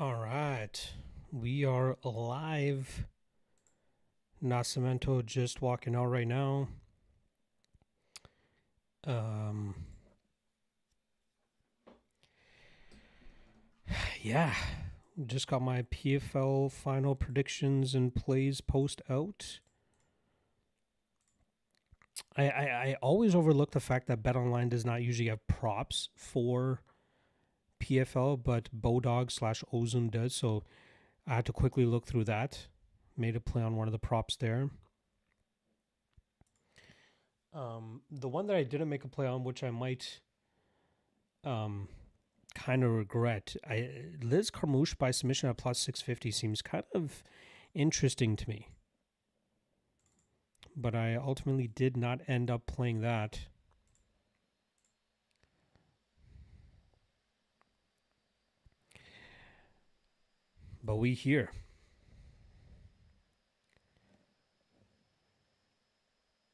All right. We are live. Nascimento just walking out right now. Um, yeah. Just got my PFL final predictions and plays post out. I always overlook the fact that BetOnline does not usually have props for PFL, but Bodog slash Ozone does. So I had to quickly look through that. Made a play on one of the props there. The one that I didn't make a play on, which I might kind of regret, Liz Carmouche by submission at plus 650 seems kind of interesting to me. But I ultimately did not end up playing that. But we here.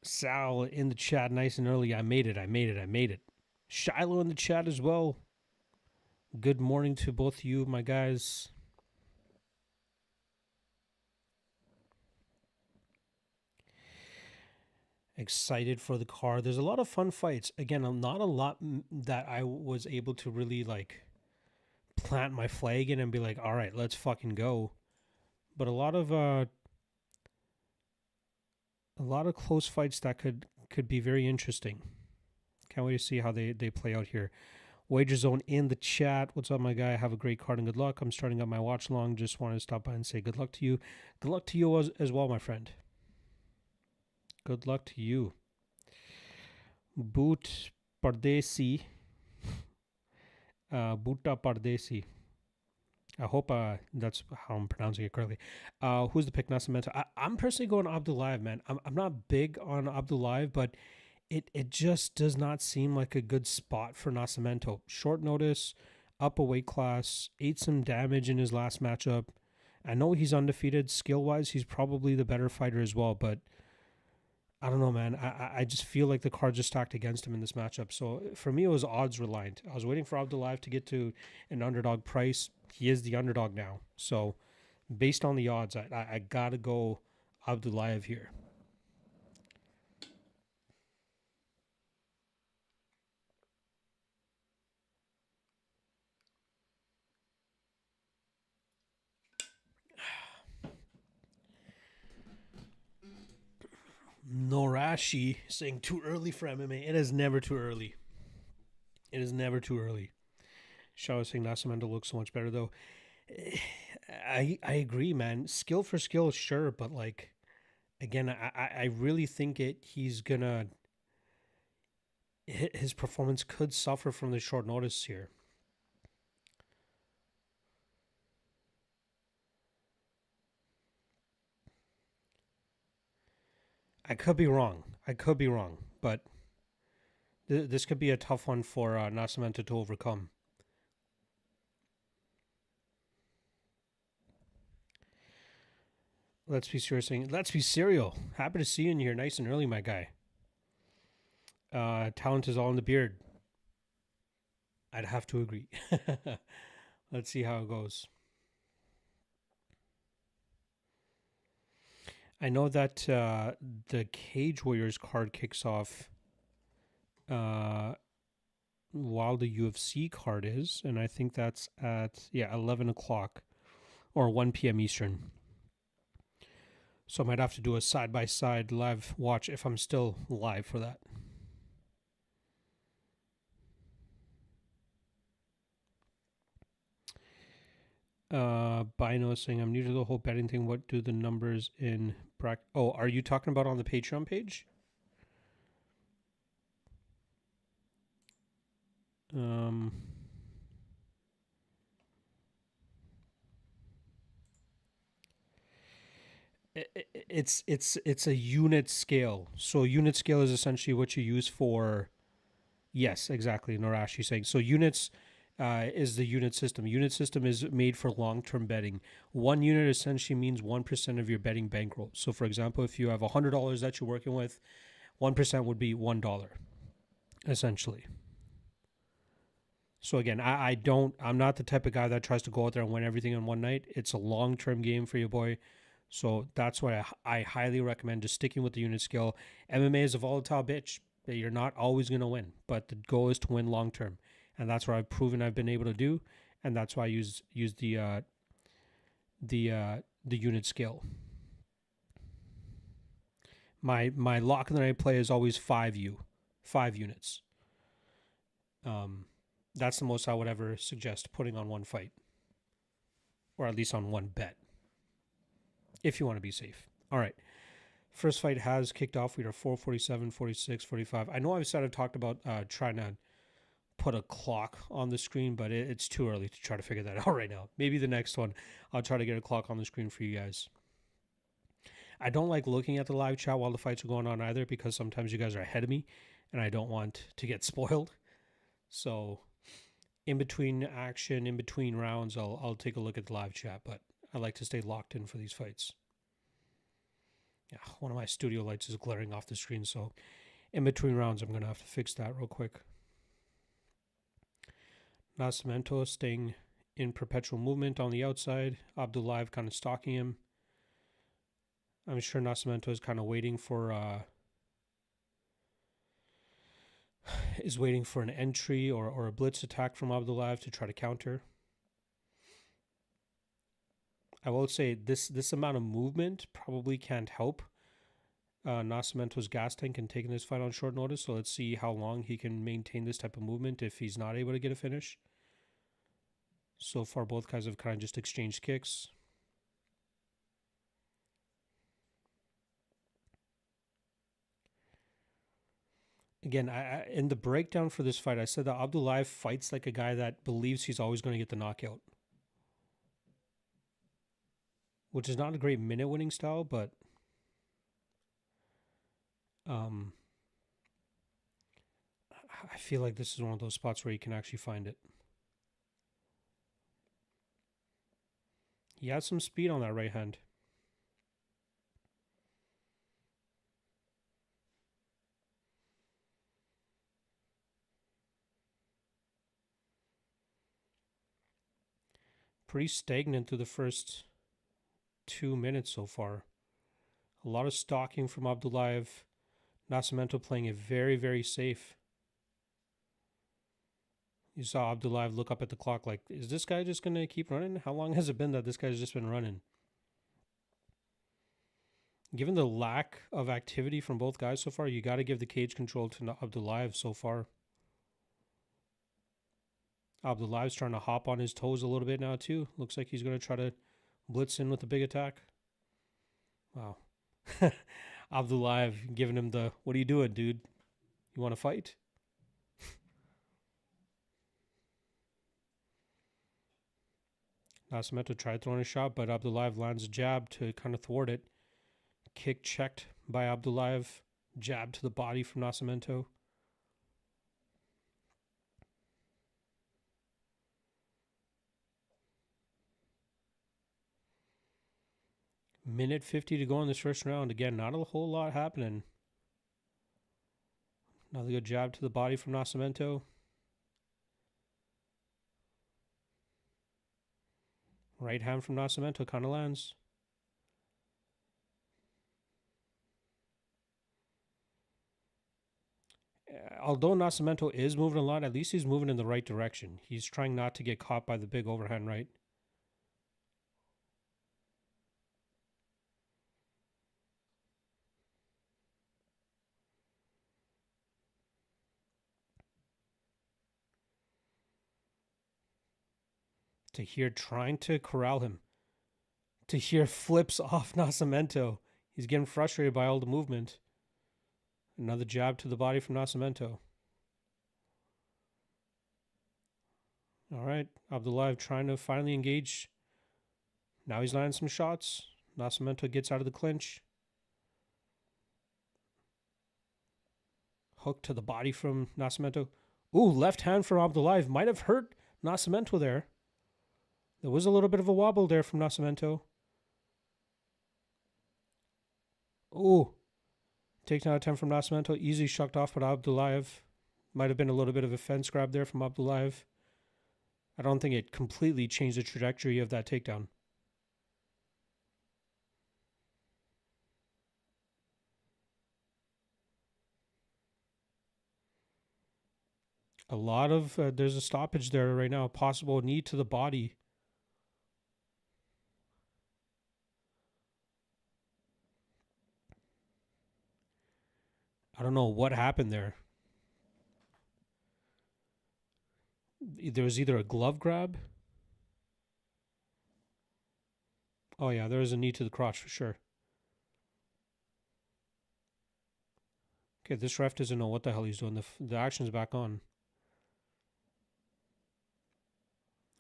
Sal in the chat nice and early. I made it. Shiloh in the chat as well. Good morning to both of you, my guys. Excited for the card. There's a lot of fun fights. Again, not a lot that I was able to really plant my flag in and be like, all right, let's fucking go. But a lot of close fights that could be very interesting. Can't wait to see how they play out here. Wager Zone in the chat. What's up, my guy? Have a great card and good luck. I'm starting up my watch long. Just wanted to stop by and say good luck to you. Good luck to you as well, my friend. Good luck to you. Boot Pardesi. Buta Pardesi. I hope that's how I'm pronouncing it correctly. Who's the pick? Nascimento. I'm personally going Abdullayev, man. I'm not big on Abdullayev, but it just does not seem like a good spot for Nascimento. Short notice, up a weight class, ate some damage in his last matchup. I know he's undefeated. Skill-wise, he's probably the better fighter as well, but I don't know, man. I just feel like the cards are stacked against him in this matchup. So for me, it was odds reliant. I was waiting for Abdullayev to get to an underdog price. He is the underdog now. So based on the odds, I got to go Abdullayev here. Norashi saying too early for MMA. It is never too early. It is never too early. Shao saying Nascimento looks so much better though. I agree, man. Skill for skill, sure, but again, I really think he's gonna his performance could suffer from the short notice here. I could be wrong, but this could be a tough one for Nascimento to overcome. Let's be serious. Let's be serial. Happy to see you in here, nice and early, my guy. Talent is all in the beard. I'd have to agree. Let's see how it goes. I know that the Cage Warriors card kicks off while the UFC card is, and I think that's at 11 o'clock or 1 p.m. Eastern. So I might have to do a side-by-side live watch if I'm still live for that. Bino saying I'm new to the whole betting thing. What do the numbers in bracket? Oh, are you talking about on the Patreon page? It's a unit scale. So unit scale is essentially what you use for. Yes, exactly. Norashi saying so. Units is the unit system. Unit system is made for long-term betting. 1 unit essentially means 1% of your betting bankroll. So, for example, if you have $100 that you're working with, 1% would be $1, essentially. So again, I'm not the type of guy that tries to go out there and win everything in one night. It's a long-term game for you, boy. So that's why I highly recommend just sticking with the unit skill. MMA is a volatile bitch. You're not always going to win, but the goal is to win long term, and that's what I've proven I've been able to do, and that's why I use the unit skill. My lock in the night play is always 5 units. That's the most I would ever suggest putting on one fight, or at least on one bet, if you want to be safe. All right. First fight has kicked off. We are 4:47, 46, 45. I know I've talked about trying to put a clock on the screen, but it's too early to try to figure that out right now. Maybe the next one, I'll try to get a clock on the screen for you guys. I don't like looking at the live chat while the fights are going on either, because sometimes you guys are ahead of me, and I don't want to get spoiled. So in between action, in between rounds, I'll take a look at the live chat, but I like to stay locked in for these fights. Yeah, one of my studio lights is glaring off the screen, so in between rounds, I'm going to have to fix that real quick. Nascimento staying in perpetual movement on the outside. Abdullayev kind of stalking him. I'm sure Nascimento is kind of waiting for an entry or a blitz attack from Abdullayev to try to counter. I will say this amount of movement probably can't help Nascimento's gas tank and taking this fight on short notice. So let's see how long he can maintain this type of movement if he's not able to get a finish. So far, both guys have kind of just exchanged kicks. Again, in the breakdown for this fight, I said that Abdullayev fights like a guy that believes he's always going to get the knockout, which is not a great minute winning style, but I feel like this is one of those spots where you can actually find it. He has some speed on that right hand. Pretty stagnant through the first 2 minutes so far. A lot of stalking from Abdullayev. Nascimento playing it very, very safe. You saw Abdullayev look up at the clock like, is this guy just going to keep running? How long has it been that this guy's just been running? Given the lack of activity from both guys so far, you got to give the cage control to Abdullayev so far. Abdullahev's trying to hop on his toes a little bit now too. Looks like he's going to try to blitz in with a big attack. Wow. Abdullayev giving him the, what are you doing, dude? You want to fight? Nascimento tried throwing a shot, but Abdullayev lands a jab to kind of thwart it. Kick checked by Abdullayev. Jab to the body from Nascimento. Minute 50 to go in this first round. Again, not a whole lot happening. Another good jab to the body from Nascimento. Right hand from Nascimento kind of lands. Although Nascimento is moving a lot, at least he's moving in the right direction. He's trying not to get caught by the big overhand right. Tahir trying to corral him. Tahir flips off Nascimento. He's getting frustrated by all the movement. Another jab to the body from Nascimento. All right, Abdullayev trying to finally engage. Now he's landing some shots. Nascimento gets out of the clinch. Hook to the body from Nascimento. Ooh, left hand from Abdullayev. Might have hurt Nascimento there. There was a little bit of a wobble there from Nascimento. Ooh. Taken out of 10 from Nascimento. Easily shucked off by Abdullayev. Might have been a little bit of a fence grab there from Abdullayev. I don't think it completely changed the trajectory of that takedown. A lot of there's a stoppage there right now. Possible knee to the body. I don't know what happened there. There was either a glove grab. Oh yeah, there was a knee to the crotch for sure. Okay, this ref doesn't know what the hell he's doing. The action's back on.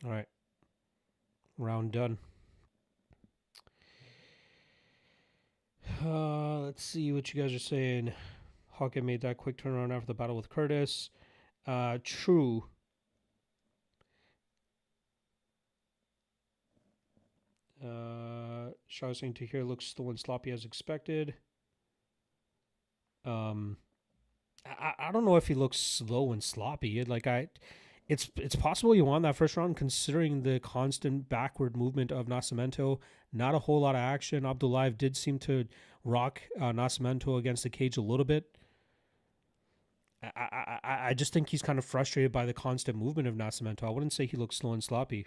All right, round done. Let's see what you guys are saying. Hawkeye made that quick turnaround after the battle with Curtis. True. Shaw saying Tahir looks slow and sloppy as expected. I don't know if he looks slow and sloppy. It's possible you won that first round considering the constant backward movement of Nascimento. Not a whole lot of action. Abdullayev did seem to rock Nascimento against the cage a little bit. I just think he's kind of frustrated by the constant movement of Nascimento. I wouldn't say he looks slow and sloppy.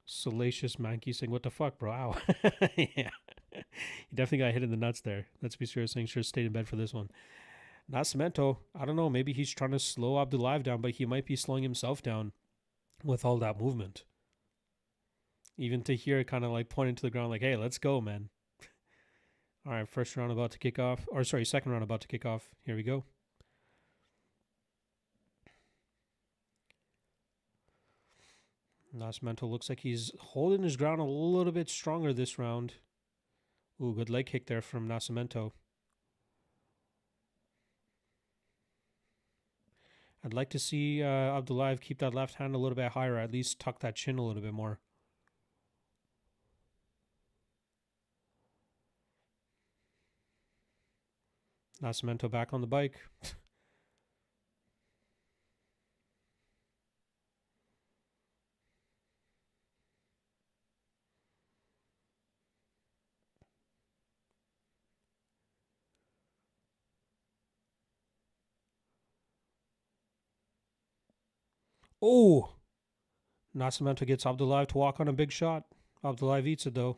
Salacious Mankey saying, "What the fuck, bro?" Ow. Yeah. He definitely got hit in the nuts there. Let's be serious saying, "Should have stayed in bed for this one." Nascimento, I don't know. Maybe he's trying to slow Abdullayev down, but he might be slowing himself down with all that movement. Even to hear it kind of like pointing to the ground, like, "Hey, let's go, man." All right, first round about to kick off. Or sorry, second round about to kick off. Here we go. Nascimento looks like he's holding his ground a little bit stronger this round. Ooh, good leg kick there from Nascimento. I'd like to see Abdullayev keep that left hand a little bit higher, or at least tuck that chin a little bit more. Nascimento back on the bike. Oh! Nascimento gets Abdullayev to walk on a big shot. Abdullayev eats it though.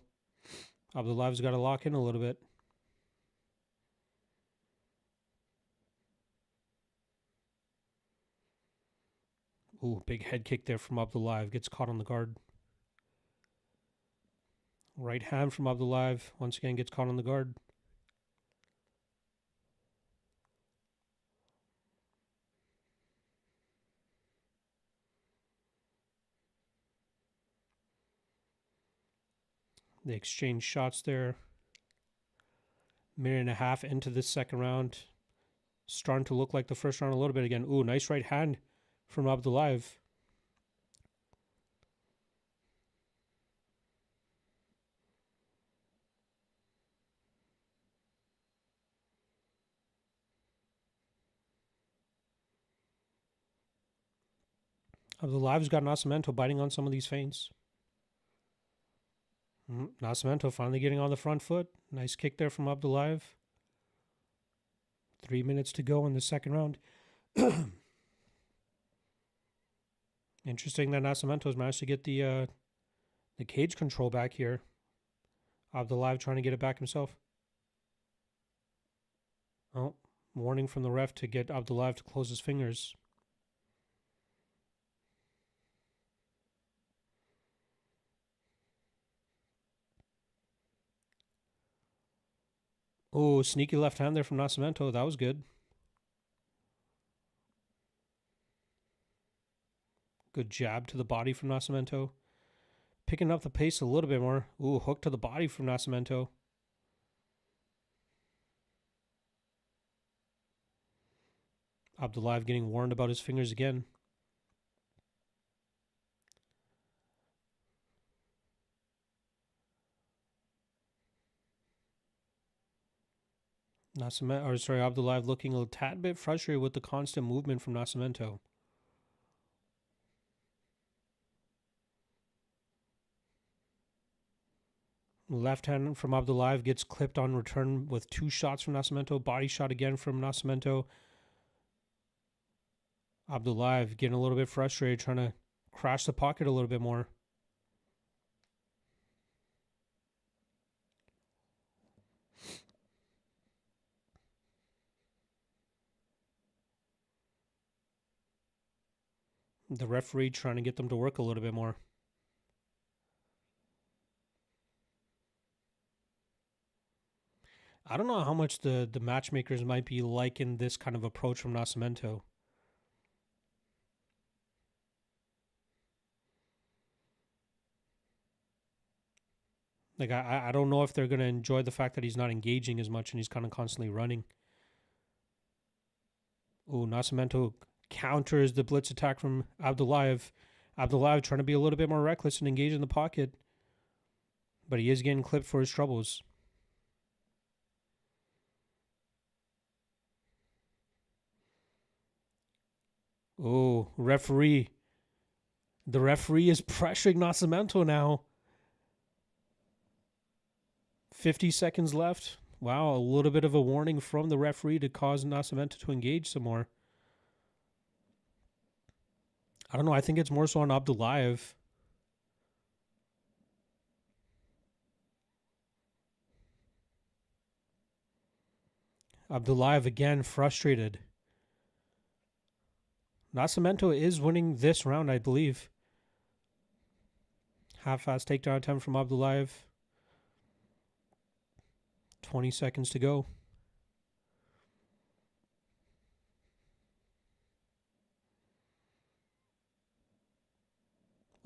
Abdullahev's got to lock in a little bit. Ooh, big head kick there from Abdullayev. Gets caught on the guard. Right hand from Abdullayev. Once again gets caught on the guard. They exchange shots there. Minute and a half into this second round. Starting to look like the first round a little bit again. Ooh, nice right hand from Abdullayev. Abdullahev's got Nascimento biting on some of these feints. Nascimento finally getting on the front foot. Nice kick there from Abdullayev. 3 minutes to go in the second round. Interesting that Nascimento's managed to get the cage control back here. Abdullayev trying to get it back himself. Oh, warning from the ref to get Abdullayev to close his fingers. Oh, sneaky left hand there from Nascimento. That was good. Good jab to the body from Nascimento. Picking up the pace a little bit more. Ooh, hook to the body from Nascimento. Abdullayev getting warned about his fingers again. Abdullayev looking a tad bit frustrated with the constant movement from Nascimento. Left hand from Abdullayev gets clipped on return with 2 shots from Nascimento. Body shot again from Nascimento. Abdullayev getting a little bit frustrated, trying to crash the pocket a little bit more. The referee trying to get them to work a little bit more. I don't know how much the matchmakers might be liking this kind of approach from Nascimento. Like, I don't know if they're going to enjoy the fact that he's not engaging as much and he's kind of constantly running. Oh, Nascimento counters the blitz attack from Abdullayev. Abdullayev trying to be a little bit more reckless and engage in the pocket. But he is getting clipped for his troubles. Oh, referee. The referee is pressuring Nascimento now. 50 seconds left. Wow, a little bit of a warning from the referee to cause Nascimento to engage some more. I don't know. I think it's more so on Abdullayev. Abdullayev again frustrated. Nascimento is winning this round, I believe. Half-fast takedown attempt from Abdullayev. 20 seconds to go.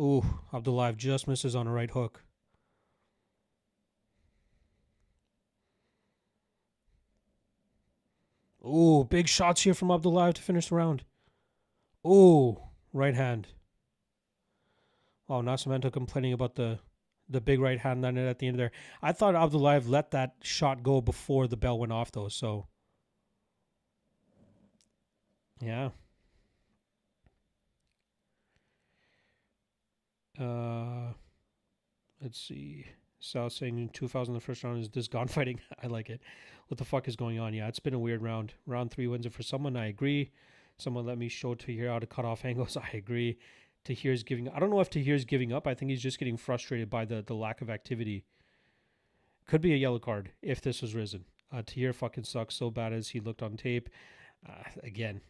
Ooh, Abdullayev just misses on a right hook. Ooh, big shots here from Abdullayev to finish the round. Ooh, right hand. Oh, Nascimento complaining about the big right hand landed at the end there. I thought Abdullayev let that shot go before the bell went off, though, so. Yeah. Let's see. Sal saying 2,000 in the first round is this gone fighting. I like it. What the fuck is going on? Yeah, it's been a weird round. Round 3 wins it for someone. I agree. Someone let me show Tahir how to cut off angles. I agree. Tahir's giving. I don't know if Tahir's giving up. I think he's just getting frustrated by the lack of activity. Could be a yellow card if this was risen. Tahir fucking sucks so bad as he looked on tape. Again.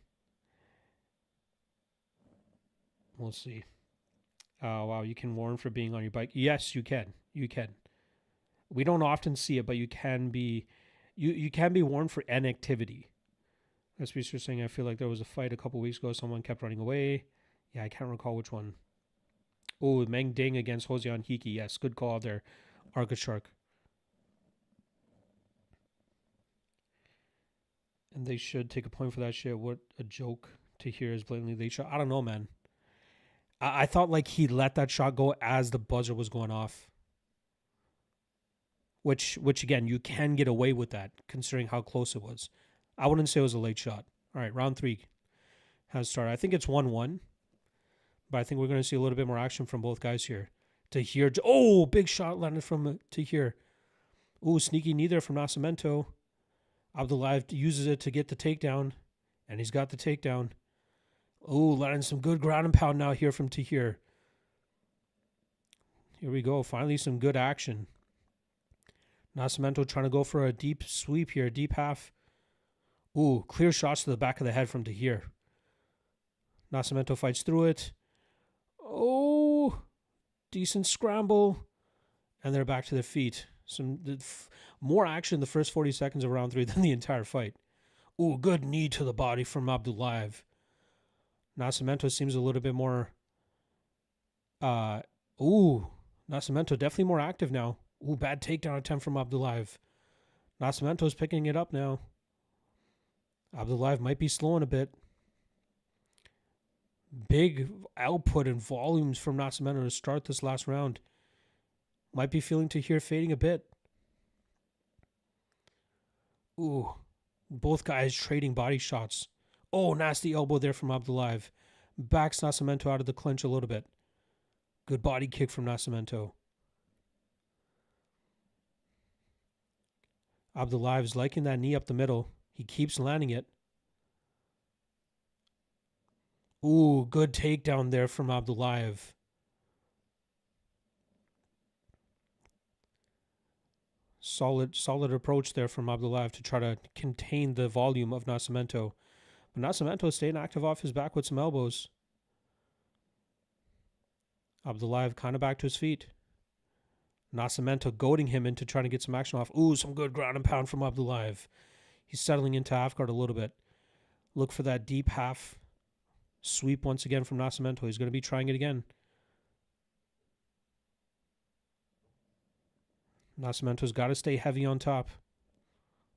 We'll see. Wow, you can warn for being on your bike. Yes, you can. You can. We don't often see it, but you can be. You can be warned for inactivity. That's what you're saying. I feel like there was a fight a couple weeks ago. Someone kept running away. Yeah, I can't recall which one. Oh, Meng Ding against Hosian Hiki. Yes, good call there. Arca Shark. And they should take a point for that shit. What a joke to hear is blatantly late shot. I don't know, man. I thought like he let that shot go as the buzzer was going off. Which again, you can get away with that considering how close it was. I wouldn't say it was a late shot. All right, round 3 has started. I think it's 1-1. But I think we're going to see a little bit more action from both guys here. Tahir. Oh, big shot landed from Tahir. Oh, sneaky knee there from Nascimento. Abdullayev uses it to get the takedown. And he's got the takedown. Oh, landing some good ground and pound now here from Tahir. Here we go. Finally, some good action. Nascimento trying to go for a deep sweep here. Deep half. Ooh, clear shots to the back of the head from Tahir. Nascimento fights through it. Oh, decent scramble. And they're back to their feet. Some more action in the first 40 seconds of round 3 than the entire fight. Ooh, good knee to the body from Abdullayev. Nascimento seems a little bit more... Nascimento definitely more active now. Ooh, bad takedown attempt from Abdullayev. Nascimento's picking it up now. Abdullayev might be slowing a bit. Big output and volumes from Nascimento to start this last round. Might be feeling Tahir fading a bit. Ooh, both guys trading body shots. Oh, nasty elbow there from Abdullayev. Backs Nascimento out of the clinch a little bit. Good body kick from Nascimento. Abdullaev's liking that knee up the middle. He keeps landing it. Ooh, good takedown there from Abdullaev. Solid approach there from Abdullaev to try to contain the volume of Nascimento. But Nascimento is staying active off his back with some elbows. Abdullaev kind of back to his feet. Nascimento goading him into trying to get some action off. Ooh, some good ground and pound from Abdullaev. He's settling into half guard a little bit. Look for that deep half sweep once again from Nascimento. He's going to be trying it again. Nascimento's got to stay heavy on top.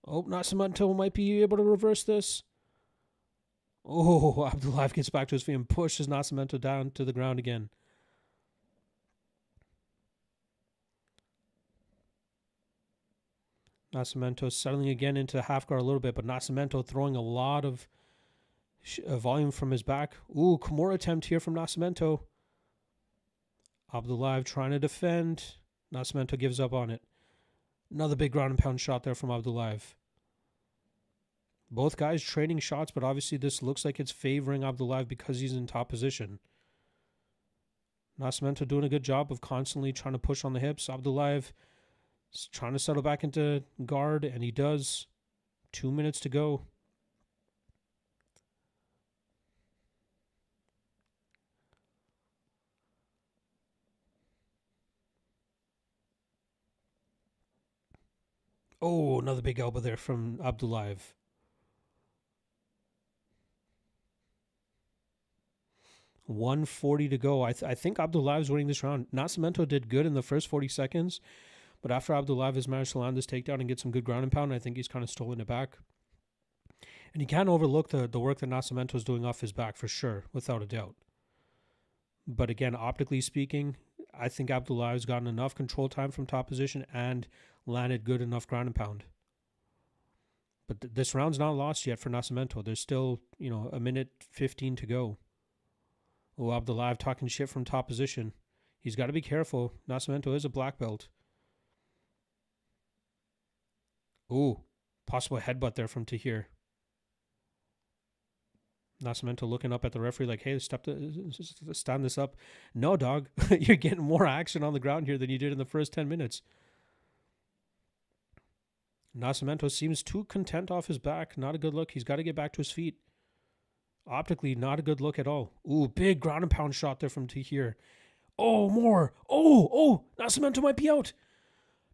Oh, Nascimento might be able to reverse this. Oh, Abdullaev gets back to his feet and pushes Nascimento down to the ground again. Nascimento settling again into half guard a little bit, but Nascimento throwing a lot of volume from his back. Ooh, Kimura attempt here from Nascimento. Abdullaev trying to defend. Nascimento gives up on it. Another big ground and pound shot there from Abdullaev. Both guys trading shots, but obviously this looks like it's favoring Abdullaev because he's in top position. Nascimento doing a good job of constantly trying to push on the hips. Abdullaev is trying to settle back into guard, and he does. 2 minutes to go. Oh, another big elbow there from Abdullaev. $140 to go. I think Abdullaev's winning this round. Nascimento did good in the first 40 seconds, but after Abdullaev has managed to land this takedown and get some good ground and pound, I think he's kind of stolen it back. And you can't overlook the work that Nascimento is doing off his back for sure, without a doubt. But again, optically speaking, I think Abdullaev's gotten enough control time from top position and landed good enough ground and pound. But this round's not lost yet for Nascimento. There's still, a minute 15 to go. Oh, Abdullaev talking shit from top position. He's got to be careful. Nascimento is a black belt. Ooh, possible headbutt there from Tahir. Nascimento looking up at the referee like, hey, stand this up. No, dog. You're getting more action on the ground here than you did in the first 10 minutes. Nascimento seems too content off his back. Not a good look. He's got to get back to his feet. Optically, not a good look at all. Ooh, big ground and pound shot there from Tahir. Oh, more. Oh, Nascimento might be out.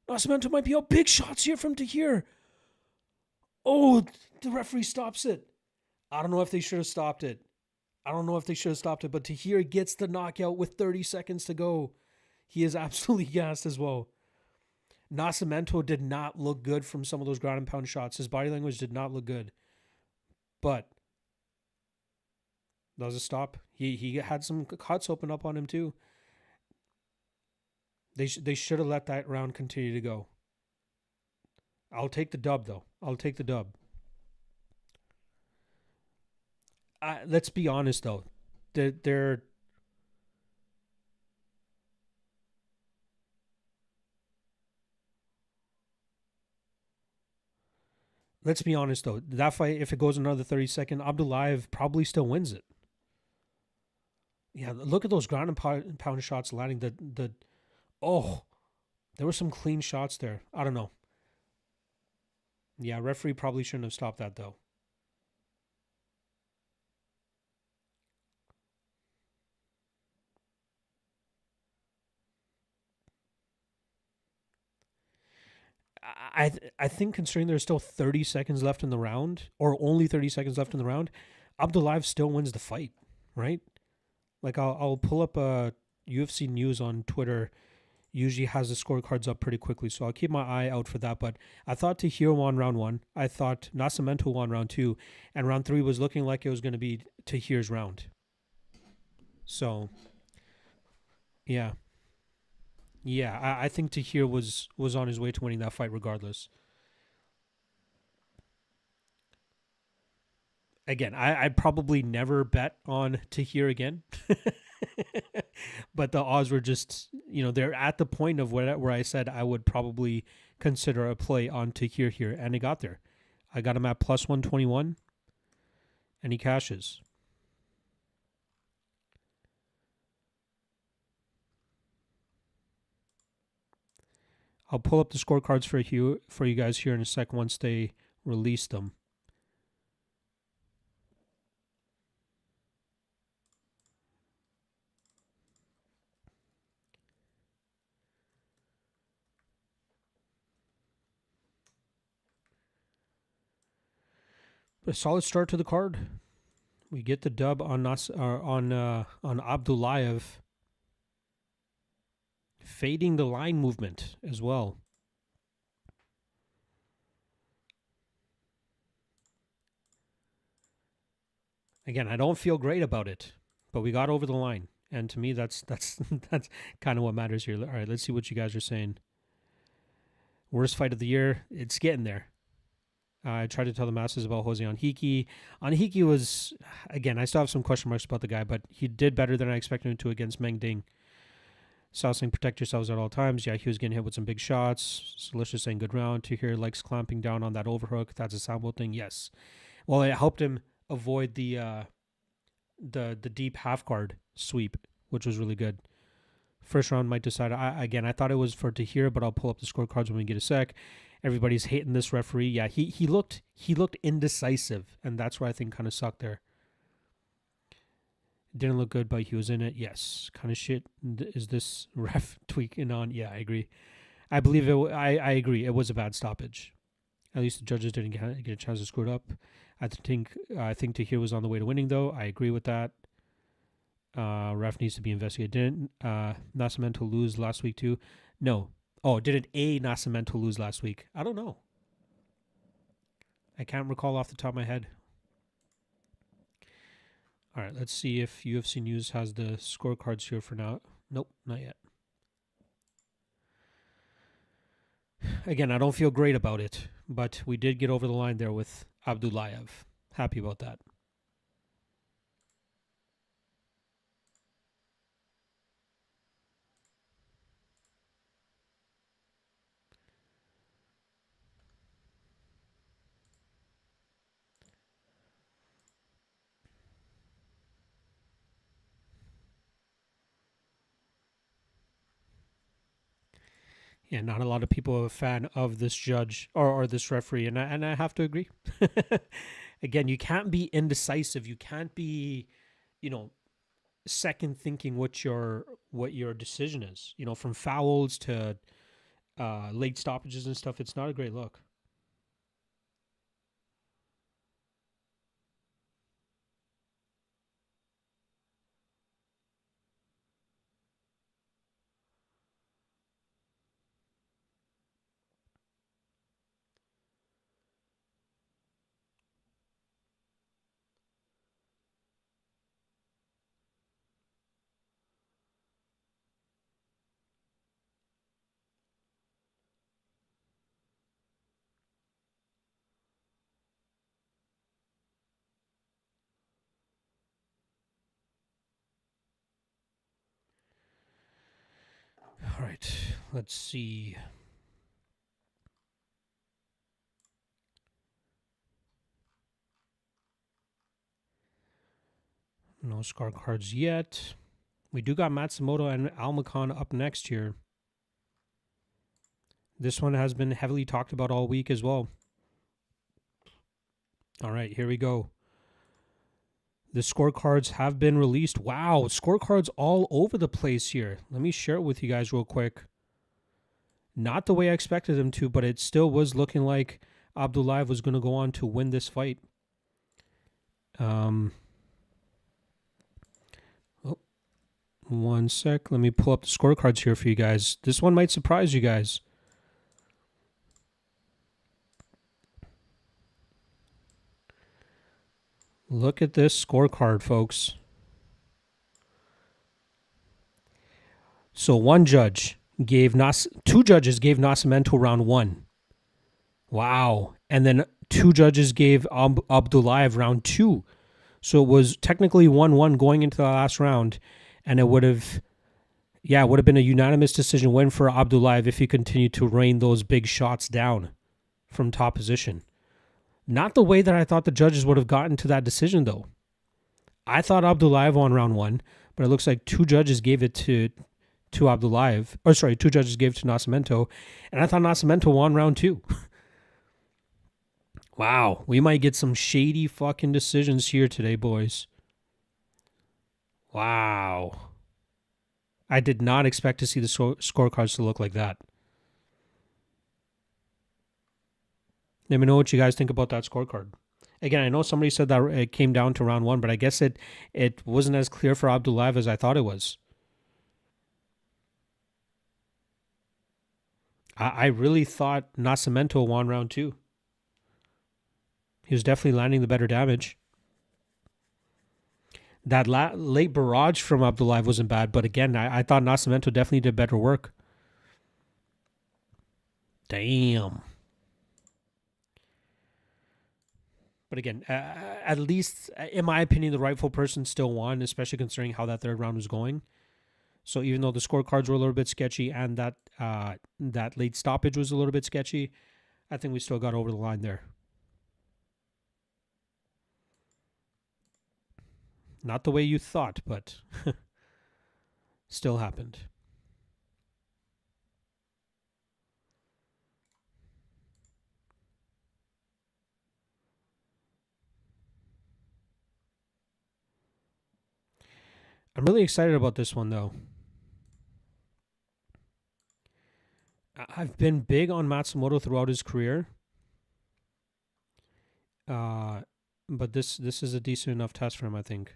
Nascimento might be out. Big shots here from Tahir. Oh, the referee stops it. I don't know if they should have stopped it. But Tahir gets the knockout with 30 seconds to go. He is absolutely gassed as well. Nascimento did not look good from some of those ground and pound shots. His body language did not look good. But that was a stop. He had some cuts open up on him too. They should have let that round continue to go. I'll take the dub though. Let's be honest though. They're Let's be honest though. That fight, if it goes another 30 seconds, Abdullaev probably still wins it. Yeah, look at those ground and pound shots landing. There were some clean shots there. I don't know. Yeah, referee probably shouldn't have stopped that though. I think considering there's still 30 seconds left in the round, or only 30 seconds left in the round, Abdullaev still wins the fight, right? Like I'll pull up UFC news on Twitter. Usually has the scorecards up pretty quickly, so I'll keep my eye out for that. But I thought Tahir won round 1. I thought Nascimento won round 2, and round 3 was looking like it was going to be Tahir's round. So, yeah. I think Tahir was on his way to winning that fight regardless. Again, I'd probably never bet on Tahir again. But the odds were just, they're at the point of where I said I would probably consider a play on Tahir here, and he got there. I got him at plus 121, and he cashes. I'll pull up the scorecards for you guys here in a sec once they release them. A solid start to the card. We get the dub on Abdullayev, fading the line movement as well. Again, I don't feel great about it, but we got over the line, and to me, that's that's kind of what matters here. All right, let's see what you guys are saying. Worst fight of the year. It's getting there. I tried to tell the masses about Jose Anhiki. Anhiki was, again, I still have some question marks about the guy, but he did better than I expected him to against Meng Ding. Saucing, protect yourselves at all times. Yeah, he was getting hit with some big shots. Celicious saying good round. Tahir likes clamping down on that overhook. That's a sambo thing. Yes. Well, it helped him avoid the deep half guard sweep, which was really good. First round might decide. I thought it was for Tahir, but I'll pull up the scorecards when we get a sec. Everybody's hating this referee. Yeah, he looked indecisive, and that's where I think kind of sucked there. Didn't look good, but he was in it. Yes. Kind of shit is this ref tweaking on? Yeah, I agree. I believe it. I agree. It was a bad stoppage. At least the judges didn't get a chance to screw it up. I think Tahir was on the way to winning, though. I agree with that. Ref needs to be investigated. Didn't Nascimento lose last week too? No. Oh, didn't Nascimento lose last week? I don't know. I can't recall off the top of my head. All right, let's see if UFC News has the scorecards here for now. Nope, not yet. Again, I don't feel great about it, but we did get over the line there with Abdullayev. Happy about that. Yeah, not a lot of people are a fan of this judge or this referee, and I have to agree. Again, you can't be indecisive. You can't be, second thinking what your decision is. From fouls to late stoppages and stuff. It's not a great look. All right, let's see. No scar cards yet. We do got Matsumoto and Almacan up next here. This one has been heavily talked about all week as well. All right, here we go. The scorecards have been released. Wow, scorecards all over the place here. Let me share it with you guys real quick. Not the way I expected them to, but it still was looking like Abdullayev was going to go on to win this fight. One sec. Let me pull up the scorecards here for you guys. This one might surprise you guys. Look at this scorecard, folks. So two judges gave Nascimento round 1. Wow. And then 2 judges gave Abdullayev round 2. So it was technically 1-1 going into the last round, and it would have Yeah, it would have been a unanimous decision win for Abdullayev if he continued to rain those big shots down from top position. Not the way that I thought the judges would have gotten to that decision, though. I thought Abdullayev won round one, but it looks like two judges gave it to Abdullayev. Or sorry, two judges gave it to Nascimento, and I thought Nascimento won round two. Wow, we might get some shady fucking decisions here today, boys. Wow. I did not expect to see the scorecards to look like that. Let me know what you guys think about that scorecard. Again, I know somebody said that it came down to round one, but I guess it wasn't as clear for Abdullayev as I thought it was. I really thought Nascimento won round two. He was definitely landing the better damage. That late barrage from Abdullayev wasn't bad, but again, I thought Nascimento definitely did better work. Damn. But again, at least, in my opinion, the rightful person still won, especially considering how that third round was going. So even though the scorecards were a little bit sketchy and that late stoppage was a little bit sketchy, I think we still got over the line there. Not the way you thought, but still happened. I'm really excited about this one, though. I've been big on Matsumoto throughout his career, but this is a decent enough test for him, I think.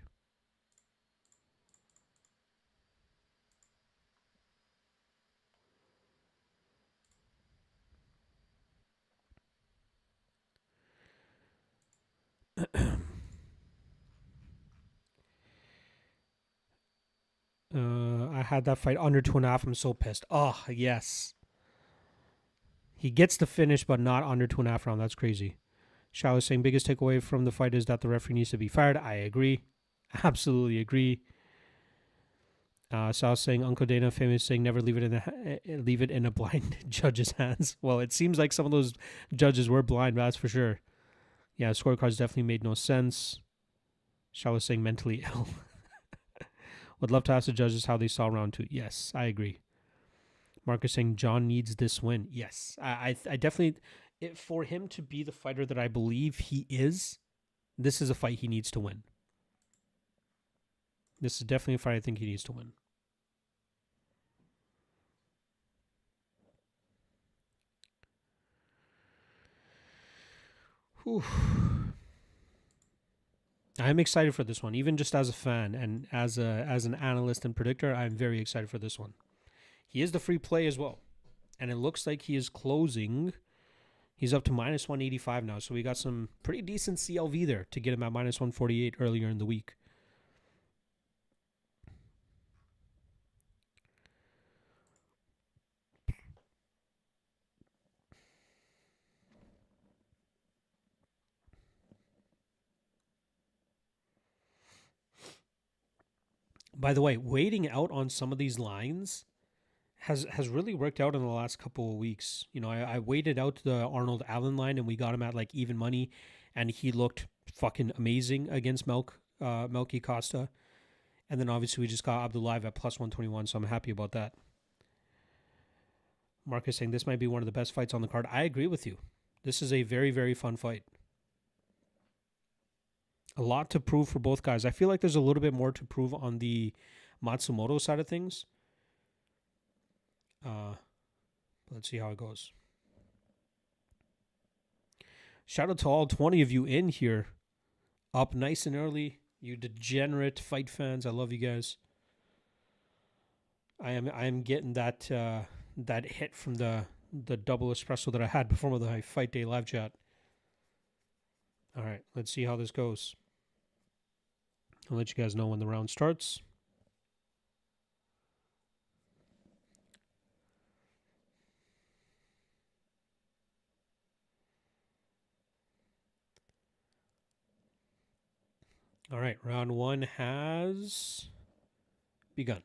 I had that fight under 2.5. I'm so pissed. Oh, yes. He gets the finish, but not under 2.5 round. That's crazy. Shao is saying biggest takeaway from the fight is that the referee needs to be fired. I agree. Absolutely agree. Sal's saying Uncle Dana famous saying never leave it in a blind judge's hands. Well, it seems like some of those judges were blind, that's for sure. Yeah, scorecards definitely made no sense. Shao was saying mentally ill. Would love to ask the judges how they saw round two. Yes, I agree. Marcus saying John needs this win. Yes, I definitely. For him to be the fighter that I believe he is, this is a fight he needs to win. This is definitely a fight I think he needs to win. Whew. I'm excited for this one, even just as a fan and as an analyst and predictor. I'm very excited for this one. He is the free play as well, and it looks like he is closing. He's up to minus 185 now, so we got some pretty decent CLV there to get him at minus 148 earlier in the week. By the way, waiting out on some of these lines has really worked out in the last couple of weeks. You know, I waited out the Arnold Allen line and we got him at like even money, and he looked fucking amazing against Melky Costa. And then obviously we just got Abdullayev at plus 121, so I'm happy about that. Marcus saying this might be one of the best fights on the card. I agree with you. This is a very, very fun fight. A lot to prove for both guys. I feel like there's a little bit more to prove on the Matsumoto side of things. Let's see how it goes. Shout out to all 20 of you in here. Up nice and early. You degenerate fight fans. I love you guys. I am getting that that hit from the double espresso that I had before the fight day live chat. All right, let's see how this goes. I'll let you guys know when the round starts. All right, round one has begun.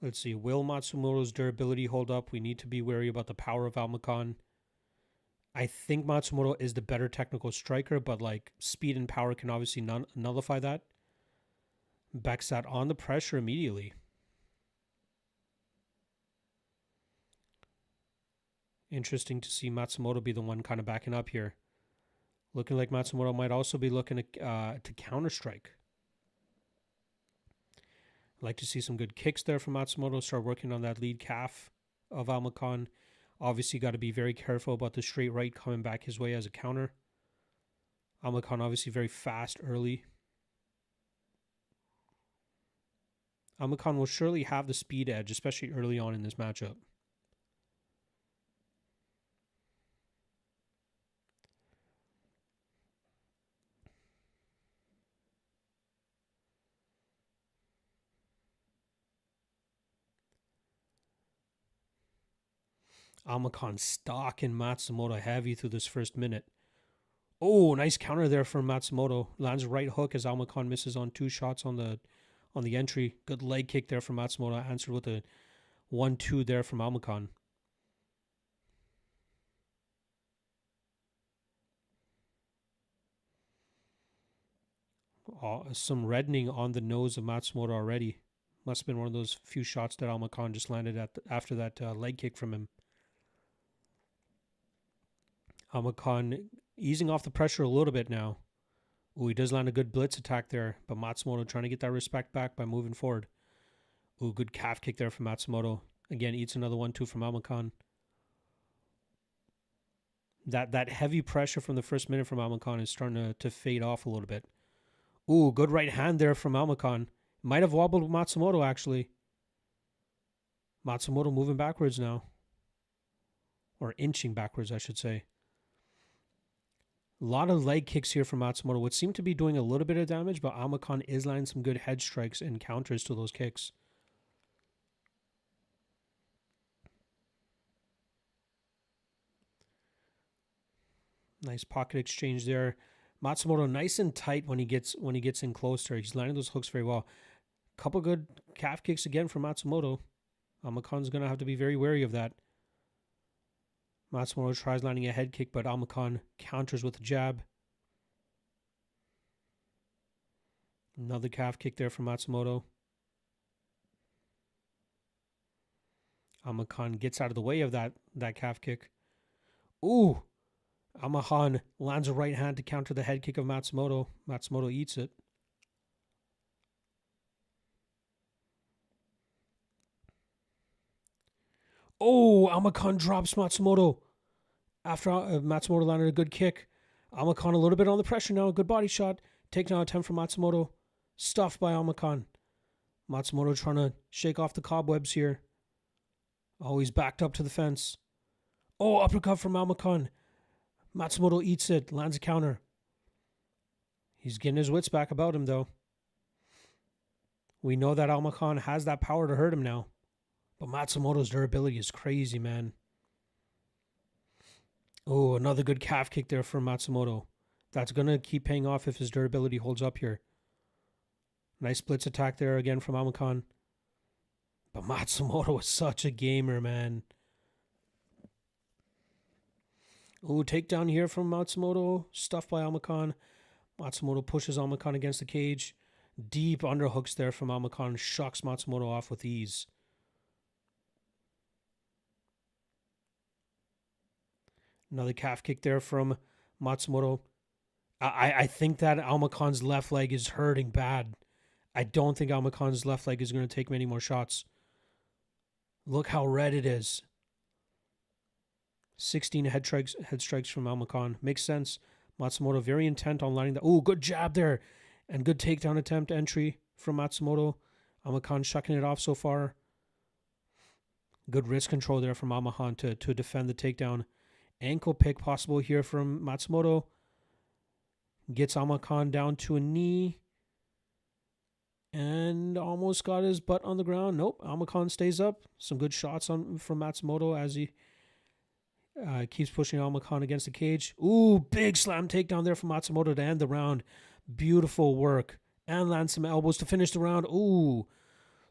Let's see. Will Matsumoto's durability hold up? We need to be wary about the power of Almacan. I think Matsumoto is the better technical striker, but like speed and power can obviously nullify that. Backsat on the pressure immediately. Interesting to see Matsumoto be the one kind of backing up here. Looking like Matsumoto might also be looking to counter strike. I'd like to see some good kicks there from Matsumoto. Start working on that lead calf of Almacan. Obviously, got to be very careful about the straight right coming back his way as a counter. Almacan obviously very fast early. Almacan will surely have the speed edge, especially early on in this matchup. Almacan stalking Matsumoto heavy through this first minute. Oh, nice counter there from Matsumoto. Lands right hook as Almacan misses on 2 shots on the entry. Good leg kick there from Matsumoto. Answered with a 1-2 there from Almacan. Some reddening on the nose of Matsumoto already. Must have been one of those few shots that Almacan just landed after that leg kick from him. Almacan easing off the pressure a little bit now. Ooh, he does land a good blitz attack there, but Matsumoto trying to get that respect back by moving forward. Ooh, good calf kick there from Matsumoto. Again, eats another 1-2 from Almacan. That heavy pressure from the first minute from Almacan is starting to fade off a little bit. Ooh, good right hand there from Almacan. Might have wobbled Matsumoto, actually. Matsumoto moving backwards now. Or inching backwards, I should say. A lot of leg kicks here from Matsumoto, which seem to be doing a little bit of damage, but Almacan is landing some good head strikes and counters to those kicks. Nice pocket exchange there. Matsumoto nice and tight when he gets in close there. He's landing those hooks very well. Couple good calf kicks again from Matsumoto. Almacan's going to have to be very wary of that. Matsumoto tries landing a head kick, but Almacan counters with a jab. Another calf kick there from Matsumoto. Almacan gets out of the way of that calf kick. Ooh! Almacan lands a right hand to counter the head kick of Matsumoto. Matsumoto eats it. Oh, Almacan drops Matsumoto. After Matsumoto landed a good kick. Almacan a little bit on the pressure now. Good body shot. Takedown attempt from Matsumoto. Stuffed by Almacan. Matsumoto trying to shake off the cobwebs here. Always backed up to the fence. Oh, uppercut from Almacan. Matsumoto eats it. Lands a counter. He's getting his wits back about him, though. We know that Almacan has that power to hurt him now. But Matsumoto's durability is crazy, man. Oh, another good calf kick there from Matsumoto. That's going to keep paying off if his durability holds up here. Nice blitz attack there again from Almacan. But Matsumoto is such a gamer, man. Oh, takedown here from Matsumoto. Stuffed by Almacan. Matsumoto pushes Almacan against the cage. Deep underhooks there from Almacan. Shocks Matsumoto off with ease. Another calf kick there from Matsumoto. I think that Almacan's left leg is hurting bad. I don't think Almacan's left leg is going to take many more shots. Look how red it is. 16 head strikes from Almacan. Makes sense. Matsumoto very intent on landing that. Oh, good jab there. And good takedown attempt entry from Matsumoto. Almacan shucking it off so far. Good wrist control there from Almacan to defend the takedown. Ankle pick possible here from Matsumoto. Gets Almacan down to a knee. And almost got his butt on the ground. Nope, Almacan stays up. Some good shots from Matsumoto as he keeps pushing Almacan against the cage. Ooh, big slam takedown there from Matsumoto to end the round. Beautiful work. And lands some elbows to finish the round. Ooh,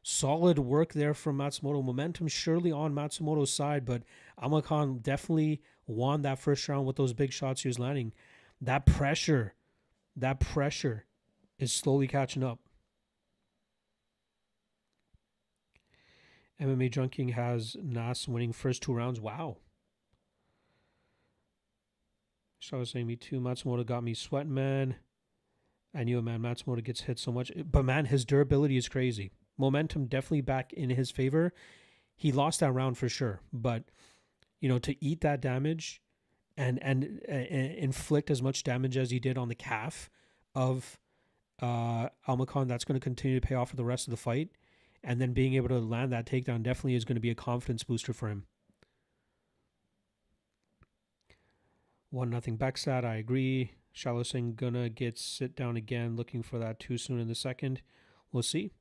Solid work there from Matsumoto. Momentum surely on Matsumoto's side, but Amar Khan definitely won that first round with those big shots he was landing. That pressure is slowly catching up. MMA Junking has Nas winning first 2 rounds. Wow. So I was saying, me too. Matsumoto got me sweating, man. I knew it, man. Matsumoto gets hit so much. But, man, his durability is crazy. Momentum definitely back in his favor. He lost that round for sure. But, to eat that damage and inflict as much damage as he did on the calf of Amar Khan, that's going to continue to pay off for the rest of the fight. And then being able to land that takedown definitely is going to be a confidence booster for him. 1-0 Beksat, I agree. Shallow Singh gonna get sit down again, looking for that too soon in the second. We'll see.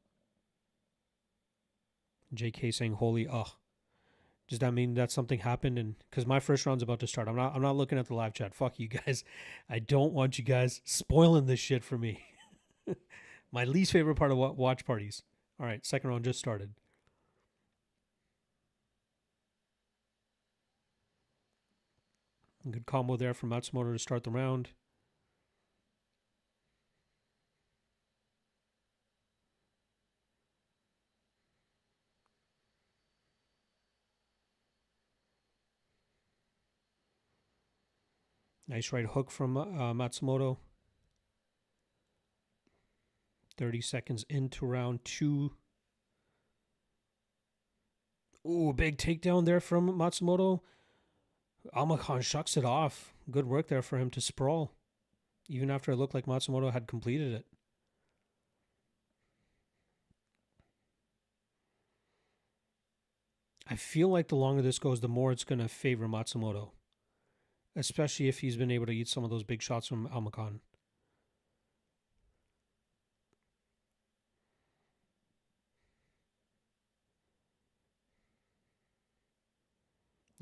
JK saying holy, does that mean that something happened? And because my first round's about to start, I'm not looking at the live chat. Fuck you guys. I don't want you guys spoiling this shit for me. My least favorite part of watch parties. All right, second round just started. Good combo there from Matsumoto to start the round. Nice right hook from Matsumoto. 30 seconds into round 2. Ooh, big takedown there from Matsumoto. Amar Khan shucks it off. Good work there for him to sprawl, even after it looked like Matsumoto had completed it. I feel like the longer this goes, the more it's going to favor Matsumoto, especially if he's been able to eat some of those big shots from Amar Khan.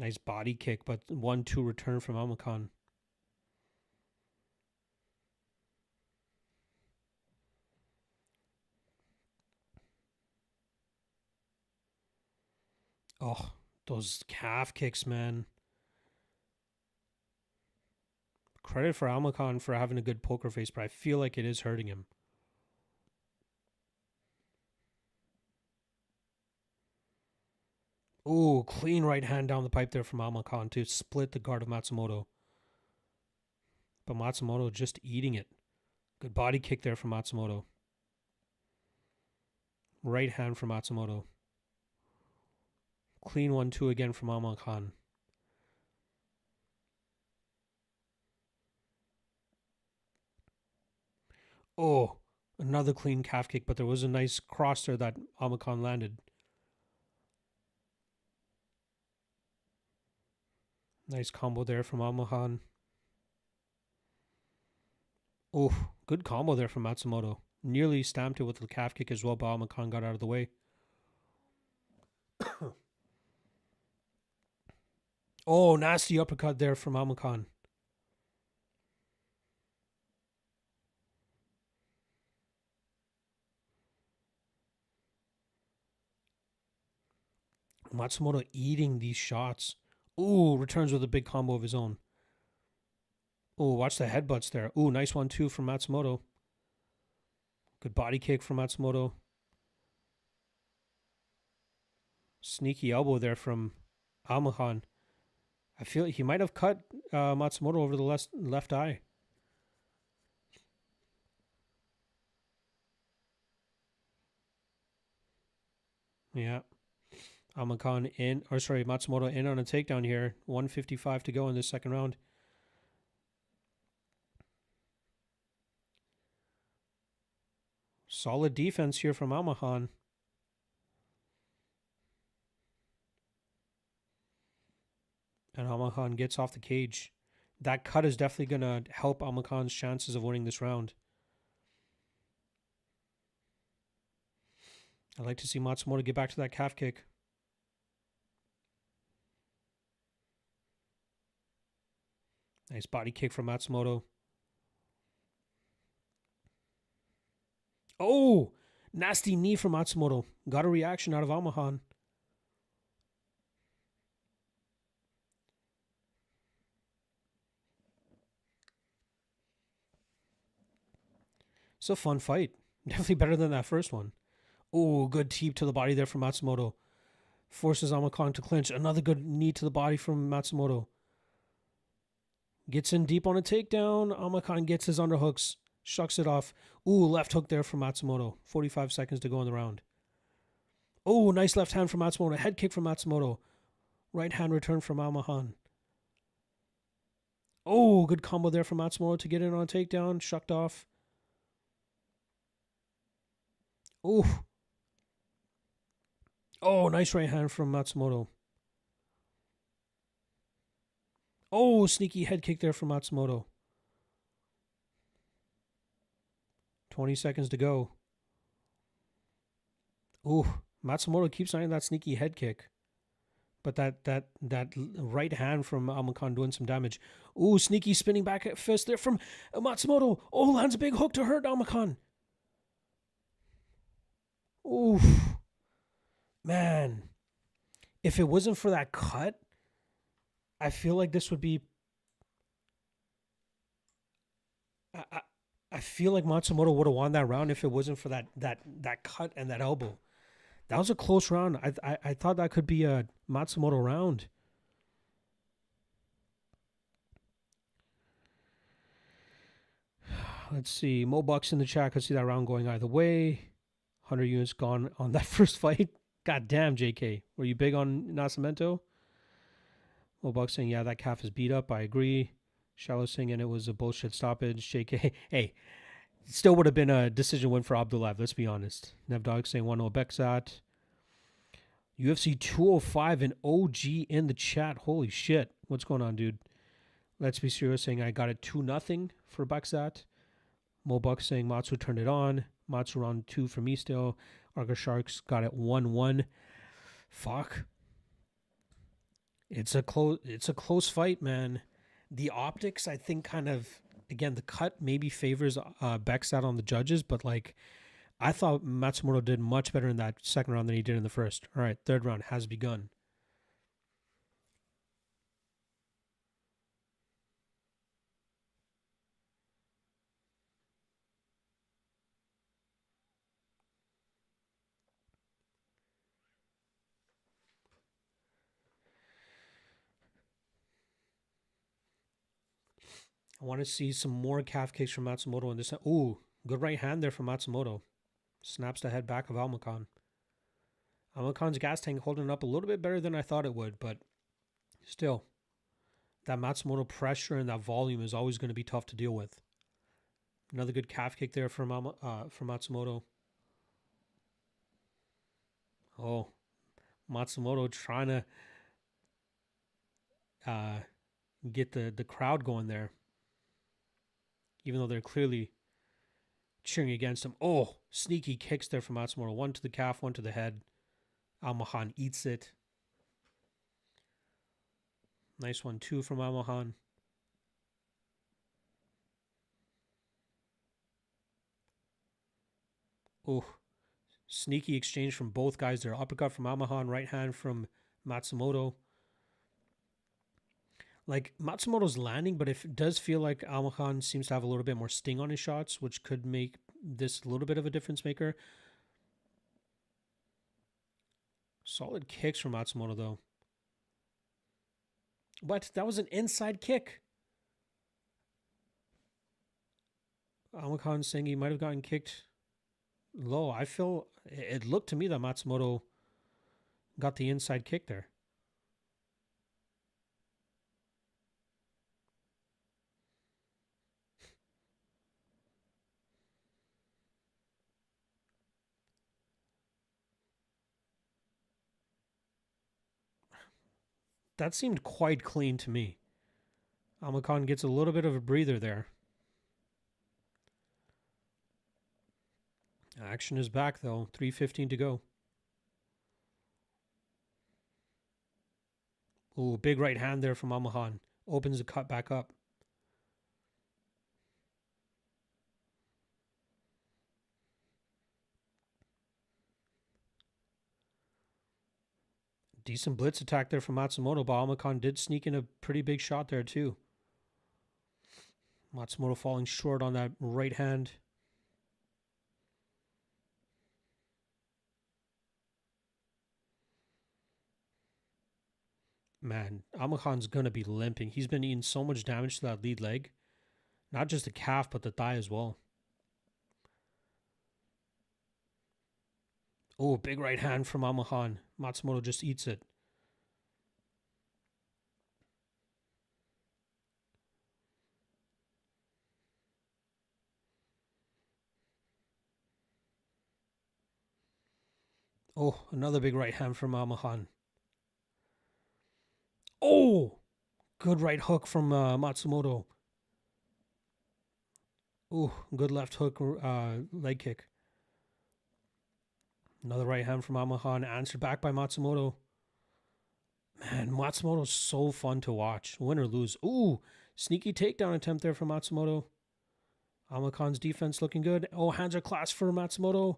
Nice body kick, but 1-2 return from Amar Khan. Oh, those calf kicks, man. Credit for Amar Khan for having a good poker face, but I feel like it is hurting him. Ooh, clean right hand down the pipe there from Amar Khan to split the guard of Matsumoto. But Matsumoto just eating it. Good body kick there from Matsumoto. Right hand from Matsumoto. Clean 1-2 again from Amar Khan. Oh, another clean calf kick, but there was a nice cross there that Amar Khan landed. Nice combo there from Amar Khan. Oh, good combo there from Matsumoto. Nearly stamped it with the calf kick as well, but Amar Khan got out of the way. Oh, nasty uppercut there from Amar Khan. Matsumoto eating these shots. Ooh, returns with a big combo of his own. Ooh, watch the headbutts there. Ooh, nice 1-2 from Matsumoto. Good body kick from Matsumoto. Sneaky elbow there from Amar Khan. I feel like he might have cut Matsumoto over the left eye. Yeah. Matsumoto in on a takedown here. 1:55 to go in this second round. Solid defense here from Amar Khan. And Amar Khan gets off the cage. That cut is definitely going to help Amar Khan's chances of winning this round. I'd like to see Matsumoto get back to that calf kick. Nice body kick from Matsumoto. Oh, Nasty knee from Matsumoto. Got a reaction out of Amahan. It's a fun fight. Definitely better than that first one. Oh, good teep to the body there from Matsumoto. Forces Amakan to clinch. Another good knee to the body from Matsumoto. Gets in deep on a takedown. Amakan gets his underhooks. Shucks it off. Ooh, left hook there from Matsumoto. 45 seconds to go in the round. Oh, nice left hand from Matsumoto. Head kick from Matsumoto. Right hand return from Amahan. Oh, good combo there from Matsumoto to get in on a takedown. Shucked off. Oh. Oh, nice right hand from Matsumoto. Oh, sneaky head kick there from Matsumoto. 20 seconds to go. Ooh, Matsumoto keeps landing that sneaky head kick. But that right hand from Amakan doing some damage. Ooh, sneaky spinning back fist there from Matsumoto. Oh, lands a big hook to hurt Amakan. Ooh, man. If it wasn't for that cut, I feel like this would be... I feel like Matsumoto would have won that round if it wasn't for that cut and that elbow. That was a close round. I thought that could be a Matsumoto round. Let's see. Mo Bucks in the chat could see that round going either way. 100 units gone on that first fight. God damn, JK. Were you big on Nascimento? Mo Bucks saying, yeah, that calf is beat up. I agree. Shallow saying, and it was a bullshit stoppage. JK, hey, still would have been a decision win for Abdulaev, let's be honest. Nevdog saying 1-0 Bexat. UFC 205 and OG in the chat. Holy shit. What's going on, dude? Let's be serious saying I got it 2-0 for Bexat. Mo Buck saying Matsu turned it on. Matsu round 2 for me still. Arga Sharks got it 1-1. Fuck. It's a close fight, man. The optics, I think, kind of, again, the cut maybe favors Bexat on the judges, but like, I thought Matsumoto did much better in that second round than he did in the first. All right, third round has begun. I want to see some more calf kicks from Matsumoto in this. Ooh, good right hand there from Matsumoto. Snaps the head back of Almakan. Almakan's gas tank holding up a little bit better than I thought it would, but still, that Matsumoto pressure and that volume is always going to be tough to deal with. Another good calf kick there from Matsumoto. Oh, Matsumoto trying to get the crowd going there, even though they're clearly cheering against him. Oh, sneaky kicks there from Matsumoto. One to the calf, one to the head. Almahan eats it. Nice one, too, from Almahan. Oh, sneaky exchange from both guys there. Uppercut from Almahan, right hand from Matsumoto. Like, Matsumoto's landing, but it does feel like Almahan seems to have a little bit more sting on his shots, which could make this a little bit of a difference maker. Solid kicks from Matsumoto, though. But that was an inside kick. Almakan saying he might have gotten kicked low. I feel it looked to me that Matsumoto got the inside kick there. That seemed quite clean to me. Almakan gets a little bit of a breather there. Action is back, though. 3:15 to go. Ooh, big right hand there from Almahan. Opens the cut back up. Decent blitz attack there from Matsumoto, but Amakan did sneak in a pretty big shot there too. Matsumoto falling short on that right hand. Man, Amakan's going to be limping. He's been eating so much damage to that lead leg. Not just the calf, but the thigh as well. Oh, big right hand from Amakan. Matsumoto just eats it. Oh, another big right hand from Amakan. Oh, good right hook from Matsumoto. Oh, good left hook leg kick. Another right hand from Amakan, answered back by Matsumoto. Man, Matsumoto's so fun to watch. Win or lose. Ooh, sneaky takedown attempt there from Matsumoto. Amakan's defense looking good. Oh, hands are clasped for Matsumoto.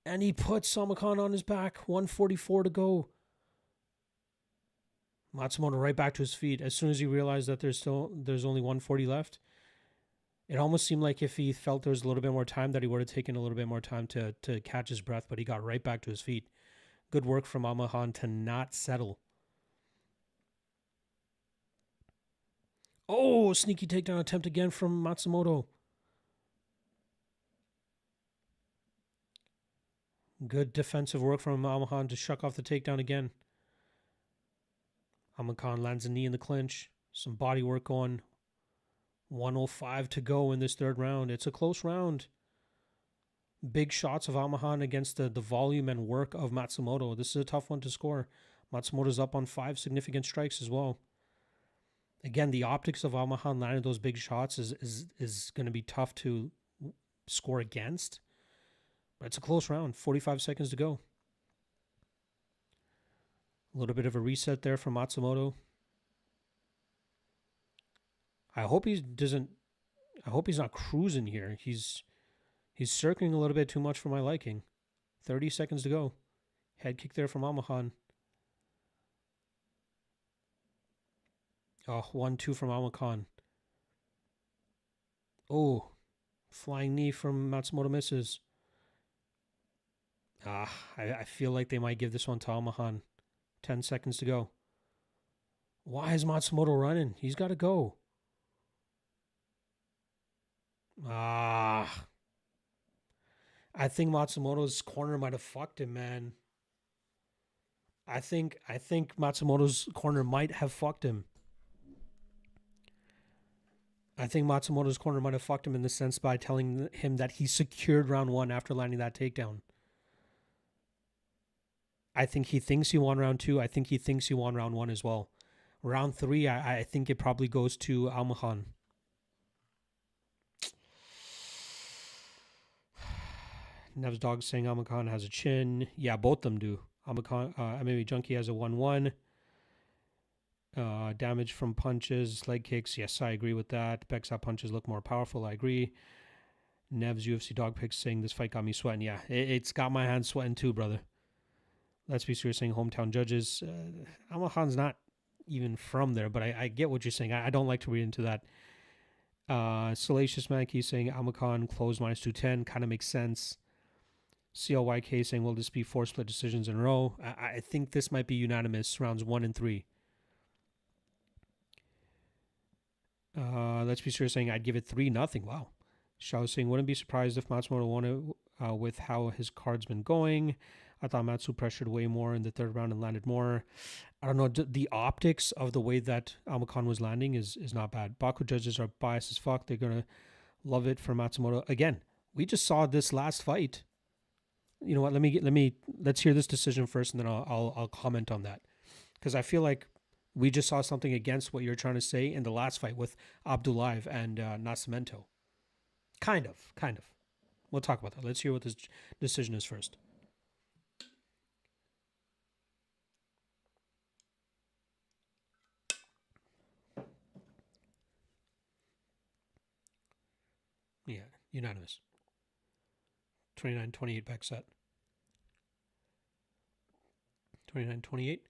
And he puts Amakan on his back. 144 to go. Matsumoto right back to his feet. As soon as he realized that there's only 140 left, it almost seemed like if he felt there was a little bit more time that he would have taken a little bit more time to catch his breath, but he got right back to his feet. Good work from Amakan to not settle. Oh, sneaky takedown attempt again from Matsumoto. Good defensive work from Amakan to shuck off the takedown again. Amakan lands a knee in the clinch. Some body work going. 105 to go in this third round. It's a close round. Big shots of Amakan against the volume and work of Matsumoto. This is a tough one to score. Matsumoto's up on 5 significant strikes as well. Again, the optics of Amakan landing those big shots is going to be tough to score against. But it's a close round. 45 seconds to go. A little bit of a reset there from Matsumoto. I hope he's not cruising here. He's circling a little bit too much for my liking. 30 seconds to go. Head kick there from Amakan. Oh, 1-2 from Amakan. Oh, flying knee from Matsumoto misses. I feel like they might give this one to Amakan. 10 seconds to go. Why is Matsumoto running? He's got to go. I think Matsumoto's corner might have fucked him, man. I think Matsumoto's corner might have fucked him. I think Matsumoto's corner might have fucked him in the sense by telling him that he secured round 1 after landing that takedown. I think he thinks he won round 2. I think he thinks he won round 1 as well. Round 3, I think it probably goes to Amakan. Nev's dog saying Amakan has a chin. Yeah, both of them do. Amakan, MMA Junkie has a 1-1. Damage from punches, leg kicks. Yes, I agree with that. Beck's punches look more powerful. I agree. Nev's UFC dog picks saying this fight got me sweating. Yeah, it's got my hands sweating too, brother. Let's be serious saying hometown judges. Amakan's not even from there, but I get what you're saying. I don't like to read into that. Salacious Mankey saying Amakan closed -210. Kind of makes sense. CLYK saying, will this be 4 split decisions in a row? I think this might be unanimous, rounds 1 and 3. Let's be serious saying I'd give it 3-0. Wow. Shao saying, wouldn't be surprised if Matsumoto won it with how his card's been going. I thought Matsu pressured way more in the third round and landed more. I don't know. The optics of the way that Amakan was landing is not bad. Baku judges are biased as fuck. They're going to love it for Matsumoto. Again, we just saw this last fight. You know what? Let's hear this decision first, and then I'll comment on that, because I feel like we just saw something against what you're trying to say in the last fight with Abdullayev and Nascimento. Kind of. We'll talk about that. Let's hear what this decision is first. Yeah, unanimous. 29-28 back set. 29-28.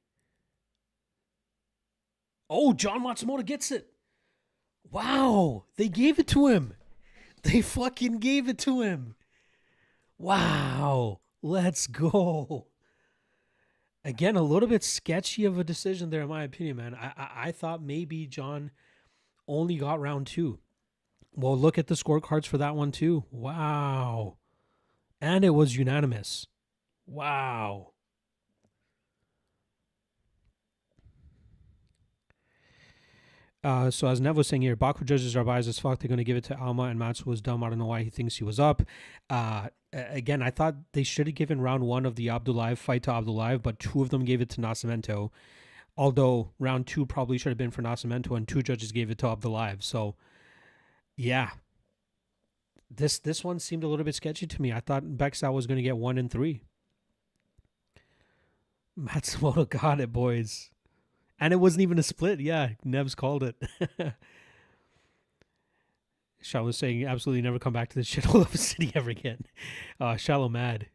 Oh, John Matsumoto gets it. Wow. They gave it to him. They fucking gave it to him. Wow. Let's go. Again, a little bit sketchy of a decision there, in my opinion, man. I thought maybe John only got round 2. Well, look at the scorecards for that one, too. Wow. And it was unanimous. Wow. So as Nev was saying here, Baku judges are biased as fuck. They're going to give it to Alma, and Matsu was dumb. I don't know why he thinks he was up. Again, I thought they should have given round 1 of the Abdullayev fight to Abdullayev, but 2 of them gave it to Nascimento. Although round 2 probably should have been for Nascimento, and 2 judges gave it to Abdullayev. So, yeah. This one seemed a little bit sketchy to me. I thought Beksa was going to get 1 and 3. Matsumoto got it, boys. And it wasn't even a split. Yeah, Nev's called it. Shallow was saying, absolutely never come back to this shithole of a city ever again. Shallow mad.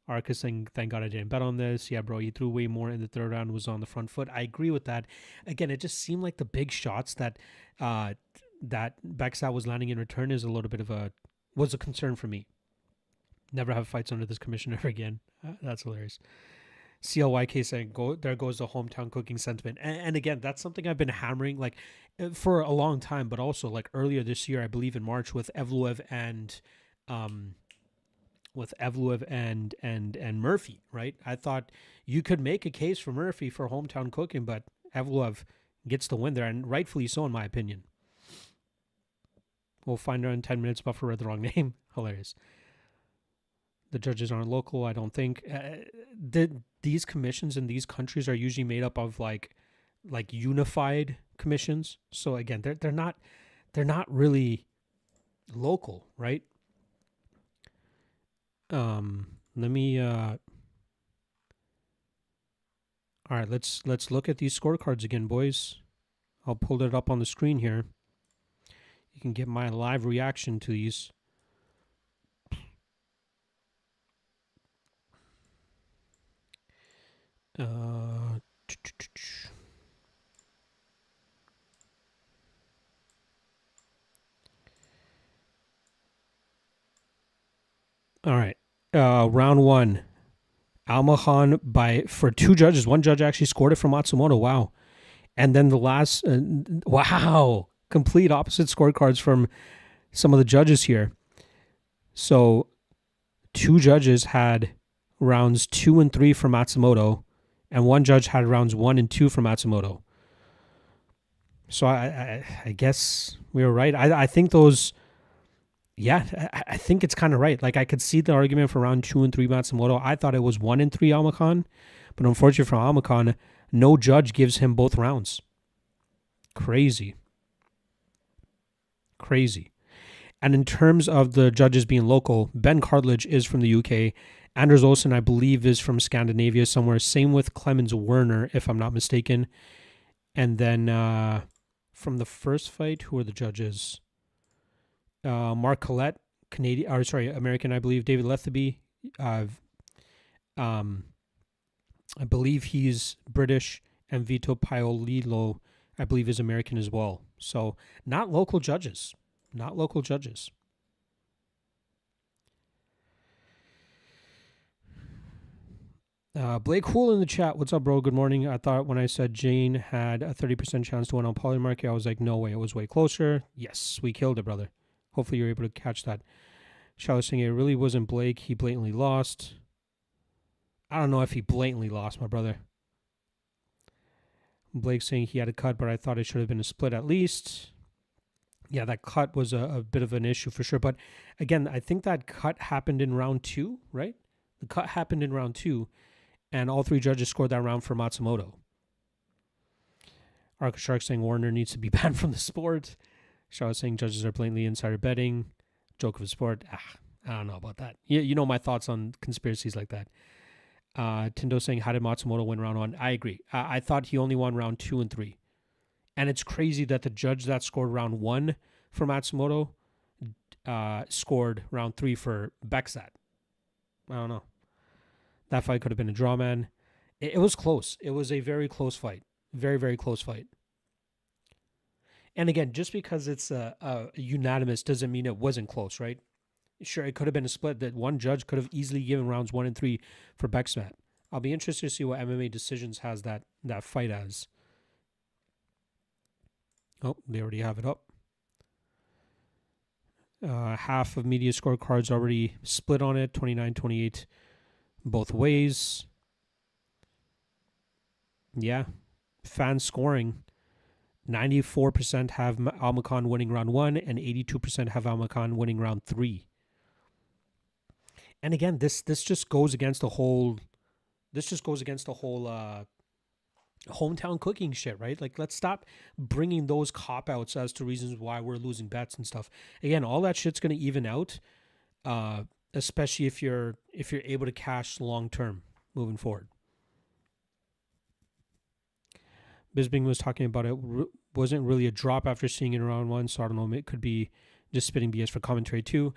Arca saying, thank God I didn't bet on this. Yeah, bro, he threw way more in the third round, was on the front foot. I agree with that. Again, it just seemed like the big shots that that Beksa was landing in return was a concern for me. Never have fights under this commission ever again. That's hilarious. CLYK saying, there goes the hometown cooking sentiment. And again, that's something I've been hammering like for a long time, but also like earlier this year, I believe in March with Evloev and Murphy, right? I thought you could make a case for Murphy for hometown cooking, but Evloev gets the win there, and rightfully so, in my opinion. We'll find her in 10 minutes. Buffer read the wrong name. Hilarious. The judges aren't local, I don't think. These commissions in these countries are usually made up of like unified commissions. So again, they're not really local, right? Let me all right, let's look at these scorecards again, boys. I'll pull it up on the screen here. You can get my live reaction to these. All right. Round 1. Almahan for 2 judges. 1 judge actually scored it for Matsumoto. Wow. And then the last, wow, complete opposite scorecards from some of the judges here. So 2 judges had rounds 2 and 3 for Matsumoto, and 1 judge had rounds 1 and 2 for Matsumoto. So I guess we were right. I think those, yeah, I think it's kind of right. Like I could see the argument for round 2 and 3 Matsumoto. I thought it was 1 and 3 Almakan, but unfortunately for Almakan, no judge gives him both rounds. Crazy. And in terms of the judges being local, Ben Cartledge is from the UK. Anders Olsen, I believe, is from Scandinavia somewhere. Same with Clemens Werner, if I'm not mistaken. And then from the first fight, who are the judges? Mark Collette, American, I believe. David Letheby, I believe he's British. And Vito Paolillo, I believe, is American as well. So not local judges. Blake Hool in the chat. What's up, bro? Good morning. I thought when I said Jane had a 30% chance to win on Polymarket, I was like, no way. It was way closer. Yes, we killed it, brother. Hopefully you're able to catch that. Shall I saying it really wasn't Blake. He blatantly lost. I don't know if he blatantly lost, my brother. Blake saying he had a cut, but I thought it should have been a split at least. Yeah, that cut was a bit of an issue for sure. But again, I think that cut happened in round 2, right? The cut happened in round 2, and all 3 judges scored that round for Matsumoto. Arca Shark saying Warner needs to be banned from the sport. Shaw saying judges are blatantly insider betting. Joke of a sport. I don't know about that. You know my thoughts on conspiracies like that. Tindo saying, how did Matsumoto win round 1? I agree. I thought he only won round 2 and 3. And it's crazy that the judge that scored round 1 for Matsumoto scored round 3 for Beksat. I don't know. That fight could have been a draw, man. It was close. It was a very close fight. Very, very close fight. And again, just because it's a unanimous doesn't mean it wasn't close, right? Sure, it could have been a split that one judge could have easily given rounds 1 and 3 for Becksmat. I'll be interested to see what MMA Decisions has that fight as. Oh, they already have it up. Half of media scorecards already split on it, 29-28 both ways. Yeah, fan scoring. 94% have Almacan winning round 1 and 82% have Almacan winning round 3. And again, this just goes against the whole hometown cooking shit, right? Like, let's stop bringing those cop outs as to reasons why we're losing bets and stuff. Again, all that shit's going to even out, especially if you're able to cash long term moving forward. Bisbing was talking about it wasn't really a drop after seeing it in round 1, so I don't know. It could be just spitting BS for commentary too.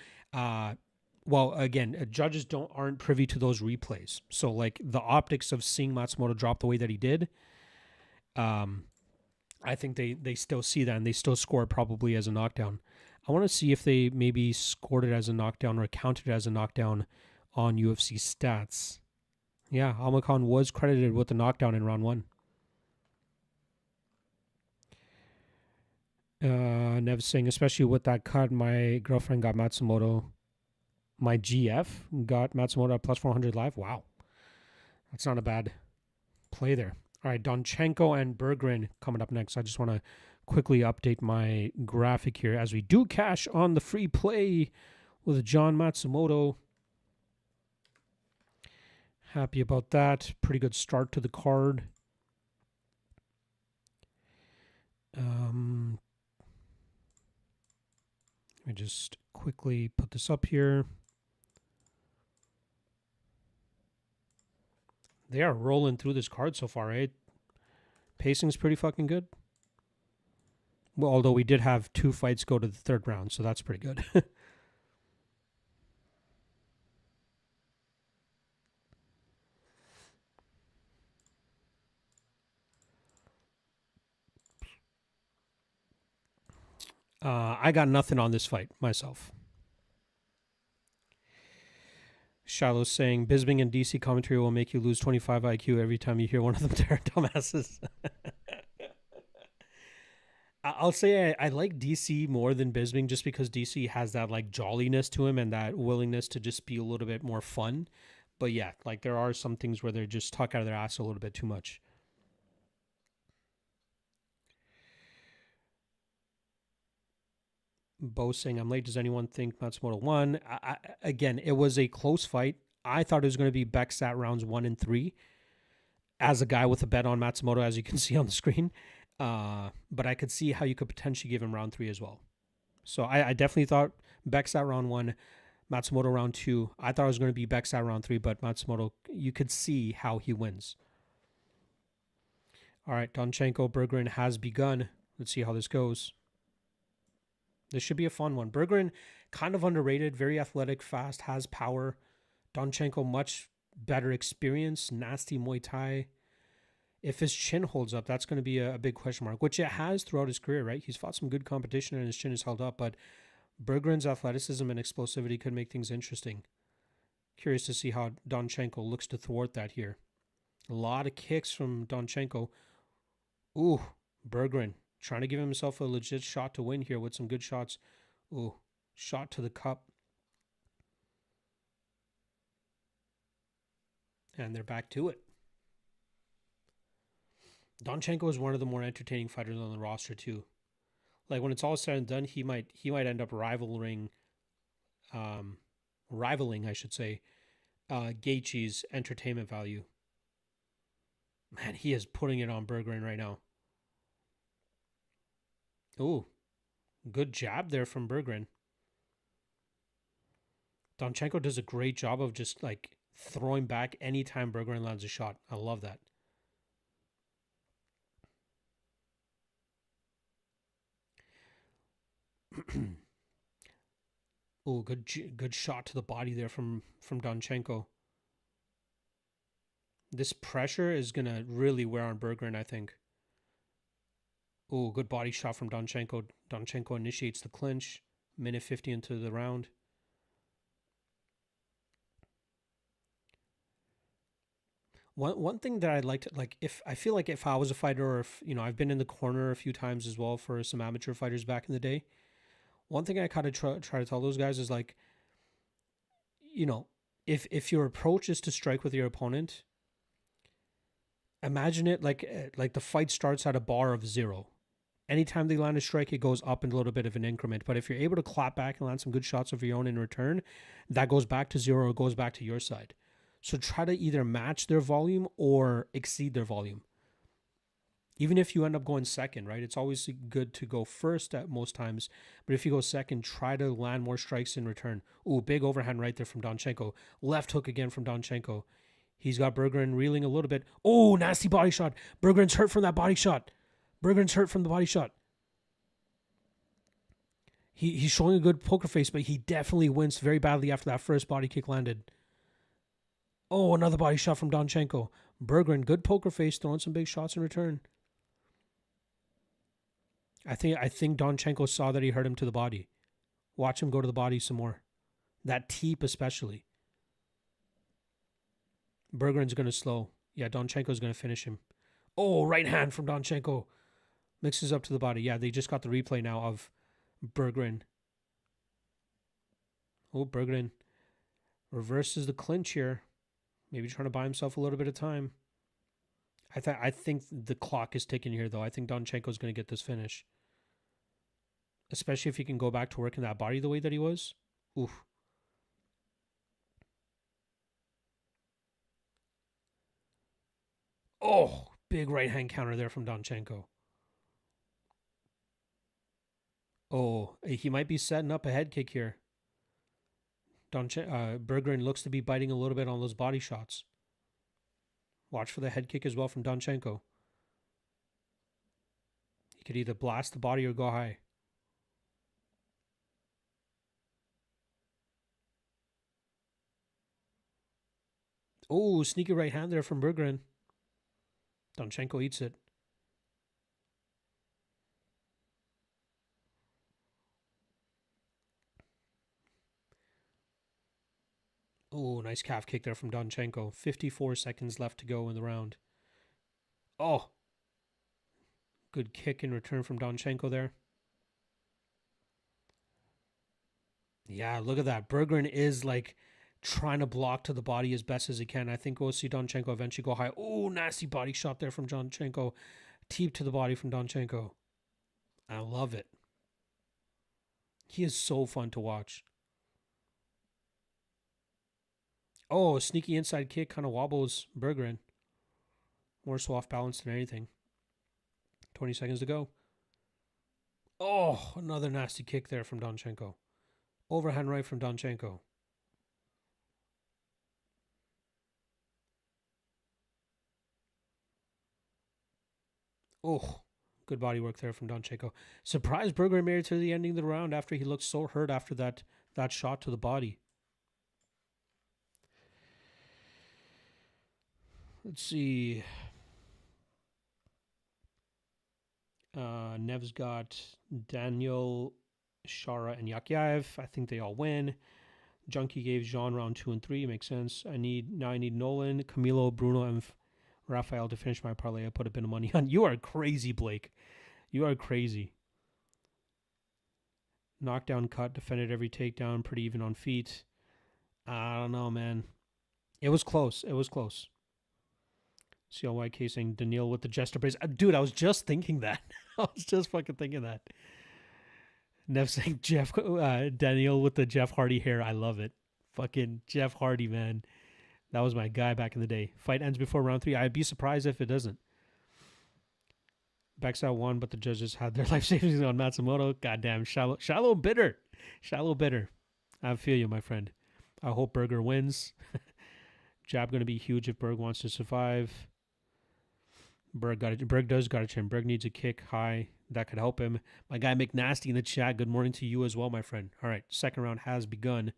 Well, again, judges aren't privy to those replays, so like the optics of seeing Matsumoto drop the way that he did, I think they still see that and they still score it probably as a knockdown. I want to see if they maybe scored it as a knockdown or counted it as a knockdown on UFC stats. Yeah, Almacan was credited with the knockdown in round 1. Nev saying, especially with that cut, my girlfriend got Matsumoto. My GF got Matsumoto at plus 400 live. Wow. That's not a bad play there. All right, Donchenko and Berggren coming up next. I just want to quickly update my graphic here as we do cash on the free play with John Matsumoto. Happy about that. Pretty good start to the card. Let me just quickly put this up here. They are rolling through this card so far, right? Pacing's pretty fucking good. Well, although we did have 2 fights go to the 3rd round, so that's pretty good. I got nothing on this fight myself. Shiloh saying, Bisbing and DC commentary will make you lose 25 IQ every time you hear one of them tear dumbasses. I'll say I like DC more than Bisbing just because DC has that like jolliness to him and that willingness to just be a little bit more fun. But yeah, like there are some things where they're just talk out of their ass a little bit too much. Bo saying, I'm late. Does anyone think Matsumoto won? Again, it was a close fight. I thought it was going to be Becksat rounds 1 and 3 as a guy with a bet on Matsumoto, as you can see on the screen. But I could see how you could potentially give him round 3 as well. So I definitely thought Becksat round 1, Matsumoto round 2. I thought it was going to be Becksat round 3, but Matsumoto, you could see how he wins. All right, Donchenko, Berggren has begun. Let's see how this goes. This should be a fun one. Berggren, kind of underrated, very athletic, fast, has power. Donchenko, much better experience, nasty Muay Thai. If his chin holds up, that's going to be a big question mark, which it has throughout his career, right? He's fought some good competition and his chin is held up, but Berggren's athleticism and explosivity could make things interesting. Curious to see how Donchenko looks to thwart that here. A lot of kicks from Donchenko. Ooh, Berggren trying to give himself a legit shot to win here with some good shots. Ooh, shot to the cup. And they're back to it. Donchenko is one of the more entertaining fighters on the roster too. Like when it's all said and done, he might end up rivaling, I should say, Gaethje's entertainment value. Man, he is putting it on Berggren right now. Ooh, good jab there from Berggren. Donchenko does a great job of just like throwing back anytime Berggren lands a shot. I love that. Oh, good shot to the body there from Donchenko. This pressure is gonna really wear on Berggren, I think. Oh, good body shot from Donchenko. Donchenko initiates the clinch. Minute 50 into the round. One thing that I'd like to like, if I feel like if I was a fighter, or if I've been in the corner a few times as well for some amateur fighters back in the day. One thing I kind of try to tell those guys is like, you know, if your approach is to strike with your opponent, imagine it like the fight starts at a bar of 0. Anytime they land a strike, it goes up in a little bit of an increment. But if you're able to clap back and land some good shots of your own in return, that goes back to 0, or goes back to your side. So try to either match their volume or exceed their volume. Even if you end up going second, right? It's always good to go first at most times. But if you go second, try to land more strikes in return. Ooh, big overhand right there from Donchenko. Left hook again from Donchenko. He's got Berggren reeling a little bit. Oh, nasty body shot. Berggren's hurt from that body shot. Berggren's hurt from the body shot. He's showing a good poker face, but he definitely winced very badly after that first body kick landed. Oh, another body shot from Donchenko. Berggren, good poker face, throwing some big shots in return. I think Donchenko saw that he hurt him to the body. Watch him go to the body some more. That teep especially. Berggren's going to slow. Yeah, Donchenko's going to finish him. Oh, right hand from Donchenko. Mixes up to the body. Yeah, they just got the replay now of Berggren. Oh, Berggren reverses the clinch here. Maybe trying to buy himself a little bit of time. I think the clock is ticking here, though. I think Donchenko's going to get this finish. Especially if he can go back to working that body the way that he was. Oof. Oh, big right hand counter there from Donchenko. Oh, he might be setting up a head kick here. Berggren looks to be biting a little bit on those body shots. Watch for the head kick as well from Donchenko. He could either blast the body or go high. Oh, sneaky right hand there from Berggren. Donchenko eats it. Oh, nice calf kick there from Donchenko. 54 seconds left to go in the round. Oh, good kick in return from Donchenko there. Yeah, look at that. Berggren is like trying to block to the body as best as he can. I think we'll see Donchenko eventually go high. Oh, nasty body shot there from Donchenko. Teep to the body from Donchenko. I love it. He is so fun to watch. Oh, sneaky inside kick kind of wobbles Berggren. More so off balance than anything. 20 seconds to go. Oh, another nasty kick there from Donchenko. Overhand right from Donchenko. Oh, good body work there from Donchenko. Surprised Berggren made it to the ending of the round after he looked so hurt after that shot to the body. Let's see. Nev's got Daniel, Shara, and Yakyaev. I think they all win. Junkie gave Jean round 2 and 3. Makes sense. I need Nolan, Camilo, Bruno, and Rafael to finish my parlay. I put a bit of money on. You are crazy, Blake. You are crazy. Knockdown cut, defended every takedown, pretty even on feet. I don't know, man. It was close. It was close. CLYK saying Daniil with the jester brace. Dude, I was just thinking that. I was just fucking thinking that. Nev saying Daniil with the Jeff Hardy hair. I love it. Fucking Jeff Hardy, man. That was my guy back in the day. Fight ends before round 3. I'd be surprised if it doesn't. Backside won, but the judges had their life savings on Matsumoto. Goddamn, shallow bitter. Shallow bitter. I feel you, my friend. I hope Berger wins. Jab going to be huge if Berg wants to survive. Berg does got a chin. Berg needs a kick high. That could help him. My guy McNasty in the chat. Good morning to you as well, my friend. All right, second round has begun.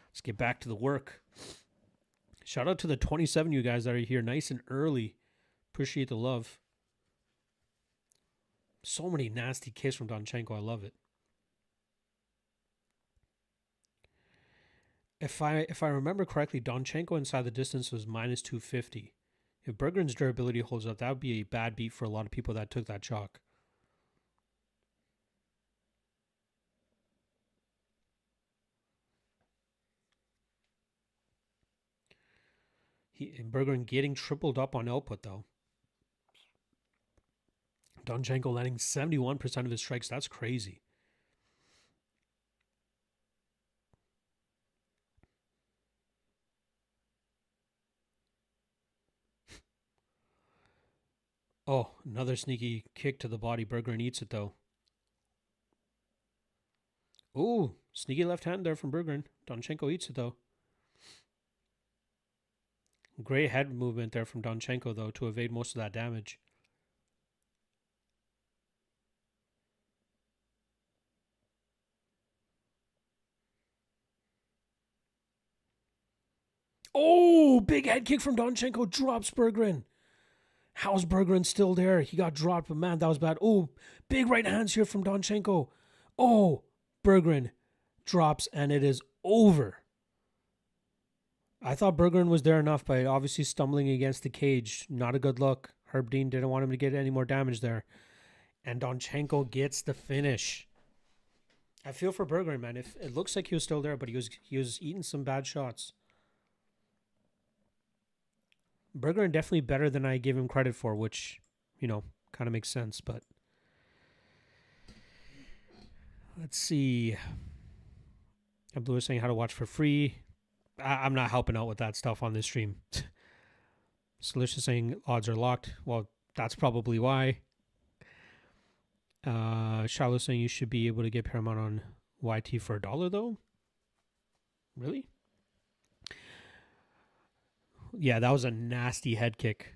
Let's get back to the work. Shout out to the 27 you guys that are here nice and early. Appreciate the love. So many nasty kicks from Donchenko. I love it. If I remember correctly, Donchenko inside the distance was minus 250. If Berggren's durability holds up, that would be a bad beat for a lot of people that took that chalk. Berggren getting tripled up on output though. Donchenko landing 71% of his strikes. That's crazy. Oh, another sneaky kick to the body. Berggren eats it though. Ooh, sneaky left hand there from Berggren. Donchenko eats it though. Great head movement there from Donchenko though to evade most of that damage. Oh, big head kick from Donchenko drops Berggren. How's Berggren still there? He got dropped, but man, that was bad. Oh, big right hands here from Donchenko. Oh, Berggren drops, and it is over. I thought Berggren was there enough, but obviously stumbling against the cage. Not a good look. Herb Dean didn't want him to get any more damage there. And Donchenko gets the finish. I feel for Berggren, man. If it looks like he was still there, but he was eating some bad shots. Berggren definitely better than I gave him credit for, which, kind of makes sense. But let's see. Abdul is saying how to watch for free. I'm not helping out with that stuff on this stream. Salish is saying odds are locked. Well, that's probably why. Charlotte saying you should be able to get Paramount on YT for $1 though. Really? Yeah, that was a nasty head kick.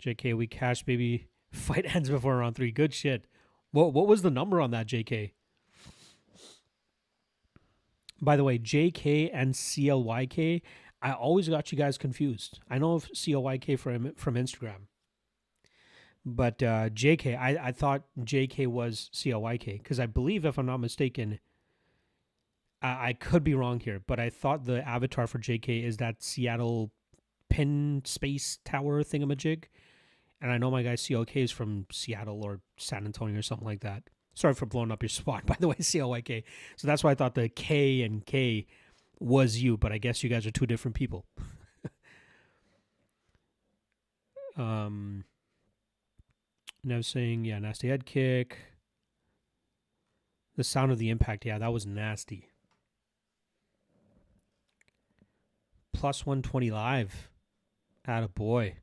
JK, we cash, baby. Fight ends before round 3. Good shit. What was the number on that, JK? By the way, JK and CLYK, I always got you guys confused. I know of CLYK from Instagram. But JK, I thought JK was CLYK because I believe, if I'm not mistaken, I could be wrong here, but I thought the avatar for JK is that Seattle pin space tower thingamajig. And I know my guy CLK is from Seattle or San Antonio or something like that. Sorry for blowing up your spot, by the way, CLYK. So that's why I thought the K and K was you, but I guess you guys are two different people. Nev saying, yeah, nasty head kick. The sound of the impact, yeah, that was nasty. Plus 120 live. Attaboy.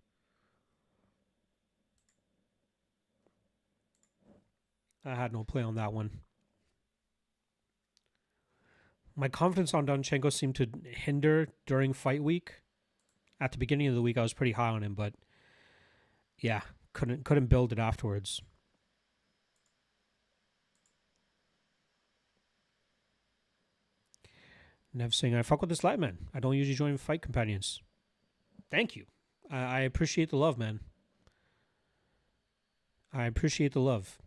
I had no play on that one. My confidence on Donchenko seemed to hinder during fight week. At the beginning of the week, I was pretty high on him, but yeah, couldn't build it afterwards. Nev saying, I fuck with this live, man. I don't usually join fight companions. Thank you. I appreciate the love, man. I appreciate the love.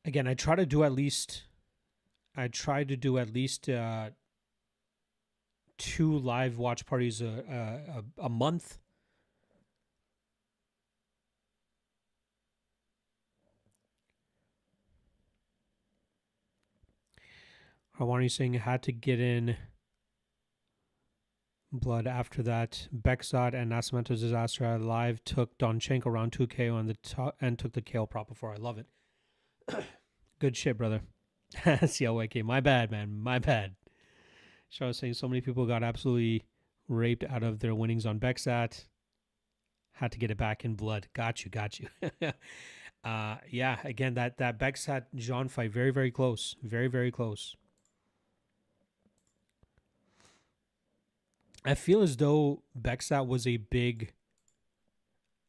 Again, I try to do at least 2 live watch parties a month. Harwani saying had to get in blood after that. Bekzad and Nascimento's disaster live took Donchenko round 2 KO on the top and took the KO prop before. I love it. Good shit, brother. CLYK. My bad, man. My bad. So I was saying so many people got absolutely raped out of their winnings on Bekzat. Had to get it back in blood. Got you. Yeah, again, that Bekzat Jean fight, very, very close. Very, very close. I feel as though Bekzat was a big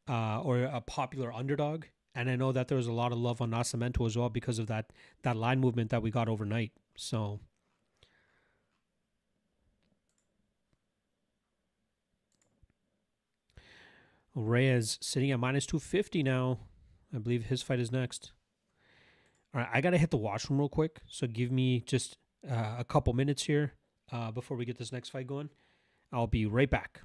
or a popular underdog. And I know that there was a lot of love on Nascimento as well because of that line movement that we got overnight. So Reyes sitting at minus 250 now. I believe his fight is next. All right, I got to hit the washroom real quick. So give me just a couple minutes here before we get this next fight going. I'll be right back.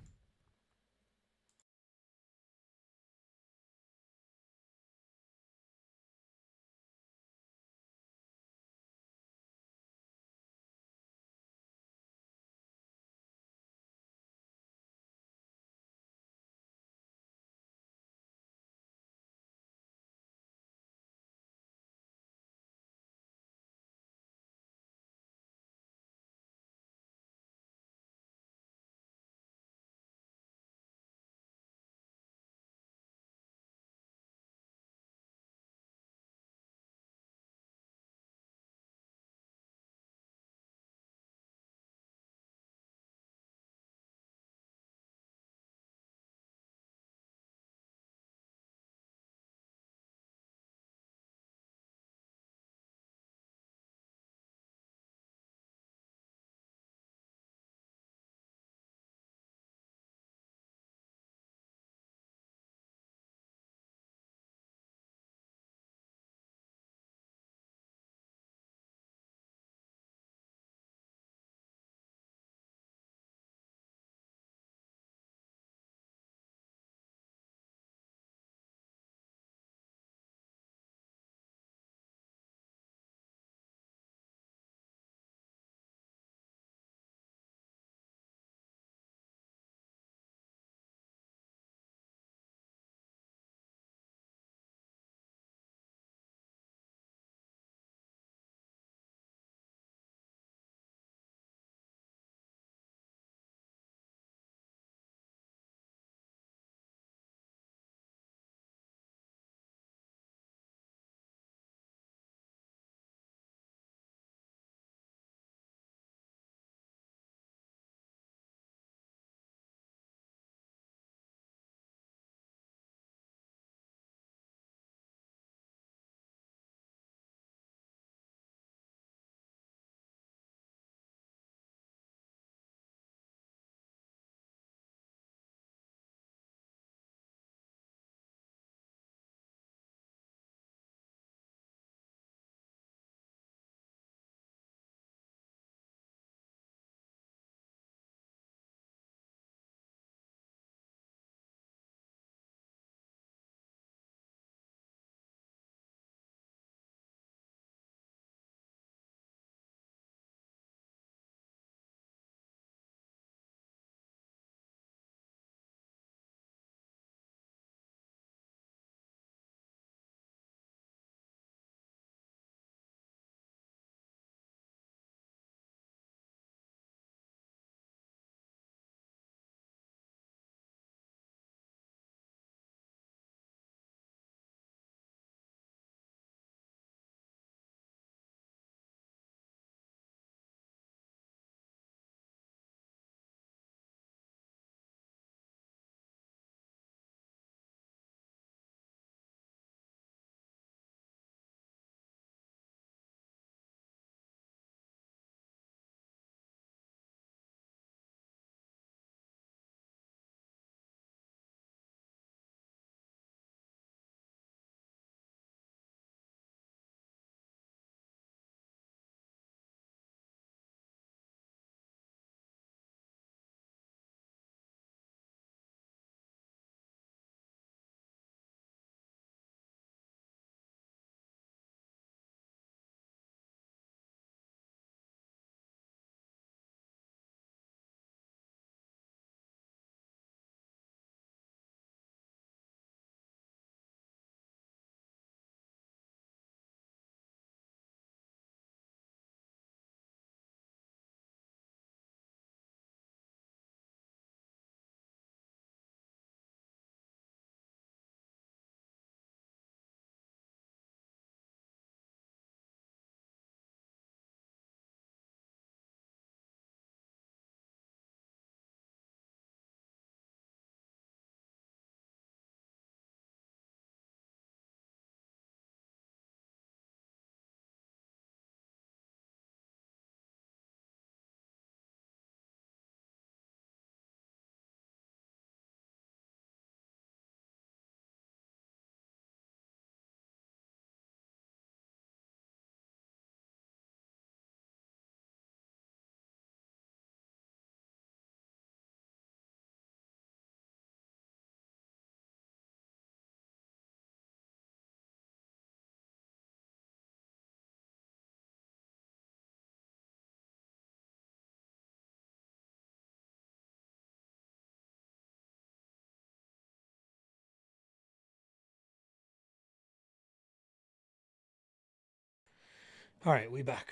All right, we back.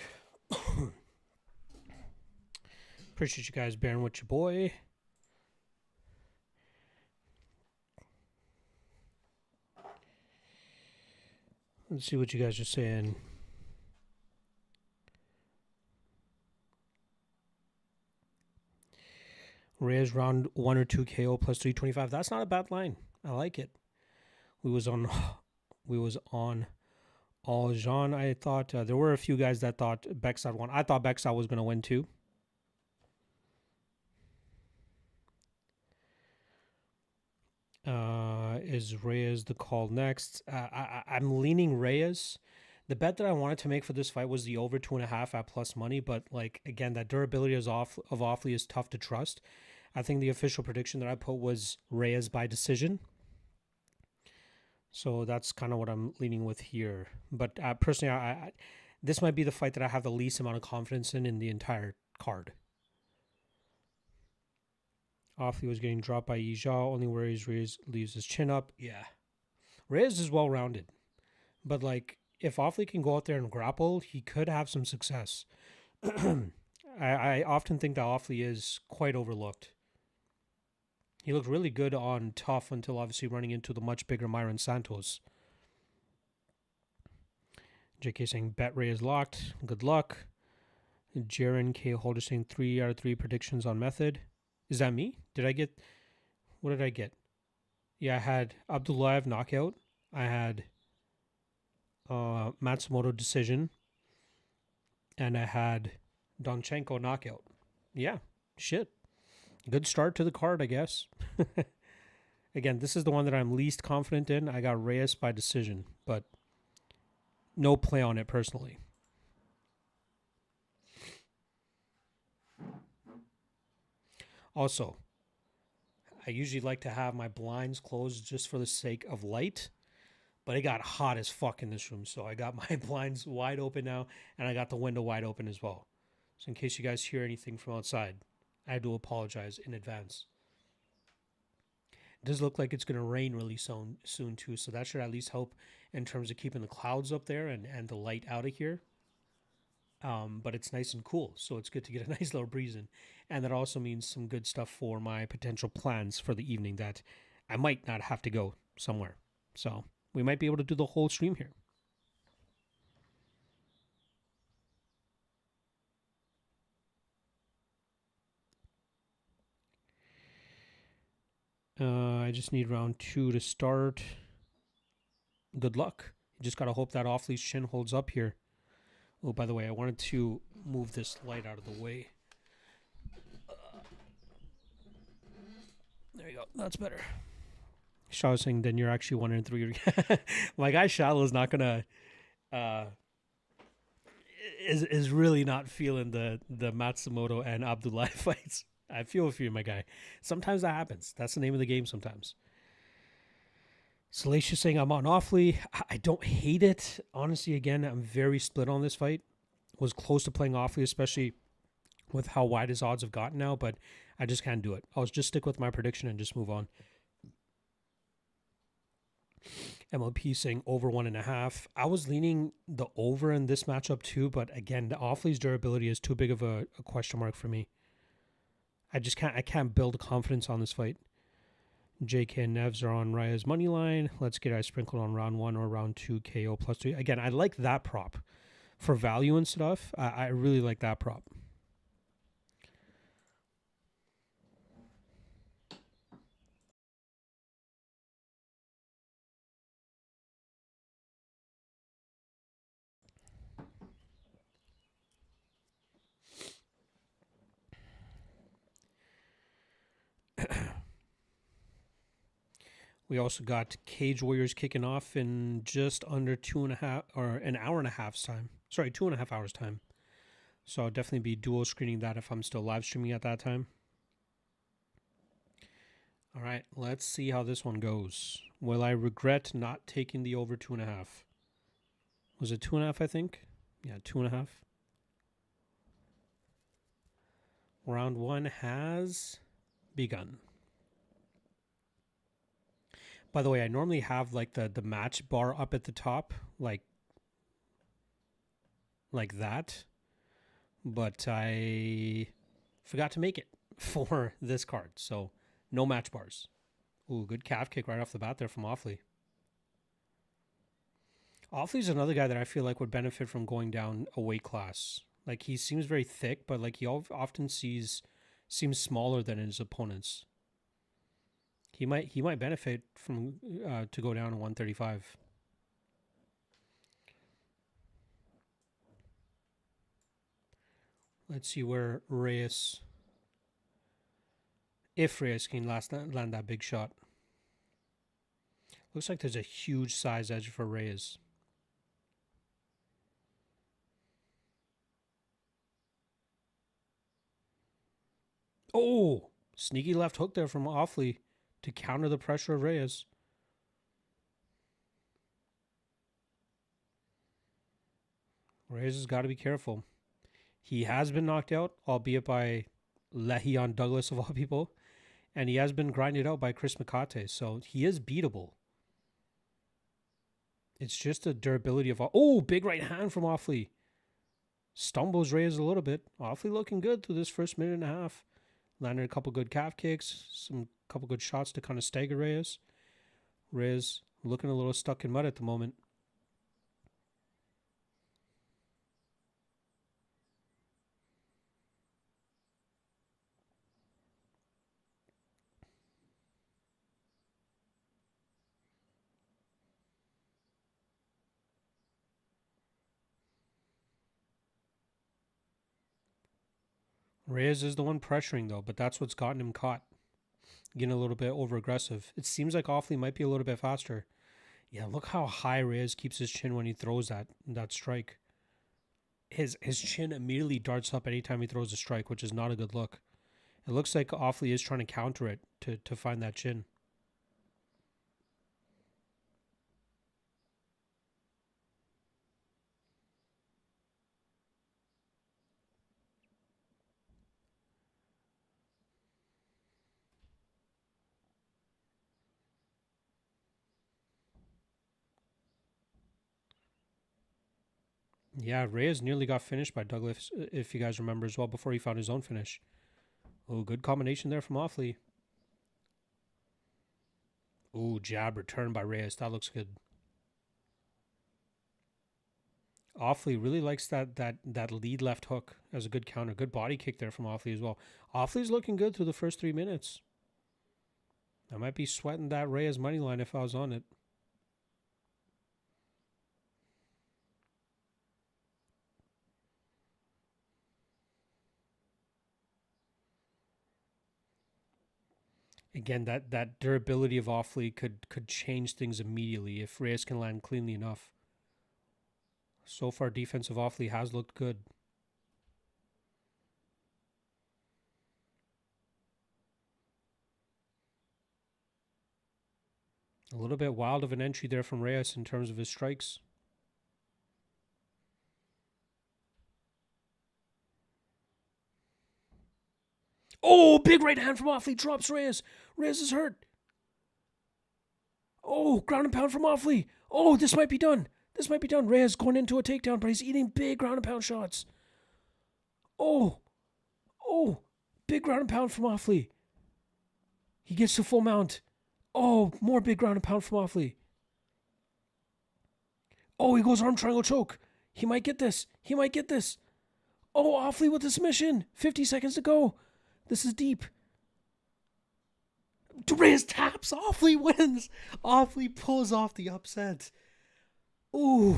Appreciate you guys bearing with your boy. Let's see what you guys are saying. Reyes round 1 or 2 KO plus 325. That's not a bad line. I like it. We was on all Jean. I thought there were a few guys that thought Bexad won. I thought Bexad was going to win too. Is Reyes the call next? I'm leaning Reyes. The bet that I wanted to make for this fight was the over 2.5 at plus money, but like again, that durability of Offley is tough to trust. I think the official prediction that I put was Reyes by decision. So that's kind of what I'm leaning with here. But personally, I this might be the fight that I have the least amount of confidence in the entire card. Offley was getting dropped by Yijao, only where Reyes leaves his chin up. Yeah. Reyes is well-rounded. But, like, if Offley can go out there and grapple, he could have some success. I often think that Offley is quite overlooked. He looked really good on Tough until obviously running into the much bigger Myron Santos. JK saying bet Reyes locked. Good luck. Jaren K. Holder saying 3 out of 3 predictions on method. Is that me? What did I get? Yeah, I had Abdullayev knockout. I had Matsumoto decision. And I had Donchenko knockout. Yeah, shit. Good start to the card, I guess. Again, this is the one that I'm least confident in. I got Reyes by decision, but no play on it personally. Also, I usually like to have my blinds closed just for the sake of light, but it got hot as fuck in this room, so I got my blinds wide open now, and I got the window wide open as well. So in case you guys hear anything from outside, I do apologize in advance. It does look like it's going to rain really soon too, so that should at least help in terms of keeping the clouds up there and the light out of here. But it's nice and cool, so it's good to get a nice little breeze in. And that also means some good stuff for my potential plans for the evening that I might not have to go somewhere. So we might be able to do the whole stream here. I just need round 2 to start. Good luck. You just got to hope that Offley's chin holds up here. Oh, by the way, I wanted to move this light out of the way. There you go. That's better. Shaw saying, then you're actually 1-3. My guy Shallow is not going to... is really not feeling the Matsumoto and Abdullahi fights. I feel for you, my guy. Sometimes that happens. That's the name of the game sometimes. Salacious saying I'm on Offley. I don't hate it. Honestly, again, I'm very split on this fight. Was close to playing Offley, especially with how wide his odds have gotten now, but I just can't do it. I'll just stick with my prediction and just move on. MLP saying over 1.5. I was leaning the over in this matchup too, but again, the Offley's durability is too big of a question mark for me. I can't build confidence on this fight. JK and Nevs are on Raya's money line. Let's get our sprinkled on round 1 or round 2 KO plus 3. Again, I like that prop for value and stuff. I really like that prop. We also got Cage Warriors kicking off in just under 2.5 or an hour and a half's time. Sorry, 2.5 hours time. So I'll definitely be dual screening that if I'm still live streaming at that time. All right, let's see how this one goes. Will I regret not taking the over 2.5? Was it 2.5, I think? Yeah, 2.5. Round 1 has begun. By the way, I normally have like the match bar up at the top, like like that, but I forgot to make it for this card. So no match bars. Ooh, good calf kick right off the bat there from Offley. Offley's another guy that I feel like would benefit from going down a weight class. Like he seems very thick, but like he often seems smaller than his opponents. He might benefit from to go down to 135. Let's see where Reyes, if Reyes can land that big shot. Looks like there's a huge size edge for Reyes. Oh, sneaky left hook there from Offley to counter the pressure of Reyes. Reyes has got to be careful. He has been knocked out, albeit by Le'Veon Douglas of all people, and he has been grinded out by Chris Makate, so he is beatable. It's just the durability of... Oh, big right hand from Offley. Stumbles Reyes a little bit. Offley looking good through this first minute and a half. Landed a couple good calf kicks, some couple good shots to kind of stagger Reyes. Reyes looking a little stuck in mud at the moment. Reyes is the one pressuring though, but that's what's gotten him caught. Getting a little bit over aggressive. It seems like Offley might be a little bit faster. Yeah, look how high Reyes keeps his chin when he throws that strike. His chin immediately darts up anytime he throws a strike, which is not a good look. It looks like Offley is trying to counter it to find that chin. Yeah, Reyes nearly got finished by Douglas, if you guys remember as well, before he found his own finish. Oh, good combination there from Offley. Oh, jab return by Reyes. That looks good. Offley really likes that lead left hook as a good counter. Good body kick there from Offley as well. Offley's looking good through the first 3 minutes. I might be sweating that Reyes money line if I was on it. Again, that durability of Offley could change things immediately if Reyes can land cleanly enough. So far, defensive Offley has looked good. A little bit wild of an entry there from Reyes in terms of his strikes. Oh, big right hand from Offley. Drops Reyes. Reyes is hurt. Oh, ground and pound from Offley. Oh, this might be done. This might be done. Reyes going into a takedown, but he's eating big ground and pound shots. Oh, big ground and pound from Offley. He gets to full mount. Oh, more big ground and pound from Offley. Oh, he goes arm triangle choke. He might get this. Oh, Offley with the submission. 50 seconds to go. This is deep. Reyes taps. Offley wins. Offley pulls off the upset. Ooh.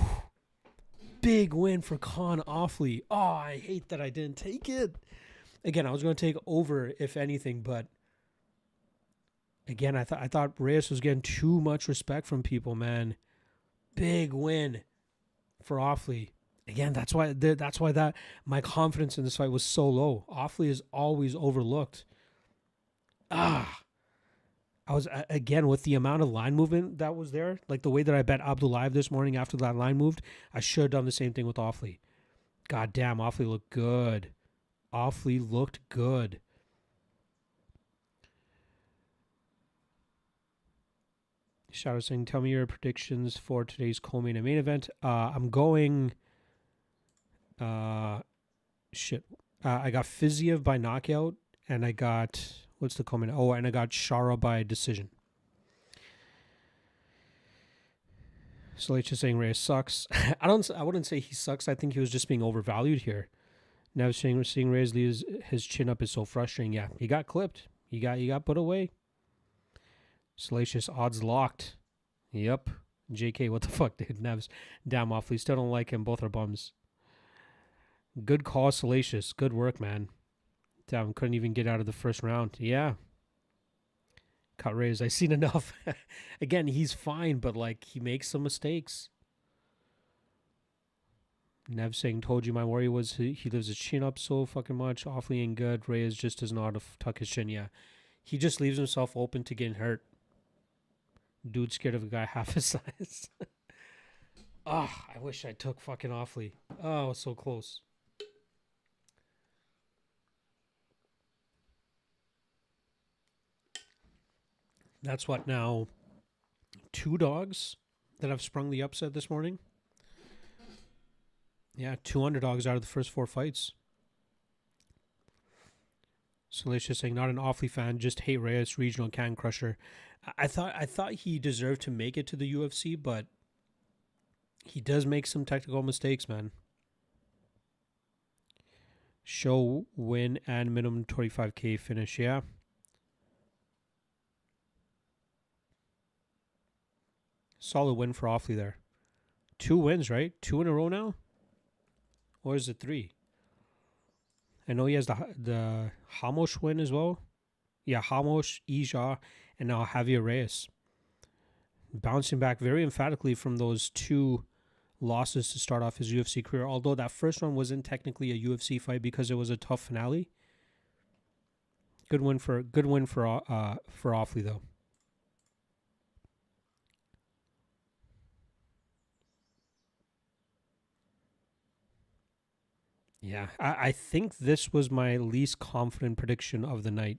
Big win for Con Offley. Oh, I hate that I didn't take it. Again, I was going to take over if anything, but again, I thought Reyes was getting too much respect from people, man. Big win for Offley. Again, that's why that my confidence in this fight was so low. Offley is always overlooked. I was again with the amount of line movement that was there, like the way that I bet Abdullayev this morning after that line moved. I should have done the same thing with Offley. God damn, Offley looked good. Shadow saying, tell me your predictions for today's co-main and main event. I'm going Shit. I got Fiziev by knockout, and I got what's the comment? Oh, and I got Shara by decision. Salacious saying Reyes sucks. I wouldn't say he sucks. I think he was just being overvalued here. Now seeing Reyes leave his chin up is so frustrating. Yeah, he got clipped. He got put away. Salacious odds locked. Yep. JK, what the fuck, dude? Nevs, damn awfully. Still don't like him. Both are bums. Good call, Salacious. Good work, man. Damn, couldn't even get out of the first round. Yeah. Cut Reyes. I seen enough. Again, he's fine, but like he makes some mistakes. Nev saying, told you my worry was he leaves his chin up so fucking much. Awfully ain't good. Reyes just does not tuck his chin. Yeah. He just leaves himself open to getting hurt. Dude scared of a guy half his size. I wish I took fucking Awfully. Oh, so close. That's what now? 2 dogs that have sprung the upset this morning. Yeah, 2 underdogs out of the first 4 fights. Salacious saying, not an Awfully fan, just hate Reyes, regional can crusher. I thought he deserved to make it to the UFC, but he does make some technical mistakes, man. Show, win, and minimum 25K finish, yeah. Solid win for Awfully there. 2 wins, right? 2 in a row now? Or is it 3? I know he has the Hamosh win as well. Yeah, Hamosh, Ija, and now Javier Reyes. Bouncing back very emphatically from those 2 losses to start off his UFC career. Although that first one wasn't technically a UFC fight because it was a tough finale. Good win for Awfully though. Yeah, I think this was my least confident prediction of the night.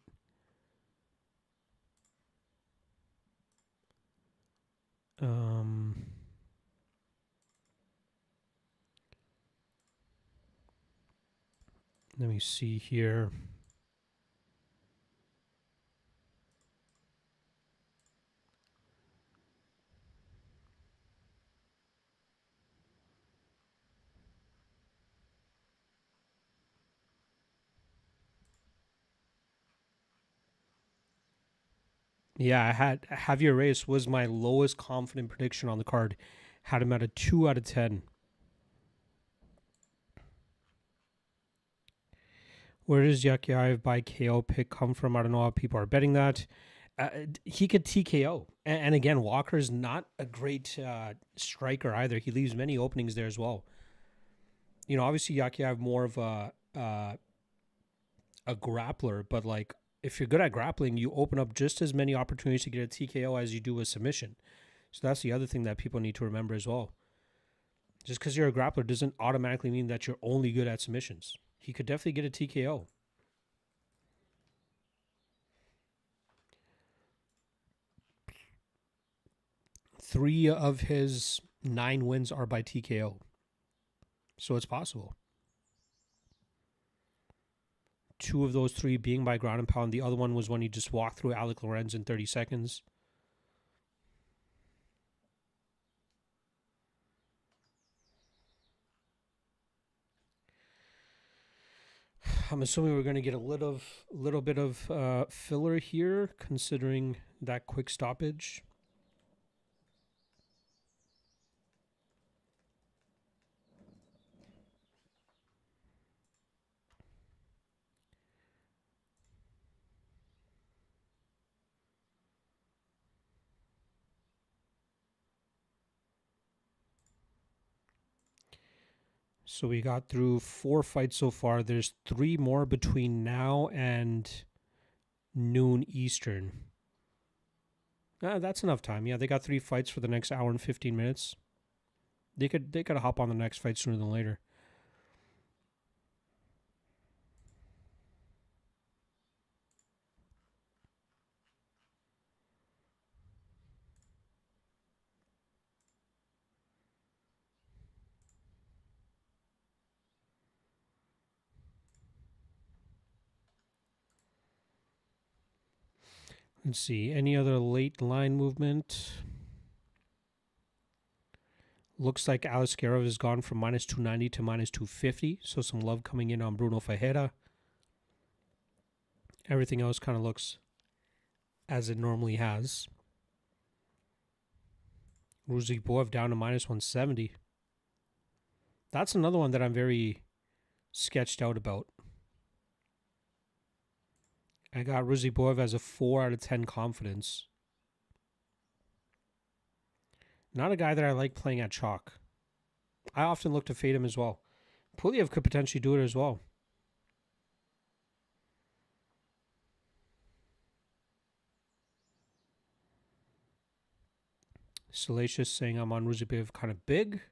Let me see here. Yeah, I had Javier Reyes was my lowest confident prediction on the card. Had him at a 2 out of 10. Where does Yakiaev by KO pick come from? I don't know how people are betting that. He could TKO. And again, Walker's not a great striker either. He leaves many openings there as well. You know, obviously Yakiaev more of a grappler, but like if you're good at grappling, you open up just as many opportunities to get a TKO as you do a submission. So that's the other thing that people need to remember as well. Just because you're a grappler doesn't automatically mean that you're only good at submissions. He could definitely get a TKO. Three of his 9 wins are by TKO. So it's possible. 2 of those 3 being by ground and pound. The other one was when he just walked through Alec Lorenz in 30 seconds. I'm assuming we're going to get a little bit of filler here, considering that quick stoppage. So we got through 4 fights so far. There's 3 more between now and noon Eastern. That's enough time. Yeah, they got 3 fights for the next hour and 15 minutes. They could hop on the next fight sooner than later. Let's see. Any other late line movement? Looks like Aliskerov has gone from minus 290 to minus 250. So some love coming in on Bruno Ferreira. Everything else kind of looks as it normally has. Ruziboev down to minus 170. That's another one that I'm very sketched out about. I got Ruziboev as a 4 out of 10 confidence. Not a guy that I like playing at chalk. I often look to fade him as well. Pulyev could potentially do it as well. Salacious saying I'm on Ruziboev kind of big.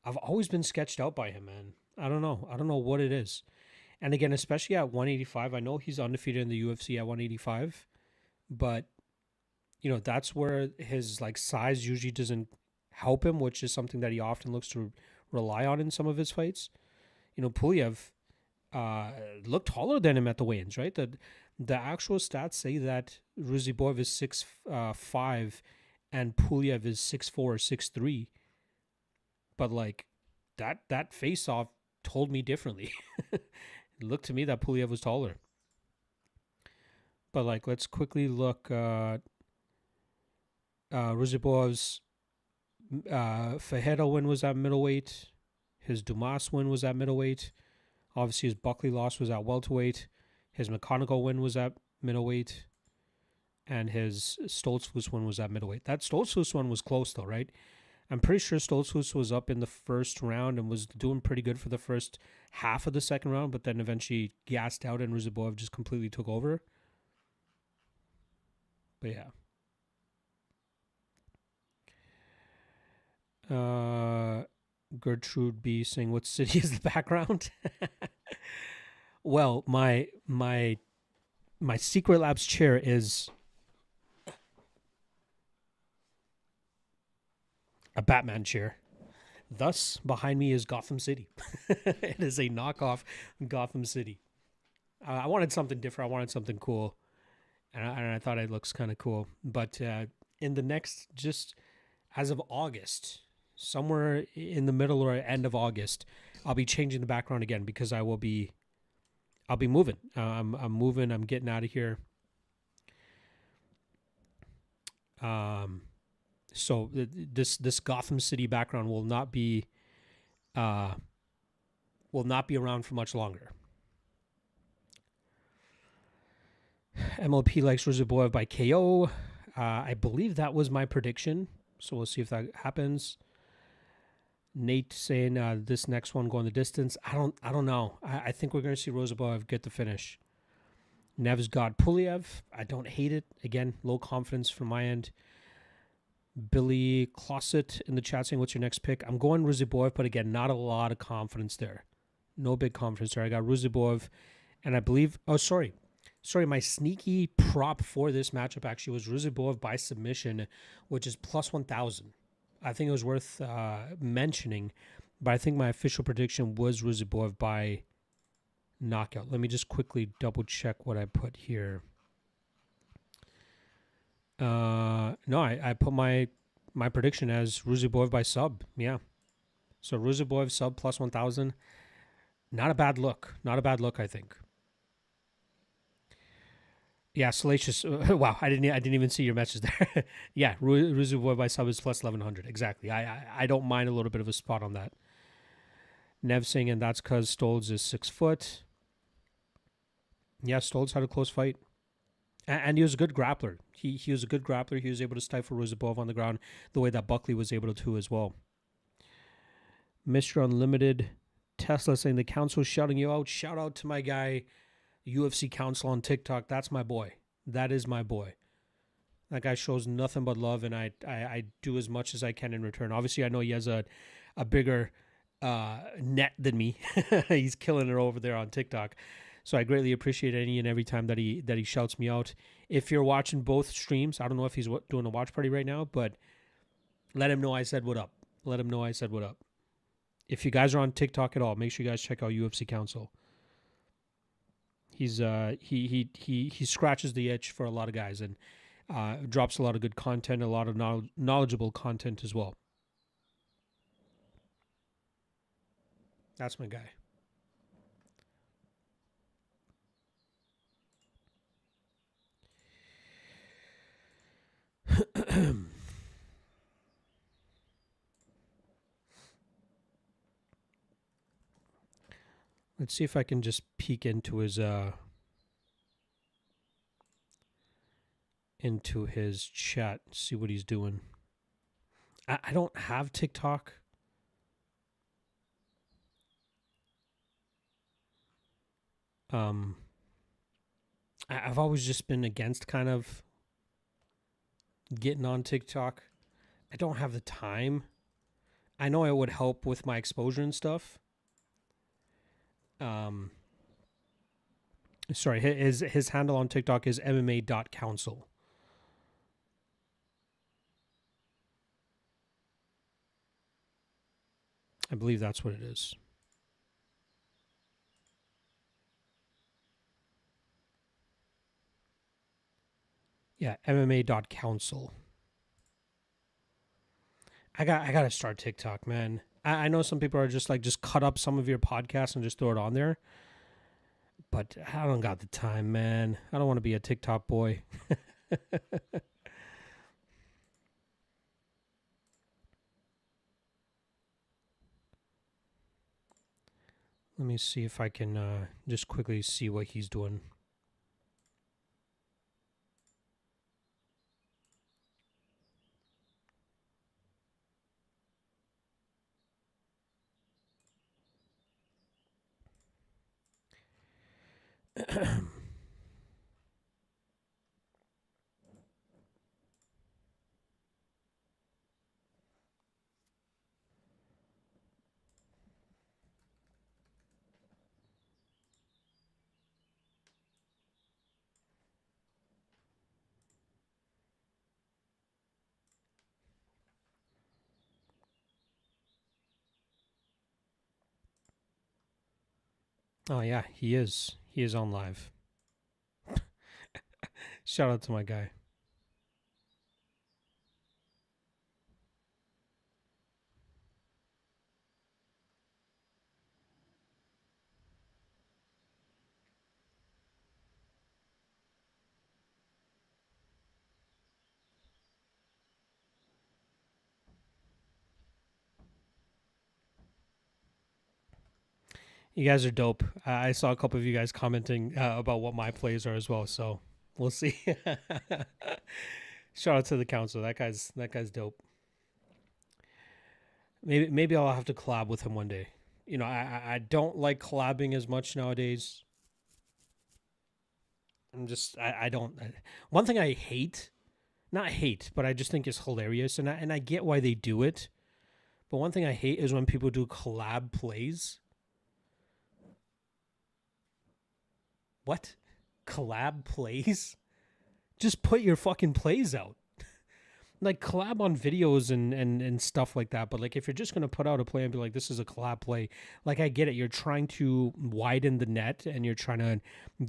I've always been sketched out by him, man. I don't know. I don't know what it is. And again, especially at 185, I know he's undefeated in the UFC at 185, but you know, that's where his like size usually doesn't help him, which is something that he often looks to rely on in some of his fights. You know, Pulyev looked taller than him at the weigh-ins, right? The actual stats say that Ruziboev is 6'5", and Pulyev is 6'4" or 6'3". But like that face-off told me differently. It looked to me that Pulyev was taller. But like, let's quickly look. Ruziboev's Ferreira win was at middleweight. His Dumas win was at middleweight. Obviously, his Buckley loss was at welterweight. His McConaughey win was at middleweight. And his Stoltzfus win was at middleweight. That Stoltzfus one was close, though, right? I'm pretty sure Stoltzfus was up in the first round and was doing pretty good for the first half of the second round, but then eventually gassed out and Ruziboev just completely took over. But yeah. Gertrude B saying, what city is the background? Well, my Secret Labs chair is a Batman chair. Thus, behind me is Gotham City. It is a knockoff Gotham City. I wanted something different. I wanted something cool. And I thought it looks kind of cool. But in the next, just as of August, somewhere in the middle or end of August, I'll be changing the background again because I'll be moving. I'm moving. I'm getting out of here. So this Gotham City background will not be around for much longer. MLP likes Ruziboev by KO. I believe that was my prediction. So we'll see if that happens. Nate saying this next one going the distance. I don't know. I think we're going to see Ruziboev get the finish. Nev's got Pulyev. I don't hate it. Again, low confidence from my end. Billy Closet in the chat saying, what's your next pick? I'm going Ruziboev, but again, not a lot of confidence there. No big confidence there. I got Ruziboev, and I believe... Oh, sorry, my sneaky prop for this matchup actually was Ruziboev by submission, which is plus 1,000. I think it was worth mentioning, but I think my official prediction was Ruziboev by knockout. Let me just quickly double check what I put here. No, I put my prediction as Ruziboev by sub. Yeah. So Ruziboev sub plus 1,000. Not a bad look. Not a bad look, I think. Yeah, Salacious. Wow, I didn't even see your message there. Yeah, Ruziboev by sub is plus 1,100. Exactly. I don't mind a little bit of a spot on that. Nev saying, and that's because Stoltz is 6 foot. Yeah, Stoltz had a close fight. And he was a good grappler. He was a good grappler. He was able to stifle Ruziboev on the ground the way that Buckley was able to as well. Mr. Unlimited Tesla saying the council shouting you out. Shout out to my guy, UFC Council on TikTok. That's my boy. That is my boy. That guy shows nothing but love, and I do as much as I can in return. Obviously, I know he has a bigger net than me. He's killing it over there on TikTok. So I greatly appreciate any and every time that he shouts me out. If you're watching both streams, I don't know if he's doing a watch party right now, but let him know I said what up. Let him know I said what up. If you guys are on TikTok at all, make sure you guys check out UFC Council. He scratches the itch for a lot of guys and drops a lot of good content, a lot of knowledgeable content as well. That's my guy. Let's see if I can just peek into his chat, see what he's doing. I don't have TikTok. I've always just been against kind of getting on TikTok. I don't have the time. I know it would help with my exposure and stuff. Sorry, his handle on TikTok is MMA.council. I believe that's what it is. Yeah, MMA.council. I gotta start TikTok, man. I know some people are just like, just cut up some of your podcasts and just throw it on there. But I don't got the time, man. I don't want to be a TikTok boy. Let me see if I can just quickly see what he's doing. Oh yeah, he is. He is on live. Shout out to my guy. You guys are dope. I saw a couple of you guys commenting about what my plays are as well, so we'll see. Shout out to the council. That guy's dope. Maybe I'll have to collab with him one day. You know, I don't like collabing as much nowadays. I don't. One thing I hate, not hate, but I just think is hilarious, and I get why they do it. But one thing I hate is when people do collab plays. What? Collab plays? Just put your fucking plays out. Like collab on videos and stuff like that. But like if you're just gonna put out a play and be like, this is a collab play, like I get it. You're trying to widen the net and you're trying to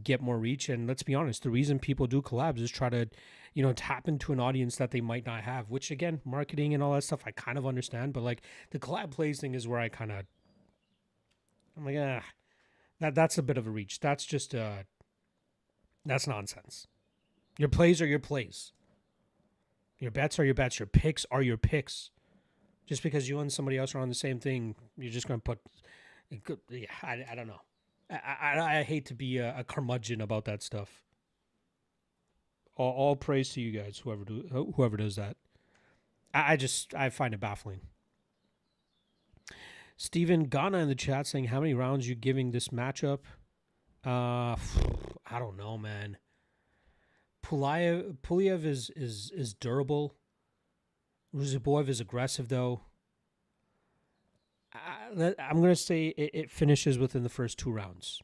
get more reach. And let's be honest, the reason people do collabs is try to, you know, tap into an audience that they might not have, which again, marketing and all that stuff, I kind of understand. But like the collab plays thing is where I'm like, that's a bit of a reach. That's just that's nonsense. Your plays are your plays. Your bets are your bets. Your picks are your picks. Just because you and somebody else are on the same thing, you're just going to put. Yeah, I don't know. I hate to be a curmudgeon about that stuff. All praise to you guys, whoever does that. I find it baffling. Steven Ghana in the chat saying, how many rounds you giving this matchup? I don't know, man. Puliev is durable. Ruziboyev is aggressive, though. I'm going to say it finishes within the first 2 rounds.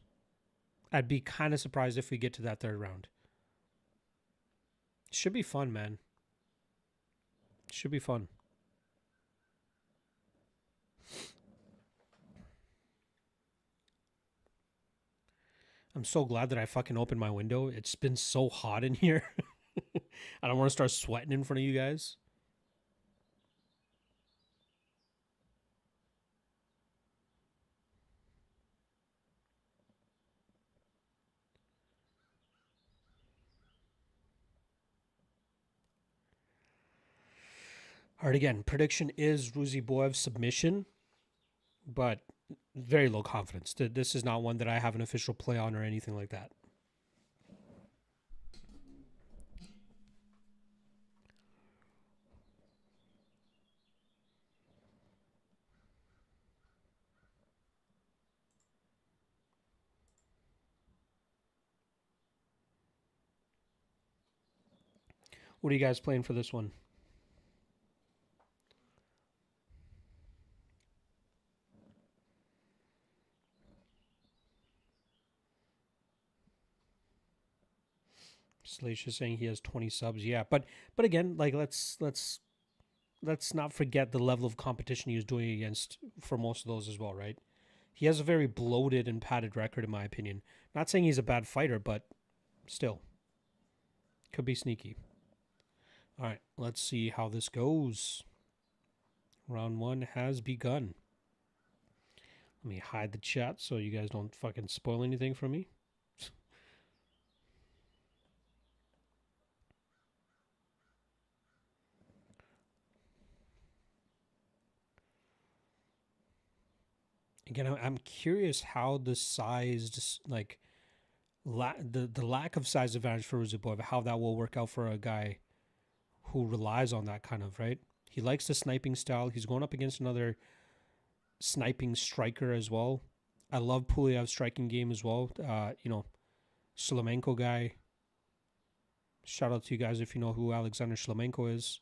I'd be kind of surprised if we get to that 3rd round. Should be fun, man. Should be fun. I'm so glad that I fucking opened my window. It's been so hot in here. I don't want to start sweating in front of you guys. All right, again, prediction is Ruziboev's submission, but very low confidence. This is not one that I have an official play on or anything like that. What are you guys playing for this one? Salacious saying he has 20 subs. Yeah, but again, like let's not forget the level of competition he was doing against for most of those as well, right? He has a very bloated and padded record, in my opinion. Not saying he's a bad fighter, but still, could be sneaky. All right, let's see how this goes. Round 1 has begun. Let me hide the chat so you guys don't fucking spoil anything from me. Again, I'm curious how the size, like, the lack of size advantage for Ruziboev, how that will work out for a guy who relies on that kind of, right? He likes the sniping style. He's going up against another sniping striker as well. I love Puliev's striking game as well. Shlemenko guy. Shout out to you guys if you know who Alexander Shlemenko is.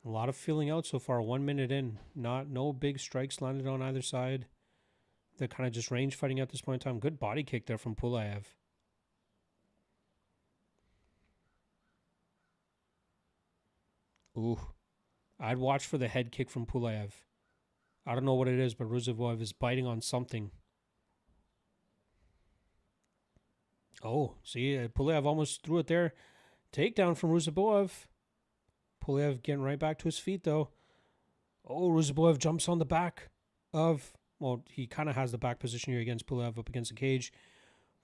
A lot of feeling out so far. 1 minute in. No big strikes landed on either side. They're kind of just range fighting at this point in time. Good body kick there from Pulev. Ooh. I'd watch for the head kick from Pulev. I don't know what it is, but Ruziboev is biting on something. Oh, see, Pulev almost threw it there. Takedown from Ruziboev. Pulev getting right back to his feet, though. Oh, Ruziboev jumps on the back of... Well, he kind of has the back position here against Pulev up against the cage.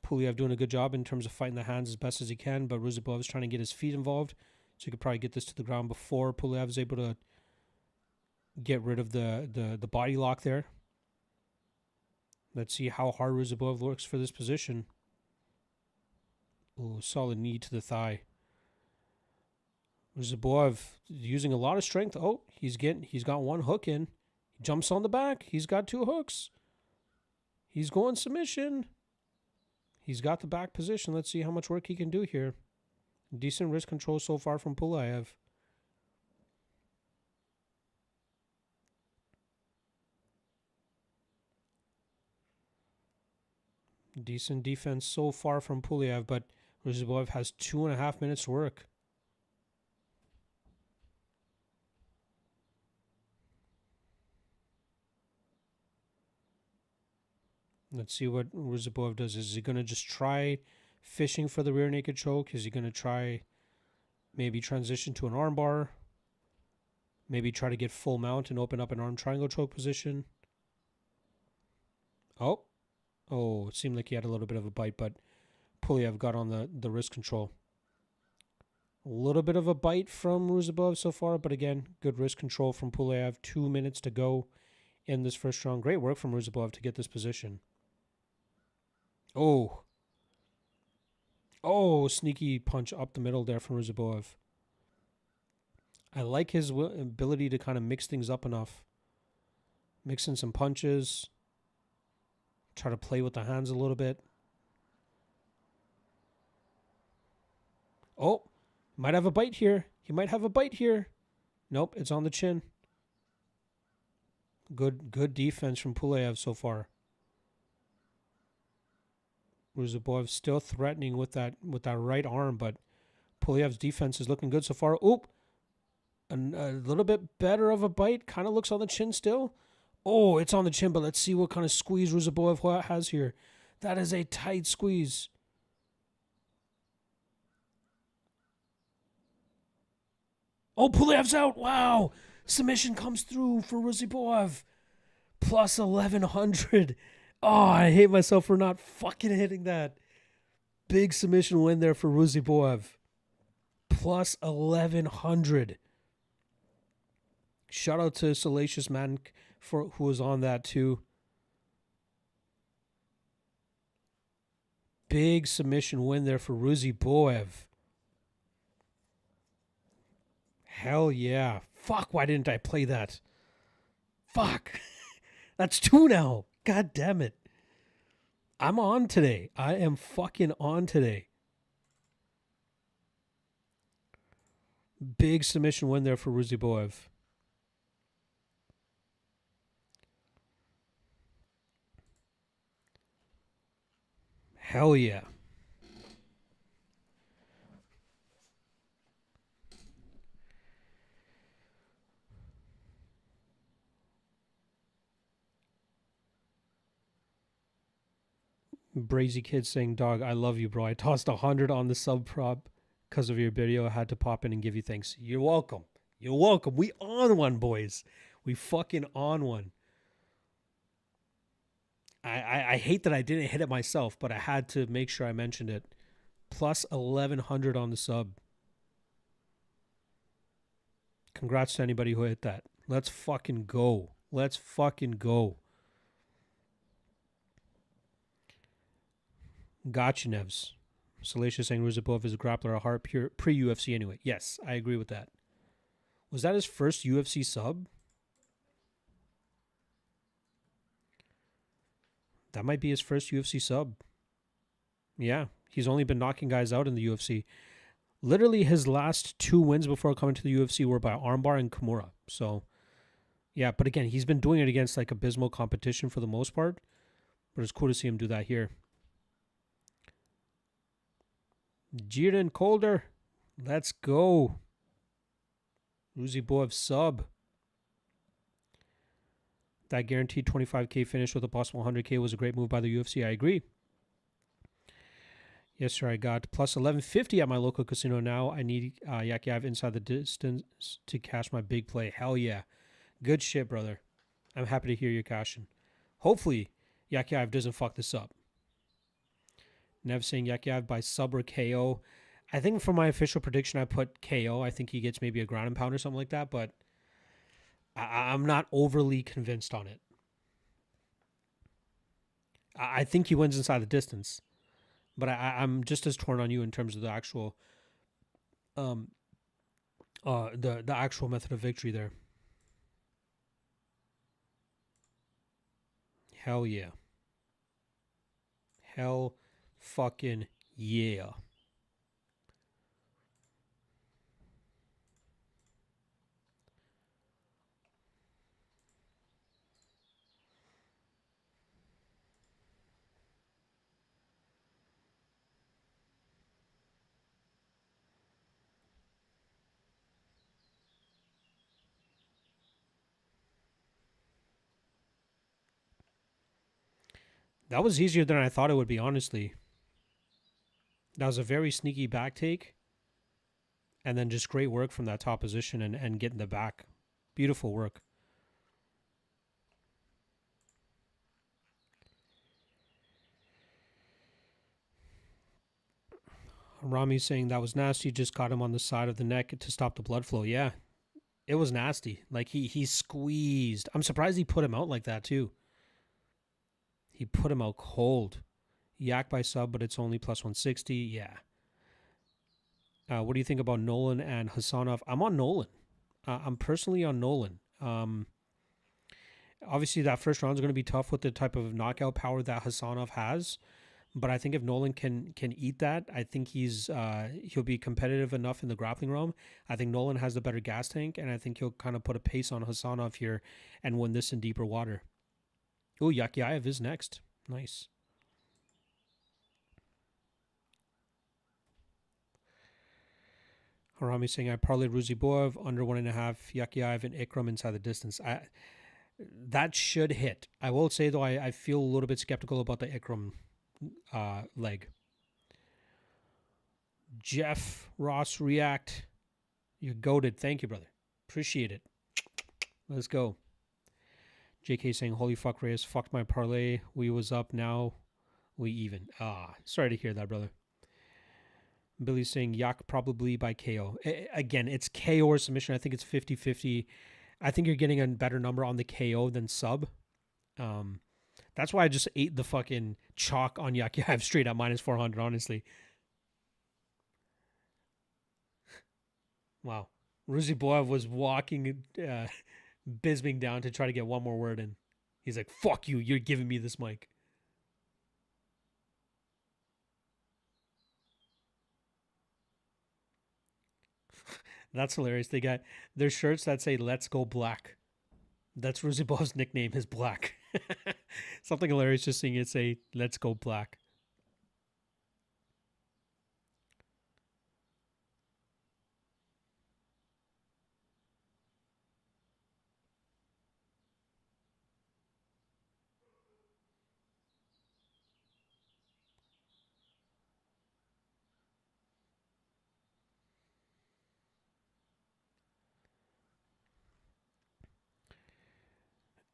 Pulev doing a good job in terms of fighting the hands as best as he can, but Ruziboev is trying to get his feet involved, so he could probably get this to the ground before Pulev is able to get rid of the body lock there. Let's see how hard Ruziboev works for this position. Ooh, solid knee to the thigh. Ruziboev using a lot of strength. Oh, he's got one hook in. He jumps on the back. He's got 2 hooks. He's going submission. He's got the back position. Let's see how much work he can do here. Decent wrist control so far from Pulev. Decent defense so far from Pulev, but Ruziboev has 2.5 minutes to work. Let's see what Ruziboev does. Is he going to just try fishing for the rear naked choke? Is he going to try maybe transition to an armbar? Maybe try to get full mount and open up an arm triangle choke position? Oh, it seemed like he had a little bit of a bite, but Pulev got on the wrist control. A little bit of a bite from Ruziboev so far, but again, good wrist control from Pulev. 2 minutes to go in this first round. Great work from Ruziboev to get this position. Oh, sneaky punch up the middle there from Ruziboev. I like his ability to kind of mix things up enough. Mix in some punches. Try to play with the hands a little bit. Oh, might have a bite here. He might have a bite here. Nope, it's on the chin. Good defense from Pulev so far. Ruziboev still threatening with that right arm, but Puliev's defense is looking good so far. Oop, a little bit better of a bite. Kind of looks on the chin still. Oh, it's on the chin, but let's see what kind of squeeze Ruziboev has here. That is a tight squeeze. Oh, Puliev's out. Wow. Submission comes through for Ruziboev. Plus 1100. Oh, I hate myself for not fucking hitting that. Big submission win there for Ruziboev. Plus 1100. Shout out to Salacious Man who was on that too. Big submission win there for Ruziboev. Hell yeah. Fuck, why didn't I play that? Fuck. That's 2 now. God damn it. I'm on today. I am fucking on today. Big submission win there for Ruziboev. Hell yeah. Brazy Kid saying, dog, I love you, bro. I tossed 100 on the sub prop because of your video. I had to pop in and give you thanks. You're welcome. You're welcome. We on one, boys. We fucking on one. I hate that I didn't hit it myself, but I had to make sure I mentioned it. Plus 1100 on the sub. Congrats to anybody who hit that. Let's fucking go. Let's fucking go. Gotcha, Nevs. Salacious saying Ruziboev is a grappler at heart pre-UFC anyway. Yes, I agree with that. Was that his first UFC sub? That might be his first UFC sub. Yeah, he's only been knocking guys out in the UFC. Literally, his last 2 wins before coming to the UFC were by armbar and Kimura. So, yeah, but again, he's been doing it against like abysmal competition for the most part. But it's cool to see him do that here. Jiren Calder, let's go. Ruziboev sub. That guaranteed 25K finish with a possible 100K was a great move by the UFC. I agree. Yes, sir. I got plus 1150 at my local casino now. I need Yakyav inside the distance to cash my big play. Hell yeah. Good shit, brother. I'm happy to hear you're cashing. Hopefully, Yakyav doesn't fuck this up. Nev saying Yakyav by sub or KO. I think for my official prediction, I put KO. I think he gets maybe a ground and pound or something like that, but I'm not overly convinced on it. I think he wins inside the distance, but I'm just as torn on you in terms of the actual, the actual method of victory there. Hell yeah. Hell fucking yeah. That was easier than I thought it would be, honestly. That was a very sneaky back take. And then just great work from that top position and getting the back. Beautiful work. Rami's saying that was nasty. Just caught him on the side of the neck to stop the blood flow. Yeah, it was nasty. Like he squeezed. I'm surprised he put him out like that too. He put him out cold. Yak by sub, but it's only plus 160. Yeah. What do you think about Nolan and Hassanov? I'm on Nolan. I'm personally on Nolan. Obviously, that first round is going to be tough with the type of knockout power that Hassanov has. But I think if Nolan can eat that, I think he'll be competitive enough in the grappling realm. I think Nolan has the better gas tank, and I think he'll kind of put a pace on Hassanov here and win this in deeper water. Oh, Yakyaev is next. Nice. Harami saying I parlayed Ruziboev under 1.5, Yakiaev and Ikram inside the distance. That should hit. I will say though, I feel a little bit skeptical about the Ikram leg. Jeff Ross React, you're goated. Thank you, brother. Appreciate it. Let's go. JK saying, holy fuck, Reyes, fucked my parlay. We was up, now we even. Sorry to hear that, brother. Billy saying, Yak probably by KO. Again, it's KO or submission. I think it's 50-50. I think you're getting a better number on the KO than sub. That's why I just ate the fucking chalk on Yakiaev straight at minus 400, honestly. Wow. Ruziboev was walking Bisbing down to try to get one more word in. He's like, fuck you, you're giving me this mic. That's hilarious. They got their shirts that say "Let's Go Black." That's Ruziboev's nickname, is Black. Something hilarious just seeing it say "Let's Go Black."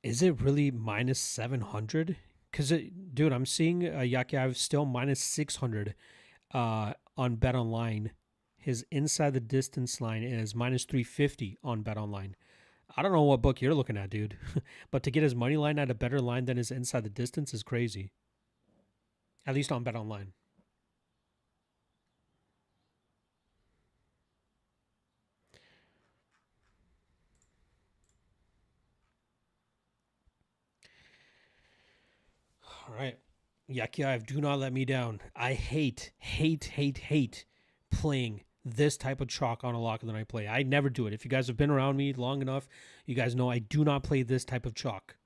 Is it really minus 700? Because, dude, I'm seeing Yakiaev still minus 600 on Bet Online. His inside the distance line is minus 350 on Bet Online. I don't know what book you're looking at, dude. But to get his money line at a better line than his inside the distance is crazy. At least on Bet Online. All right. Yakiaev, do not let me down. I hate playing this type of chalk on a lock of the night play. I never do it. If you guys have been around me long enough, you guys know I do not play this type of chalk.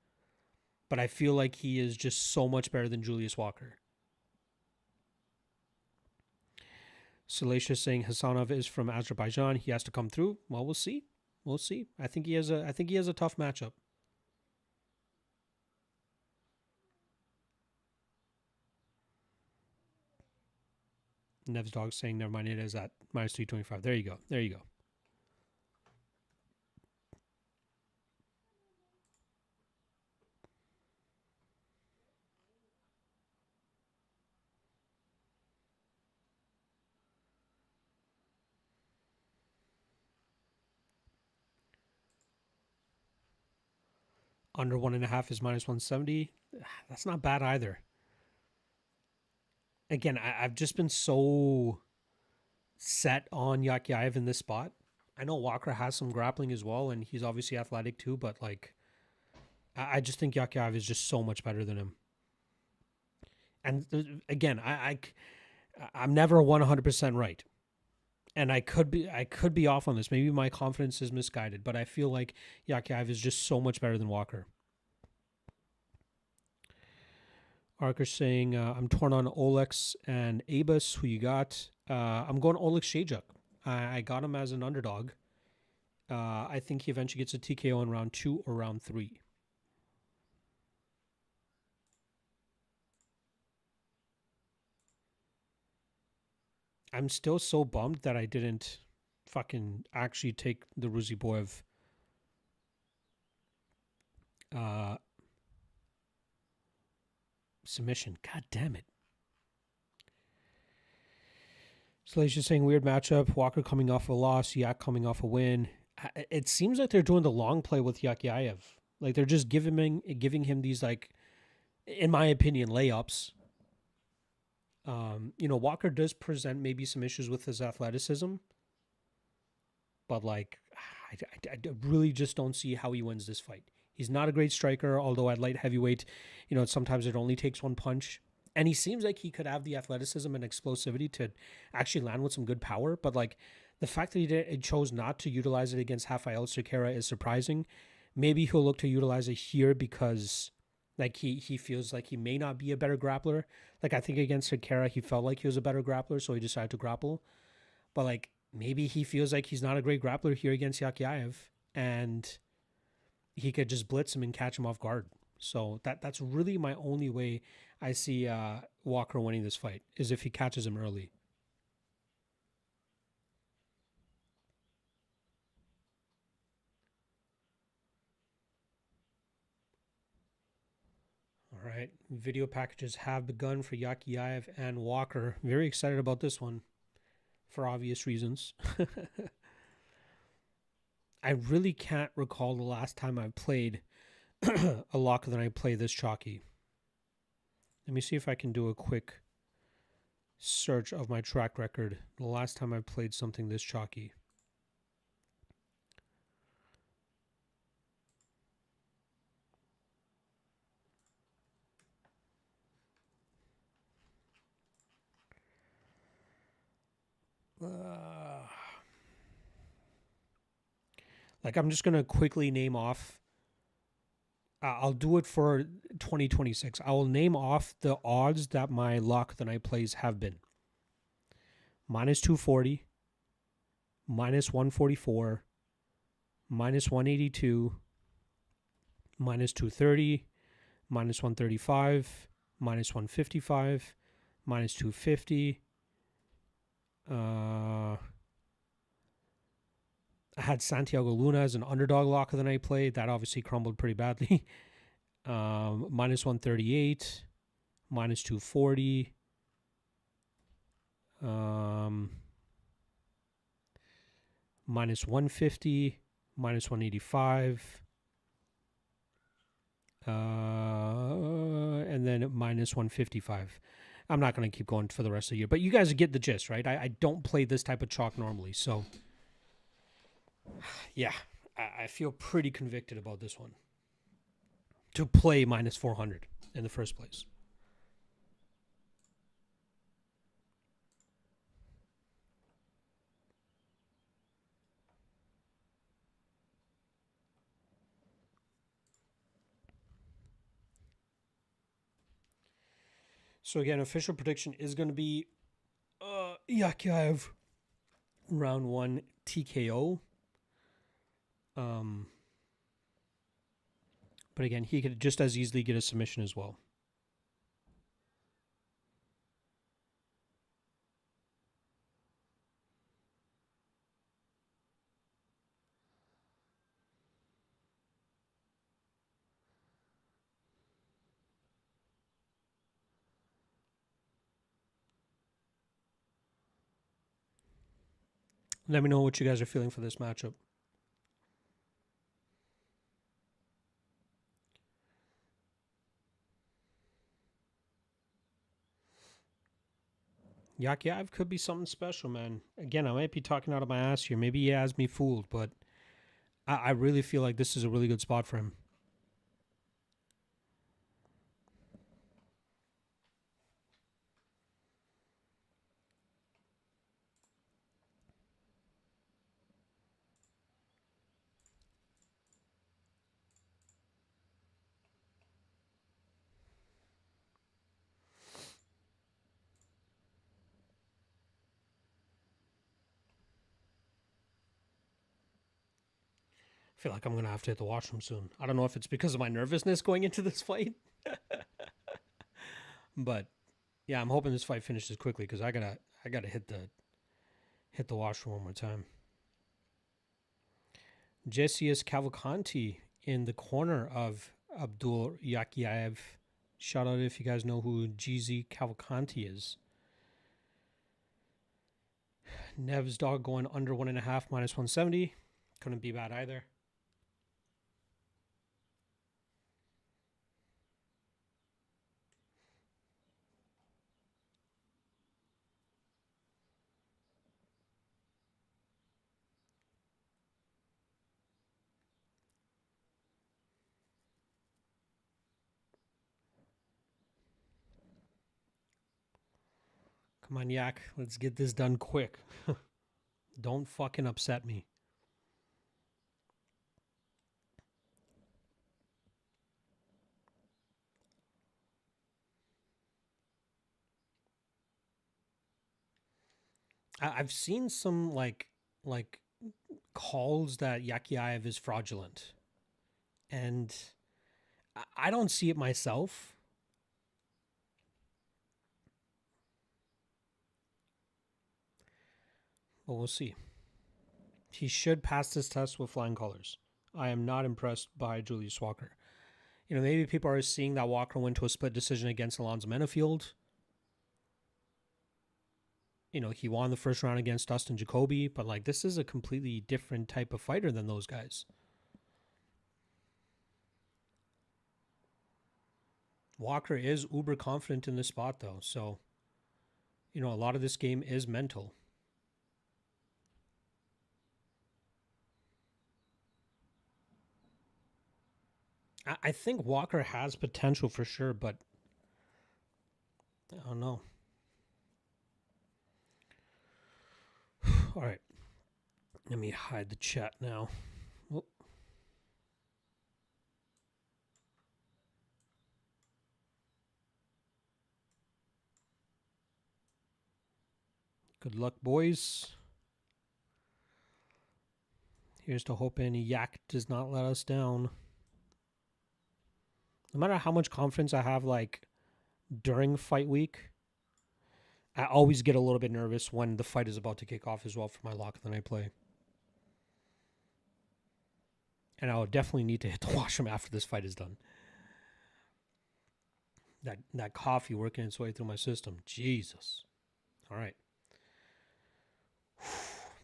But I feel like he is just so much better than Julius Walker. Salacious saying Hasanov is from Azerbaijan. He has to come through. Well, we'll see. We'll see. I think he has a tough matchup. Nev's dog saying, never mind, it is at minus 325. There you go. There you go. Under 1.5 is minus 170. That's not bad either. Again, I've just been so set on Yakiaev in this spot. I know Walker has some grappling as well, and he's obviously athletic too, but like, I just think Yakiaev is just so much better than him. And again, I'm never 100% right. And I could be off on this. Maybe my confidence is misguided, but I feel like Yakiaev is just so much better than Walker. Arker saying, I'm torn on Olex and Abus. Who you got? I'm going Olex Shajak. I got him as an underdog. I think he eventually gets a TKO in round 2 or round 3. I'm still so bummed that I didn't fucking actually take the Ruziboev submission. God damn it. Salacious saying weird matchup. Walker coming off a loss. Yak coming off a win. It seems like they're doing the long play with Yakiaev. Like they're just giving him these, like, in my opinion, layups. Walker does present maybe some issues with his athleticism, but like, I really just don't see how he wins this fight. He's not a great striker, although at light heavyweight, sometimes it only takes one punch. And he seems like he could have the athleticism and explosivity to actually land with some good power. But like the fact that he chose not to utilize it against Rafael Cerqueira is surprising. Maybe he'll look to utilize it here because like he feels like he may not be a better grappler. Like I think against Cerqueira, he felt like he was a better grappler, so he decided to grapple. But like maybe he feels like he's not a great grappler here against Yakyaev, and he could just blitz him and catch him off guard. So that's really my only way I see Walker winning this fight, is if he catches him early. All right, video packages have begun for Yakyaev and Walker. Very excited about this one for obvious reasons. I really can't recall the last time I played a locker that I play this chalky. Let me see if I can do a quick search of my track record. The last time I played something this chalky. Like, I'm just going to quickly name off. I'll do it for 2026. I will name off the odds that my lock that I plays have been. Minus 240, minus 144, minus 182, minus 230, minus 135, minus 155, minus 250. I had Santiago Luna as an underdog locker that I played. That obviously crumbled pretty badly. Minus 138, minus 240. Minus 150, minus 185. And then minus 155. I'm not going to keep going for the rest of the year, but you guys get the gist, right? I don't play this type of chalk normally, so yeah, I feel pretty convicted about this one. To play minus 400 in the first place. So again, official prediction is going to be Yakyaev round 1 TKO. But again, he could just as easily get a submission as well. Let me know what you guys are feeling for this matchup. Yakyaev could be something special, man. Again, I might be talking out of my ass here. Maybe he has me fooled, but I really feel like this is a really good spot for him. I feel like I'm going to have to hit the washroom soon. I don't know if it's because of my nervousness going into this fight. But yeah, I'm hoping this fight finishes quickly because I gotta hit the washroom one more time. Jessius Cavalcanti in the corner of Abdul Yakyaev. Shout out if you guys know who GZ Cavalcanti is. Nev's dog going under 1.5 minus 170. Couldn't be bad either. Come on, Yak. Let's get this done quick. Don't fucking upset me. I've seen some like calls that Yakiaev is fraudulent, and I don't see it myself. But we'll see. He should pass this test with flying colors. I am not impressed by Julius Walker. You know, maybe people are seeing that Walker went to a split decision against Alonzo Menafield. You know, he won the first round against Dustin Jacoby, but like this is a completely different type of fighter than those guys. Walker is uber confident in this spot though, so you know, a lot of this game is mental. I think Walker has potential for sure, but I don't know. All right. Let me hide the chat now. Oh. Good luck, boys. Here's to hoping Yak does not let us down. No matter how much confidence I have, like, during fight week, I always get a little bit nervous when the fight is about to kick off as well for my lock of the night play. And I'll definitely need to hit the washroom after this fight is done. That coffee working its way through my system. Jesus. All right.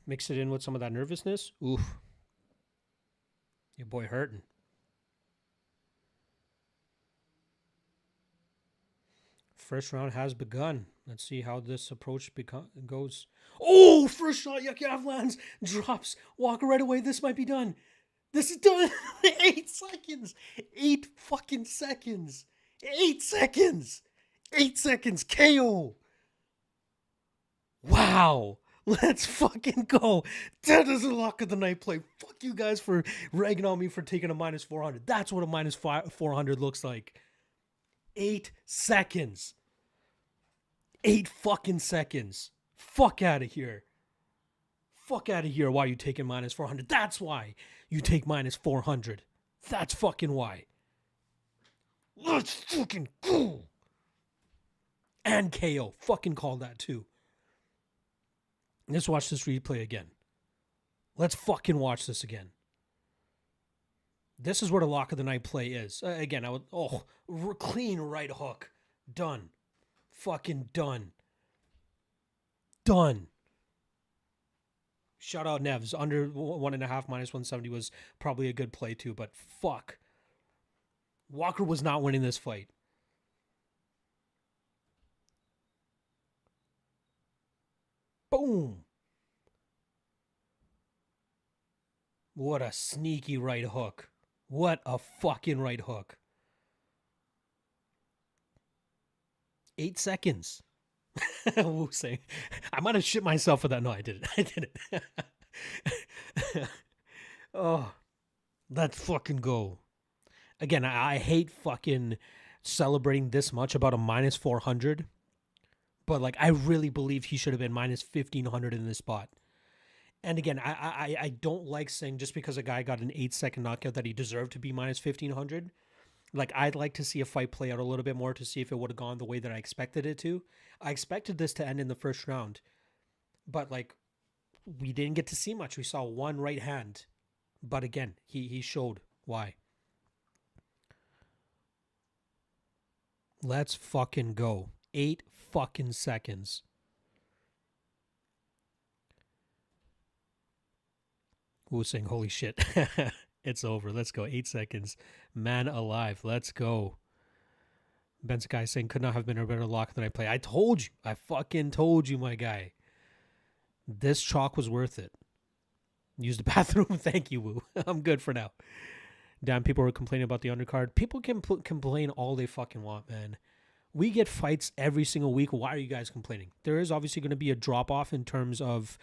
Mix it in with some of that nervousness. Oof. Your boy hurting. First round has begun. Let's see how this approach goes. Oh, first shot. Yakiaev lands. Drops. Walker right away. This might be done. This is done. 8 seconds. 8 fucking seconds. 8 seconds. 8 seconds. KO. Wow. Let's fucking go. That is a lock of the night play. Fuck you guys for ragging on me for taking a minus 400. That's what a minus 400 looks like. 8 seconds. 8 fucking seconds. Fuck out of here. Fuck out of here. Why are you taking minus 400? That's why you take minus 400. That's fucking why. Let's fucking go. And KO. Fucking call that too. Let's watch this replay again. Let's fucking watch this again. This is what a lock of the night play is. Again, I would... Oh, clean right hook. Done. Fucking done. Done. Shout out Nevs. Under 1.5 minus 170 was probably a good play too, but fuck. Walker was not winning this fight. Boom. What a sneaky right hook. What a fucking right hook. 8 seconds. We'll say. I might have shit myself for that. No, I didn't. I didn't. Oh, let's fucking go. Again, I hate fucking celebrating this much about a minus 400. But, like, I really believe he should have been minus 1,500 in this spot. And again, I don't like saying just because a guy got an 8-second knockout that he deserved to be minus 1,500. Like, I'd like to see a fight play out a little bit more to see if it would have gone the way that I expected it to. I expected this to end in the first round. But, like, we didn't get to see much. We saw one right hand. But again, he showed why. Let's fucking go. 8 fucking seconds. Wu saying, holy shit. It's over. Let's go. 8 seconds. Man alive. Let's go. Ben's guy saying could not have been a better lock than I play. I told you. I fucking told you, my guy. This chalk was worth it. Use the bathroom. Thank you, Wu. I'm good for now. Damn, people were complaining about the undercard. People can complain all they fucking want, man. We get fights every single week. Why are you guys complaining? There is obviously going to be a drop-off in terms of,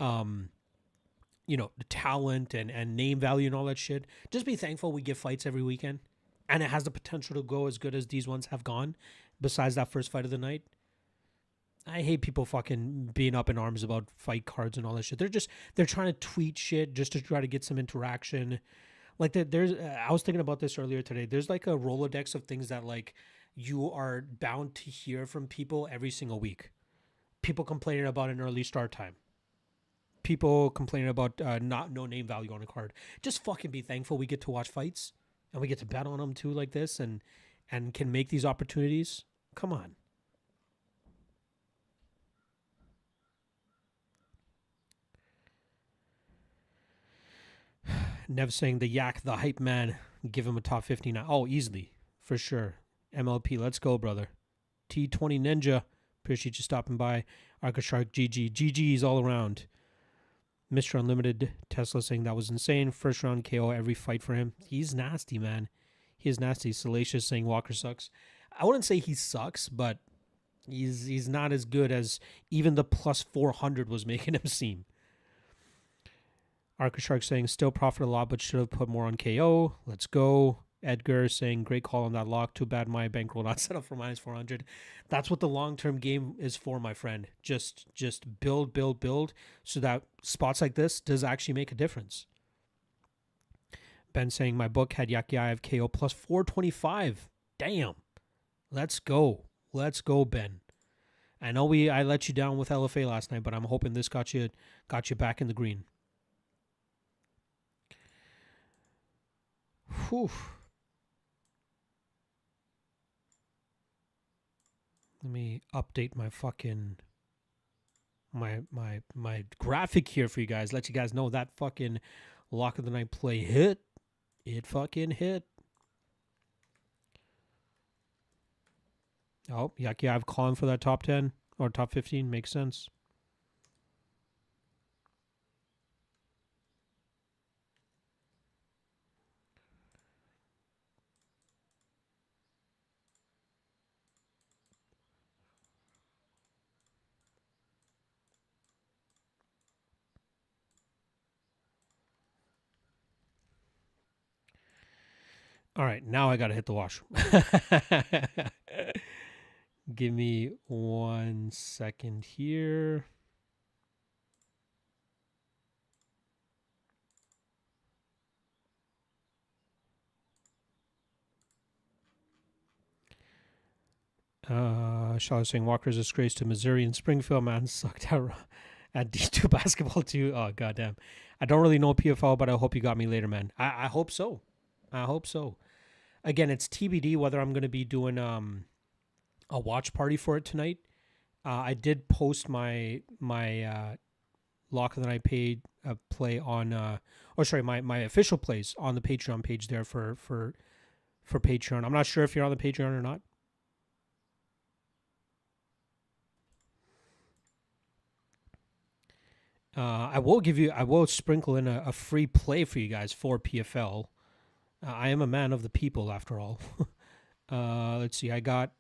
you know, the talent and name value and all that shit. Just be thankful we get fights every weekend. And it has the potential to go as good as these ones have gone, besides that first fight of the night. I hate people fucking being up in arms about fight cards and all that shit. They're trying to tweet shit just to try to get some interaction. Like there's I was thinking about this earlier today. There's like a Rolodex of things that like you are bound to hear from people every single week. People complaining about an early start time. People complaining about not no name value on a card. Just fucking be thankful we get to watch fights and we get to bet on them too like this and can make these opportunities. Come on. Nev saying the Yak, the hype man, give him a top 15. Oh, easily. For sure. MLP, let's go, brother. T20 Ninja, appreciate you stopping by. Arca Shark, GG. GG's all around. Mr. Unlimited, Tesla saying that was insane. First round KO every fight for him. He's nasty, man. He is nasty. Salacious saying Walker sucks. I wouldn't say he sucks, but he's not as good as even the plus 400 was making him seem. Arca Shark saying still profit a lot, but should have put more on KO. Let's go. Edgar saying great call on that lock. Too bad my bankroll not set up for minus 400. That's what the long-term game is for, my friend. Just build so that spots like this does actually make a difference. Ben saying my book had Yakiaev KO plus 425. Damn. Let's go. Let's go, Ben. I know I let you down with LFA last night, but I'm hoping this got you back in the green. Whew. Let me update my fucking my graphic here for you guys. Let you guys know that fucking lock of the night play hit. It fucking hit. Oh, yeah, I've calling for that top 10 or top 15. Makes sense. All right, now I got to hit the washroom. Give me 1 second here. Charlotte saying Walker's disgrace to Missouri and Springfield. Man, sucked out at D2 basketball too. Oh, goddamn. I don't really know PFL, but I hope you got me later, man. I hope so. I hope so. Again, it's TBD whether I'm going to be doing a watch party for it tonight. I did post my lock of the night paid play on, my official plays on the Patreon page there for Patreon. I'm not sure if you're on the Patreon or not. I will sprinkle in a free play for you guys for PFL. I am a man of the people after all. Let's see. I got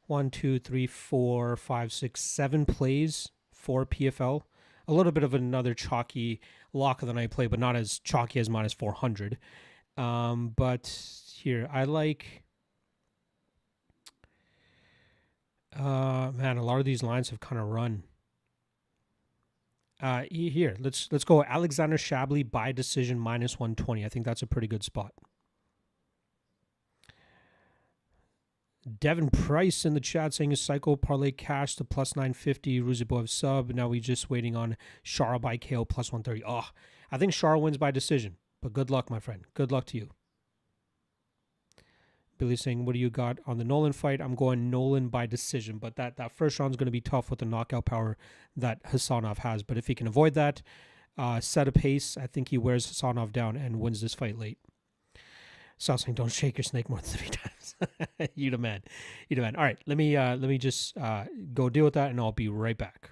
1, 2, 3, 4, 5, 6, 7 plays for PFL. A little bit of another chalky lock of the night play, but not as chalky as minus 400. But here, I like... man, a lot of these lines have kind of run. Here, let's go Alexander Shabley by decision minus 120. I think that's a pretty good spot. Devin Price in the chat saying his Psycho parlay cash to plus 950. Ruziboev sub. Now we just waiting on Shara by KO plus 130. Oh, I think Shara wins by decision. But good luck, my friend. Good luck to you. Billy saying, what do you got on the Nolan fight? I'm going Nolan by decision, but that first round is going to be tough with the knockout power that Hasanov has. But if he can avoid that, set a pace, I think he wears Hasanov down and wins this fight late. So saying, don't shake your snake more than 3 times. You the man. You the man. All right, let me just go deal with that, and I'll be right back.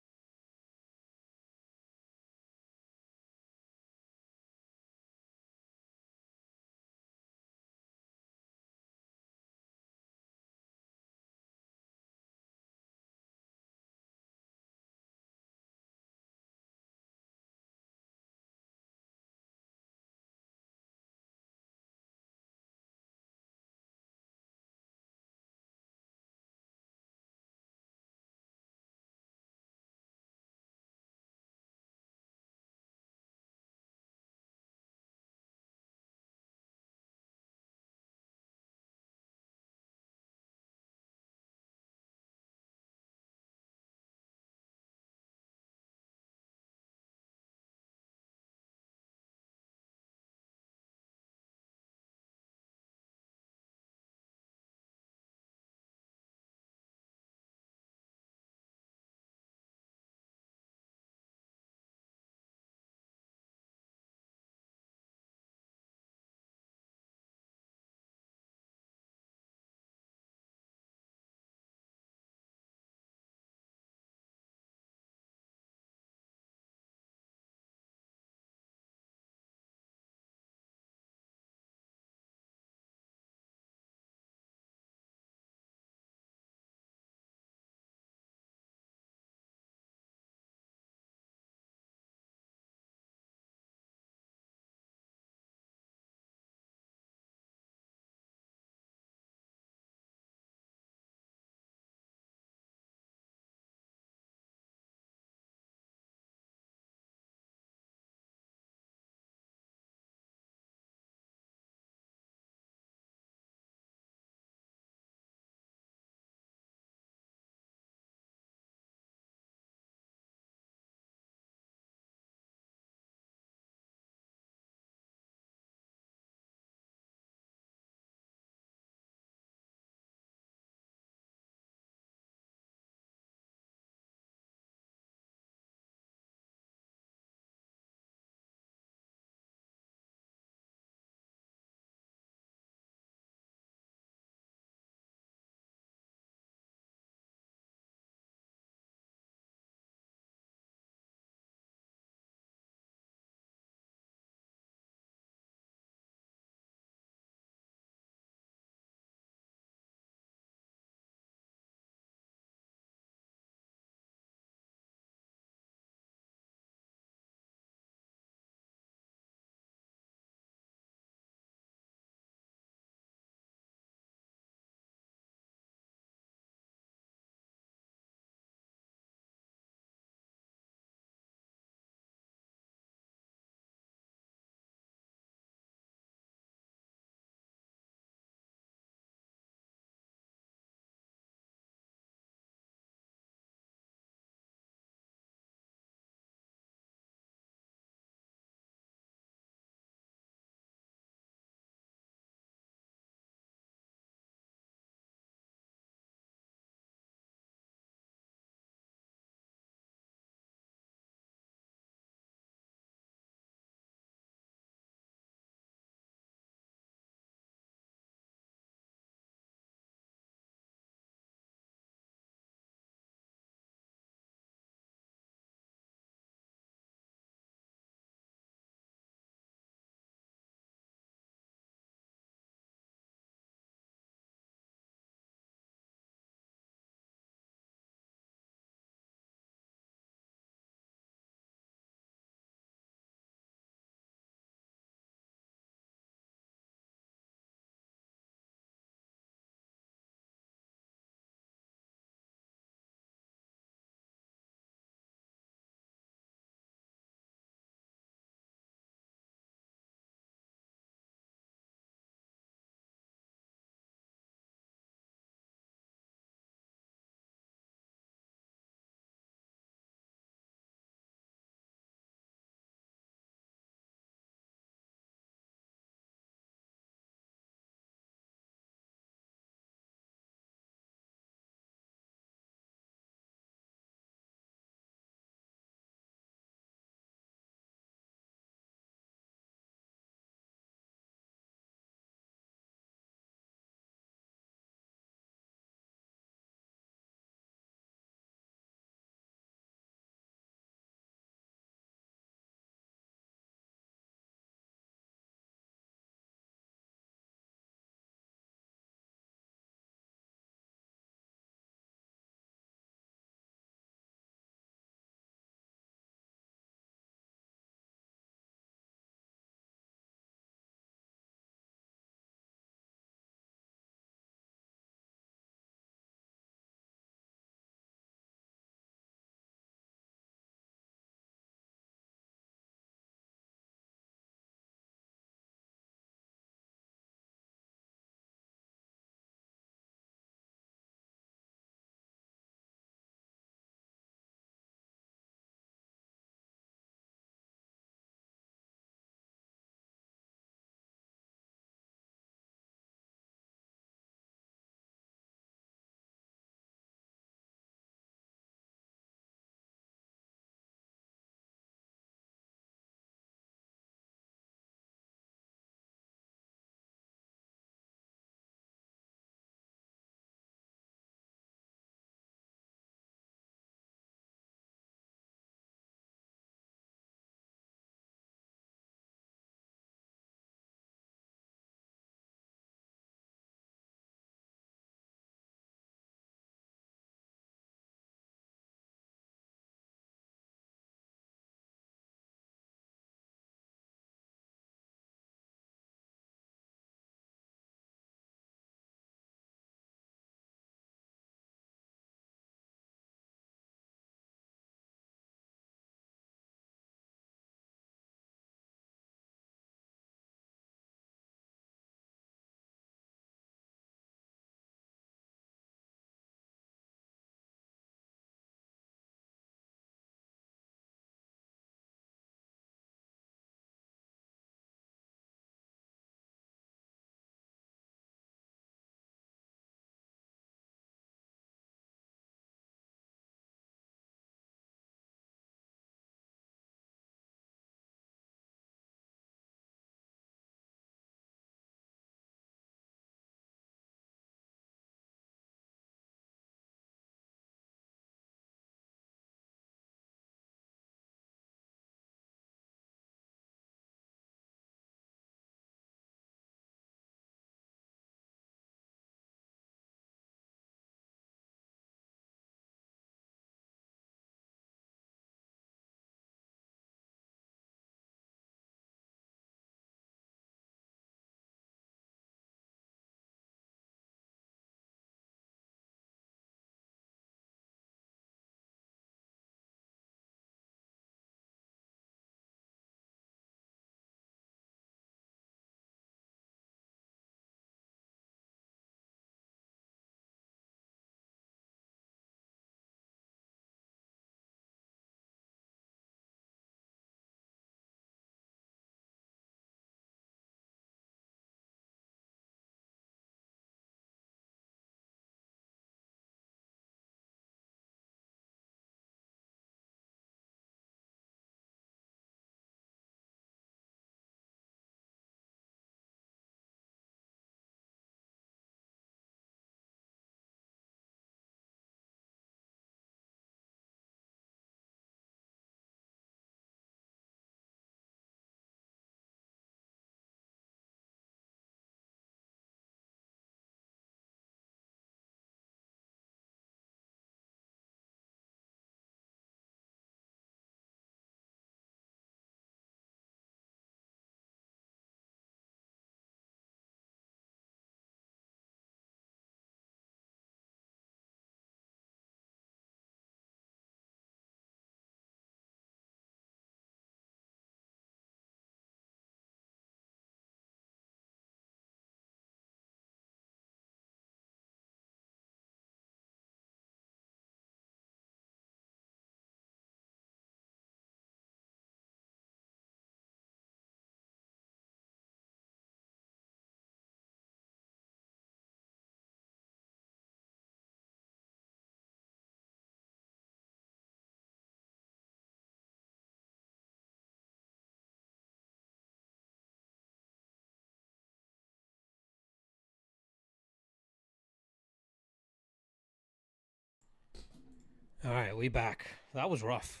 All right, we back. That was rough.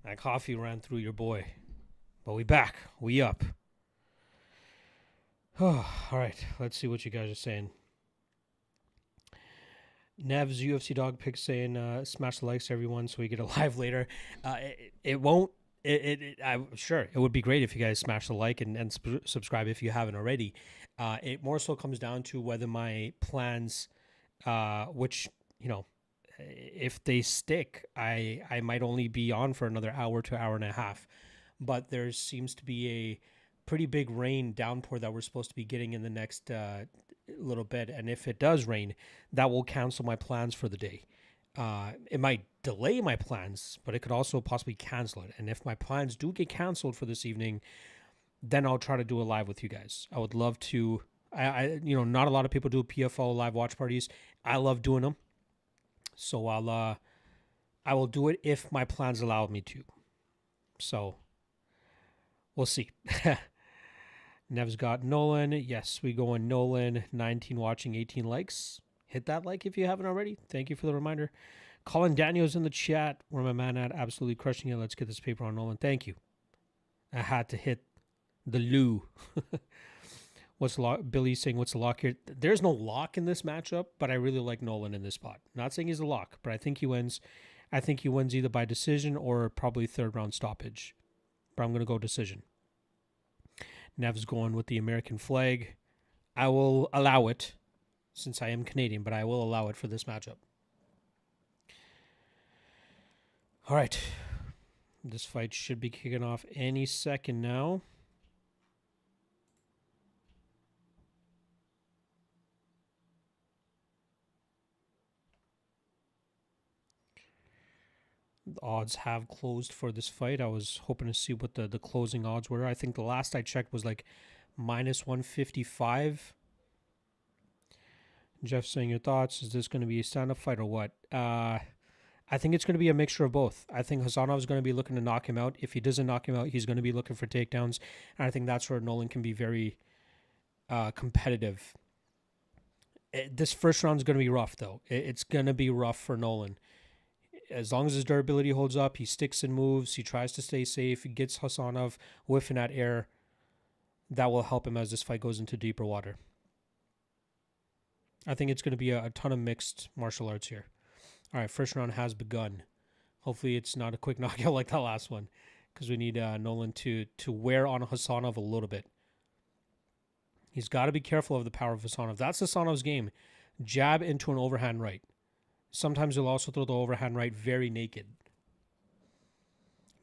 That coffee ran through your boy. But we back. We up. All right, let's see what you guys are saying. Nev's UFC dog pick saying smash the likes everyone so we get a live later. It won't. I'm sure it would be great if you guys smash the like and subscribe if you haven't already. It more so comes down to whether my plans, which if they stick, I might only be on for another hour to hour and a half. But there seems to be a pretty big rain downpour that we're supposed to be getting in the next little bit, and if it does rain, that will cancel my plans for the day. It might delay my plans, but it could also possibly cancel it. And if my plans do get canceled for this evening, then I'll try to do a live with you guys. I would love to. Not a lot of people do PFO live watch parties. I love doing them, so I will do it if my plans allow me to. So we'll see. Nev's got Nolan. Yes, we go in Nolan. 19 watching, 18 likes. Hit that like if you haven't already. Thank you for the reminder. Colin Daniels in the chat. Where my man at? Absolutely crushing it. Let's get this paper on Nolan. Thank you. I had to hit the loo. What's the lock? Billy saying, what's the lock here? There's no lock in this matchup, but I really like Nolan in this spot. Not saying he's a lock, but I think he wins. I think he wins either by decision or probably third round stoppage. But I'm going to go decision. Nev's going with the American flag. I will allow it since I am Canadian, but I will allow it for this matchup. All right. This fight should be kicking off any second now. The odds have closed for this fight. I was hoping to see what the closing odds were. I think the last I checked was like minus 155. Jeff saying your thoughts. Is this going to be a stand-up fight or what? I think it's going to be a mixture of both. I think Hasanov is going to be looking to knock him out. If he doesn't knock him out, he's going to be looking for takedowns. And I think that's where Nolan can be very competitive. This first round is going to be rough, though. It's going to be rough for Nolan. As long as his durability holds up, he sticks and moves, he tries to stay safe, he gets Hasanov whiffing at air. That will help him as this fight goes into deeper water. I think it's going to be a ton of mixed martial arts here. All right, first round has begun. Hopefully it's not a quick knockout like that last one, because we need Nolan to wear on Hasanov a little bit. He's got to be careful of the power of Hasanov. That's Hasanov's game. Jab into an overhand right. Sometimes he'll also throw the overhand right very naked.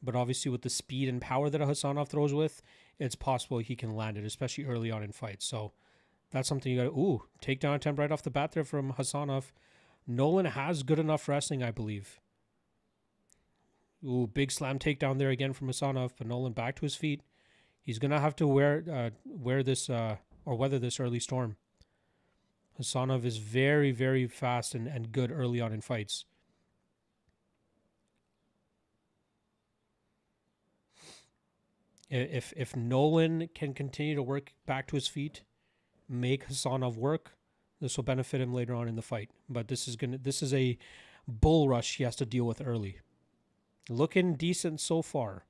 But obviously with the speed and power that a Hasanov throws with, it's possible he can land it, especially early on in fights. So that's something you got to... takedown attempt right off the bat there from Hasanov. Nolan has good enough wrestling, I believe. Big slam takedown there again from Hasanov, but Nolan back to his feet. He's going to have to weather this early storm. Hasanov is very, very fast and good early on in fights. If Nolan can continue to work back to his feet, make Hasanov work, this will benefit him later on in the fight. But this is a bull rush he has to deal with early. Looking decent so far.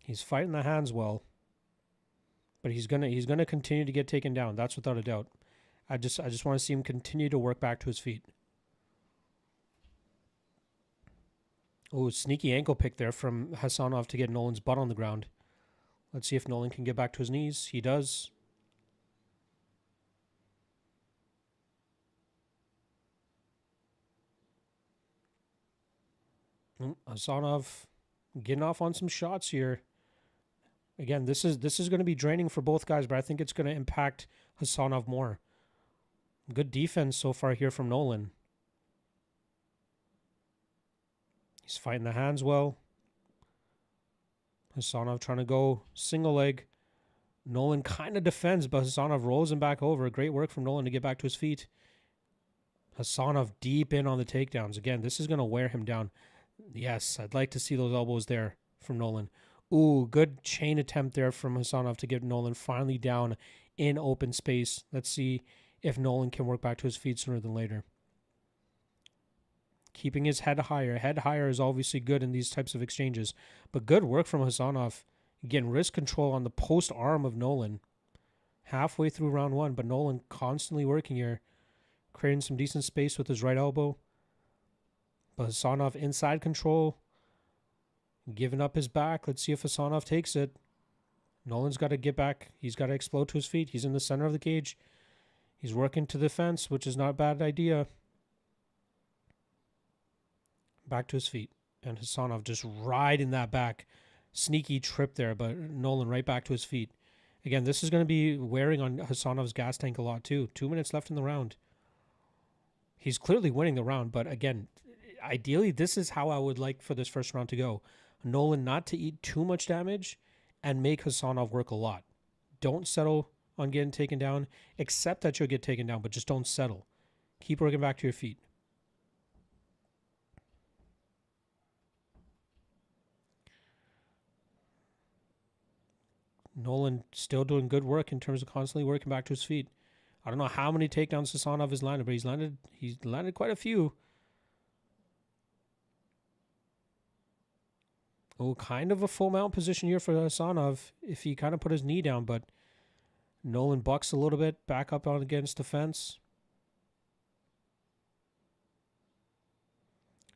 He's fighting the hands well. But he's gonna continue to get taken down. That's without a doubt. I just want to see him continue to work back to his feet. Sneaky ankle pick there from Hasanov to get Nolan's butt on the ground. Let's see if Nolan can get back to his knees. He does. Hasanov getting off on some shots here. Again, this is going to be draining for both guys, but I think it's going to impact Hasanov more. Good defense so far here from Nolan. He's fighting the hands well. Hasanov trying to go single leg. Nolan kind of defends, but Hasanov rolls him back over. Great work from Nolan to get back to his feet. Hasanov deep in on the takedowns. Again, this is going to wear him down. Yes, I'd like to see those elbows there from Nolan. Good chain attempt there from Hasanov to get Nolan finally down in open space. Let's see if Nolan can work back to his feet sooner than later. Keeping his head higher. Head higher is obviously good in these types of exchanges. But good work from Hasanov. Again, wrist control on the post arm of Nolan. Halfway through round one, but Nolan constantly working here. Creating some decent space with his right elbow. But Hasanov inside control. Giving up his back. Let's see if Hasanov takes it. Nolan's got to get back. He's got to explode to his feet. He's in the center of the cage. He's working to the fence, which is not a bad idea. Back to his feet. And Hasanov just riding that back. Sneaky trip there, but Nolan right back to his feet. Again, this is going to be wearing on Hasanov's gas tank a lot too. 2 minutes left in the round. He's clearly winning the round, but again, ideally, this is how I would like for this first round to go. Nolan not to eat too much damage and make Hasanov work a lot. Don't settle on getting taken down. Accept that you'll get taken down, but just don't settle. Keep working back to your feet. Nolan still doing good work in terms of constantly working back to his feet. I don't know how many takedowns Hasanov has landed, but he's landed quite a few. Oh, kind of a full mount position here for Hasanov if he kind of put his knee down, but Nolan bucks a little bit, back up on against the fence.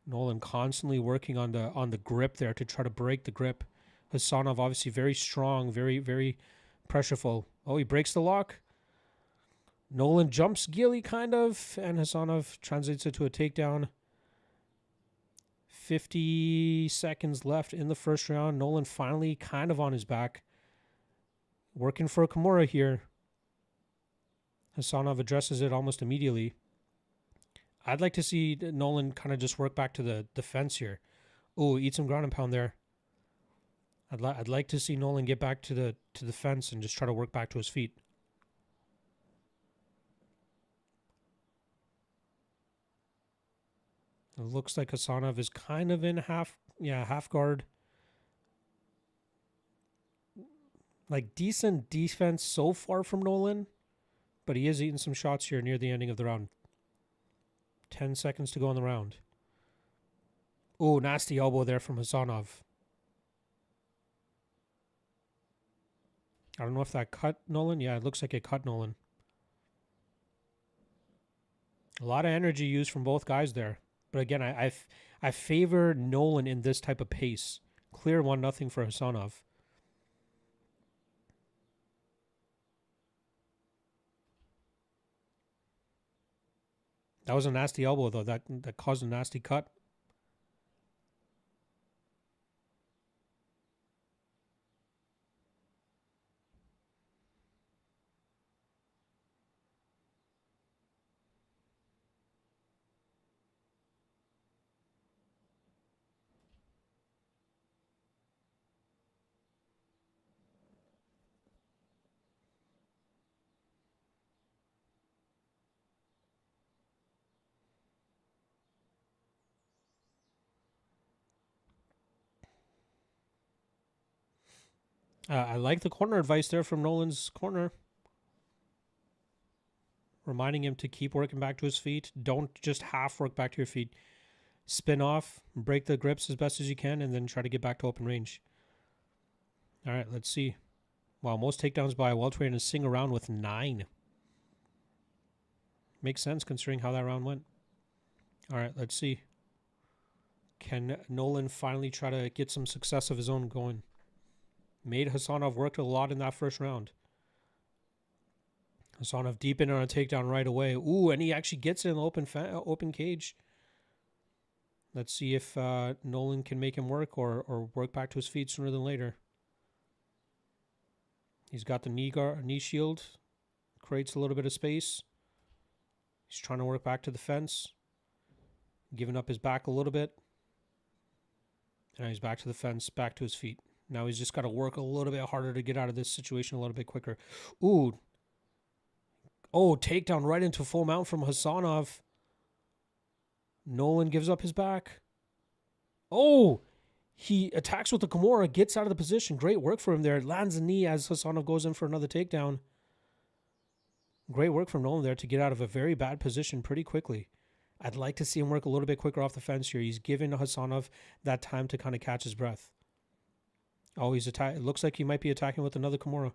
Nolan constantly working on the grip there to try to break the grip. Hasanov obviously very strong, very, very pressureful. Oh, he breaks the lock. Nolan jumps Gilly kind of, and Hasanov translates it to a takedown. 50 seconds left in the first round. Nolan finally kind of on his back. Working for a Kimura here. Hasanov addresses it almost immediately. I'd like to see Nolan kind of just work back to the defense here. Oh, eat some ground and pound there. I'd like to see Nolan get back to the fence and just try to work back to his feet. It looks like Hasanov is kind of in half guard. Like decent defense so far from Nolan, but he is eating some shots here near the ending of the round. 10 seconds to go in the round. Oh, nasty elbow there from Hasanov. I don't know if that cut Nolan. Yeah, it looks like it cut Nolan. A lot of energy used from both guys there. But again, I favor Nolan in this type of pace. Clear 1-0 for Hasanov. That was a nasty elbow, though. That caused a nasty cut. I like the corner advice there from Nolan's corner. Reminding him to keep working back to his feet. Don't just half work back to your feet. Spin off, break the grips as best as you can, and then try to get back to open range. All right, let's see. Wow, most takedowns by a welterweight in a single round with 9. Makes sense considering how that round went. All right, let's see. Can Nolan finally try to get some success of his own going? Made Hasanov work a lot in that first round. Hasanov deep in on a takedown right away. Ooh, and he actually gets it in the open cage. Let's see if Nolan can make him work or work back to his feet sooner than later. He's got the knee shield. Creates a little bit of space. He's trying to work back to the fence. Giving up his back a little bit. And he's back to the fence, back to his feet. Now he's just got to work a little bit harder to get out of this situation a little bit quicker. Ooh. Oh, takedown right into full mount from Hasanov. Nolan gives up his back. Oh, he attacks with the Kimura, gets out of the position. Great work for him there. Lands a knee as Hasanov goes in for another takedown. Great work from Nolan there to get out of a very bad position pretty quickly. I'd like to see him work a little bit quicker off the fence here. He's giving Hasanov that time to kind of catch his breath. Oh, he's attacking. It looks like he might be attacking with another Kimura.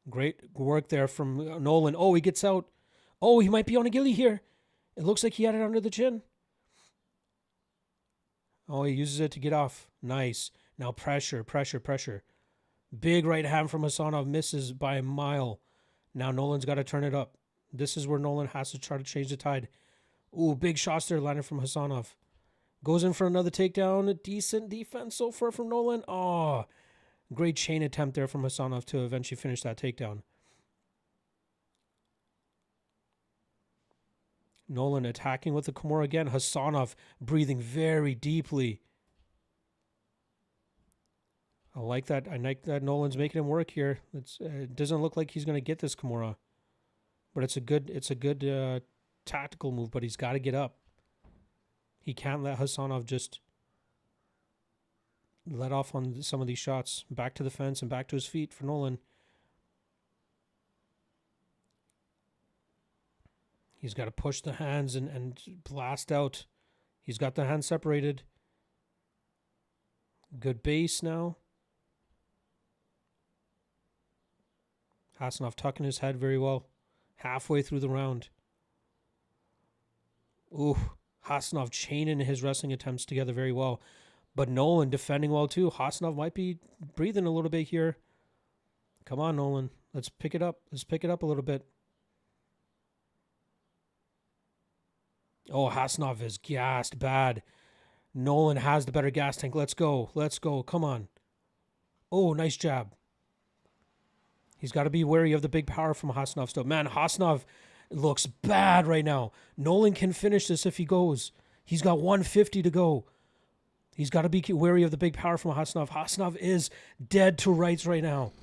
Great work there from Nolan. Oh, he gets out. Oh, he might be on a ghillie here. It looks like he had it under the chin. Oh, he uses it to get off. Nice. Now pressure, pressure, pressure. Big right hand from Hasanov, misses by a mile. Now Nolan's got to turn it up. This is where Nolan has to try to change the tide. Ooh, big shots there landed from Hasanov. Goes in for another takedown. A decent defense so far from Nolan. Oh, great chain attempt there from Hasanov to eventually finish that takedown. Nolan attacking with the Kimura again. Hasanov breathing very deeply. I like that. I like that Nolan's making him work here. It doesn't look like he's going to get this Kimura, but it's a good tactical move. But he's got to get up. He can't let Hasanov just let off on some of these shots. Back to the fence and back to his feet for Nolan. He's got to push the hands and blast out. He's got the hands separated. Good base now. Hasanov tucking his head very well. Halfway through the round. Ooh, Hasanov chaining his wrestling attempts together very well. But Nolan defending well too. Hasanov might be breathing a little bit here. Come on, Nolan. Let's pick it up. Let's pick it up a little bit. Oh, Hasanov is gassed bad. Nolan has the better gas tank. Let's go. Let's go. Come on. Oh, nice jab. He's got to be wary of the big power from Hasanov still. Man, Hasanov looks bad right now. Nolan can finish this if he goes. He's got 150 to go. He's got to be wary of the big power from Hasanov. Hasanov is dead to rights right now.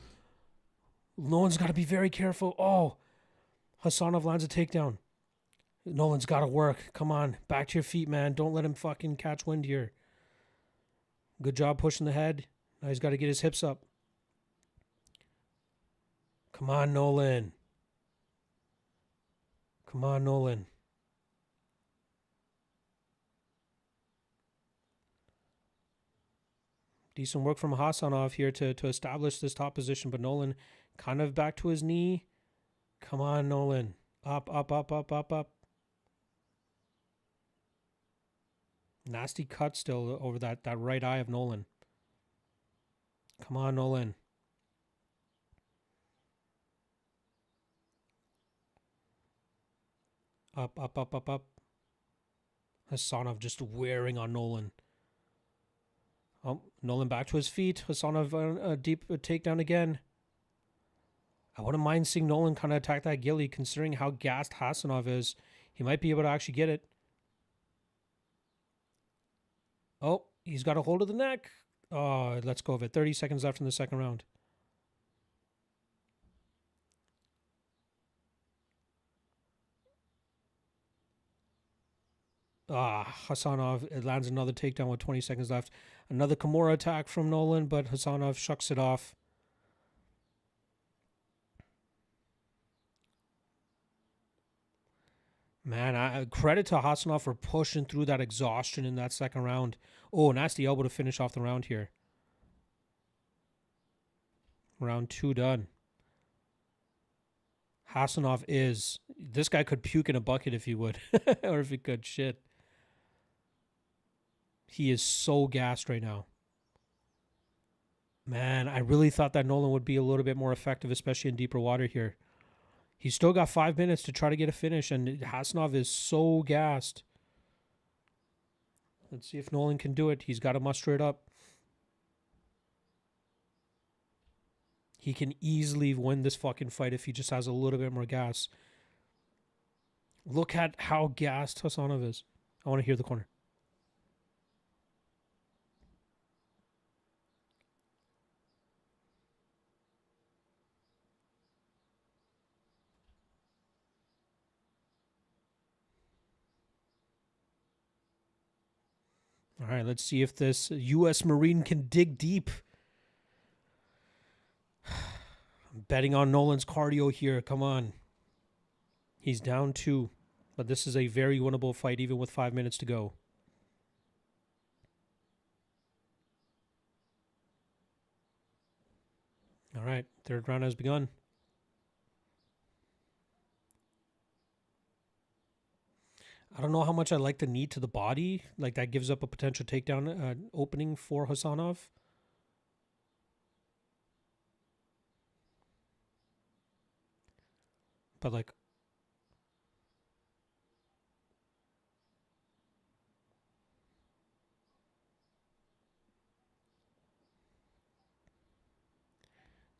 Nolan's got to be very careful. Oh, Hasanov lands a takedown. Nolan's got to work. Come on. Back to your feet, man. Don't let him fucking catch wind here. Good job pushing the head. Now he's got to get his hips up. Come on, Nolan. Come on, Nolan. Decent work from Hasanov here to establish this top position, but Nolan kind of back to his knee. Come on, Nolan. Up, up, up, up, up, up. Nasty cut still over that right eye of Nolan. Come on, Nolan. Up, up, up, up, up. Hasanov just wearing on Nolan. Oh, Nolan back to his feet. Hasanov a deep takedown again. I wouldn't mind seeing Nolan kind of attack that ghillie, considering how gassed Hasanov is. He might be able to actually get it. Oh, he's got a hold of the neck. Oh, let's go of it. 30 seconds left in the second round. Hasanov lands another takedown with 20 seconds left. Another Kimura attack from Nolan, but Hasanov shucks it off. Man, credit to Hasanov for pushing through that exhaustion in that second round. Oh, nasty elbow to finish off the round here. Round 2 done. Hasanov is... This guy could puke in a bucket if he would. Or if he could. Shit. He is so gassed right now. Man, I really thought that Nolan would be a little bit more effective, especially in deeper water here. He's still got 5 minutes to try to get a finish, and Hasanov is so gassed. Let's see if Nolan can do it. He's got to muster it up. He can easily win this fucking fight if he just has a little bit more gas. Look at how gassed Hasanov is. I want to hear the corner. All right, let's see if this U.S. Marine can dig deep. I'm betting on Nolan's cardio here. Come on. He's down 2. But this is a very winnable fight even with 5 minutes to go. All right. 3rd round has begun. I don't know how much I like the knee to the body. Like, that gives up a potential takedown opening for Hasanov. But, like,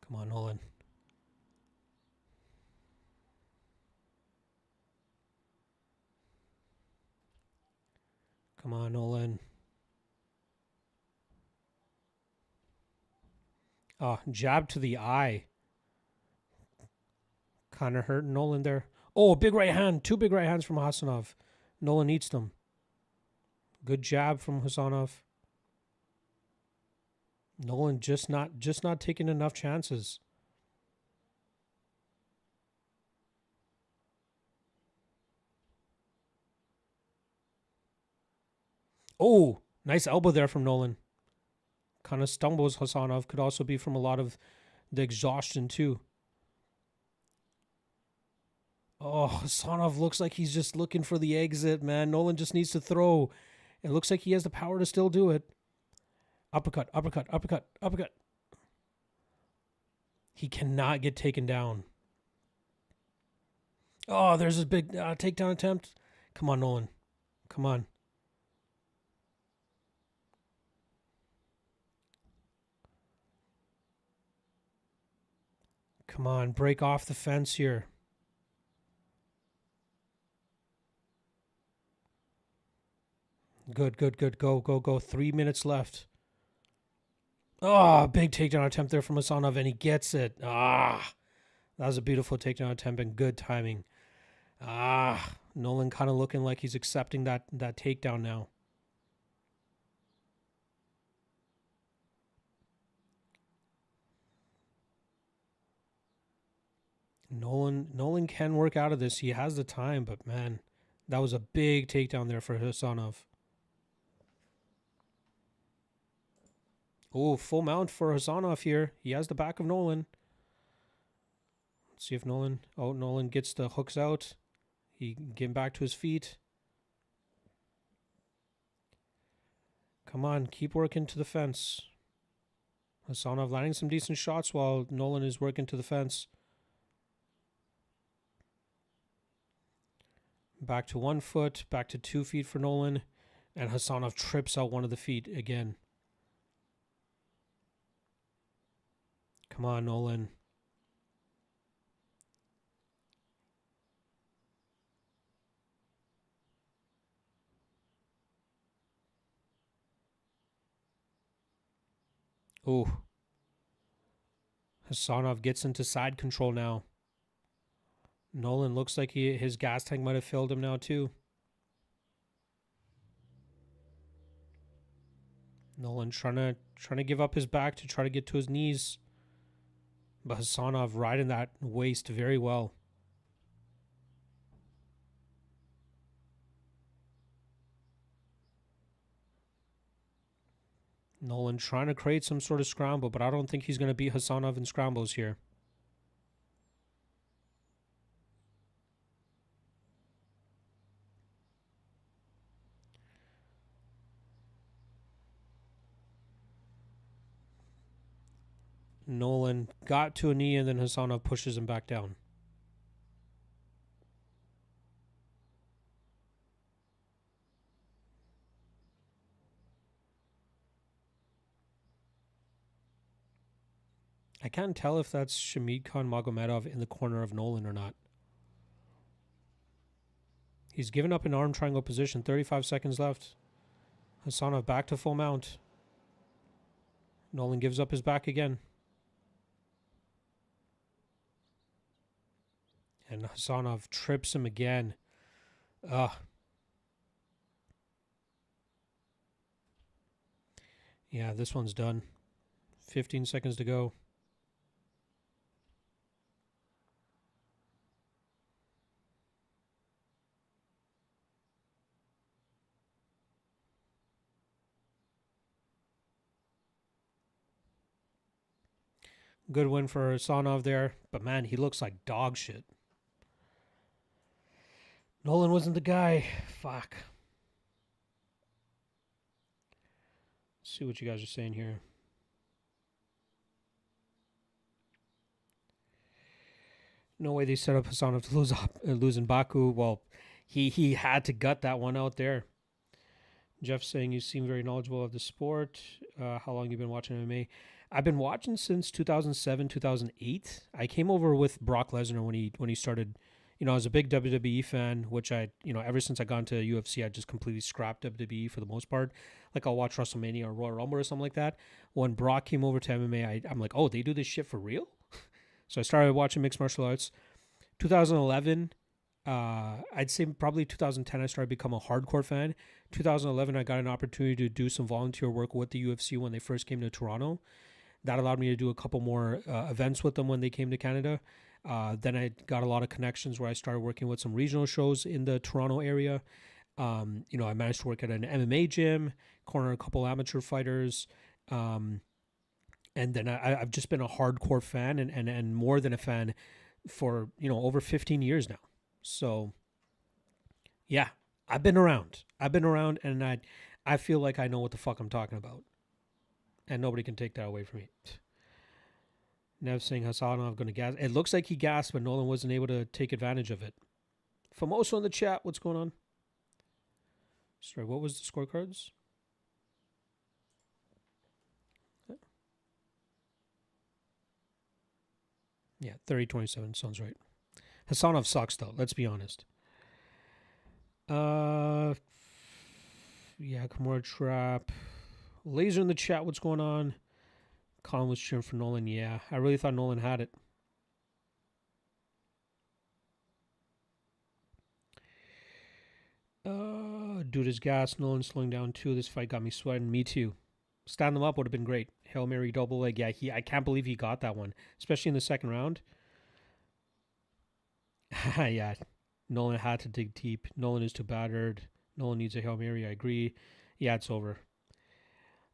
come on, Nolan. Come on, Nolan. Oh, jab to the eye. Kind of hurt Nolan there. Oh, big right hand. 2 big right hands from Hasanov. Nolan eats them. Good jab from Hasanov. Nolan just not taking enough chances. Oh, nice elbow there from Nolan. Kind of stumbles Hasanov. Could also be from a lot of the exhaustion too. Oh, Hasanov looks like he's just looking for the exit, man. Nolan just needs to throw. It looks like he has the power to still do it. Uppercut, uppercut, uppercut, uppercut. He cannot get taken down. Oh, there's a big takedown attempt. Come on, Nolan. Come on. Come on, break off the fence here. Good, good, good. Go, go, go. 3 minutes left. Oh, big takedown attempt there from Hasanov, and he gets it. Ah, that was a beautiful takedown attempt and good timing. Ah, Nolan kind of looking like he's accepting that takedown now. Nolan can work out of this. He has the time, but man, that was a big takedown there for Hasanov. Oh, full mount for Hasanov here. He has the back of Nolan. Let's see if Nolan... Oh, Nolan gets the hooks out. He getting back to his feet. Come on, keep working to the fence. Hasanov landing some decent shots while Nolan is working to the fence. Back to 1 foot, back to 2 feet for Nolan. And Hasanov trips out one of the feet again. Come on, Nolan. Ooh. Hasanov gets into side control now. Nolan looks like his gas tank might have failed him now too. Nolan trying to give up his back to try to get to his knees. But Hasanov riding that waist very well. Nolan trying to create some sort of scramble, but I don't think he's going to beat Hasanov in scrambles here. Nolan got to a knee and then Hasanov pushes him back down. I can't tell if that's Shamid Khan Magomedov in the corner of Nolan or not. He's given up an arm triangle position. 35 seconds left. Hasanov back to full mount. Nolan gives up his back again. And Hasanov trips him again. Yeah, this one's done. 15 seconds to go. Good win for Hasanov there, but man, he looks like dog shit. Nolan wasn't the guy. Fuck. Let's see what you guys are saying here. No way they set up Hasanov to lose in Baku. Well, he had to gut that one out there. Jeff saying you seem very knowledgeable of the sport. How long you been watching MMA? I've been watching since 2007, 2008. I came over with Brock Lesnar when he started. You know, I was a big WWE fan, which ever since I got into UFC, I just completely scrapped WWE for the most part. Like I'll watch WrestleMania or Royal Rumble or something like that. When Brock came over to MMA, I'm like, oh, they do this shit for real? So I started watching mixed martial arts. 2011, I'd say probably 2010, I started to become a hardcore fan. 2011, I got an opportunity to do some volunteer work with the UFC when they first came to Toronto. That allowed me to do a couple more events with them when they came to Canada. Then I got a lot of connections where I started working with some regional shows in the Toronto area. I managed to work at an MMA gym, corner a couple amateur fighters. And then I've just been a hardcore fan and more than a fan for, over 15 years now. So, yeah, I've been around. And I feel like I know what the fuck I'm talking about. And nobody can take that away from me. Nev saying Hasanov going to gas. It looks like he gassed, but Nolan wasn't able to take advantage of it. Famoso in the chat, what's going on? Sorry, what was the scorecards? Yeah, 30-27 sounds right. Hasanov sucks though, let's be honest. Yeah, Kimura Trap. Laser in the chat, what's going on? Colin was cheering for Nolan. Yeah, I really thought Nolan had it. Dude is gas. Nolan slowing down too. This fight got me sweating. Me too. Stand them up would have been great. Hail Mary double leg. Yeah, I can't believe he got that one, especially in the second round. Yeah, Nolan had to dig deep. Nolan is too battered. Nolan needs a Hail Mary. I agree. Yeah, it's over.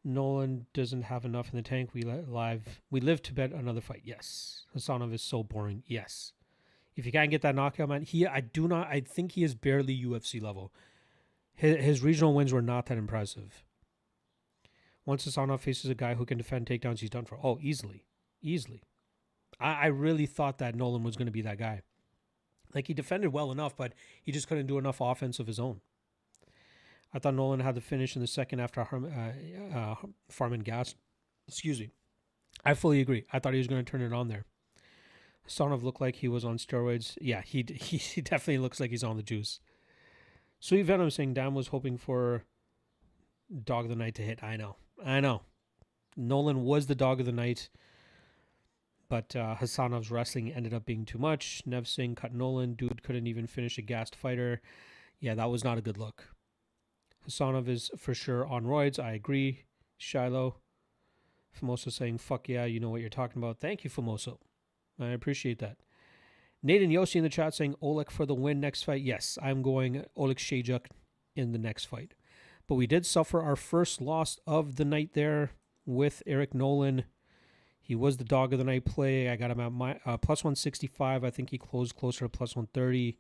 Nolan doesn't have enough in the tank. We live to bet another fight. Yes. Hasanov is so boring. Yes. If you can't get that knockout, man, I think he is barely UFC level. His regional wins were not that impressive. Once Hasanov faces a guy who can defend takedowns, he's done for. Oh, easily. I really thought that Nolan was going to be that guy. Like, he defended well enough, but he just couldn't do enough offense of his own. I thought Nolan had the finish in the second after Farman gassed. Excuse me. I fully agree. I thought he was going to turn it on there. Hasanov looked like he was on steroids. Yeah, he definitely looks like he's on the juice. Sweet Venom saying Dan was hoping for Dog of the Night to hit. I know. Nolan was the Dog of the Night, but Hasanov's wrestling ended up being too much. Nev Singh cut Nolan. Dude couldn't even finish a gassed fighter. Yeah, that was not a good look. Hasanov is for sure on roids. I agree. Shiloh. Famoso saying, fuck yeah, you know what you're talking about. Thank you, Famoso. I appreciate that. Nate and Yossi in the chat saying Oleg for the win next fight. Yes, I'm going Oleg Shayjuk in the next fight. But we did suffer our first loss of the night there with Eric Nolan. He was the Dog of the Night play. I got him at my plus 165. I think he closed closer to plus 130.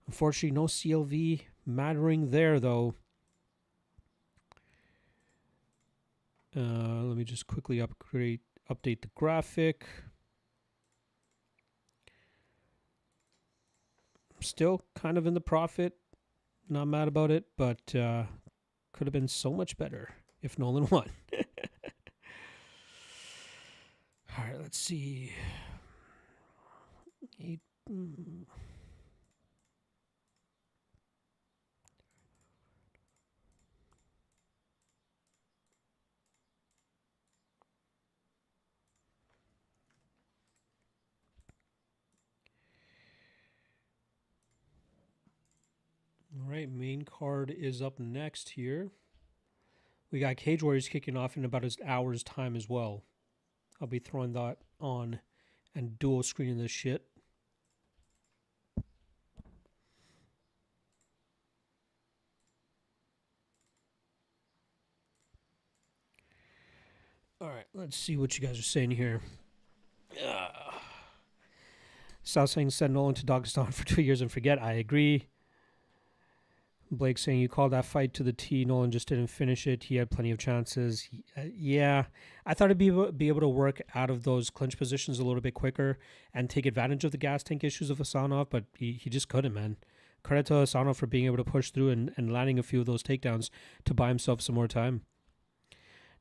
Unfortunately, no CLV mattering there, though. Let me just quickly update the graphic. Still kind of in the profit. Not mad about it, but could have been so much better if Nolan won. All right, let's see. All right, main card is up next here. We got Cage Warriors kicking off in about an hour's time as well. I'll be throwing that on and dual screening this shit. All right, let's see what you guys are saying here. Stop saying send Nolan to Dagestan for 2 years and forget. I agree. Blake saying you called that fight to the T. Nolan just didn't finish it. He had plenty of chances. Yeah, I thought he'd be able to work out of those clinch positions a little bit quicker and take advantage of the gas tank issues of Hasanov, but he just couldn't, man. Credit to Hasanov for being able to push through and landing a few of those takedowns to buy himself some more time.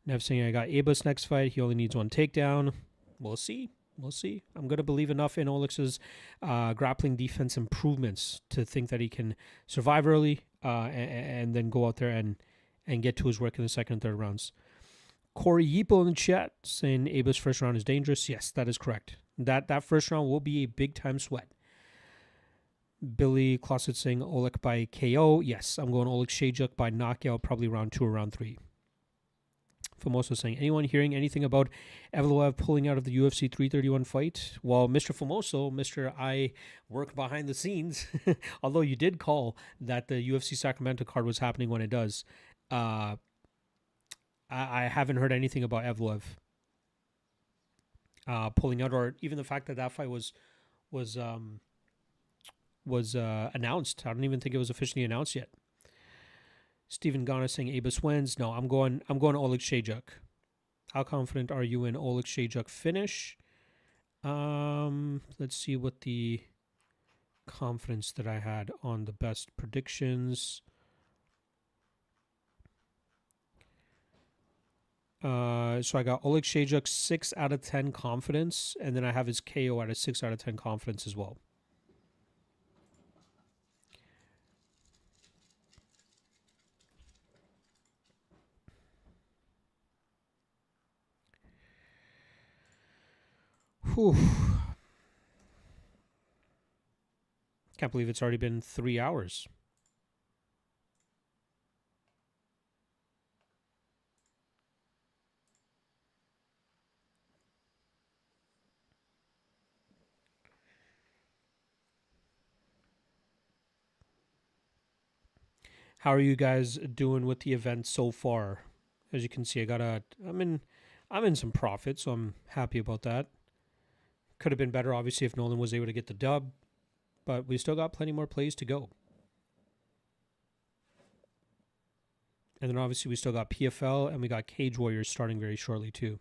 Nev saying I got Abus next fight. He only needs one takedown. We'll see. We'll see. I'm going to believe enough in Olix's grappling defense improvements to think that he can survive early and then go out there and get to his work in the second and third rounds. Corey Yeeple in the chat saying Abus' first round is dangerous. Yes, that is correct. That first round will be a big-time sweat. Billy Closet saying Oleg by KO. Yes, I'm going Oleg Shajuk by knockout, probably round 2 or round 3. Famoso saying, anyone hearing anything about Evloev pulling out of the UFC 331 fight? Well, Mr. Famoso, Mr. I work behind the scenes, although you did call that the UFC Sacramento card was happening when it does. I haven't heard anything about Evloev pulling out, or even the fact that fight was announced. I don't even think it was officially announced yet. Stephen Ghana saying Abus wins. No, I'm going Oleg Shajuk. How confident are you in Oleg Shajuk finish? Let's see what the confidence that I had on the best predictions. So I got Oleg Shajuk 6 out of 10 confidence, and then I have his KO at a 6 out of 10 confidence as well. Whew. Can't believe it's already been 3 hours. How are you guys doing with the event so far? As you can see, I'm in some profit, so I'm happy about that. Could have been better, obviously, if Nolan was able to get the dub, but we still got plenty more plays to go. And then obviously we still got PFL and we got Cage Warriors starting very shortly too.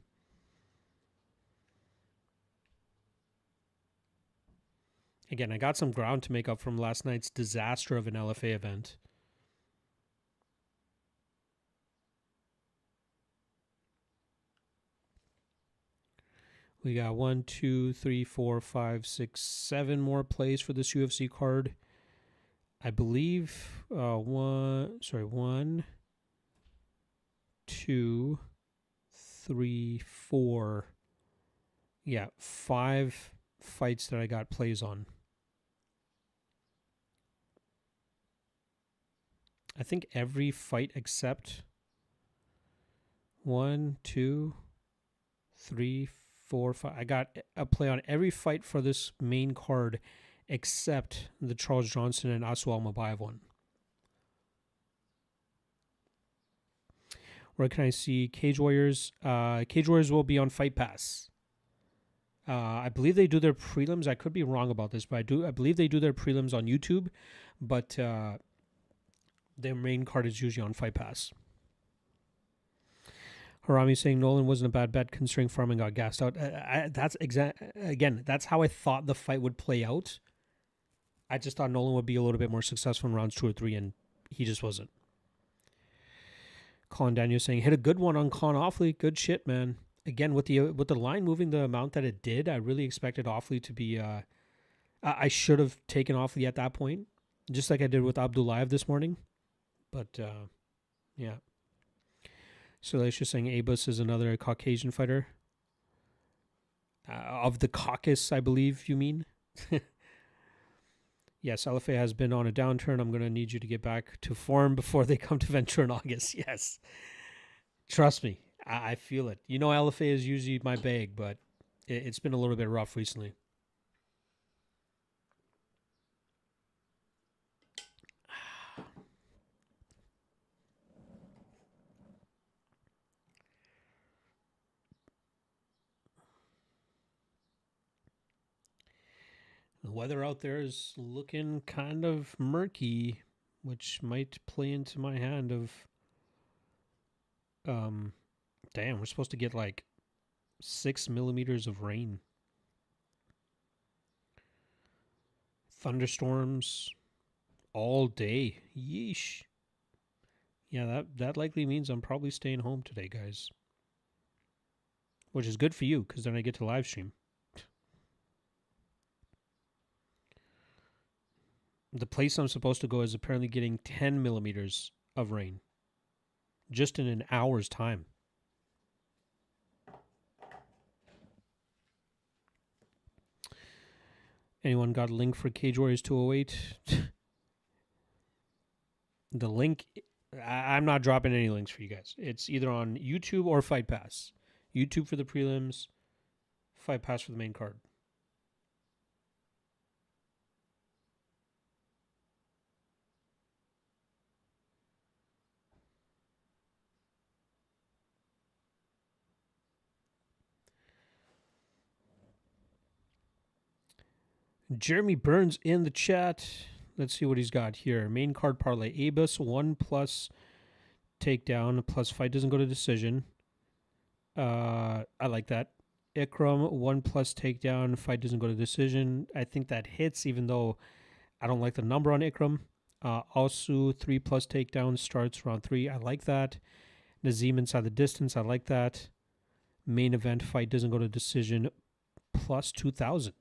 Again, I got some ground to make up from last night's disaster of an LFA event. We got 1, 2, 3, 4, 5, 6, 7 more plays for this UFC card. I believe 1, 2, 3, 4. Yeah, 5 fights that I got plays on. I think every fight except 1, 2, 3, 4, 5. I got a play on every fight for this main card except the Charles Johnson and Asu Almabayev one. Where can I see Cage Warriors? Cage Warriors will be on Fight Pass. I believe they do their prelims. I could be wrong about this, but I believe they do their prelims on YouTube, but their main card is usually on Fight Pass. Harami saying Nolan wasn't a bad bet considering Farman got gassed out. That's how I thought the fight would play out. I just thought Nolan would be a little bit more successful in rounds 2 or 3, and he just wasn't. Colin Daniel saying hit a good one on Con Offley. Good shit, man. Again, with the line moving the amount that it did, I really expected Offley to be. I should have taken Offley at that point, just like I did with Abdullayev this morning. But yeah. So that's just saying Abus is another Caucasian fighter. Of the caucus, I believe you mean. Yes, LFA has been on a downturn. I'm going to need you to get back to form before they come to Ventura in August. Yes. Trust me. I feel it. You know, LFA is usually my bag, but it's been a little bit rough recently. weather out there is looking kind of murky, which might play into my hand of damn, we're supposed to get like 6 millimeters of rain. Thunderstorms all day. Yeesh. Yeah, that likely means I'm probably staying home today, guys. Which is good for you, because then I get to live stream. The place I'm supposed to go is apparently getting 10 millimeters of rain. Just in an hour's time. Anyone got a link for Cage Warriors 208? The link, I'm not dropping any links for you guys. It's either on YouTube or Fight Pass. YouTube for the prelims, Fight Pass for the main card. Jeremy Burns in the chat. Let's see what he's got here. Main card parlay. Abus 1+ takedown plus fight doesn't go to decision. I like that. Ikram 1+ takedown, fight doesn't go to decision. I think that hits, even though I don't like the number on Ikram. Also 3+ takedown starts round 3. I like that. Nazim inside the distance. I like that. Main event fight doesn't go to decision plus 2,000.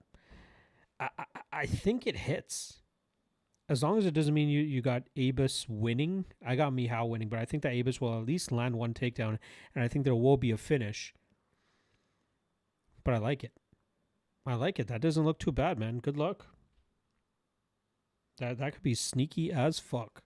I think it hits. As long as it doesn't mean you got Abus winning. I got Mihao winning, but I think that Abus will at least land one takedown, and I think there will be a finish. But I like it. I like it. That doesn't look too bad, man. Good luck. That could be sneaky as fuck.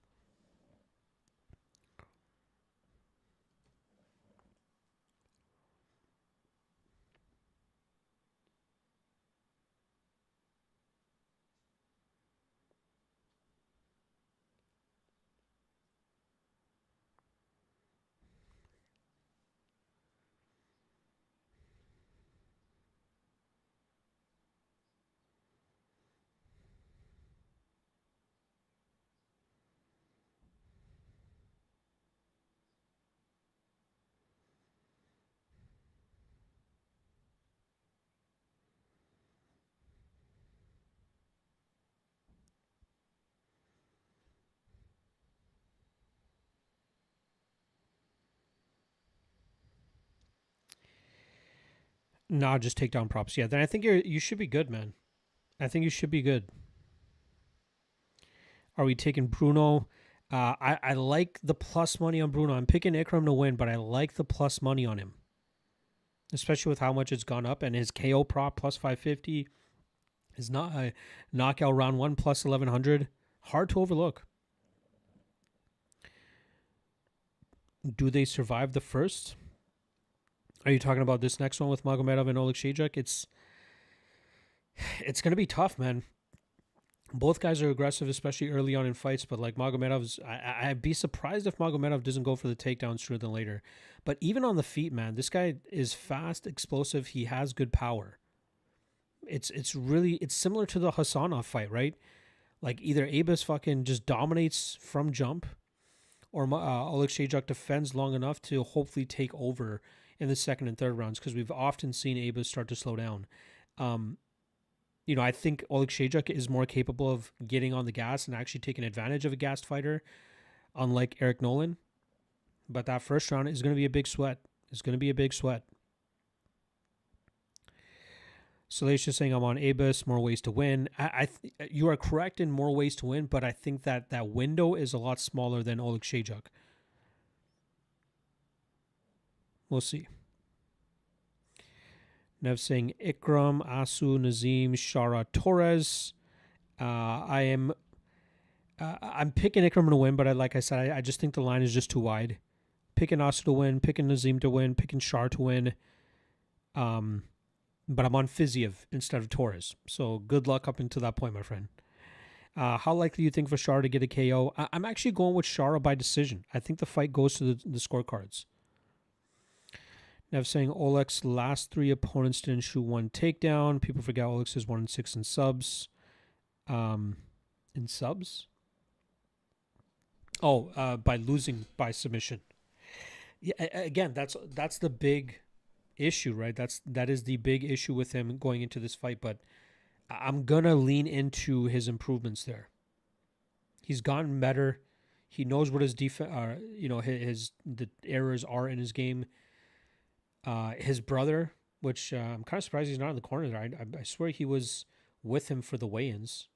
Nah, just take down props. Yeah, then I think you should be good, man. I think you should be good. Are we taking Bruno? I like the plus money on Bruno. I'm picking Ikram to win, but I like the plus money on him. Especially with how much it's gone up. And his KO prop plus 550. His knockout round 1 plus 1,100. Hard to overlook. Do they survive the first? Are you talking about this next one with Magomedov and Oleg Shajak? It's going to be tough, man. Both guys are aggressive, especially early on in fights, but like Magomedov's, I'd be surprised if Magomedov doesn't go for the takedown sooner than later. But even on the feet, man, this guy is fast, explosive. He has good power. It's similar to the Hassanov fight, right? Like either Abus fucking just dominates from jump, or Oleg Shajak defends long enough to hopefully take over in the second and third rounds, because we've often seen Abus start to slow down. I think Oleg Shajak is more capable of getting on the gas and actually taking advantage of a gassed fighter, unlike Eric Nolan. But that first round is going to be a big sweat. It's going to be a big sweat. Salacious saying I'm on Abus, more ways to win. You are correct in more ways to win, but I think that window is a lot smaller than Oleg Shajak. We'll see. Nev saying Ikram, Asu, Nazim, Shara, Torres. I'm picking Ikram to win, but like I said, I just think the line is just too wide. Picking Asu to win, picking Nazim to win, picking Shar to win. But I'm on Fiziev instead of Torres. So good luck up until that point, my friend. How likely do you think for Shara to get a KO? I'm actually going with Shara by decision. I think the fight goes to the scorecards. Nev saying Oleg's last 3 opponents didn't shoot one takedown. People forget Oleg is 1-6 in subs. in subs. Oh, by losing by submission. Yeah, again, that's the big issue, right? That is the big issue with him going into this fight. But I'm gonna lean into his improvements there. He's gotten better. He knows what his defense, his the errors are in his game. His brother, which I'm kind of surprised he's not in the corner there. I swear he was with him for the weigh-ins.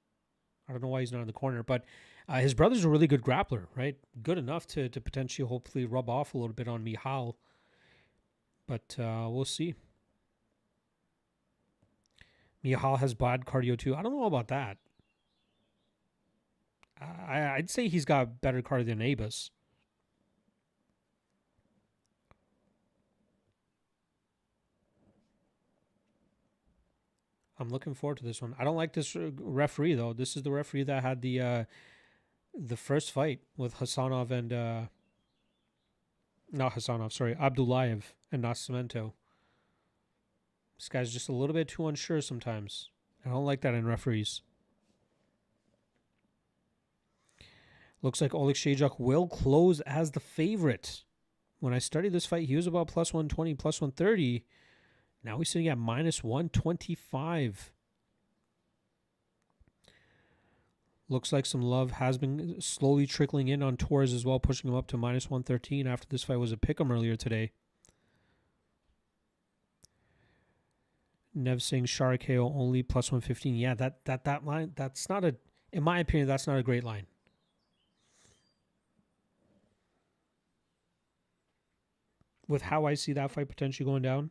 I don't know why he's not in the corner, but his brother's a really good grappler, right? Good enough to potentially, hopefully, rub off a little bit on Michal. But we'll see. Michal has bad cardio too. I don't know about that. I'd say he's got better cardio than Abus. I'm looking forward to this one. I don't like this referee though. This is the referee that had the first fight with Hasanov and not Hasanov, sorry, Abdullayev and Nascimento. This guy's just a little bit too unsure sometimes. I don't like that in referees. Looks like Oleg Shajak will close as the favorite. When I studied this fight, he was about plus 120, plus 130. Now he's sitting at minus 125. Looks like some love has been slowly trickling in on Torres as well, pushing him up to minus 113 after this fight was a pick'em earlier today. Nev saying Sharakeo only plus 115. Yeah, that line, that's not a, in my opinion, that's not a great line. With how I see that fight potentially going down,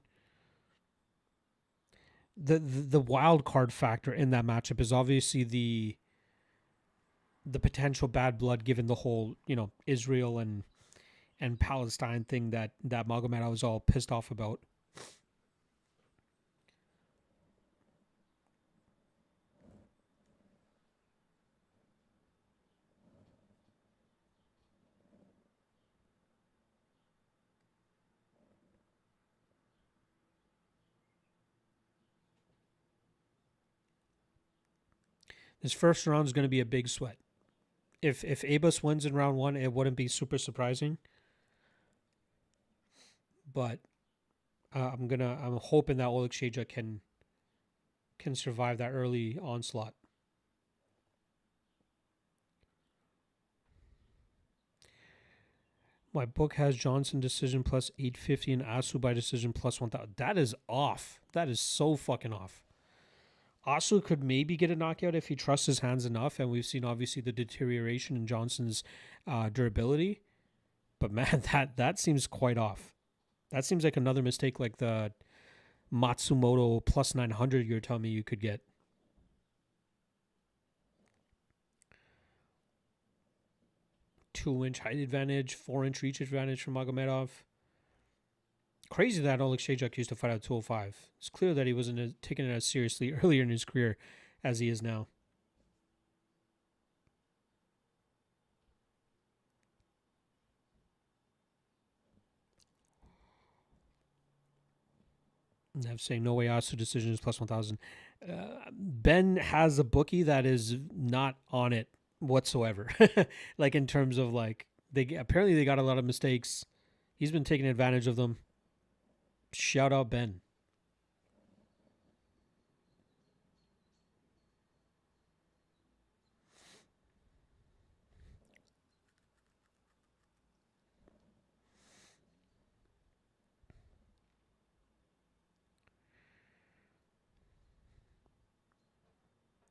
the wild card factor in that matchup is obviously the potential bad blood, given the whole Israel and Palestine thing that Magomedov was all pissed off about. This first round is going to be a big sweat. If Abus wins in round one, it wouldn't be super surprising. But I'm hoping that Oleg Shajak can survive that early onslaught. My book has Johnson decision plus 850 and Asu by decision plus 1,000. That is off. That is so fucking off. Asu could maybe get a knockout if he trusts his hands enough, and we've seen obviously the deterioration in Johnson's durability. But man, that seems quite off. That seems like another mistake, like the Matsumoto plus 900 you're telling me you could get. Two-inch height advantage, 4-inch reach advantage for Magomedov. Crazy that Oleg Shajak used to fight at 205. It's clear that he wasn't taking it as seriously earlier in his career as he is now. I'm saying no way Asu decision is plus 1,000. Ben has a bookie that is not on it whatsoever. Like in terms of like they got a lot of mistakes. He's been taking advantage of them. Shout out Ben.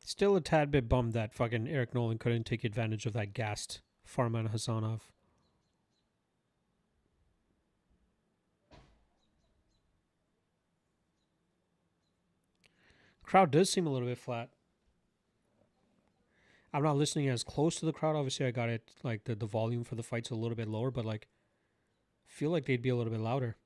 Still a tad bit bummed that fucking Eric Nolan couldn't take advantage of that gassed Farman Hasanov. Crowd does seem a little bit flat. I'm not listening as close to the crowd. Obviously, I got it like the volume for the fight's a little bit lower, but like feel like they'd be a little bit louder.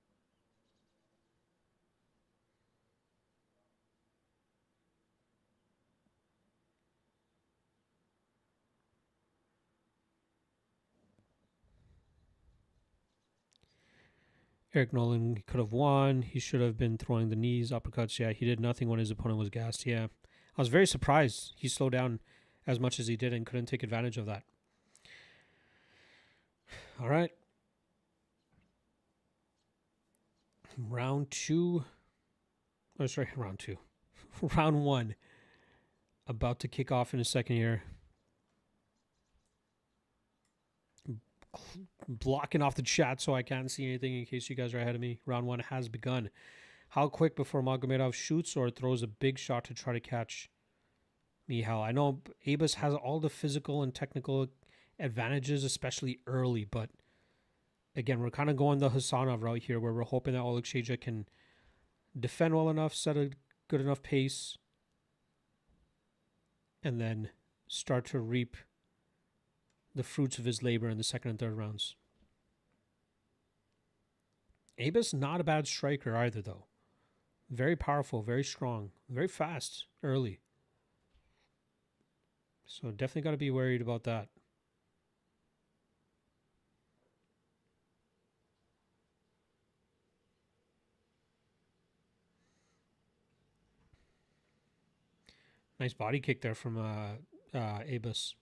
Eric Nolan could have won. He should have been throwing the knees, uppercuts. Yeah, he did nothing when his opponent was gassed. Yeah, I was very surprised he slowed down as much as he did and couldn't take advantage of that. All right. Round 2. Oh, sorry, round 2. Round 1. About to kick off in a second here. Blocking off the chat so I can't see anything in case you guys are ahead of me. Round 1 has begun. How quick before Magomedov shoots or throws a big shot to try to catch Michal? I know Abus has all the physical and technical advantages, especially early, but again, we're kind of going the Hasanov route here where we're hoping that Oleg Shejak can defend well enough, set a good enough pace, and then start to reap the fruits of his labor in the second and third rounds. Abus, not a bad striker either, though. Very powerful, very strong, very fast early. So definitely got to be worried about that. Nice body kick there from Abus.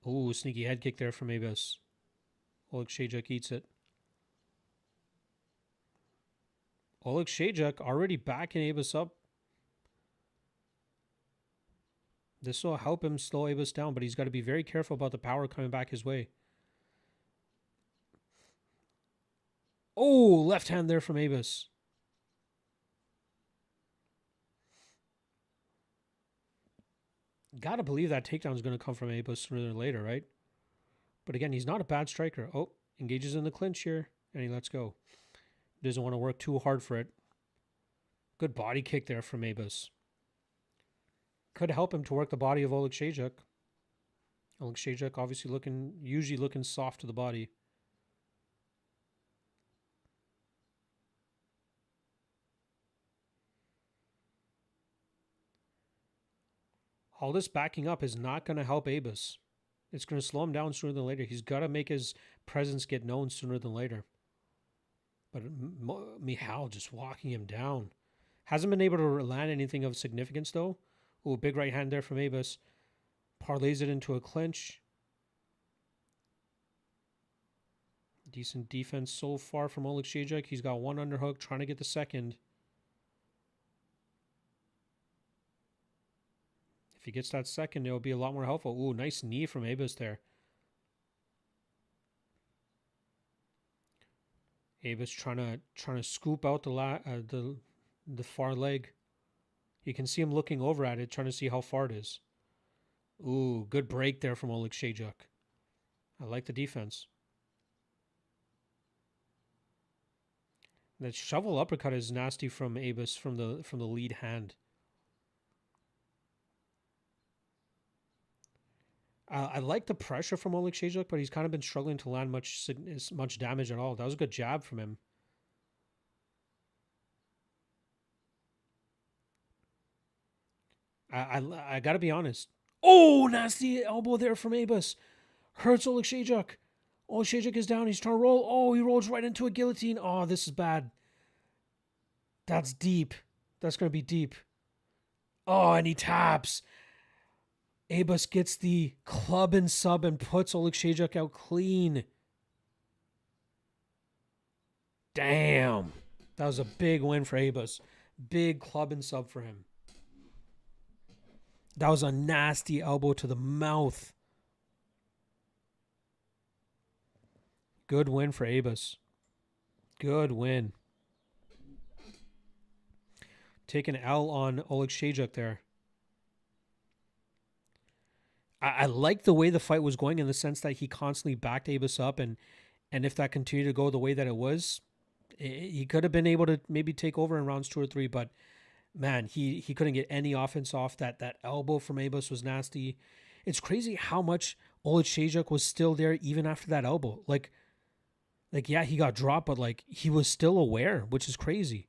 Ooh, sneaky head kick there from Abus. Oleg Shejak eats it. Oleg Shejak already backing Abus up. This will help him slow Abus down, but he's got to be very careful about the power coming back his way. Oh, left hand there from Abus. Gotta believe that takedown is going to come from Abus sooner than later, right? But again, he's not a bad striker. Oh, engages in the clinch here, and he lets go. Doesn't want to work too hard for it. Good body kick there from Abus. Could help him to work the body of Oleg Shejak. Oleg Shejak obviously usually looking soft to the body. All this backing up is not going to help Abus. It's going to slow him down sooner than later. He's got to make his presence get known sooner than later. But Michal just walking him down. Hasn't been able to land anything of significance, though. Ooh, big right hand there from Abus. Parlays it into a clinch. Decent defense so far from Oleg Shejak. He's got one underhook, trying to get the second. If he gets that second, it'll be a lot more helpful. Ooh, nice knee from Abus there. Abus trying to scoop out the far leg. You can see him looking over at it, trying to see how far it is. Ooh, good break there from Oleg Shejak. I like the defense. That shovel uppercut is nasty from Abus from the lead hand. I like the pressure from Oleg Shejak, but he's kind of been struggling to land much damage at all. That was a good jab from him. I got to be honest. Oh, nasty elbow there from Abus. Hurts Oleg Shejak. Oleg Shejak is down. He's trying to roll. Oh, he rolls right into a guillotine. Oh, this is bad. That's deep. That's going to be deep. Oh, and he taps. Abus gets the club and sub and puts Oleg Shejak out clean. Damn. That was a big win for Abus. Big club and sub for him. That was a nasty elbow to the mouth. Good win for Abus. Good win. Take an L on Oleg Shejak there. I like the way the fight was going in the sense that he constantly backed Abus up, and if that continued to go the way that it was, he could have been able to maybe take over in rounds 2 or 3, but man, he couldn't get any offense off. That elbow from Abus was nasty. It's crazy how much Oleg Shejak was still there even after that elbow. Like yeah, he got dropped, but like he was still aware, which is crazy.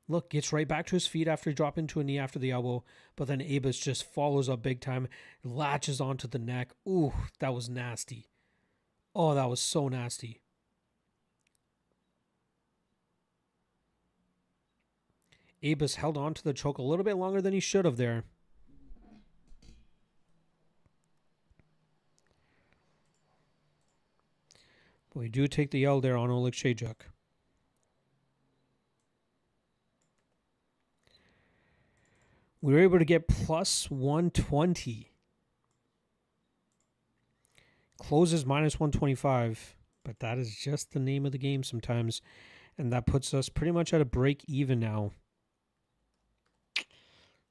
Look, gets right back to his feet after dropping to a knee after the elbow, but then Abus just follows up big time, latches onto the neck. Ooh, that was nasty. Oh, that was so nasty. Abus held on to the choke a little bit longer than he should have there. But we do take the L there on Oleg Shajak. We were able to get plus 120. Closes minus 125. But that is just the name of the game sometimes. And that puts us pretty much at a break even now.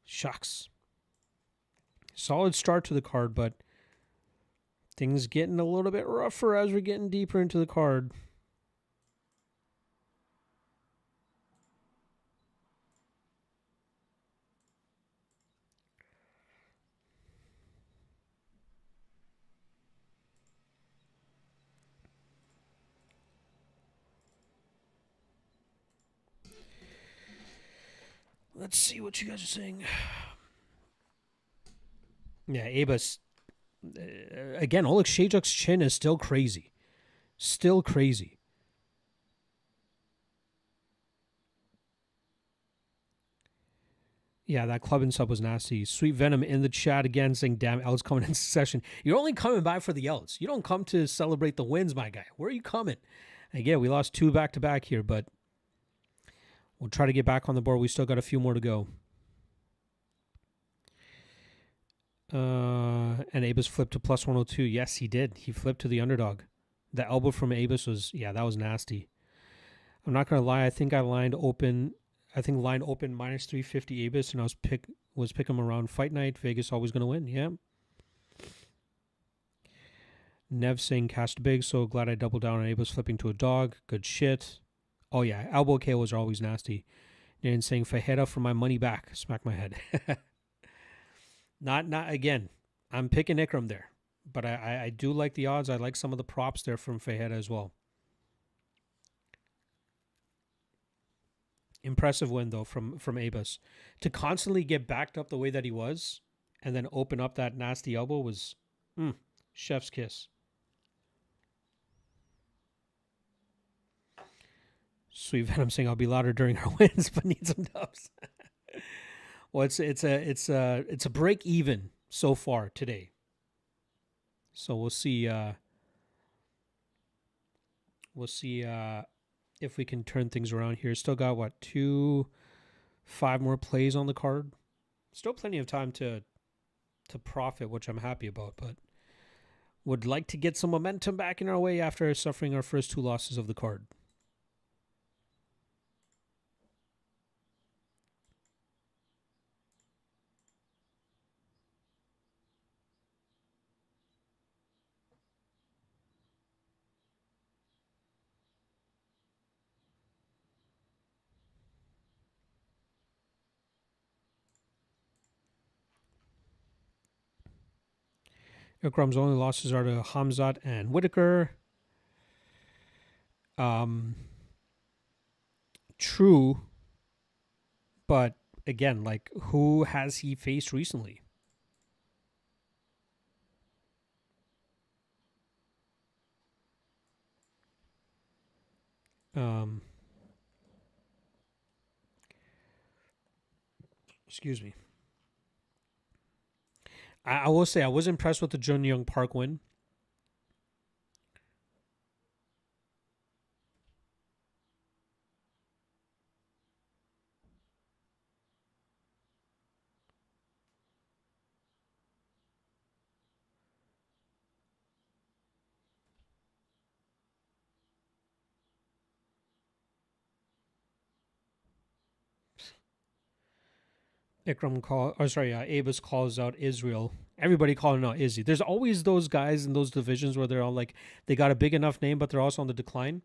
Shucks. Solid start to the card, but things getting a little bit rougher as we're getting deeper into the card. Let's see what you guys are saying. Yeah, Abus. Again, Oleg Shajak's chin is still crazy. Still crazy. Yeah, that club and sub was nasty. Sweet Venom in the chat again saying, damn, L's coming in succession. You're only coming by for the L's. You don't come to celebrate the wins, my guy. Where are you coming? Again, we lost 2 back-to-back here, but we'll try to get back on the board. We still got a few more to go. And Abus flipped to plus 102. Yes, he did. He flipped to the underdog. The elbow from Abus was, yeah, that was nasty. I'm not going to lie. I think lined open minus 350 Abus, and I was picking him around fight night. Vegas always going to win. Yeah. Nev saying cast big, so glad I doubled down on Abus flipping to a dog. Good shit. Oh, yeah. Elbow KOs are always nasty. And saying Fajeda for my money back. Smack my head. Not again. I'm picking Ikram there. But I do like the odds. I like some of the props there from Fajeda as well. Impressive win, though, from Abus. To constantly get backed up the way that he was and then open up that nasty elbow was chef's kiss. Sweet Venom saying I'll be louder during our wins, but need some dubs. Well, it's a break even so far today. So we'll see. If we can turn things around here. Still got what 5 more plays on the card. Still plenty of time to profit, which I'm happy about. But would like to get some momentum back in our way after suffering our first 2 losses of the card. Ikram's only losses are to Hamzat and Whitaker. True, but again, like, who has he faced recently? Excuse me. I will say I was impressed with the Jun Young Park win. Abus calls out Israel. Everybody calling out Izzy. There's always those guys in those divisions where they're all like, they got a big enough name, but they're also on the decline.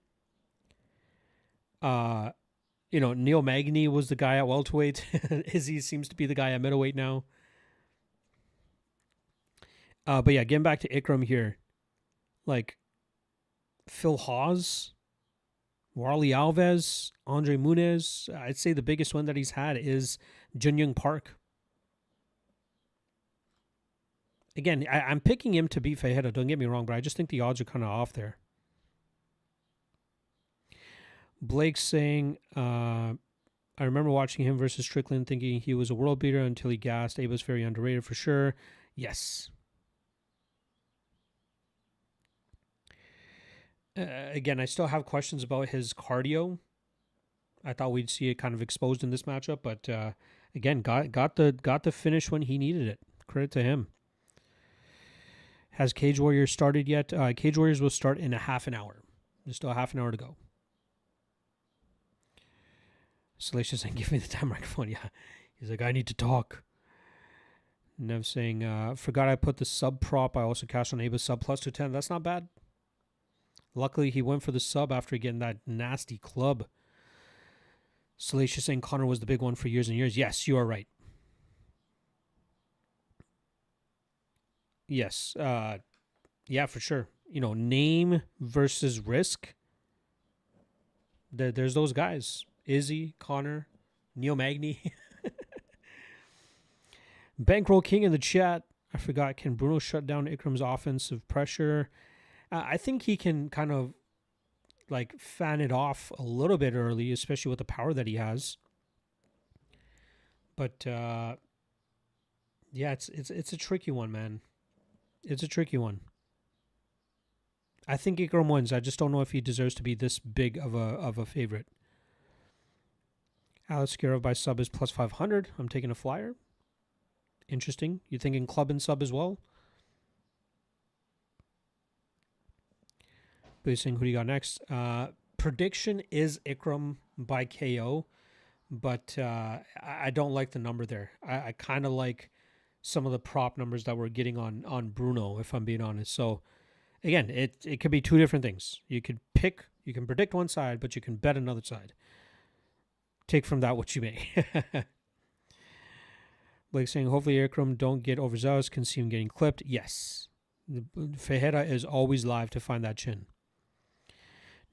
Neil Magny was the guy at welterweight. Izzy seems to be the guy at middleweight now. But yeah, getting back to Ikram here. Like, Phil Hawes, Warley Alves, Andre Muniz. I'd say the biggest one that he's had is Jun Young Park. Again, I'm picking him to beat Fajeda, don't get me wrong, but I just think the odds are kind of off there. Blake saying, I remember watching him versus Strickland thinking he was a world beater until he gassed. Abe was very underrated for sure. Yes. Again, I still have questions about his cardio. I thought we'd see it kind of exposed in this matchup, but again, got the finish when he needed it. Credit to him. Has Cage Warriors started yet? Cage Warriors will start in a half an hour. There's still a half an hour to go. Salacious saying, give me the damn microphone. Yeah. He's like, I need to talk. Nev saying, forgot I put the sub prop. I also cashed on Abe's sub plus 210. That's not bad. Luckily, he went for the sub after getting that nasty club. Salacious saying Connor was the big one for years and years. Yes, you are right. Yes. Yeah, for sure. You know, name versus risk. There's those guys. Izzy, Connor, Neil Magny. Bankroll King in the chat. I forgot. Can Bruno shut down Ikram's offensive pressure? I think he can kind of like fan it off a little bit early, especially with the power that he has. But yeah, it's a tricky one, man. It's a tricky one. I think Ikram wins. I just don't know if he deserves to be this big of a favorite. Alex Scarov by sub is plus 500. I'm taking a flyer. Interesting. You thinking club and sub as well? Boosting, who do you got next? Prediction is Ikram by KO, but I don't like the number there. I kind of like some of the prop numbers that we're getting on Bruno, if I'm being honest. So again, it could be two different things. You can predict one side, but you can bet another side. Take from that what you may. Blake saying, hopefully Ikram don't get overzealous, can see him getting clipped. Yes. Fejera is always live to find that chin.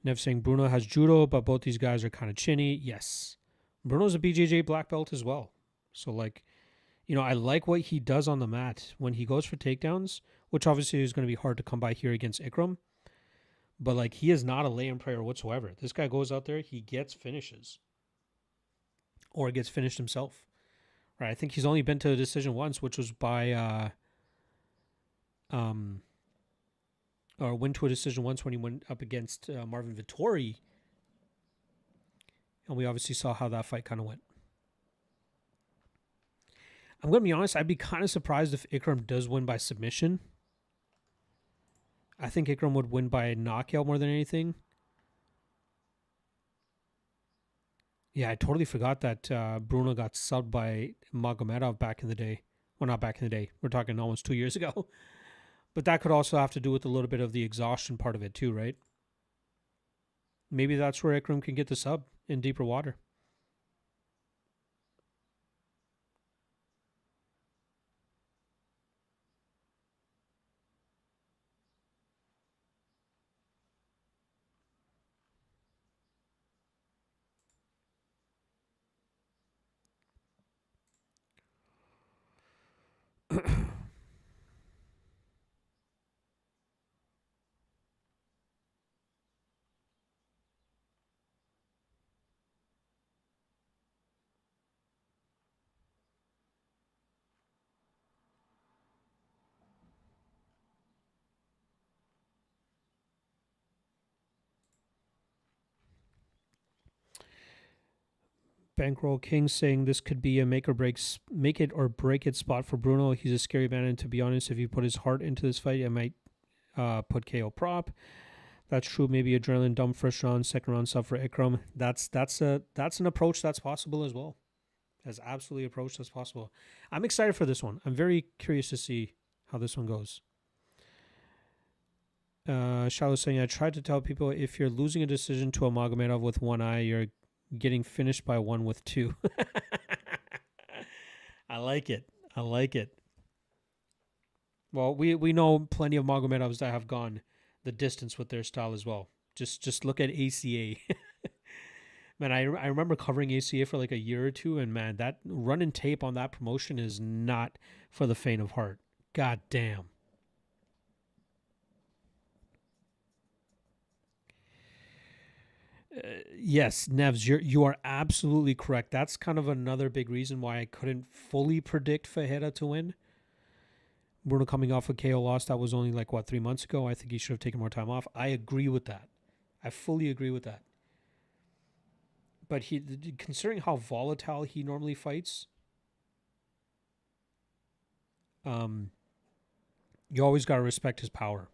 Nev saying Bruno has judo, but both these guys are kind of chinny. Yes. Bruno's a BJJ black belt as well. So, like, you know, I like what he does on the mat when he goes for takedowns, which obviously is going to be hard to come by here against Ikram. But, like, he is not a lay-in prayer whatsoever. This guy goes out there, he gets finishes. Or gets finished himself. Right? I think he's only been to a decision once, which was by or went to a decision once when he went up against Marvin Vettori. And we obviously saw how that fight kind of went. I'm going to be honest, I'd be kind of surprised if Ikram does win by submission. I think Ikram would win by a knockout more than anything. Yeah, I totally forgot that Bruno got subbed by Magomedov back in the day. Well, not back in the day. We're talking almost 2 years ago. But that could also have to do with a little bit of the exhaustion part of it too, right? Maybe that's where Ikram can get the sub in deeper water. Bankroll King saying this could be a make it or break it spot for Bruno. He's a scary man, and to be honest, if he put his heart into this fight, it might put KO prop. That's true. Maybe adrenaline dump first round, second round sub for Ikram. That's an approach that's possible as well. That's absolutely an approach that's possible. I'm excited for this one. I'm very curious to see how this one goes. Shallow saying, I tried to tell people if you're losing a decision to a Magomedov with one eye, you're getting finished by one with two. I like it. I like it. Well, we know plenty of Magomedovs that have gone the distance with their style as well. Just look at ACA. Man, I remember covering ACA for like a year or two, and man, that running tape on that promotion is not for the faint of heart. God damn. Yes, Nevs, you are absolutely correct. That's kind of another big reason why I couldn't fully predict Fajeda to win. Bruno coming off a KO loss that was only like what 3 months ago. I think he should have taken more time off. I agree with that. I fully agree with that. But considering how volatile he normally fights, you always got to respect his power.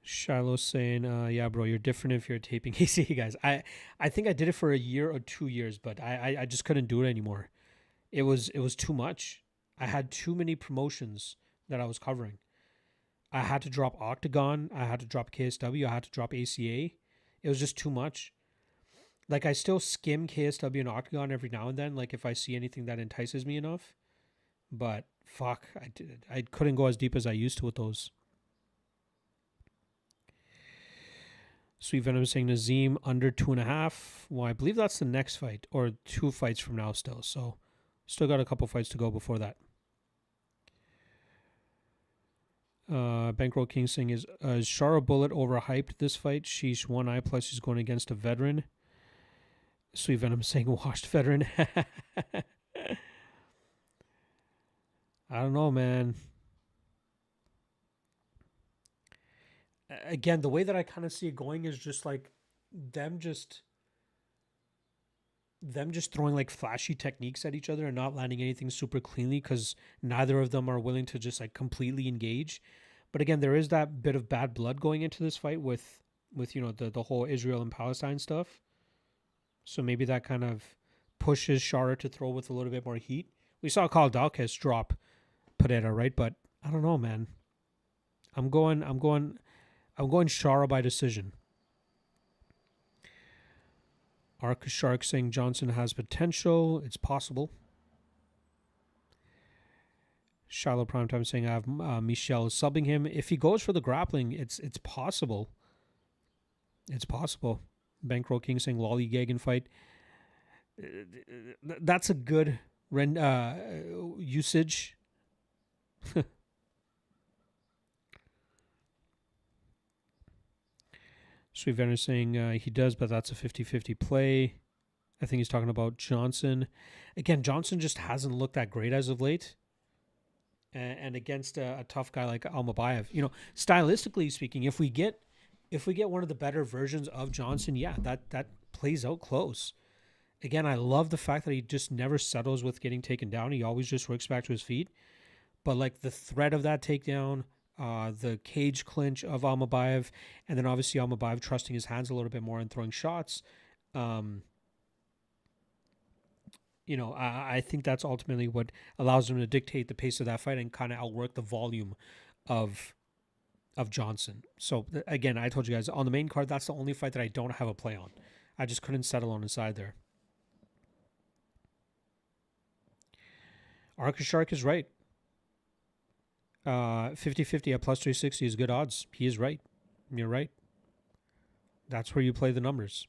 Shiloh's saying, yeah, bro, you're different if you're taping ACA guys. I think I did it for a year or 2 years, but I just couldn't do it anymore. It was too much. I had too many promotions that I was covering. I had to drop Octagon, I had to drop KSW, I had to drop ACA. It was just too much. Like I still skim KSW and Octagon every now and then, like if I see anything that entices me enough. But fuck, I couldn't go as deep as I used to with those. Sweet Venom saying Nazim under 2.5. Well, I believe that's the next fight, or 2 fights from now still. So still got a couple fights to go before that. Bankroll King saying, is Shara Bullet overhyped this fight? She's 1 eye plus she's going against a veteran. Sweet Venom saying washed veteran. I don't know, man. Again, the way that I kind of see it going is just like them just throwing like flashy techniques at each other and not landing anything super cleanly because neither of them are willing to just like completely engage. But again, there is that bit of bad blood going into this fight with the whole Israel and Palestine stuff. So maybe that kind of pushes Shara to throw with a little bit more heat. We saw Carl Dalkas drop Pereira, right? But I don't know, man. I'm going Shara by decision. Arca Shark saying Johnson has potential. It's possible. Shiloh Primetime saying I have Michel subbing him. If he goes for the grappling, it's possible. It's possible. Bankroll King saying lollygagging fight. That's a good usage. Sweet Venom saying he does, but that's a 50-50 play. I think he's talking about Johnson. Again, Johnson just hasn't looked that great as of late. And against a tough guy like Almabayev, stylistically speaking, if we get one of the better versions of Johnson, yeah, that plays out close. Again, I love the fact that he just never settles with getting taken down. He always just works back to his feet. But like the threat of that takedown, the cage clinch of Almabayev, and then obviously Almabayev trusting his hands a little bit more and throwing shots. I think that's ultimately what allows him to dictate the pace of that fight and kind of outwork the volume of Johnson. So again, I told you guys on the main card, that's the only fight that I don't have a play on. I just couldn't settle on his side there. Arca Shark is right. 50-50 at plus 360 is good odds. He is right. You're right. That's where you play the numbers.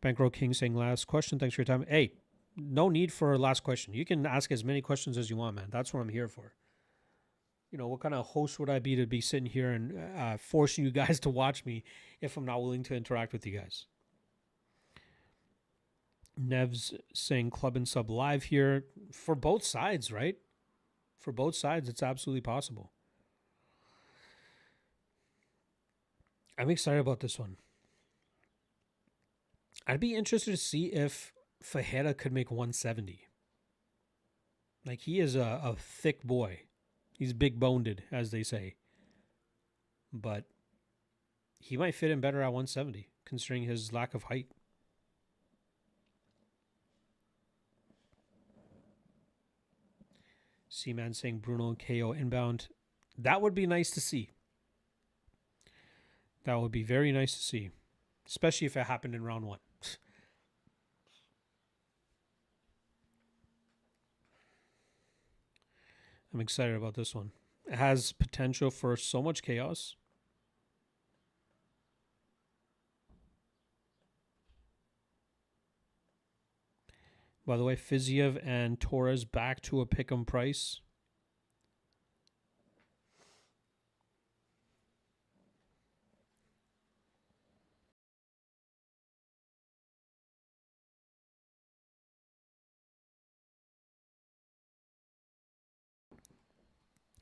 Bankroll King saying last question. Thanks for your time. Hey, no need for a last question. You can ask as many questions as you want, man. That's what I'm here for. What kind of host would I be to be sitting here and forcing you guys to watch me if I'm not willing to interact with you guys? Nev's saying club and sub live here for both sides, right? For both sides, it's absolutely possible. I'm excited about this one. I'd be interested to see if Fajeda could make 170. Like, he is a thick boy. He's big-boned, as they say. But he might fit in better at 170, considering his lack of height. C-Man saying Bruno KO inbound. That would be nice to see. That would be very nice to see. Especially if it happened in round 1. I'm excited about this one. It has potential for so much chaos. By the way, Fiziev and Torres back to a pick'em price.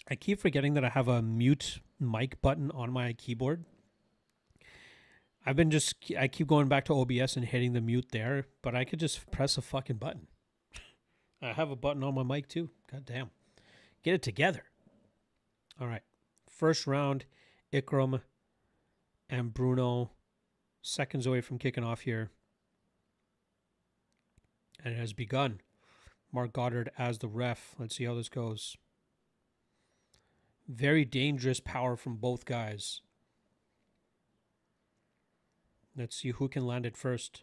I keep forgetting that I have a mute mic button on my keyboard. I keep going back to OBS and hitting the mute there, but I could just press a fucking button. I have a button on my mic too. God damn. Get it together. All right. First round, Ikram and Bruno, seconds away from kicking off here. And it has begun. Mark Goddard as the ref. Let's see how this goes. Very dangerous power from both guys. Let's see who can land it first.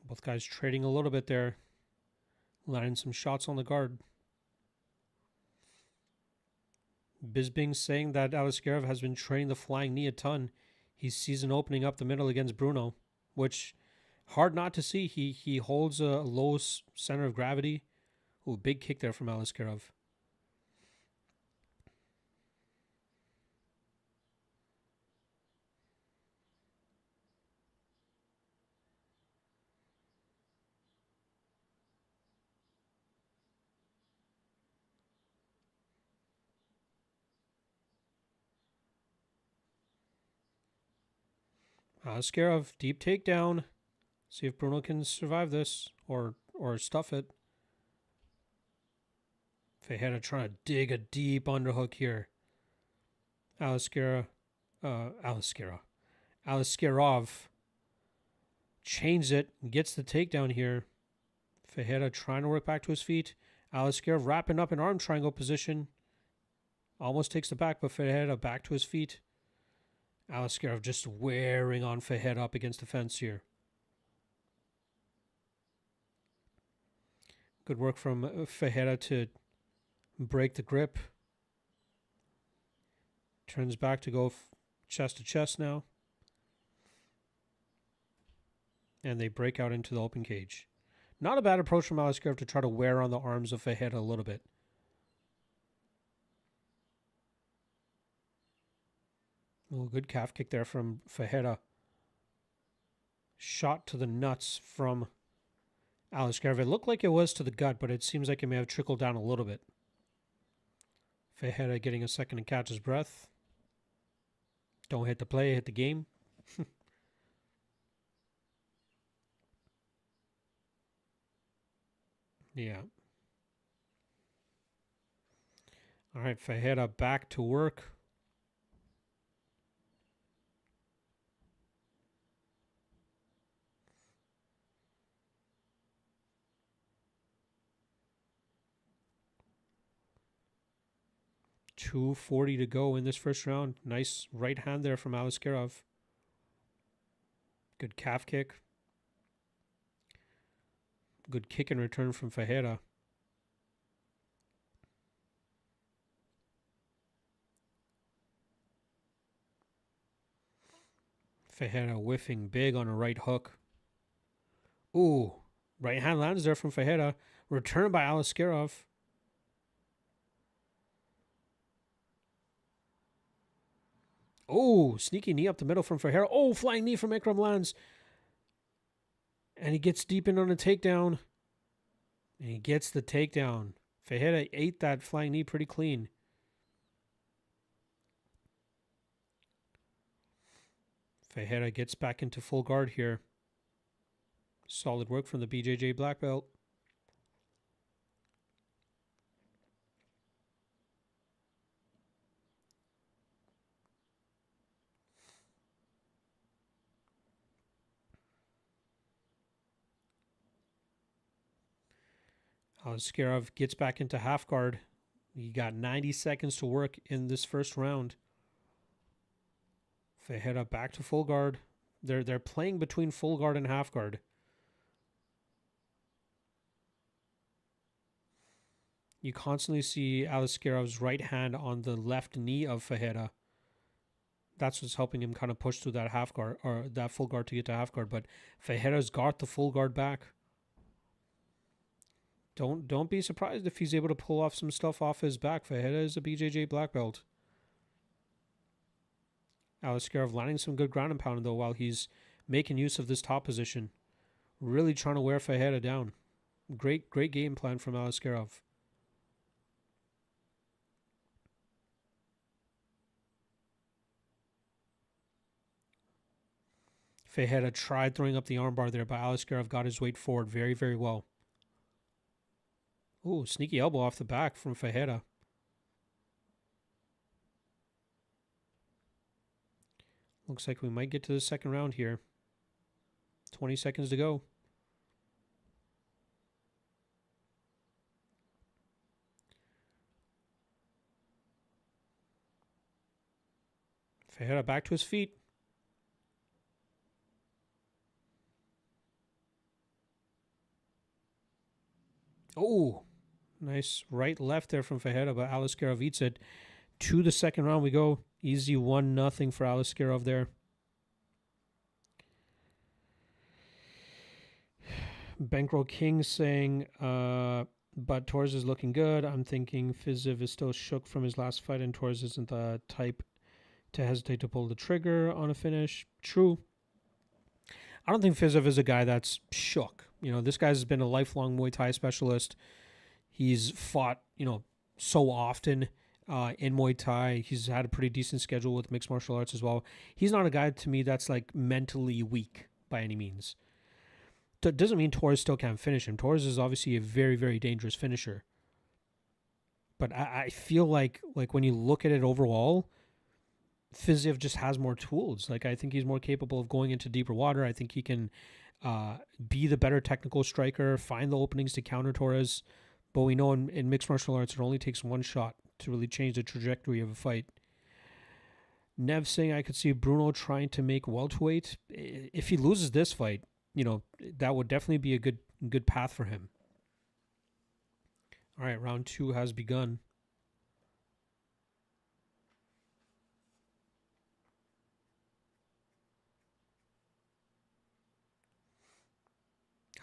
Both guys trading a little bit there. Landing some shots on the guard. Bisping saying that Aliskerov has been training the flying knee a ton. He sees an opening up the middle against Bruno, which hard not to see. He holds a low center of gravity. Ooh, big kick there from Aliskerov. Aliskerov, deep takedown. See if Bruno can survive this or stuff it. Fajeda trying to dig a deep underhook here. Aliskerov chains it and gets the takedown here. Fajeda trying to work back to his feet. Aliskerov wrapping up in arm triangle position. Almost takes the back, but Fajeda back to his feet. Aliskerov just wearing on Fajeda up against the fence here. Good work from Fajeda to break the grip. Turns back to go chest to chest now. And they break out into the open cage. Not a bad approach from Aliskerov to try to wear on the arms of Fajeda a little bit. Oh, good calf kick there from Fajeda. Shot to the nuts from Aliskerov. It looked like it was to the gut, but it seems like it may have trickled down a little bit. Fajeda getting a second to catch his breath. Don't hit the play, hit the game. Yeah. All right, Fajeda back to work. .240 to go in this first round. Nice right hand there from Aliskerov. Good calf kick. Good kick in return from Fajeda. Fajeda whiffing big on a right hook. Ooh, right hand lands there from Fajeda. Returned by Aliskerov. Oh, sneaky knee up the middle from Fajeda. Oh, flying knee from Ikram lands. And he gets deep in on a takedown. And he gets the takedown. Fajeda ate that flying knee pretty clean. Fajeda gets back into full guard here. Solid work from the BJJ black belt. Aliskerov gets back into half guard. He got 90 seconds to work in this first round. Fajeda back to full guard. They're playing between full guard and half guard. You constantly see Aliskerov's right hand on the left knee of Fajeda. That's what's helping him kind of push through that half guard or that full guard to get to half guard. But Fajeda's got the full guard back. Don't be surprised if he's able to pull off some stuff off his back. Fajeda is a BJJ black belt. Aliskerov landing some good ground and pounding though while he's making use of this top position. Really trying to wear Fajeda down. Great game plan from Aliskerov. Fajeda tried throwing up the armbar there, but Aliskerov got his weight forward very, very well. Ooh, sneaky elbow off the back from Fajeda. Looks like we might get to the second round here. 20 seconds to go. Fajeda back to his feet. Oh, nice right left there from Fajeda, but Aliskerov eats it. To the second round we go. Easy 1-0 for Aliskerov there. Bankroll King saying, but Torres is looking good. I'm thinking Fiziev is still shook from his last fight, and Torres isn't the type to hesitate to pull the trigger on a finish. True. I don't think Fiziev is a guy that's shook. You know, this guy's been a lifelong Muay Thai specialist. He's fought, so often in Muay Thai. He's had a pretty decent schedule with mixed martial arts as well. He's not a guy to me that's like mentally weak by any means. Doesn't mean Torres still can't finish him. Torres is obviously a very, very dangerous finisher. But I feel like when you look at it overall, Fiziev just has more tools. Like, I think he's more capable of going into deeper water. I think he can be the better technical striker, find the openings to counter Torres. But we know in mixed martial arts, it only takes one shot to really change the trajectory of a fight. Nev saying I could see Bruno trying to make welterweight. If he loses this fight, that would definitely be a good path for him. All right, round 2 has begun.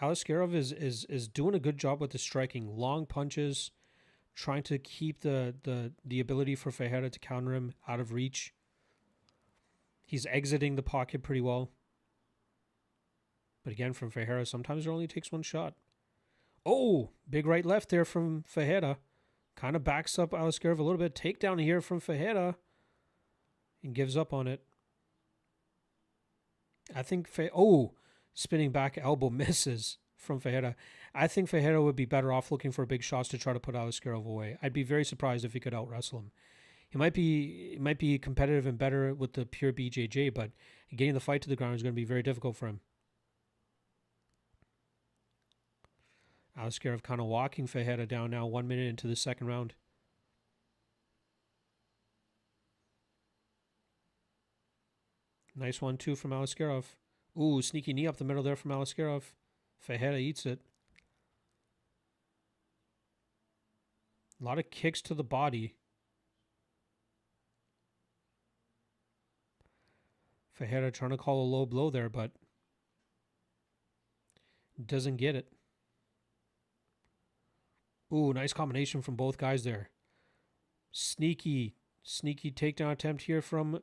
Aliskerov is doing a good job with the striking. Long punches, trying to keep the ability for Fajeda to counter him out of reach. He's exiting the pocket pretty well. But again, from Fajeda, sometimes it only takes one shot. Oh, big right left there from Fajeda. Kind of backs up Aliskerov a little bit. Takedown here from Fajeda. And gives up on it. I think spinning back elbow misses from Fajeda. I think Fajeda would be better off looking for big shots to try to put Aliskerov away. I'd be very surprised if he could out-wrestle him. He might be competitive and better with the pure BJJ, but getting the fight to the ground is going to be very difficult for him. Aliskerov kind of walking Fajeda down now, 1 minute into the second round. Nice 1-2 from Aliskerov. Ooh, sneaky knee up the middle there from Aliskerov. Fajeda eats it. A lot of kicks to the body. Fajeda trying to call a low blow there, but doesn't get it. Ooh, nice combination from both guys there. Sneaky takedown attempt here from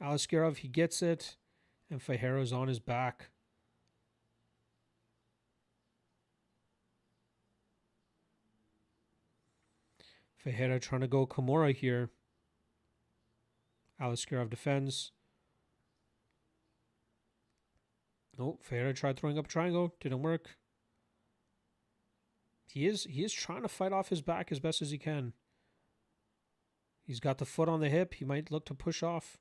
Aliskerov. He gets it, and Fajeda's on his back. Fajeda trying to go Kimura here. Aliskerov defends. Nope, Fajeda tried throwing up a triangle. Didn't work. He is trying to fight off his back as best as he can. He's got the foot on the hip. He might look to push off.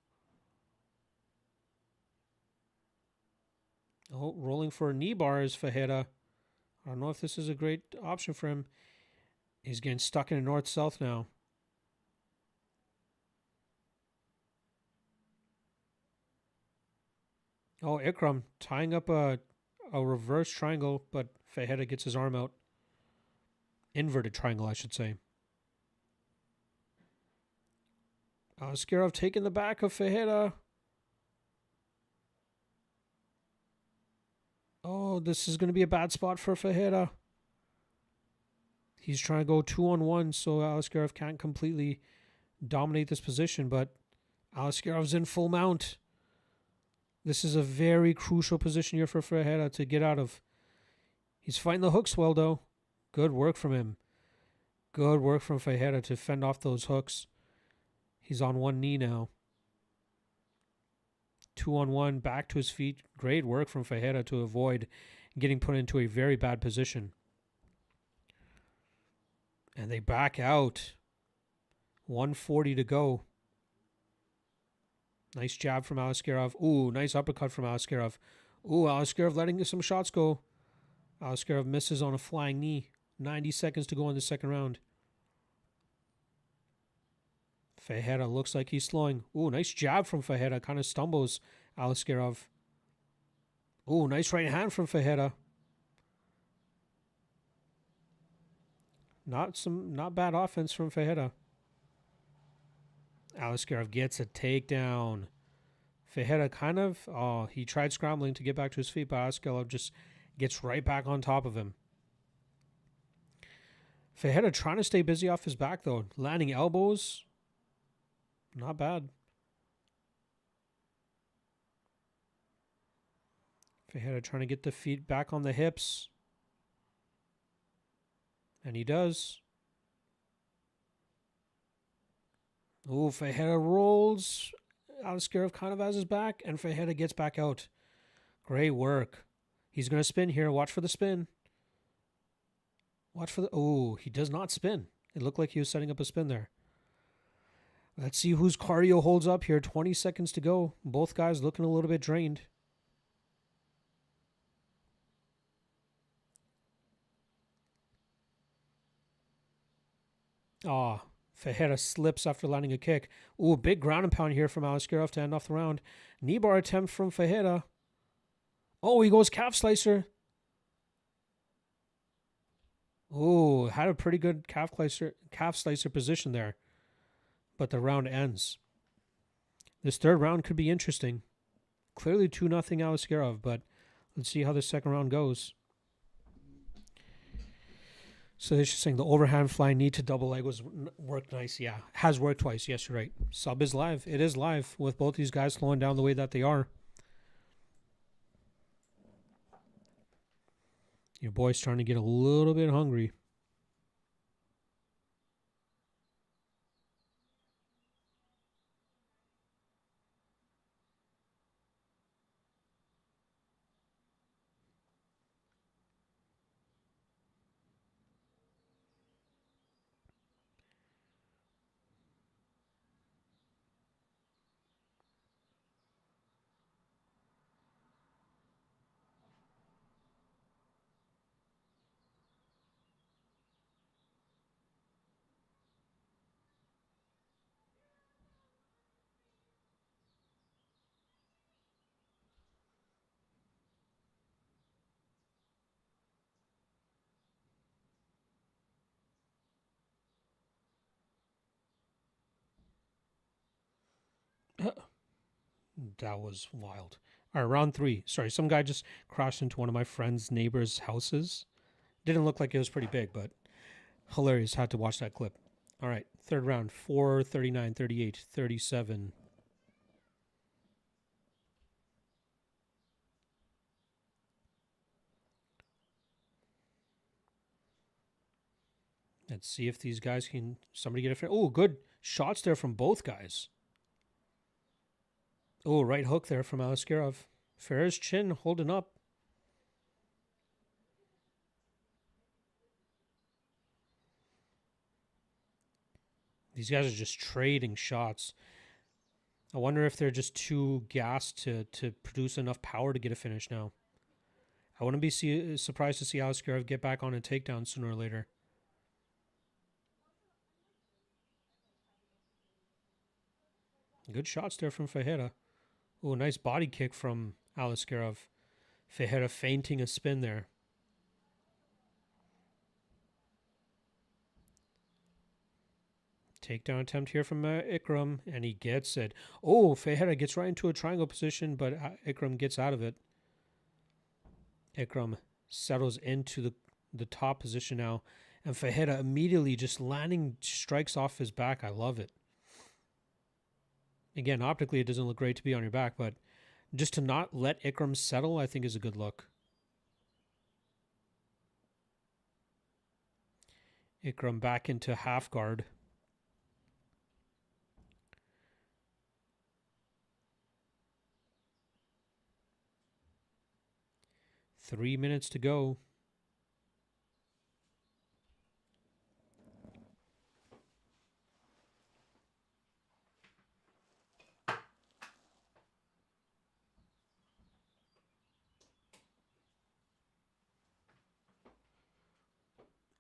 Oh, rolling for a knee bar is Fajeda. I don't know if this is a great option for him. He's getting stuck in a north-south now. Oh, Ikram tying up a reverse triangle, but Fajeda gets his arm out. Inverted triangle, I should say. Askarov taking the back of Fajeda. Oh, this is going to be a bad spot for Fajeda. He's trying to go 2-on-1 so Askarov can't completely dominate this position, but Askarov's in full mount. This is a very crucial position here for Fajeda to get out of. He's fighting the hooks well, though. Good work from him. Good work from Fajeda to fend off those hooks. He's on one knee now. 2-on-1, back to his feet. Great work from Fajeda to avoid getting put into a very bad position. And they back out. 1:40 to go. Nice jab from Askarov. Ooh, nice uppercut from Askarov. Ooh, Askarov letting some shots go. Askarov misses on a flying knee. 90 seconds to go in the second round. Fajeda looks like he's slowing. Ooh, nice jab from Fajeda. Kind of stumbles Askarov. Ooh, nice right hand from Fajeda. Not bad offense from Fajeda. Askarov gets a takedown. Fajeda kind of, he tried scrambling to get back to his feet, but Askarov just gets right back on top of him. Fajeda trying to stay busy off his back, though. Landing elbows. Not bad. Fajeda trying to get the feet back on the hips. And he does. Ooh, Fajeda rolls. Askarov kind of has his back, and Fajeda gets back out. Great work. He's going to spin here. Watch for the spin. Watch for the... Oh, he does not spin. It looked like he was setting up a spin there. Let's see whose cardio holds up here. 20 seconds to go. Both guys looking a little bit drained. Fajeda slips after landing a kick. Ooh, big ground and pound here from Askarov to end off the round. Knee bar attempt from Fajeda. Oh, he goes calf slicer. Ooh, had a pretty good calf slicer position there. But the round ends. This third round could be interesting. Clearly 2-0 Askarov, but let's see how the second round goes. So they're just saying the overhand flying knee to double leg worked nice. Yeah, has worked twice. Yes, you're right. Sub is live. It is live with both these guys slowing down the way that they are. Your boy's starting to get a little bit hungry. That was wild. All right, round 3. Sorry, some guy just crashed into one of my friend's neighbor's houses. Didn't look like it was pretty big, but hilarious. Had to watch that clip. All right, third round. 4, 39, 38, 37. Let's see if these guys can... Somebody get a... Oh, good shots there from both guys. Oh, right hook there from Askarov. Ferreira's chin holding up. These guys are just trading shots. I wonder if they're just too gassed to produce enough power to get a finish now. I wouldn't be surprised to see Askarov get back on a takedown sooner or later. Good shots there from Fajeda. Oh, nice body kick from Askarov. Fajeda feinting a spin there. Takedown attempt here from Ikram, and he gets it. Oh, Fajeda gets right into a triangle position, but Ikram gets out of it. Ikram settles into the top position now, and Fajeda immediately just landing strikes off his back. I love it. Again, optically, it doesn't look great to be on your back, but just to not let Ikram settle, I think is a good look. Ikram back into half guard. Three minutes to go.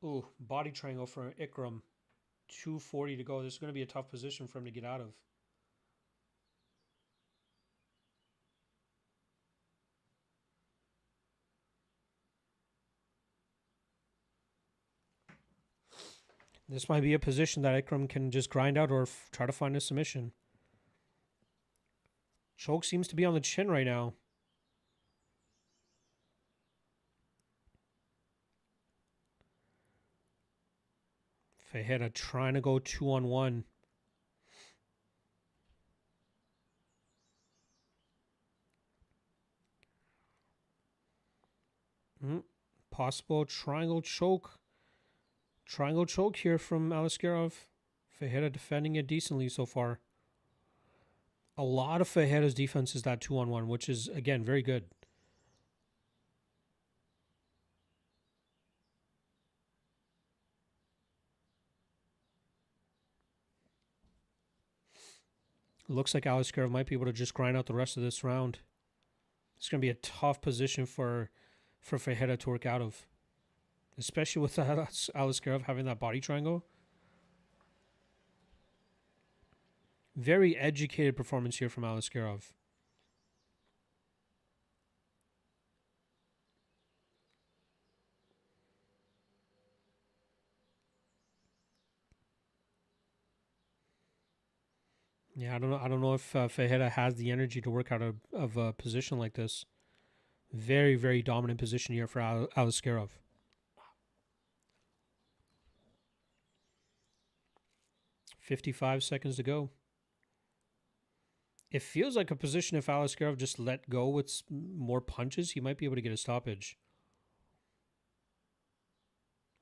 Ooh, body triangle for Ikram. 2:40 to go. This is going to be a tough position for him to get out of. This might be a position that Ikram can just grind out or try to find a submission. Choke seems to be on the chin right now. Fajeda trying to go 2-on-1. Possible triangle choke. Triangle choke here from Aliskerov. Fajeda defending it decently so far. A lot of Fajeda's defense is that 2-on-1, which is, again, very good. Looks like Aliskerov might be able to just grind out the rest of this round. It's going to be a tough position for Fajeda to work out of. Especially with Aliskerov having that body triangle. Very educated performance here from Aliskerov. Yeah, I don't know if Fajeda has the energy to work out of a position like this. Very, very dominant position here for Aliskerov. 55 seconds to go. It feels like a position if Aliskerov just let go with more punches, he might be able to get a stoppage.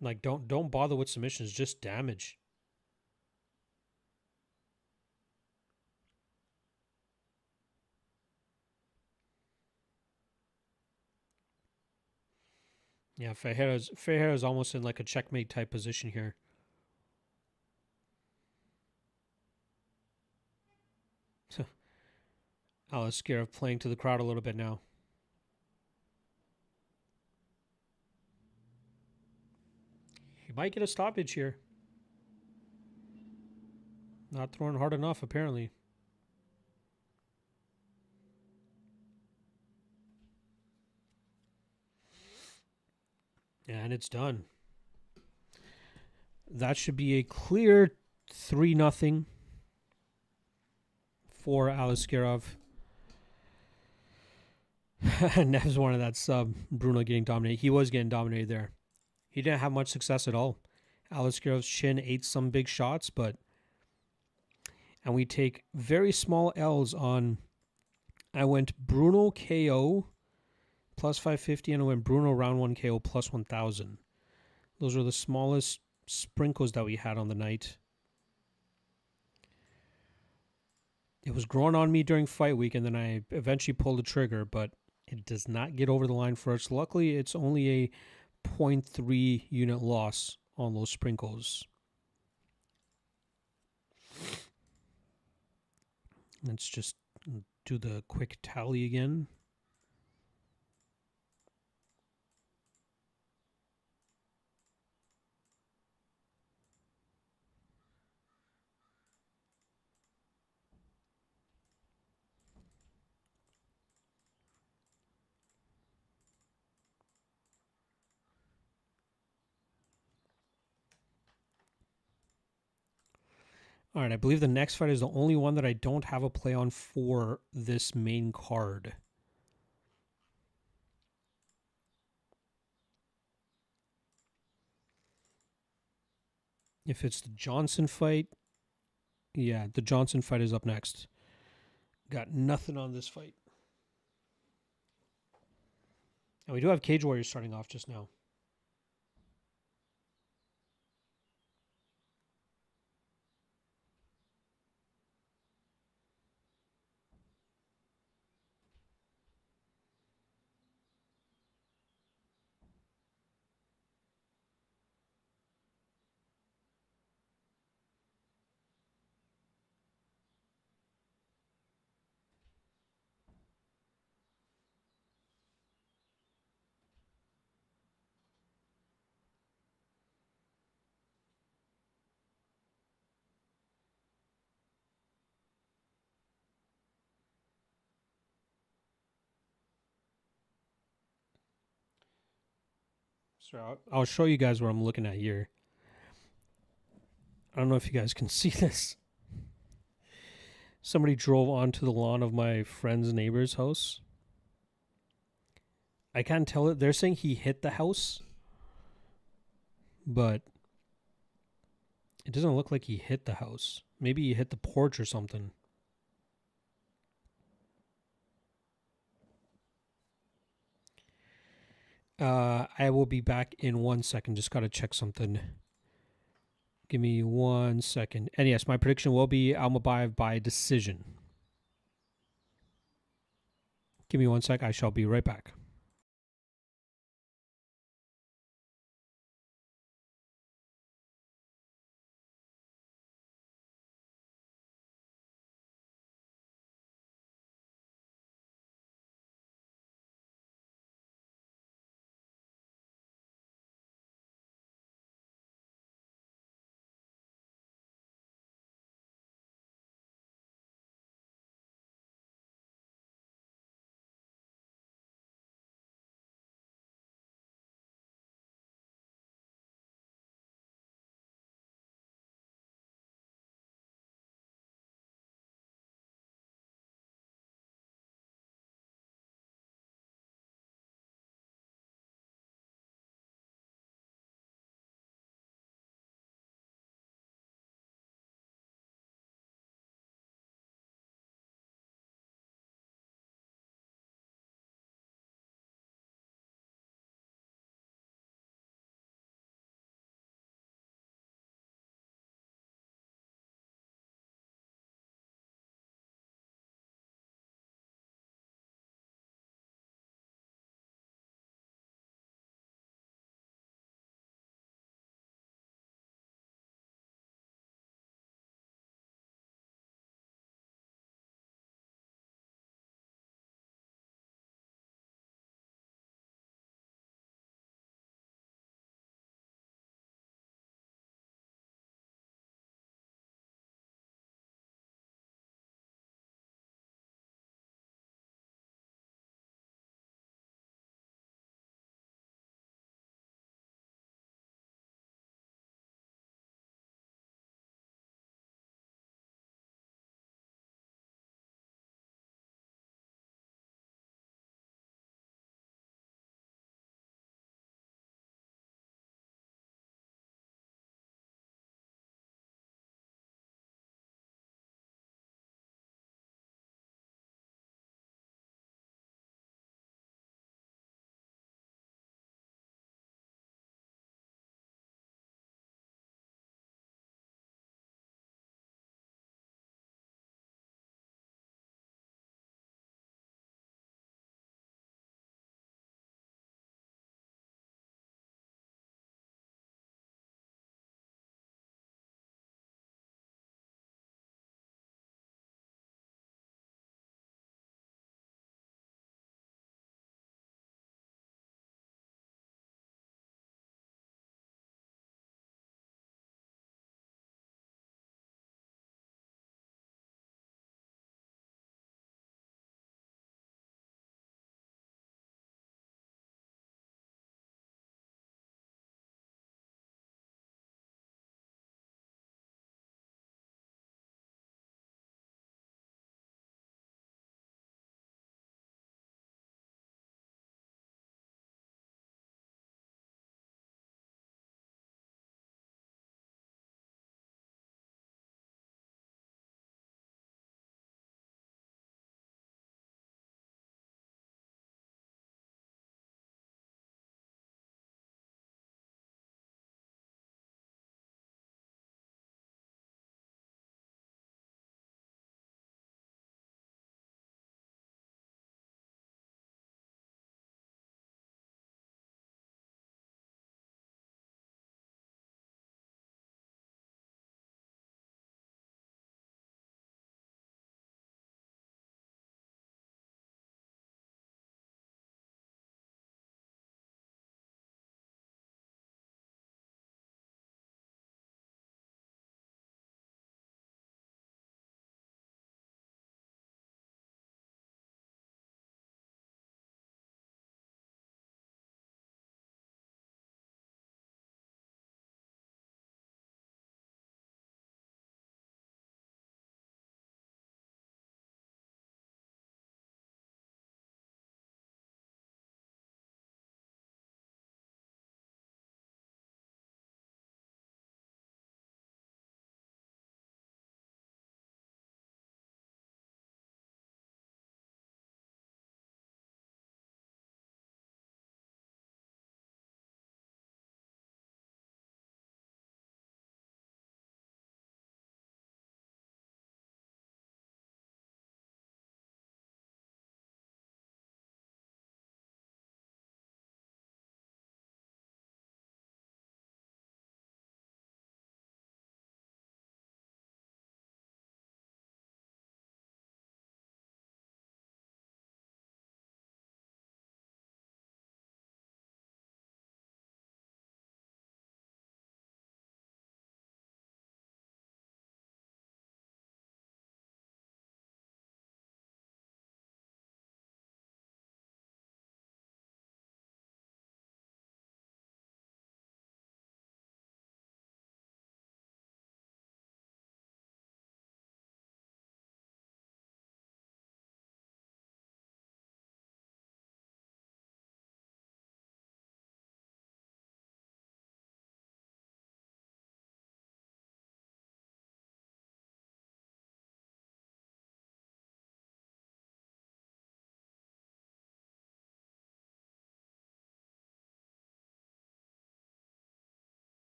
Like, don't bother with submissions, just damage. Yeah, Fajeda's almost in like a checkmate type position here. Aliskerov playing to the crowd a little bit now. He might get a stoppage here. Not throwing hard enough, apparently. And it's done. That should be a clear 3-0 for Aliskerov. Nev's one of that sub. Bruno getting dominated. He was getting dominated there. He didn't have much success at all. Aliskerov's chin ate some big shots, and we take very small L's on. I went Bruno KO plus 550, and I went Bruno round 1 KO plus 1,000. Those are the smallest sprinkles that we had on the night. It was growing on me during fight week, and then I eventually pulled the trigger, but it does not get over the line first. Luckily, it's only a 0.3 unit loss on those sprinkles. Let's just do the quick tally again. All right, I believe the next fight is the only one that I don't have a play on for this main card. If it's the Johnson fight, yeah, the Johnson fight is up next. Got nothing on this fight. And we do have Cage Warriors starting off just now. So I'll show you guys what I'm looking at here. I don't know if you guys can see this. Somebody drove onto the lawn of my friend's neighbor's house. I can't tell it. They're saying he hit the house, but it doesn't look like he hit the house. Maybe he hit the porch or something. I will be back in 1 second. Just got to check something. Give me 1 second. And yes, my prediction will be Almabayev by decision. Give me 1 sec. I shall be right back.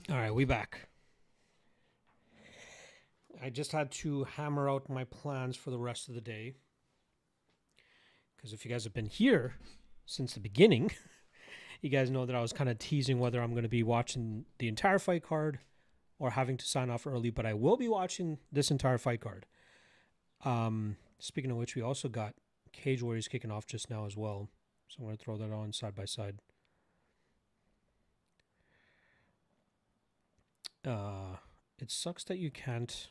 All right, we back. I just had to hammer out my plans for the rest of the day. Because if you guys have been here since the beginning, you guys know that I was kind of teasing whether I'm going to be watching the entire fight card or having to sign off early, but I will be watching this entire fight card. Speaking of which, we also got Cage Warriors kicking off just now as well. So I'm going to throw that on side by side. It sucks that you can't,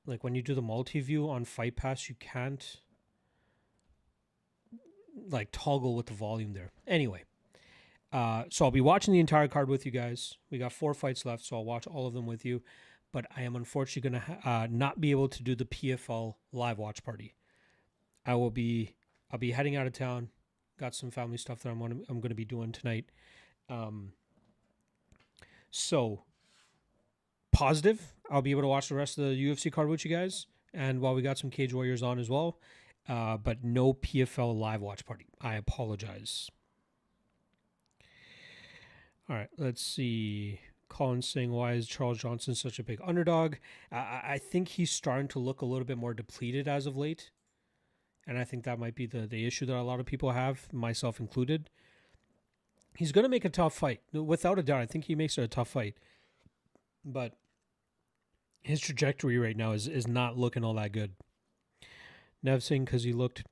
like when you do the multi-view on Fight Pass, you can't like toggle with the volume there. Anyway, so I'll be watching the entire card with you guys. We got 4 fights left, so I'll watch all of them with you. But I am unfortunately going to not be able to do the PFL live watch party. I'll be heading out of town. Got some family stuff that I'm going to be doing tonight. So positive, I'll be able to watch the rest of the UFC card with you guys. And while we got some Cage Warriors on as well, but no PFL live watch party. I apologize. All right, let's see. Colin saying, why is Charles Johnson such a big underdog? I think he's starting to look a little bit more depleted as of late. And I think that might be the issue that a lot of people have, myself included. He's going to make a tough fight. Without a doubt, I think he makes it a tough fight. But his trajectory right now is not looking all that good. Nev saying because he looked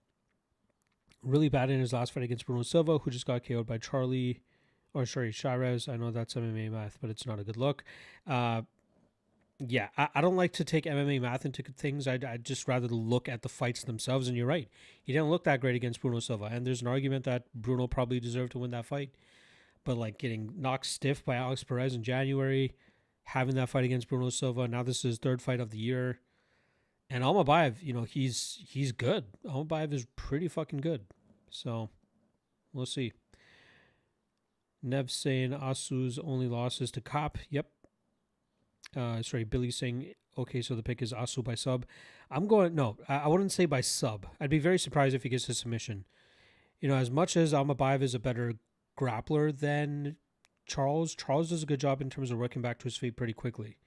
really bad in his last fight against Bruno Silva, who just got KO'd by Shirez. I know that's MMA math, but it's not a good look. Yeah, I don't like to take MMA math into things. I'd just rather look at the fights themselves. And you're right. He didn't look that great against Bruno Silva. And there's an argument that Bruno probably deserved to win that fight. But like getting knocked stiff by Alex Perez in January, having that fight against Bruno Silva, now this is his 3rd fight of the year. And Almabayev, he's good. Almabayev is pretty fucking good. So we'll see. Nev saying Asu's only loss is to Cop. Yep. Billy saying, okay, so the pick is Asu by sub. I wouldn't say by sub. I'd be very surprised if he gets a submission. As much as Almabayev is a better grappler than Charles does a good job in terms of working back to his feet pretty quickly.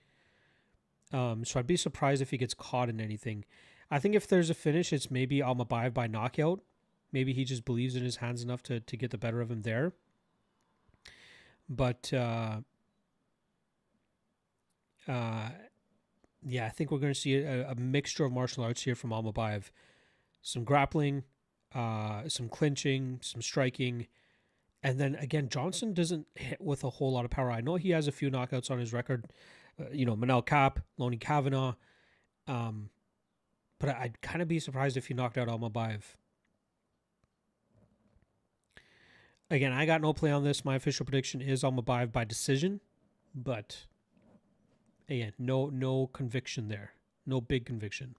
So I'd be surprised if he gets caught in anything. I think if there's a finish, it's maybe Almabayev by knockout. Maybe he just believes in his hands enough to get the better of him there. But yeah, I think we're going to see a mixture of martial arts here from Almabayev. Some grappling, some clinching, some striking. And then again, Johnson doesn't hit with a whole lot of power. I know he has a few knockouts on his record. Manel Kape, Lonnie Kavanaugh. But I'd kind of be surprised if he knocked out Almabayev. Again, I got no play on this. My official prediction is Almabayev by decision. But again, no conviction there. No big conviction.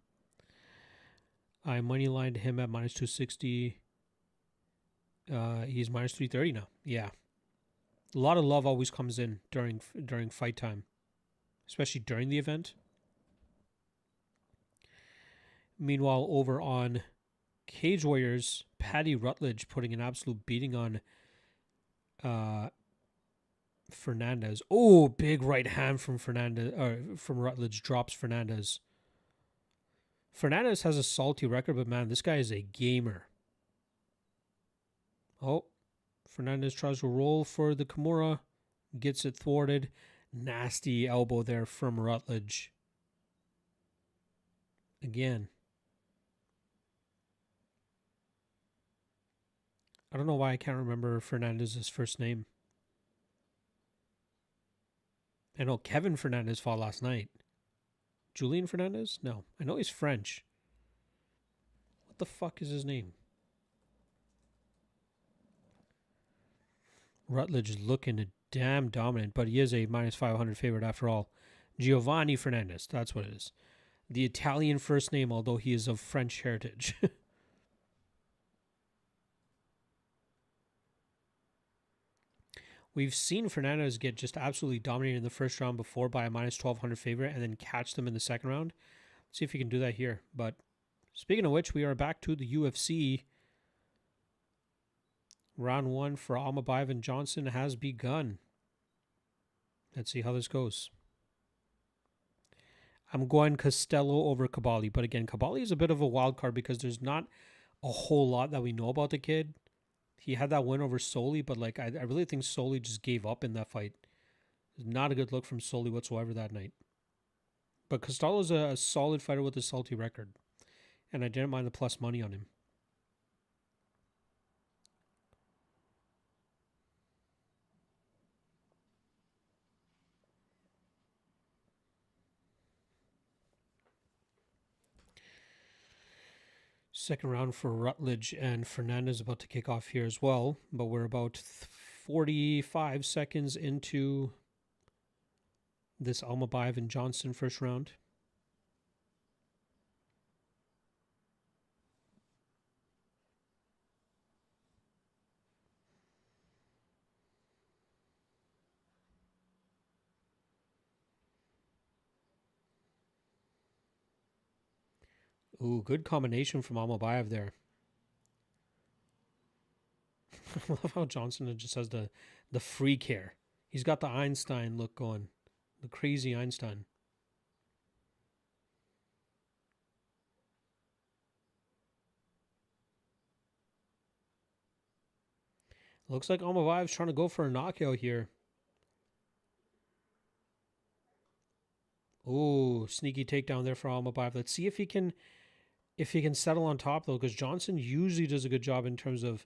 I moneylined him at minus 260. He's minus 330 now. Yeah. A lot of love always comes in during fight time, especially during the event. Meanwhile, over on Cage Warriors, Paddy Rutledge putting an absolute beating on Fernandez. Oh, big right hand from from Rutledge drops Fernandez. Fernandez has a salty record, but man, this guy is a gamer. Oh, Fernandez tries to roll for the Kimura, gets it thwarted. Nasty elbow there from Rutledge. Again. I don't know why I can't remember Fernandez's first name. I know Kevin Fernandez fought last night. Julian Fernandez? No. I know he's French. What the fuck is his name? Rutledge is looking damn dominant, but he is a minus 500 favorite after all. Giovanni Fernandez, that's what it is. The Italian first name, although he is of French heritage. We've seen Fernandez get just absolutely dominated in the first round before by a minus 1,200 favorite and then catch them in the second round. Let's see if he can do that here. But speaking of which, we are back to the UFC. Round 1 for Almabayev and Johnson has begun. Let's see how this goes. I'm going Costello over Kabali. But again, Kabali is a bit of a wild card because there's not a whole lot that we know about the kid. He had that win over Soli, but like I really think Soli just gave up in that fight. Not a good look from Soli whatsoever that night. But Costello's a solid fighter with a salty record. And I didn't mind the plus money on him. Second round for Rutledge and Fernandez about to kick off here as well. But we're about 45 seconds into this Almabayev and Johnson first round. Ooh, good combination from Almabayev there. I love how Johnson just has the freak hair. He's got the Einstein look going. The crazy Einstein. Looks like Almabayev's trying to go for a knockout here. Ooh, sneaky takedown there for Almabayev. Let's see if he can settle on top though, because Johnson usually does a good job in terms of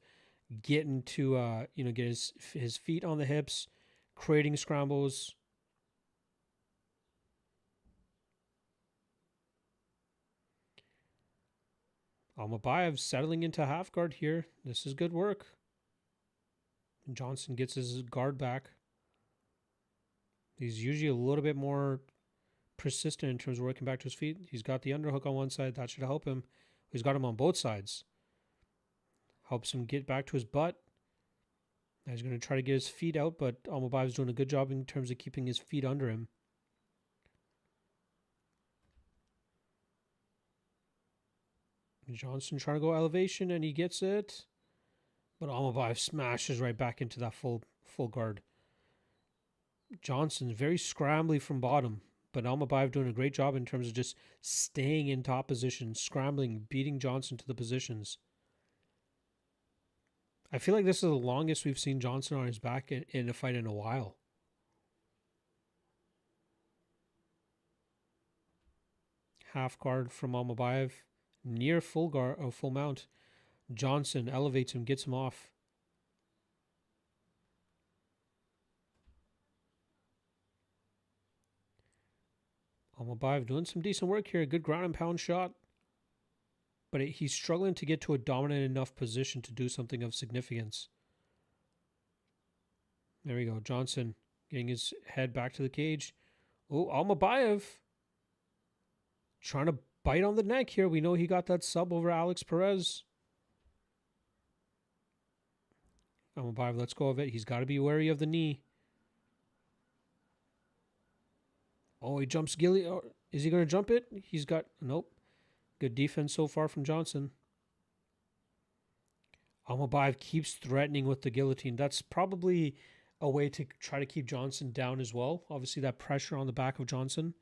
getting to get his feet on the hips, creating scrambles. Almabayev settling into half guard here. This is good work. Johnson gets his guard back. He's usually a little bit more persistent in terms of working back to his feet. He's got the underhook on one side. That should help him. He's got him on both sides. Helps him get back to his butt. Now he's going to try to get his feet out, but Almabayev's doing a good job in terms of keeping his feet under him. Johnson trying to go elevation, and he gets it. But Almabayev smashes right back into that full guard. Johnson very scrambly from bottom, but Almabayev doing a great job in terms of just staying in top position, scrambling, beating Johnson to the positions. I feel like this is the longest we've seen Johnson on his back in a fight in a while. Half guard from Almabayev, near full guard or full mount. Johnson elevates him, gets him off. Almabayev doing some decent work here. Good ground and pound shot. But he's struggling to get to a dominant enough position to do something of significance. There we go. Johnson getting his head back to the cage. Oh, Almabayev trying to bite on the neck here. We know he got that sub over Alex Perez. Almabayev lets go of it. He's got to be wary of the knee. Oh, he jumps Gilly. Oh, is he going to jump it? He's got... Nope. Good defense so far from Johnson. Almabayev keeps threatening with the guillotine. That's probably a way to try to keep Johnson down as well. Obviously, that pressure on the back of Johnson.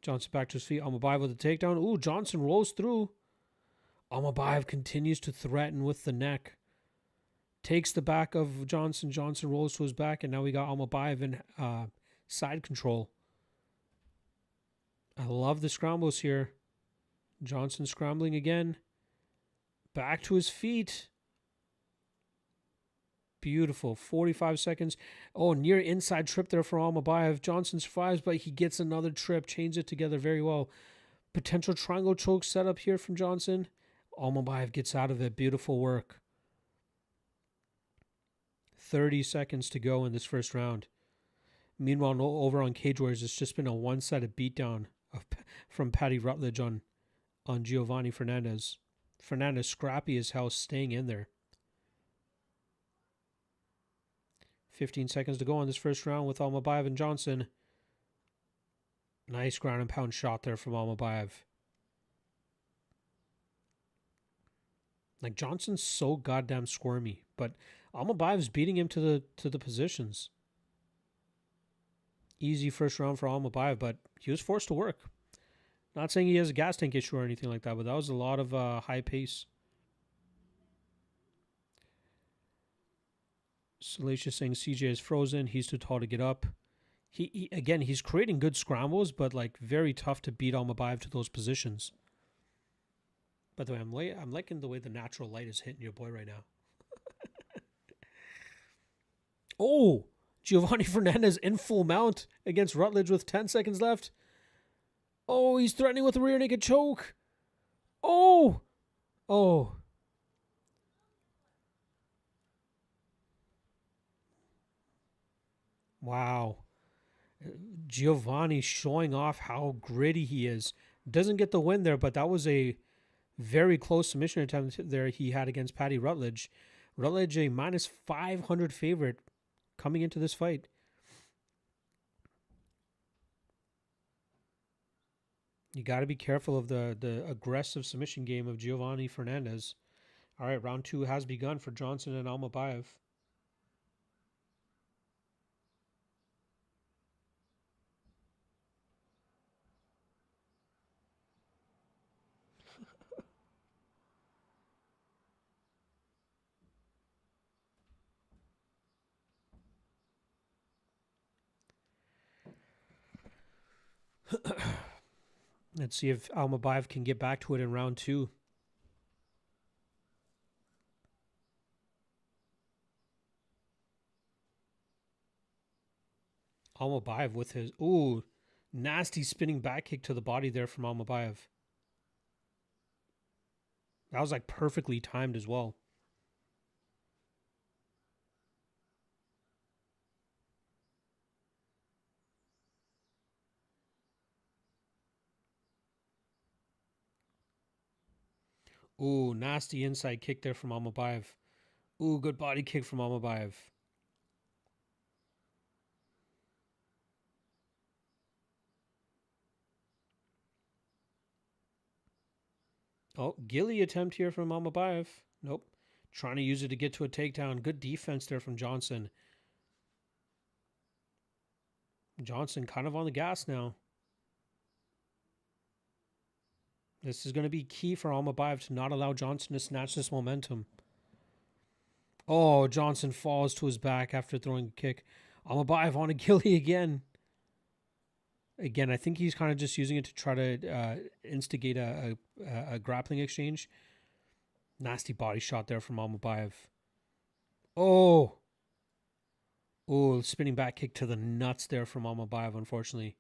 Johnson back to his feet. Almabayev with a takedown. Ooh, Johnson rolls through. Almabayev continues to threaten with the neck. Takes the back of Johnson. Johnson rolls to his back, and now we got Almabayev in side control. I love the scrambles here. Johnson scrambling again. Back to his feet. Beautiful. 45 seconds. Oh, near inside trip there for Almabayev. Johnson survives, but he gets another trip. Chains it together very well. Potential triangle choke setup here from Johnson. Almabayev gets out of it. Beautiful work. 30 seconds to go in this first round. Meanwhile, over on Cage Warriors, it's just been a one-sided beatdown from Paddy Rutledge on Giovanni Fernandez. Fernandez scrappy as hell, staying in there. 15 seconds to go in this first round with Almabayev and Johnson. Nice ground and pound shot there from Almabayev. Like, Johnson's so goddamn squirmy, but Almabayev's beating him to the positions. Easy first round for Almabayev, but he was forced to work. Not saying he has a gas tank issue or anything like that, but that was a lot of high pace. Salacious saying CJ is frozen. He's too tall to get up. He again, he's creating good scrambles, but like very tough to beat Almabayev to those positions. By the way, I'm liking the way the natural light is hitting your boy right now. Oh, Giovanni Fernandez in full mount against Rutledge with 10 seconds left. Oh, he's threatening with a rear naked choke. Oh, oh. Wow. Giovanni showing off how gritty he is. Doesn't get the win there, but that was a very close submission attempt there he had against Paddy Rutledge. Rutledge a minus 500 favorite coming into this fight. You got to be careful of the aggressive submission game of Giovanni Fernandez. All right, round 2 has begun for Johnson and Almabayev. Let's see if Almabayev can get back to it in round 2. Almabayev with his, nasty spinning back kick to the body there from Almabayev. That was like perfectly timed as well. Ooh, nasty inside kick there from Almabayev. Ooh, good body kick from Almabayev. Oh, Gilly attempt here from Almabayev. Nope. Trying to use it to get to a takedown. Good defense there from Johnson. Johnson kind of on the gas now. This is going to be key for Almabayev to not allow Johnson to snatch this momentum. Oh, Johnson falls to his back after throwing a kick. Almabayev on a Gilly again. Again, I think he's kind of just using it to try to instigate a grappling exchange. Nasty body shot there from Almabayev. Oh, spinning back kick to the nuts there from Almabayev, unfortunately.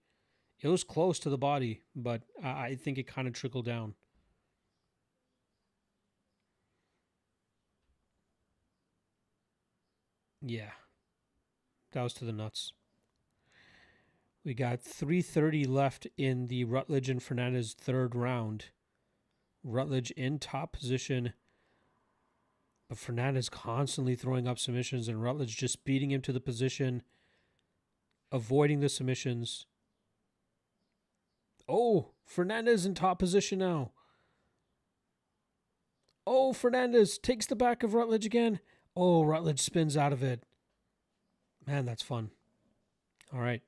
It was close to the body, but I think it kind of trickled down. Yeah, that was to the nuts. We got 3:30 left in the Rutledge and Fernandez third round. Rutledge in top position, but Fernandez constantly throwing up submissions and Rutledge just beating him to the position, avoiding the submissions. Oh, Fernandez in top position now. Oh, Fernandez takes the back of Rutledge again. Oh, Rutledge spins out of it. Man, that's fun. All right.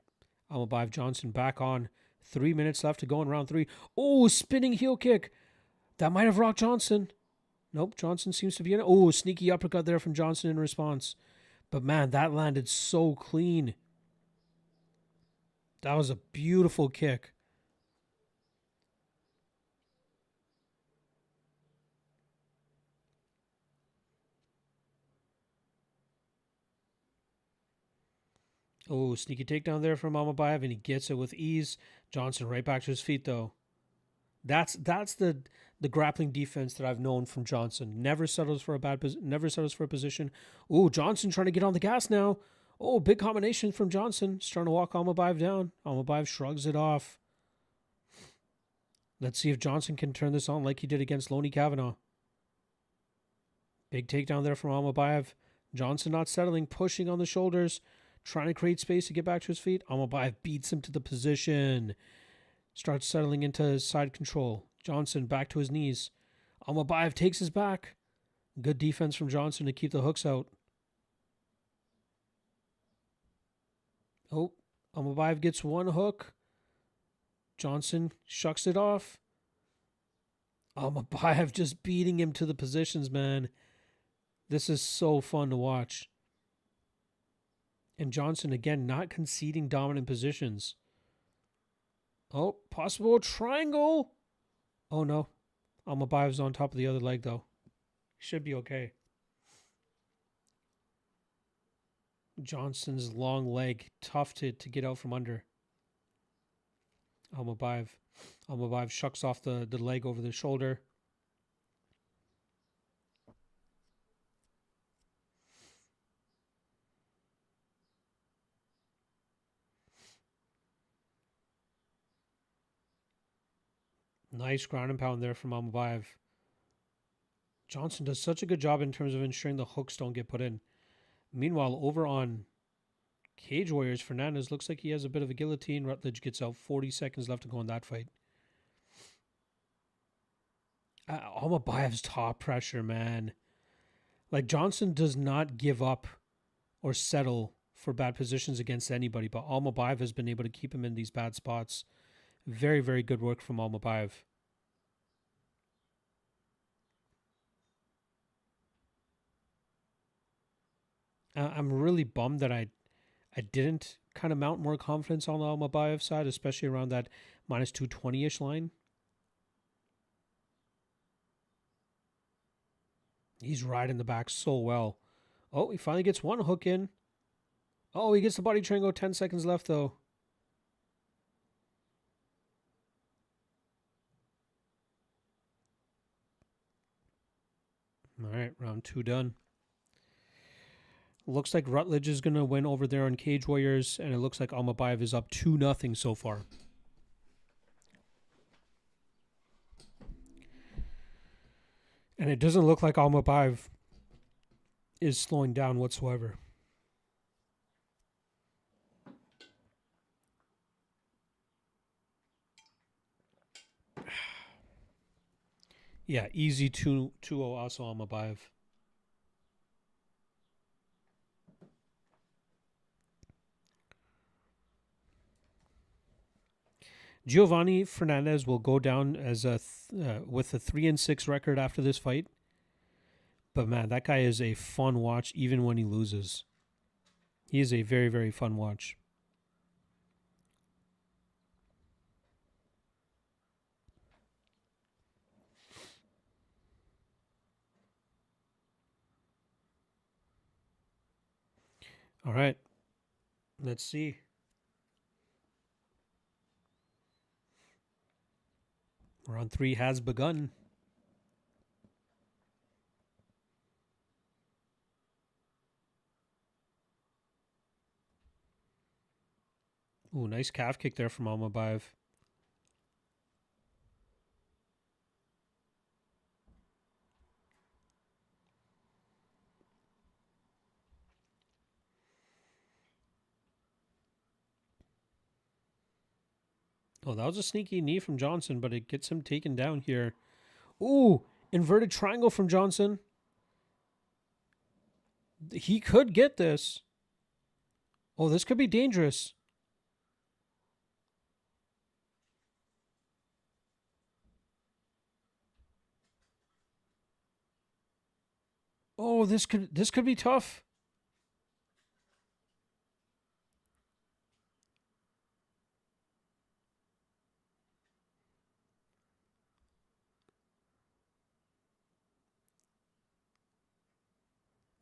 Almabayev Johnson back on. 3 minutes left to go in round 3. Oh, spinning heel kick. That might have rocked Johnson. Nope, Johnson seems to be in it. Oh, sneaky uppercut there from Johnson in response. But man, that landed so clean. That was a beautiful kick. Oh, sneaky takedown there from Almabayev, and he gets it with ease. Johnson right back to his feet, though. That's the grappling defense that I've known from Johnson. Never settles for a position. Oh, Johnson trying to get on the gas now. Oh, big combination from Johnson. He's trying to walk Almabayev down. Almabayev shrugs it off. Let's see if Johnson can turn this on like he did against Loney Kavanaugh. Big takedown there from Almabayev. Johnson not settling, pushing on the shoulders, trying to create space to get back to his feet. Almabayev beats him to the position. Starts settling into side control. Johnson back to his knees. Almabayev takes his back. Good defense from Johnson to keep the hooks out. Oh, Almabayev gets one hook. Johnson shucks it off. Almabayev just beating him to the positions, man. This is so fun to watch. And Johnson, again, not conceding dominant positions. Oh, possible triangle. Oh, no. Almabayev's on top of the other leg, though. Should be okay. Johnson's long leg, tough to get out from under. Almabayev shucks off the leg over the shoulder. Nice ground and pound there from Almabayev. Johnson does such a good job in terms of ensuring the hooks don't get put in. Meanwhile, over on Cage Warriors, Fernandez looks like he has a bit of a guillotine. Rutledge gets out. 40 seconds left to go in that fight. Almabayev's top pressure, man. Like, Johnson does not give up or settle for bad positions against anybody, but Almabayev has been able to keep him in these bad spots. Very, very good work from Almabayev. I'm really bummed that I didn't kind of mount more confidence on the Almabayev side, especially around that minus 220-ish line. He's riding the back so well. Oh, he finally gets one hook in. Oh, he gets the body triangle. 10 seconds left, though. All right, round 2 done. Looks like Rutledge is going to win over there on Cage Warriors, and it looks like Almabayev is up 2-0 so far. And it doesn't look like Almabayev is slowing down whatsoever. Yeah, easy 2-0 also Almabayev. Giovanni Fernandez will go down as with a 3-6 record after this fight. But man, that guy is a fun watch even when he loses. He is a very, very fun watch. All right. Let's see. Round 3 has begun. Ooh, nice calf kick there from Almabayev. Oh, that was a sneaky knee from Johnson, but it gets him taken down here. Ooh, inverted triangle from Johnson. He could get this. Oh, this could be dangerous. Oh, this could be tough.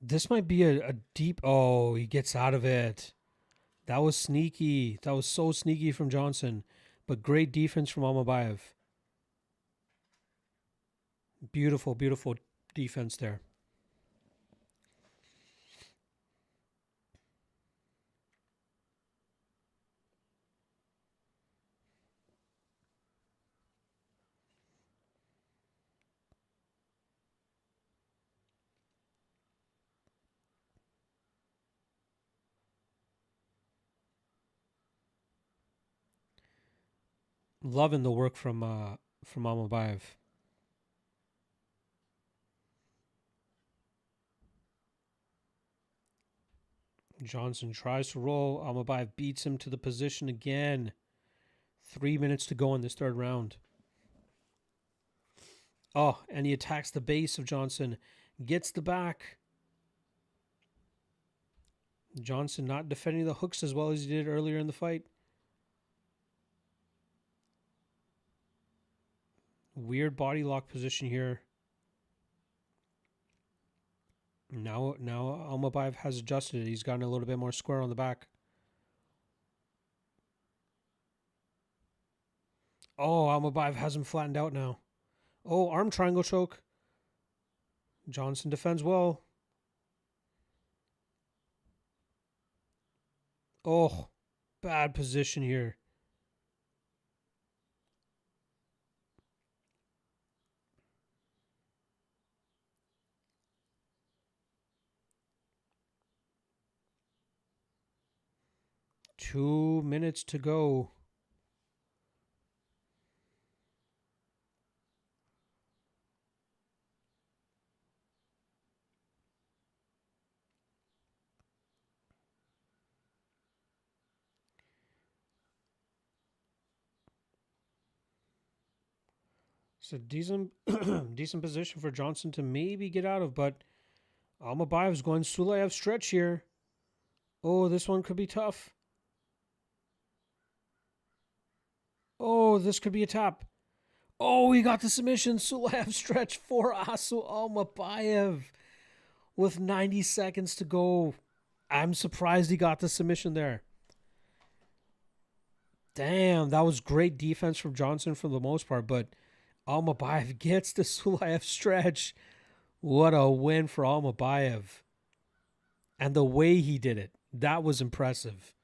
This might be a deep... Oh, he gets out of it. That was sneaky. That was so sneaky from Johnson. But great defense from Almabayev. Beautiful, beautiful defense there. Loving the work from Almabayev. Johnson tries to roll. Almabayev beats him to the position again. 3 minutes to go in this third round. Oh, and he attacks the base of Johnson. Gets the back. Johnson not defending the hooks as well as he did earlier in the fight. Weird body lock position here. Now Almabayev has adjusted it. He's gotten a little bit more square on the back. Oh, Almabayev has him flattened out now. Oh, arm triangle choke. Johnson defends well. Oh, bad position here. Two minutes to go. It's a decent decent position for Johnson to maybe get out of, but Almabayev's going Sulayev stretch here. Oh, this one could be tough. Oh, this could be a tap. Oh, he got the submission. Sulayev stretch for Asu Almabayev with 90 seconds to go. I'm surprised he got the submission there. Damn, that was great defense from Johnson for the most part, but Almabayev gets the Sulayev stretch. What a win for Almabayev. And the way he did it, that was impressive.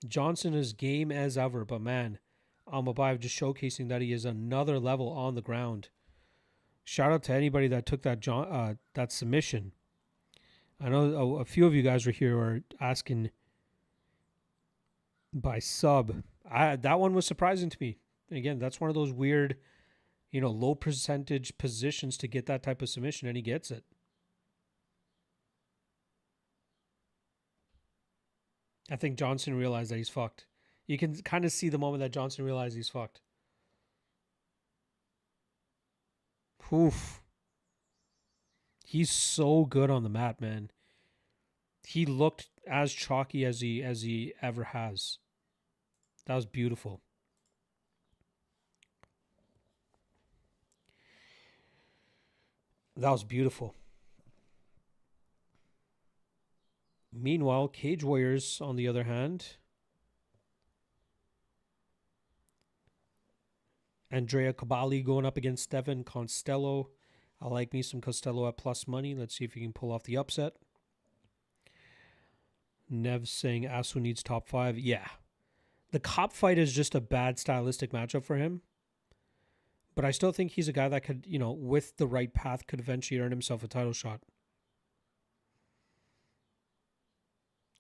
Johnson is game as ever, but man, Almabayev just showcasing that he is another level on the ground. Shout out to anybody that took that submission. I know a few of you guys were here are asking by sub. That one was surprising to me. And again, that's one of those weird, low percentage positions to get that type of submission, and he gets it. I think Johnson realized that he's fucked. You can kind of see the moment that Johnson realized he's fucked. Oof. He's so good on the mat, man. He looked as chalky as he ever has. That was beautiful. That was beautiful. Meanwhile, Cage Warriors, on the other hand, Andrea Cabali going up against Steven Costello. I like me some Costello at plus money. Let's see if he can pull off the upset. Nev saying Asu needs top 5. Yeah. The Cop fight is just a bad stylistic matchup for him. But I still think he's a guy that could, with the right path, could eventually earn himself a title shot.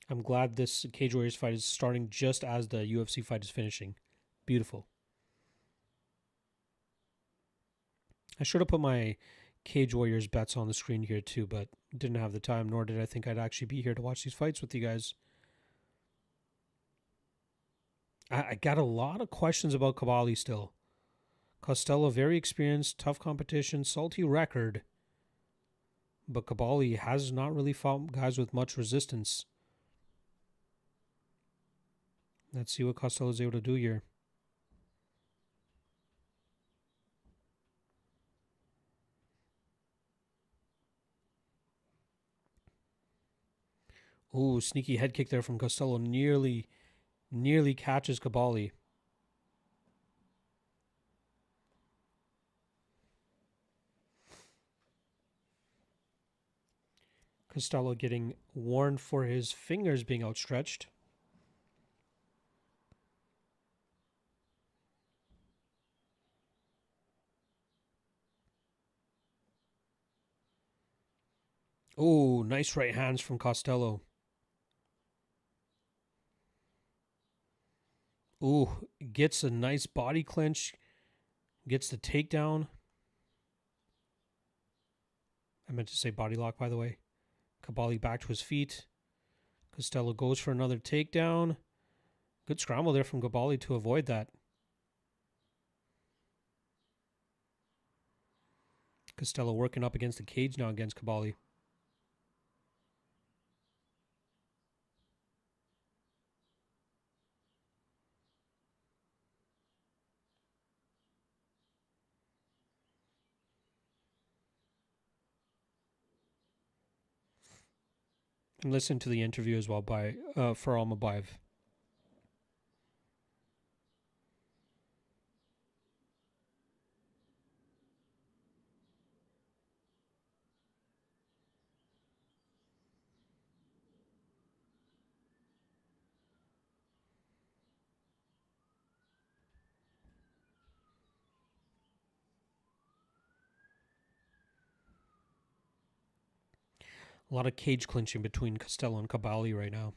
I'm glad this Cage Warriors fight is starting just as the UFC fight is finishing. Beautiful. I should have put my Cage Warriors bets on the screen here too, but didn't have the time, nor did I think I'd actually be here to watch these fights with you guys. I got a lot of questions about Cabali still. Costello, very experienced, tough competition, salty record. But Cabali has not really fought guys with much resistance. Let's see what Costello is able to do here. Ooh, sneaky head kick there from Costello. Nearly catches Cabali. Costello getting warned for his fingers being outstretched. Oh, nice right hands from Costello. Ooh, gets a nice body clinch. Gets the takedown. I meant to say body lock, by the way. Cabali back to his feet. Costello goes for another takedown. Good scramble there from Kabali to avoid that. Costello working up against the cage now against Kabali. And listen to the interview as well by for Almabayev. A lot of cage clinching between Costello and Kabali right now.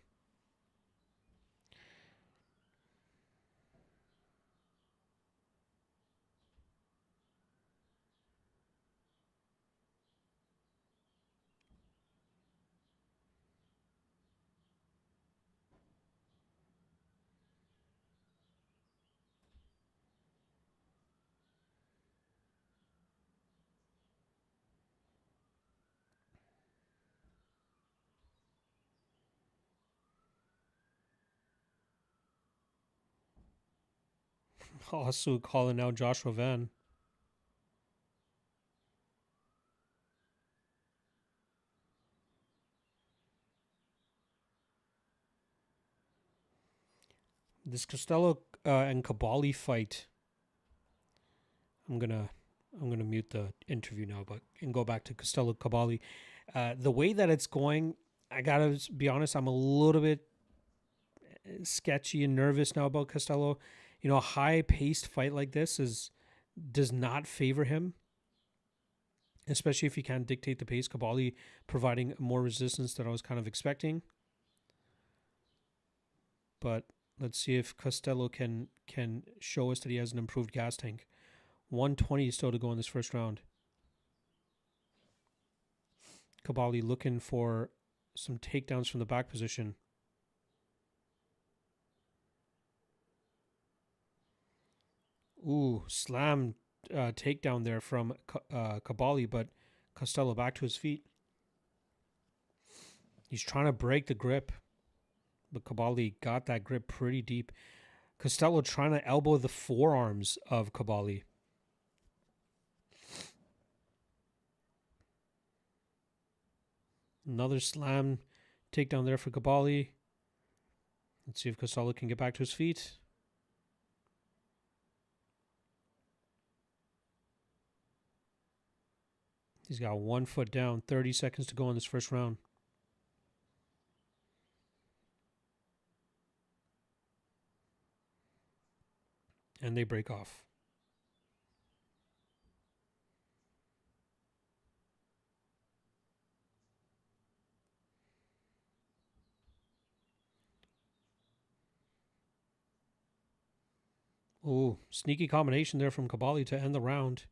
Also calling out Joshua Van. This Costello and Kabali fight. I'm gonna mute the interview now, but and go back to Costello Kabali. The way that it's going, I gotta be honest. I'm a little bit sketchy and nervous now about Costello. You know, a high-paced fight like this does not favor him, especially if he can't dictate the pace. Kabali providing more resistance than I was kind of expecting. But let's see if Costello can show us that he has an improved gas tank. 120 still to go in this first round. Kabali looking for some takedowns from the back position. Ooh, slam takedown there from Kabali, but Costello back to his feet. He's trying to break the grip, but Kabali got that grip pretty deep. Costello trying to elbow the forearms of Kabali. Another slam takedown there for Kabali. Let's see if Costello can get back to his feet. He's got 1 foot down, 30 seconds to go in this first round. And they break off. Ooh, sneaky combination there from Kabali to end the round.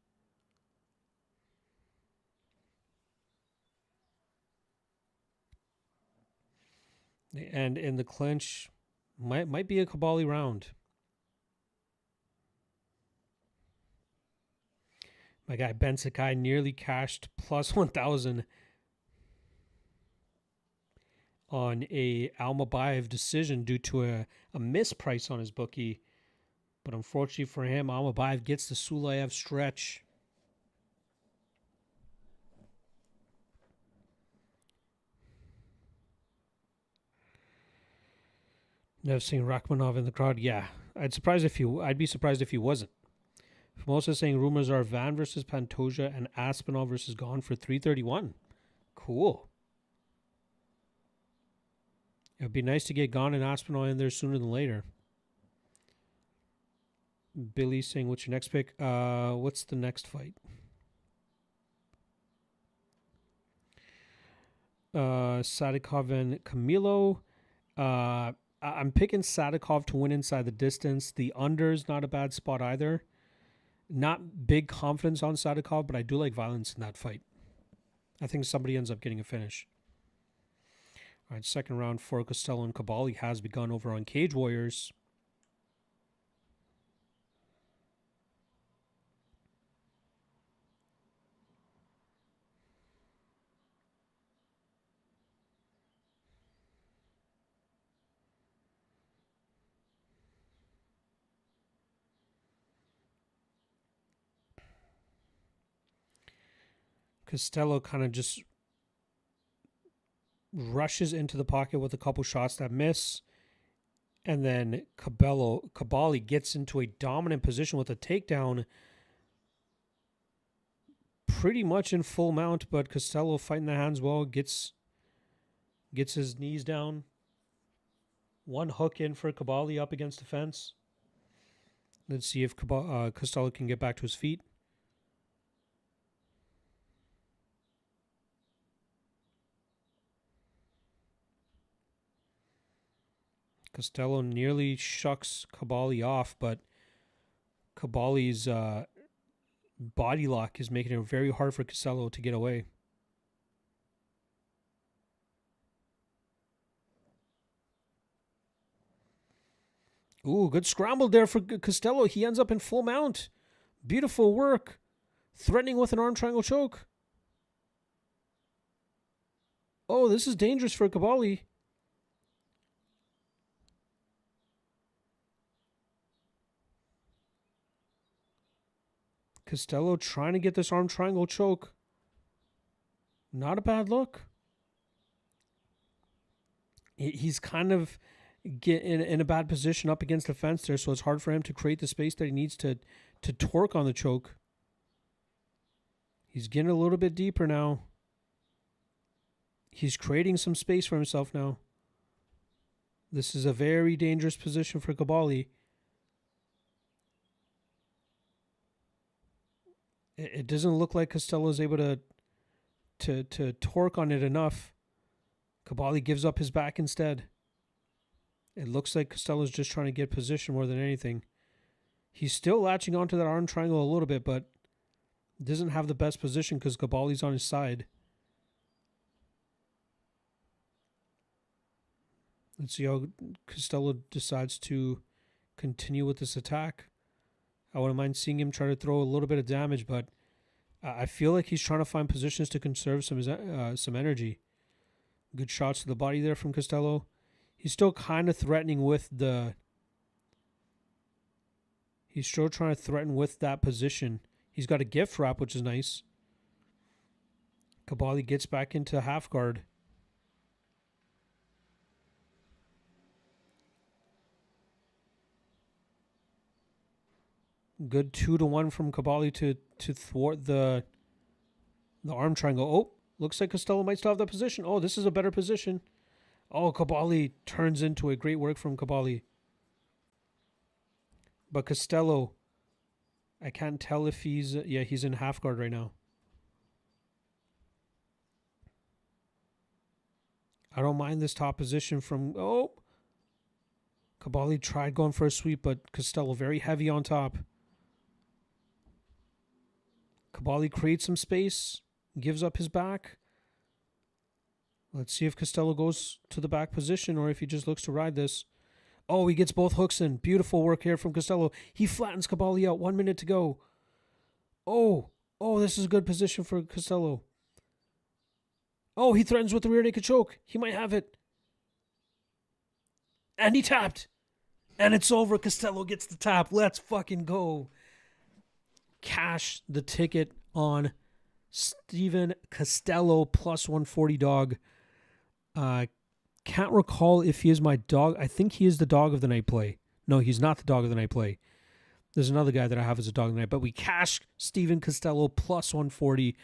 And in the clinch, might be a Kabali round. My guy Ben Sakai nearly cashed plus 1,000 on a Almabayev decision due to a misprice on his bookie. But unfortunately for him, Almabayev gets the Sulayev stretch. Never seen Rachmanov in the crowd. Yeah, I'd be surprised if he wasn't. Formosa saying rumors are Van versus Pantoja and Aspinall versus Gone for 331. Cool. It would be nice to get Gone and Aspinall in there sooner than later. Billy saying, what's your next pick? What's the next fight? Sadikov and Camilo. I'm picking Sadikov to win inside the distance. The under is not a bad spot either. Not big confidence on Sadikov, but I do like violence in that fight. I think somebody ends up getting a finish. All right, second round for Costello and Kabali has begun over on Cage Warriors. Costello kind of just rushes into the pocket with a couple shots that miss. And then Kabali gets into a dominant position with a takedown pretty much in full mount, but Costello fighting the hands well, gets his knees down. One hook in for Kabali up against the fence. Let's see if Costello can get back to his feet. Costello nearly shucks Kabali off, but Kabali's body lock is making it very hard for Costello to get away. Ooh, good scramble there for Costello. He ends up in full mount. Beautiful work. Threatening with an arm triangle choke. Oh, this is dangerous for Kabali. Costello trying to get this arm triangle choke. Not a bad look. He's kind of in a bad position up against the fence there, so it's hard for him to create the space that he needs to torque on the choke. He's getting a little bit deeper now. He's creating some space for himself now. This is a very dangerous position for Kabali. It doesn't look like Costello is able to torque on it enough. Kabali gives up his back instead. It looks like Costello's just trying to get position more than anything. He's still latching onto that arm triangle a little bit, but doesn't have the best position because Kabali's on his side. Let's see how Costello decides to continue with this attack. I wouldn't mind seeing him try to throw a little bit of damage, but I feel like he's trying to find positions to conserve some energy. Good shots to the body there from Costello. He's still kind of threatening with the... He's still trying to threaten with that position. He's got a gift wrap, which is nice. Kabali gets back into half guard. Good 2-1 from Kabali to thwart the arm triangle. Oh, looks like Costello might still have that position. Oh, this is a better position. Oh, Kabali turns into a great work from Kabali. But Costello, I can't tell if he's in half guard right now. I don't mind this top position from... Oh! Kabali tried going for a sweep, but Costello very heavy on top. Kabali creates some space, gives up his back. Let's see if Costello goes to the back position or if he just looks to ride this. Oh, he gets both hooks in. Beautiful work here from Costello. He flattens Kabali out. 1 minute to go. Oh, this is a good position for Costello. Oh, he threatens with the rear naked choke. He might have it. And he tapped. And it's over. Costello gets the tap. Let's fucking go. Cash the ticket on Steven Costello plus 140 dog. Can't recall if he is my dog. I think he is the dog of the night play. No, he's not the dog of the night play. There's another guy that I have as a dog of the night, but we cashed Steven Costello plus 140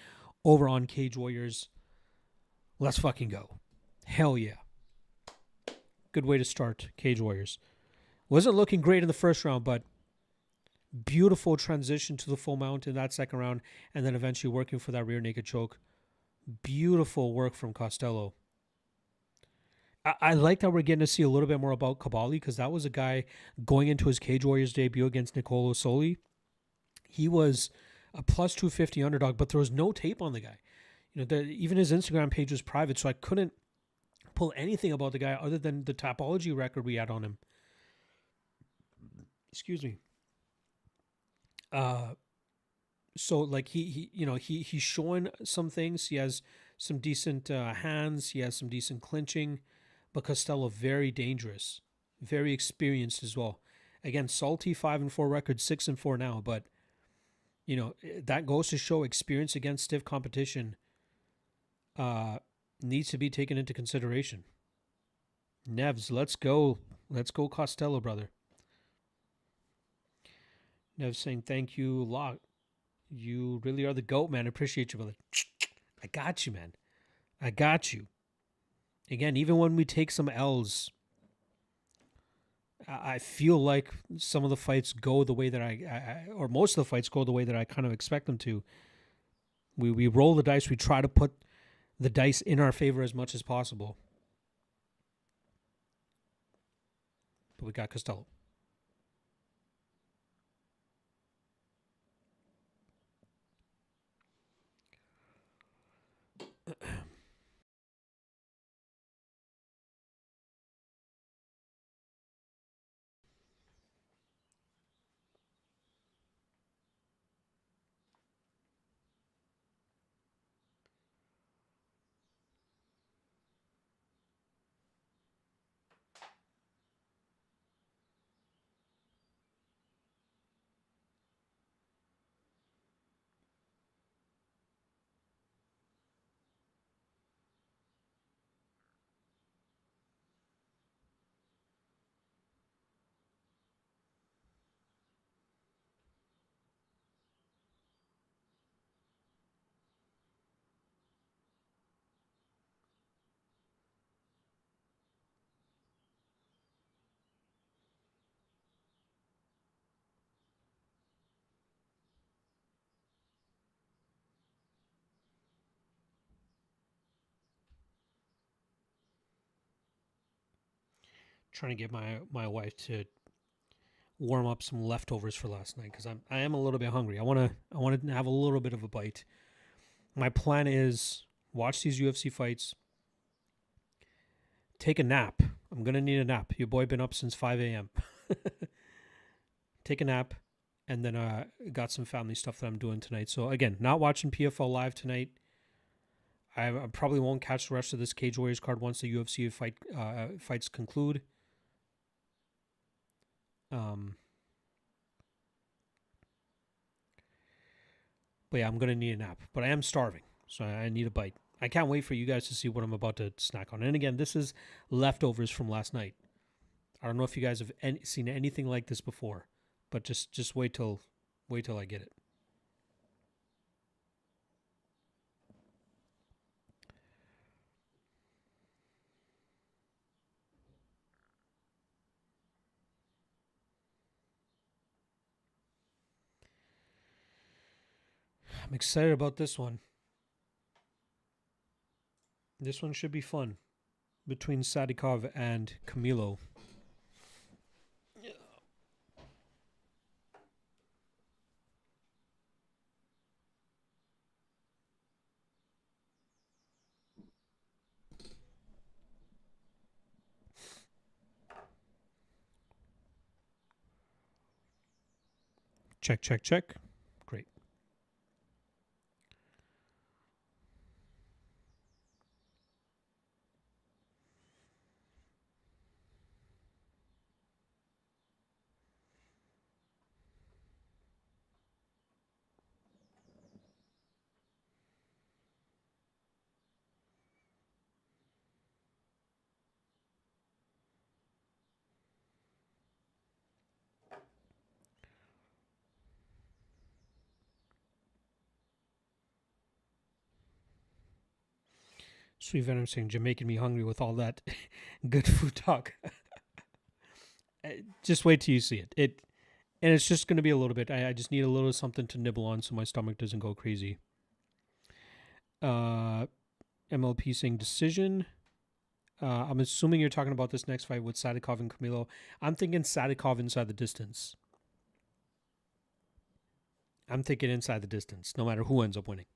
over on Cage Warriors. Let's fucking go. Hell yeah. Good way to start Cage Warriors. Wasn't looking great in the first round, but beautiful transition to the full mount in that second round, and then eventually working for that rear naked choke. Beautiful work from Costello. I like that we're getting to see a little bit more about Kabali, because that was a guy going into his Cage Warriors debut against Nicolo Soli. He was a plus 250 underdog, but there was no tape on the guy. You know, even his Instagram page was private, so I couldn't pull anything about the guy other than the Tapology record we had on him. Excuse me. So like he's showing some things. He has some decent hands. He has some decent clinching, but Costello very dangerous, very experienced as well. Again, salty 5-4 record, 6-4 now, but that goes to show experience against stiff competition needs to be taken into consideration. Nevs, let's go Costello, brother. Nevs saying thank you, Locke. You really are the GOAT, man. I appreciate you, brother. I got you, man. I got you. Again, even when we take some L's, I feel like some of the fights go the way that or most of the fights go the way that I kind of expect them to. We roll the dice. We try to put the dice in our favor as much as possible. But we got Costello. Trying to get my wife to warm up some leftovers for last night because I am a little bit hungry. I want to have a little bit of a bite. My plan is watch these UFC fights, take a nap. I'm gonna need a nap. Your boy been up since 5 a.m. Take a nap, and then got some family stuff that I'm doing tonight. So again, not watching PFL live tonight. I probably won't catch the rest of this Cage Warriors card once the UFC fights conclude. But yeah, I'm going to need a nap. But I am starving, so I need a bite. I can't wait for you guys to see what I'm about to snack on. And again, this is leftovers from last night. I don't know if you guys have seen anything like this before, but just wait till I get it. I'm excited about this one. This one should be fun between Sadikov and Camilo. Check, check, check. Great. Sweet Venom saying, "You're making me hungry with all that good food talk." Just wait till you see it. And it's just going to be a little bit. I just need a little something to nibble on so my stomach doesn't go crazy. MLP saying decision. I'm assuming you're talking about this next fight with Sadikov and Camilo. I'm thinking Sadikov inside the distance. No matter who ends up winning.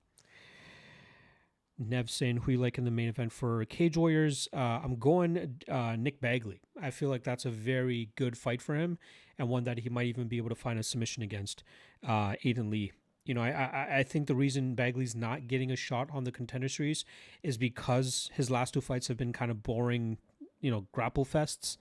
Nev saying who you like in the main event for Cage Warriors. I'm going Nick Bagley. I feel like that's a very good fight for him, and one that he might even be able to find a submission against Aiden Lee. You know, I think the reason Bagley's not getting a shot on the Contender Series is because his last two fights have been kind of boring, you know, grapple fests.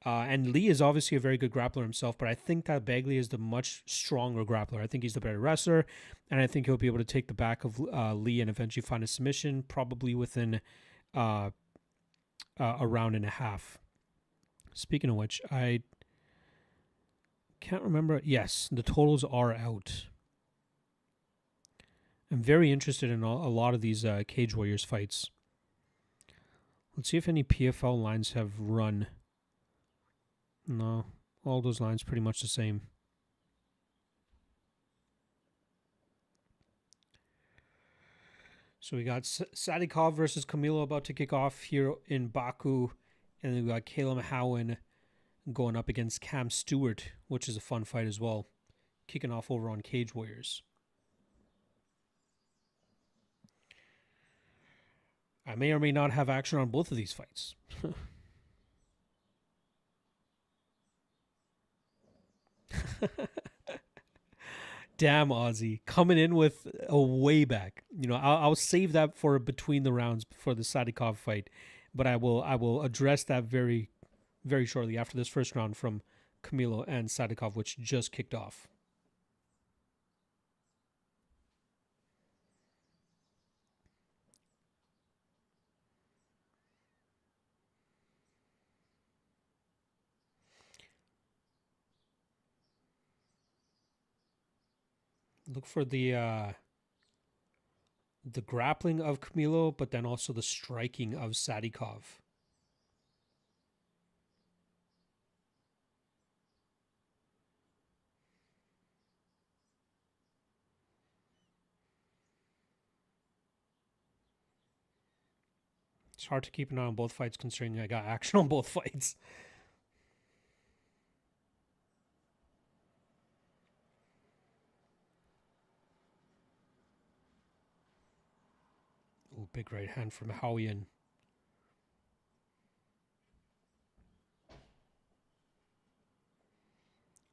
And Lee is obviously a very good grappler himself, but I think that Bagley is the much stronger grappler. I think he's the better wrestler, and I think he'll be able to take the back of Lee and eventually find a submission, probably within a round and a half. Speaking of which, I can't remember. Yes, the totals are out. I'm very interested in a lot of these Cage Warriors fights. Let's see if any PFL lines have run. No, all those lines pretty much the same. So we got Sadikov versus Camilo about to kick off here in Baku. And then we got Caleb Howen going up against Cam Stewart, which is a fun fight as well. Kicking off over on Cage Warriors. I may or may not have action on both of these fights. Damn, Aussie. Coming in with a way back. You know, I'll save that for between the rounds for the Sadikov fight, but I will address that very, very shortly after this first round from Camilo and Sadikov, which just kicked off. Look for the grappling of Camilo, but then also the striking of Sadikov. It's hard to keep an eye on both fights considering I got action on both fights. Ooh, big right hand from Howian.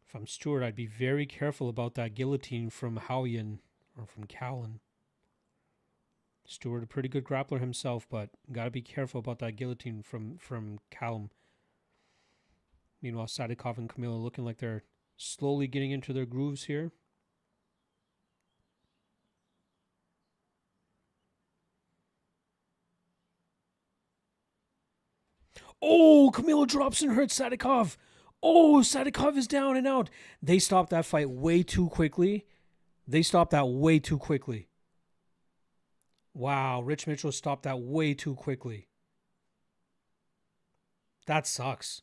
If I'm Stewart, I'd be very careful about that guillotine from Howian or from Callan. Stewart, a pretty good grappler himself, but got to be careful about that guillotine from Callum. Meanwhile, Sadikov and Camilo looking like they're slowly getting into their grooves here. Oh, Camilo drops and hurts Sadikov. Oh, Sadikov is down and out. They stopped that fight way too quickly. Wow, Rich Mitchell stopped that way too quickly. That sucks.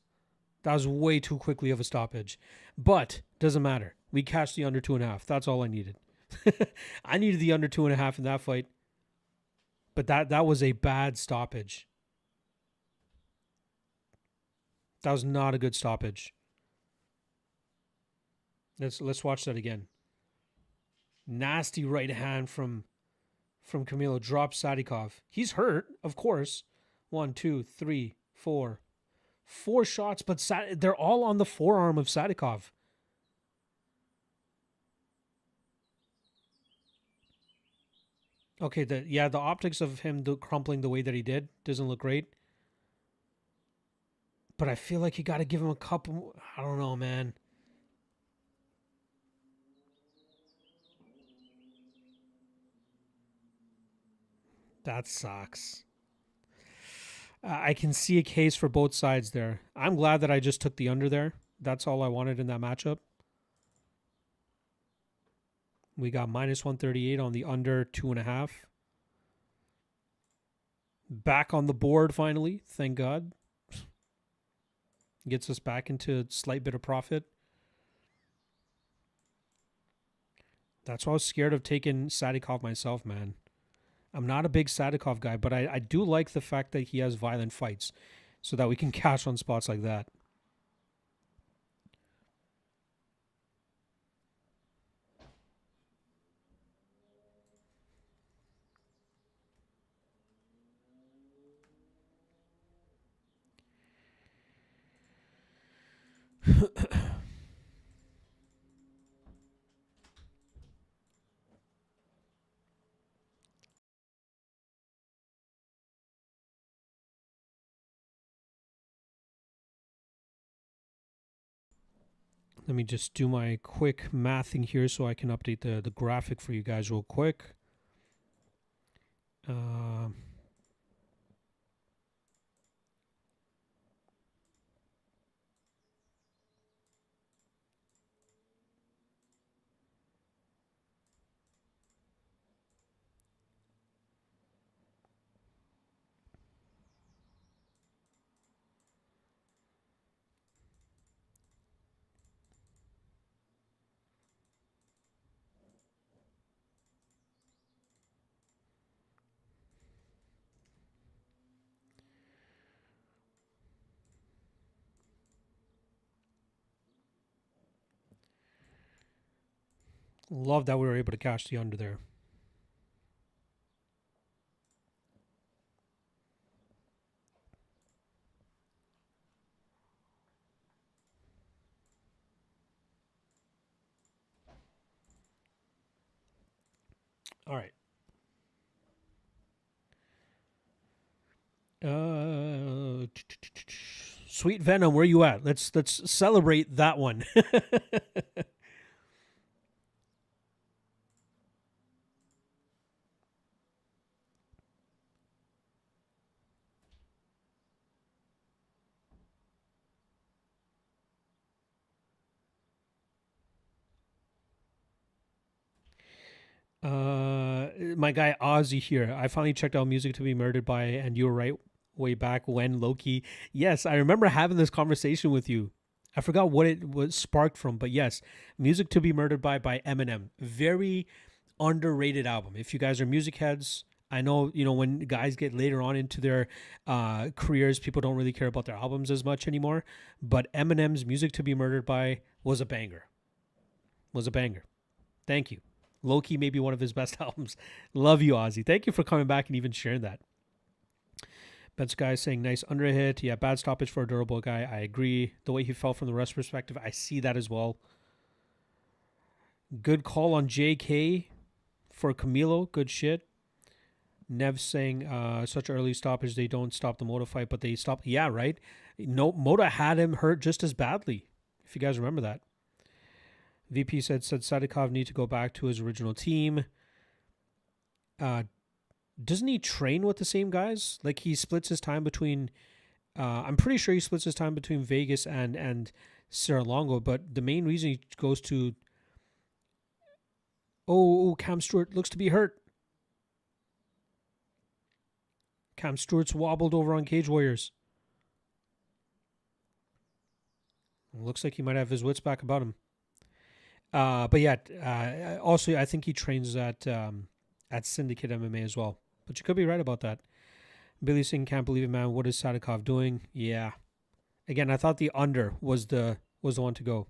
That was way too quickly of a stoppage. But, doesn't matter. We cashed the under 2.5. That's all I needed. I needed the under 2.5 in that fight. But that was a bad stoppage. That was not a good stoppage. Let's watch that again. Nasty right hand from Camilo. Drops Sadikov. He's hurt, of course. 1, 2, 3, 4. 4 shots, but they're all on the forearm of Sadikov. Okay, the optics of him crumpling the way that he did doesn't look great. But I feel like you got to give him a couple. I don't know, man. That sucks. I can see a case for both sides there. I'm glad that I just took the under there. That's all I wanted in that matchup. We got minus 138 on the under 2.5. Back on the board finally. Thank God. Gets us back into a slight bit of profit. That's why I was scared of taking Sadikov myself, man. I'm not a big Sadikov guy, but I do like the fact that he has violent fights so that we can cash on spots like that. Let me just do my quick mathing here so I can update the graphic for you guys real quick. Love that we were able to cash the under there. All right. Sweet Venom, where you at? Let's celebrate that one. My guy Ozzy here. I finally checked out Music to Be Murdered By, and you were right way back when Loki. Yes, I remember having this conversation with you. I forgot what it was sparked from, but yes, Music to Be Murdered By Eminem. Very underrated album. If you guys are music heads, I know, when guys get later on into their careers, people don't really care about their albums as much anymore. But Eminem's Music to Be Murdered By was a banger. Was a banger. Thank you. Loki may be one of his best albums. Love you, Ozzy. Thank you for coming back and even sharing that. Ben's guy saying nice under hit. Yeah, bad stoppage for a durable guy. I agree. The way he fell from the rest perspective, I see that as well. Good call on JK for Camilo. Good shit. Nev saying such early stoppage, they don't stop the Moto fight, but they stop. Yeah, right. No, Moto had him hurt just as badly, if you guys remember that. VP said Sadikov need to go back to his original team. Doesn't he train with the same guys? Like he splits his time between. I'm pretty sure he splits his time between Vegas and Serra-Longo, but the main reason he goes to. Oh, Cam Stewart looks to be hurt. Cam Stewart's wobbled over on Cage Warriors. Looks like he might have his wits back about him. But yeah, also I think he trains at Syndicate MMA as well. But you could be right about that. Billy Singh, can't believe it, man. What is Sadikov doing? Yeah. Again, I thought the under was the one to go.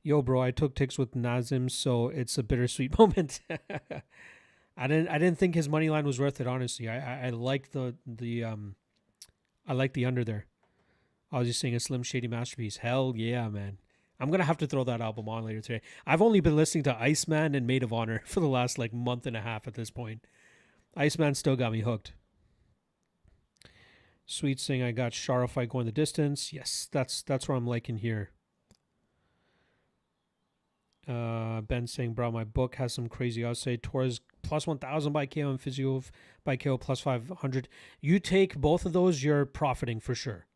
Yo, bro, I took ticks with Nazim, so it's a bittersweet moment. I didn't think his money line was worth it. Honestly, I like the I like the under there. I was just saying a Slim Shady masterpiece. Hell yeah, man. I'm going to have to throw that album on later today. I've only been listening to Iceman and Maid of Honor for the last month and a half at this point. Iceman still got me hooked. Sweet saying I got Shara fight going the distance. Yes, that's what I'm liking here. Ben saying, bro, my book has some crazy odds. Say Torres plus 1,000 by KO and Physio by KO plus 500. You take both of those, you're profiting for sure.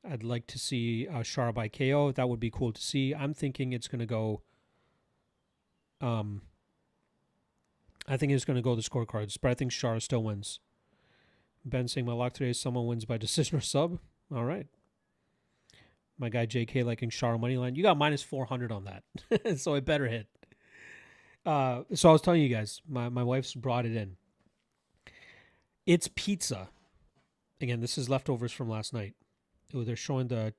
I'd like to see Shara by KO. That would be cool to see. I'm thinking it's going to go. I think it's going to go the scorecards, but I think Shara still wins. Ben saying my lock today is someone wins by decision or sub. All right. My guy JK liking Shara money line. You got minus 400 on that, so it better hit. So I was telling you guys, my wife's brought it in. It's pizza. Again, this is leftovers from last night. They're showing the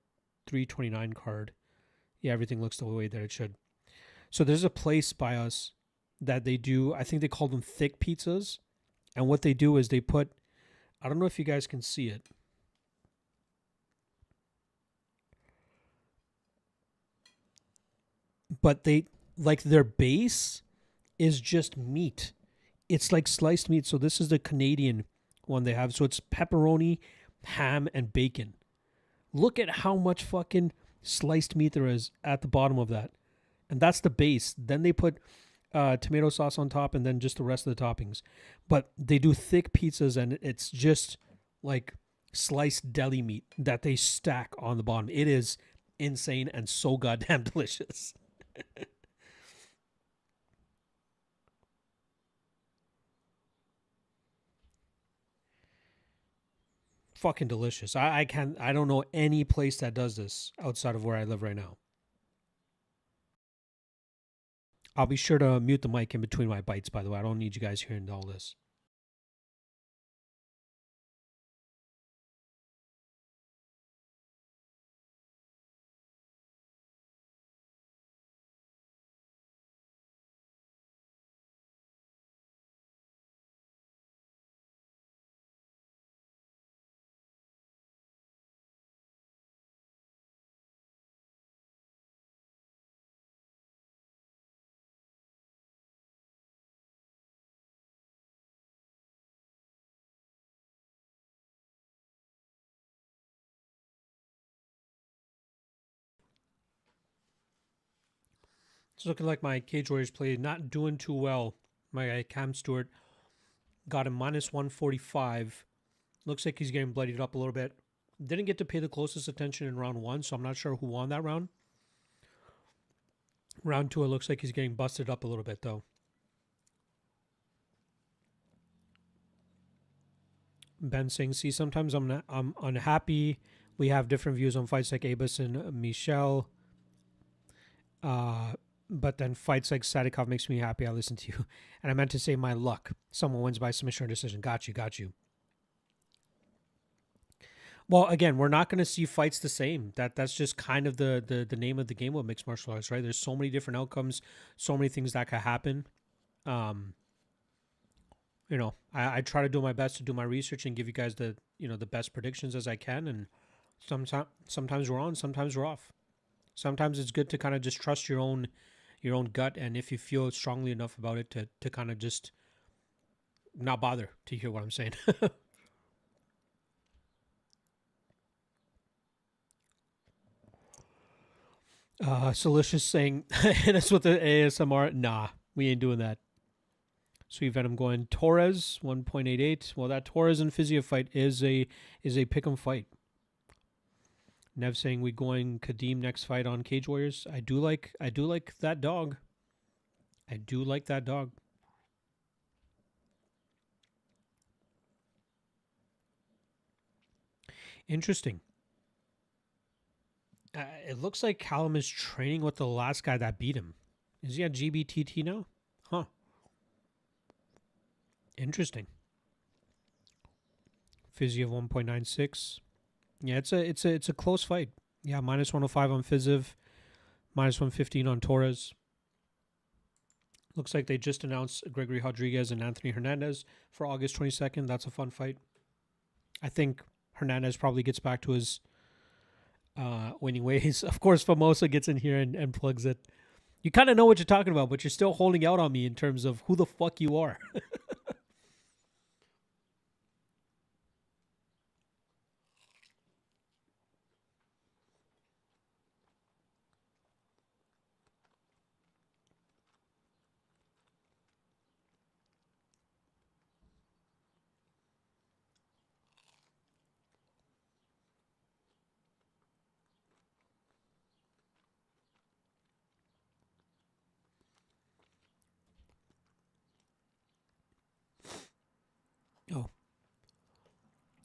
329 card. Yeah, everything looks the way that it should. So there's a place by us that they do, I think they call them thick pizzas. And what they do is they put, I don't know if you guys can see it. but they like their base is just meat. It's like sliced meat. So this is the Canadian one they have. So it's pepperoni, ham, and bacon. Look at how much fucking sliced meat there is at the bottom of that. And that's the base. Then they put tomato sauce on top and then just the rest of the toppings. But they do thick pizzas and it's just like sliced deli meat that they stack on the bottom. It is insane and so goddamn delicious. Fucking delicious. I don't know any place that does this outside of where I live right now. I'll be sure to mute the mic in between my bites, by the way. I don't need you guys hearing all this. It's looking like my Cage Warriors play not doing too well. My guy Cam Stewart got a minus 145. Looks like he's getting bloodied up a little bit. Didn't get to pay the closest attention in round one, so I'm not sure who won that round. Round two, it looks like he's getting busted up a little bit, though. Ben saying, see, sometimes I'm unhappy. We have different views on fights like Abus and Michelle. But then fights like Sadikov makes me happy. I listen to you. And I meant to say my luck. Someone wins by submission or decision. Got you, got you. Well, again, we're not going to see fights the same. That's just kind of the name of the game with mixed martial arts, right? There's so many different outcomes, so many things that could happen. Um, I try to do my best to do my research and give you guys the best predictions as I can. And sometimes we're on, sometimes we're off. Sometimes it's good to kind of just trust your own gut, and if you feel strongly enough about it to kind of just not bother to hear what I'm saying. Solicious saying, hit us with the ASMR. Nah, we ain't doing that. Sweet Venom going Torres 1.88. Well, that Torres and Fiziev fight is a pick'em fight. Nev saying we going Kadeem next fight on Cage Warriors. I do like that dog. I do like that dog. Interesting. It looks like Callum is training with the last guy that beat him. Is he at GBTT now? Huh. Interesting. Fiziev 1.96. Yeah, it's a close fight. Yeah, minus 105 on Fiziev, minus 115 on Torres. Looks like they just announced Gregory Rodriguez and Anthony Hernandez for August 22nd. That's a fun fight. I think Hernandez probably gets back to his winning ways. Of course, Famosa gets in here and plugs it. You kind of know what you're talking about, but you're still holding out on me in terms of who the fuck you are. Oh,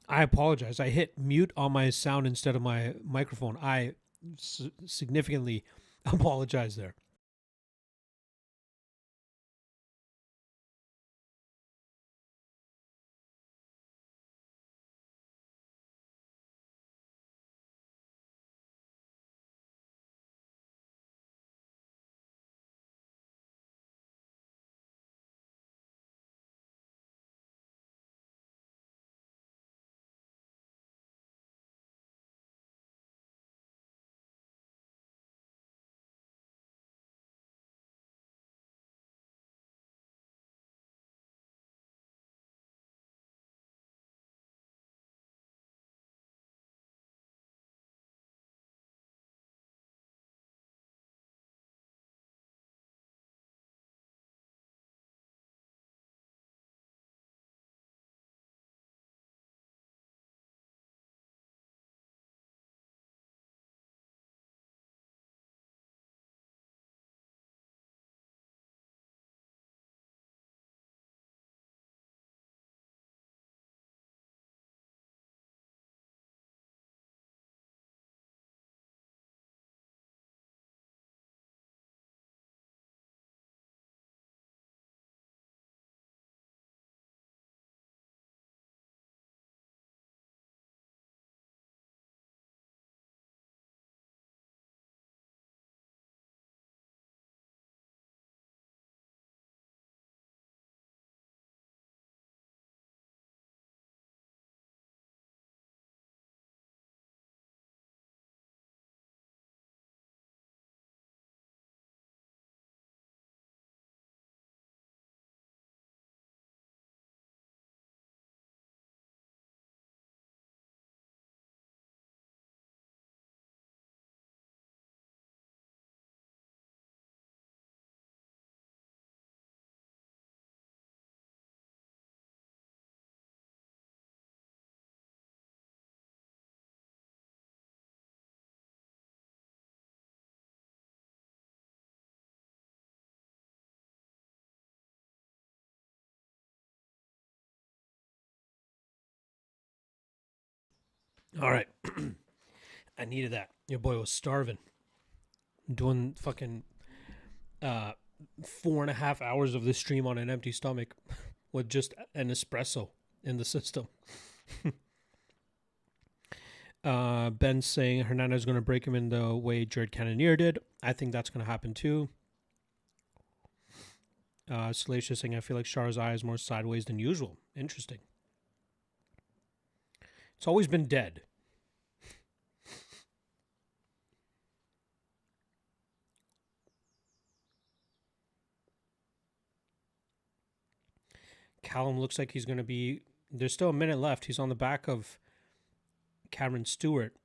I apologize. I hit mute on my sound instead of my microphone. I significantly apologize there. All right. I needed that. Your boy was starving. Doing fucking uh 4.5 hours of this stream on an empty stomach with just an espresso in the system. Ben's saying Hernandez is going to break him in the way Jared Cannonier did. I think that's going to happen too. Salacious saying I feel like Char's eye is more sideways than usual. Interesting. It's always been dead. Callum looks like he's going to be. There's still a minute left. He's on the back of Cameron Stewart.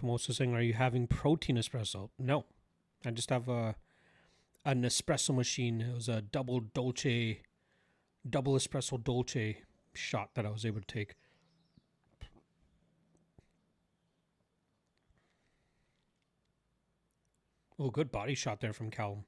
Famoso saying, are you having protein espresso? No. I just have an espresso machine. It was a double espresso dolce shot that I was able to take. Oh, good body shot there from Callum.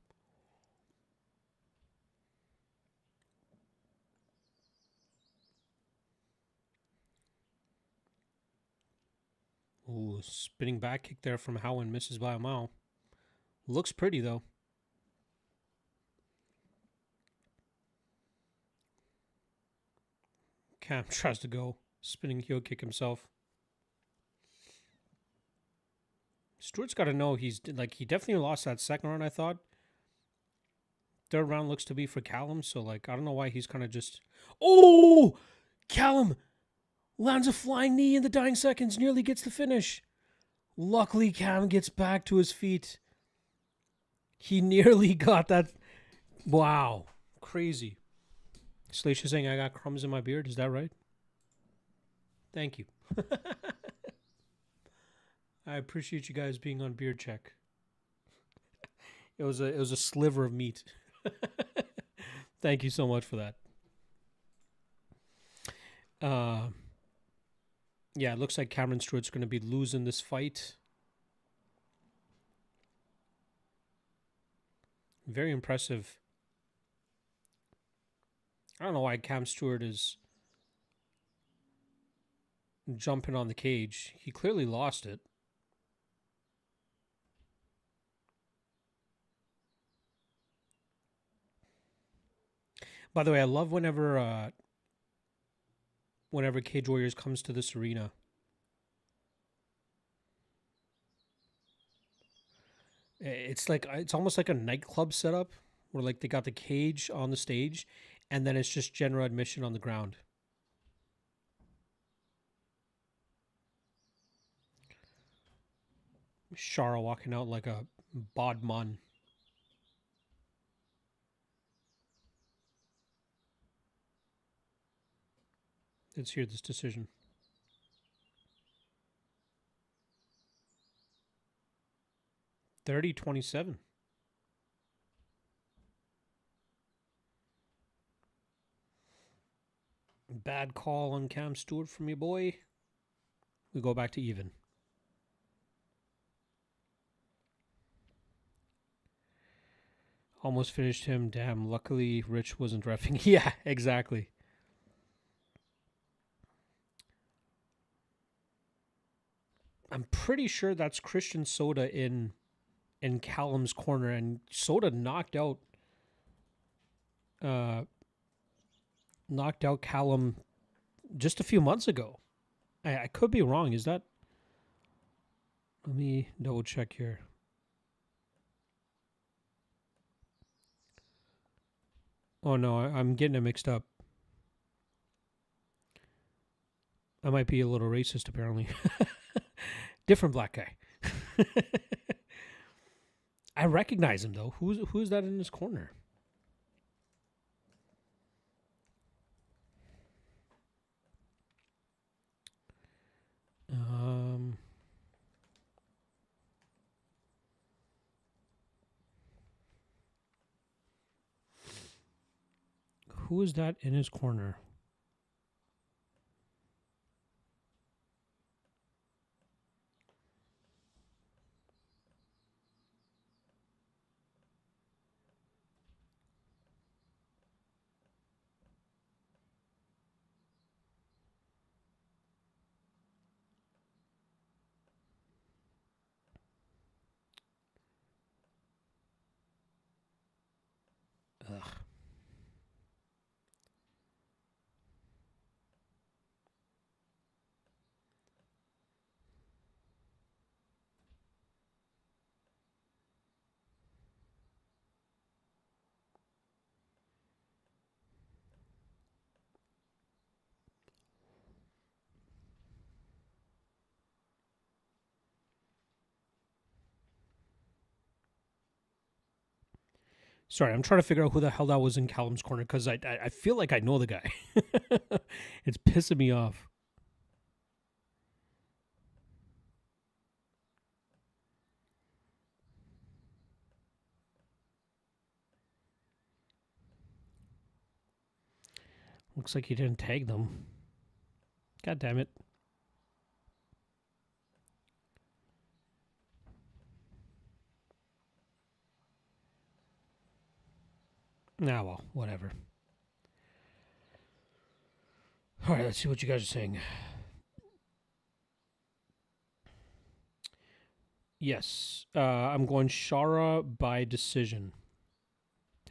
Ooh, spinning back kick there from Howen, misses by a mile. Looks pretty, though. Cam tries to go. Spinning heel kick himself. Stewart's got to know he definitely lost that second round, I thought. Third round looks to be for Callum, so, I don't know why he's kind of just... Oh! Callum lands a flying knee in the dying seconds, nearly gets the finish. Luckily, Cam gets back to his feet. He nearly got that. Wow. Crazy. Slacia saying, I got crumbs in my beard. Is that right? Thank you. I appreciate you guys being on beard check. It was a sliver of meat. Thank you so much for that. Yeah, it looks like Cameron Stewart's going to be losing this fight. Very impressive. I don't know why Cam Stewart is jumping on the cage. He clearly lost it. By the way, I love whenever Cage Warriors comes to this arena. It's almost like a nightclub setup where they got the cage on the stage and then it's just general admission on the ground. Shara walking out like a bodman. Let's hear this decision. 30-27. Bad call on Cam Stewart from your boy. We go back to even. Almost finished him. Damn, luckily Rich wasn't reffing. Yeah, exactly. I'm pretty sure that's Christian Soda in Callum's corner, and Soda knocked out Callum just a few months ago. I could be wrong. Is that? Let me double check here. Oh no, I'm getting it mixed up. I might be a little racist, apparently. Different black guy. I recognize him though. Who's that in his corner? Who is that in his corner? Ugh. Sorry, I'm trying to figure out who the hell that was in Callum's corner because I feel like I know the guy. It's pissing me off. Looks like he didn't tag them. God damn it. Nah, well, whatever. All right, let's see what you guys are saying. Yes, I'm going Shara by decision.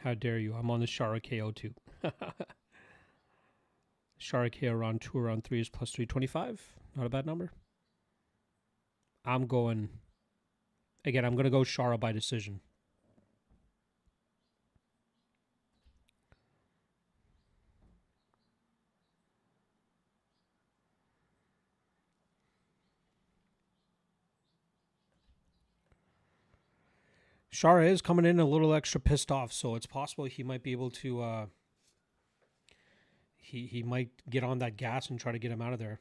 How dare you? I'm on the Shara KO too. Shara KO round 2 or round 3 is plus 325. Not a bad number. I'm going... Again, I'm going to go Shara by decision. Shara is coming in a little extra pissed off, so it's possible he might be able to... He might get on that gas and try to get him out of there.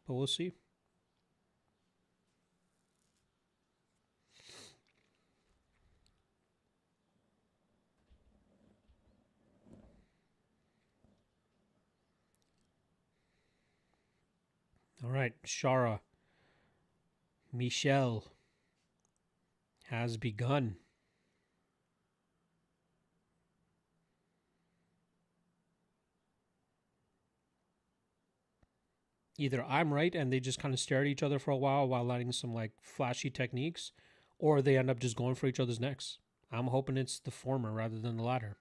But we'll see. All right, Shara. Michelle has begun. Either I'm right and they just kind of stare at each other for a while learning some like flashy techniques, or they end up just going for each other's necks. I'm hoping it's the former rather than the latter.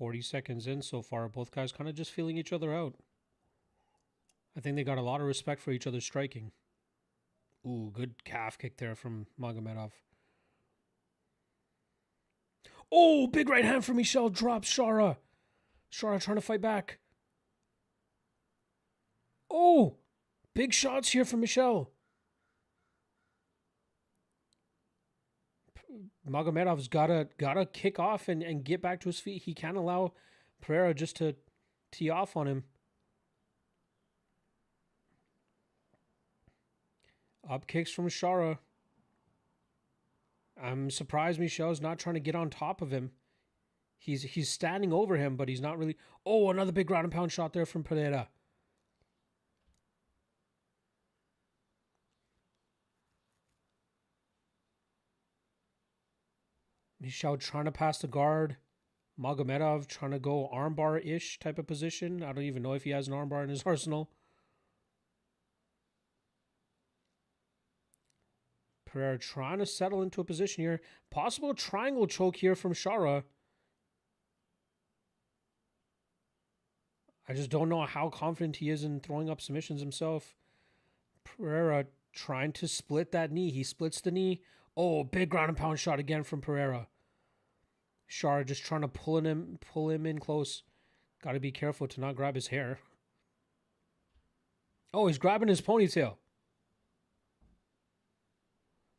$40 in so far. Both guys kind of just feeling each other out. I think they got a lot of respect for each other's striking. Ooh, good calf kick there from Magomedov. Oh, big right hand from Michelle. Drops Shara. Shara trying to fight back. Oh, big shots here from Michelle. Magomedov's gotta kick off and get back to his feet. He can't allow Pereira just to tee off on him. Up kicks from Shara. I'm surprised Michelle's not trying to get on top of him. He's standing over him, but he's not really. Oh, another big ground and pound shot there from Pereira. Michelle trying to pass the guard. Magomedov trying to go armbar-ish type of position. I don't even know if he has an armbar in his arsenal. Pereira trying to settle into a position here. Possible triangle choke here from Shara. I just don't know how confident he is in throwing up submissions himself. Pereira trying to split that knee. He splits the knee. Oh, big ground and pound shot again from Pereira. Shara just trying to pull him in close. Got to be careful to not grab his hair. Oh, he's grabbing his ponytail.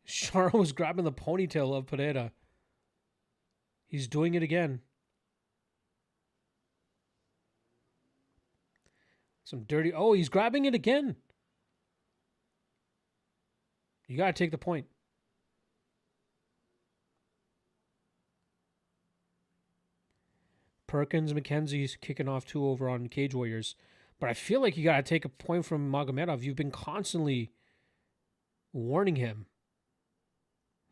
Shara was grabbing the ponytail of Pereira. He's doing it again. Some dirty... Oh, he's grabbing it again. You got to take the point. Perkins, McKenzie's kicking off 2 over on Cage Warriors. But I feel like you got to take a point from Magomedov. You've been constantly warning him.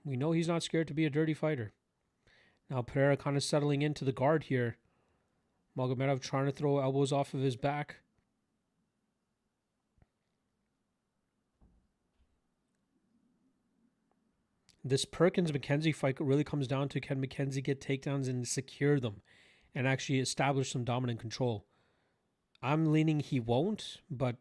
We know he's not scared to be a dirty fighter. Now Pereira kind of settling into the guard here. Magomedov trying to throw elbows off of his back. This Perkins-McKenzie fight really comes down to, can McKenzie get takedowns and secure them and actually establish some dominant control? I'm leaning he won't, but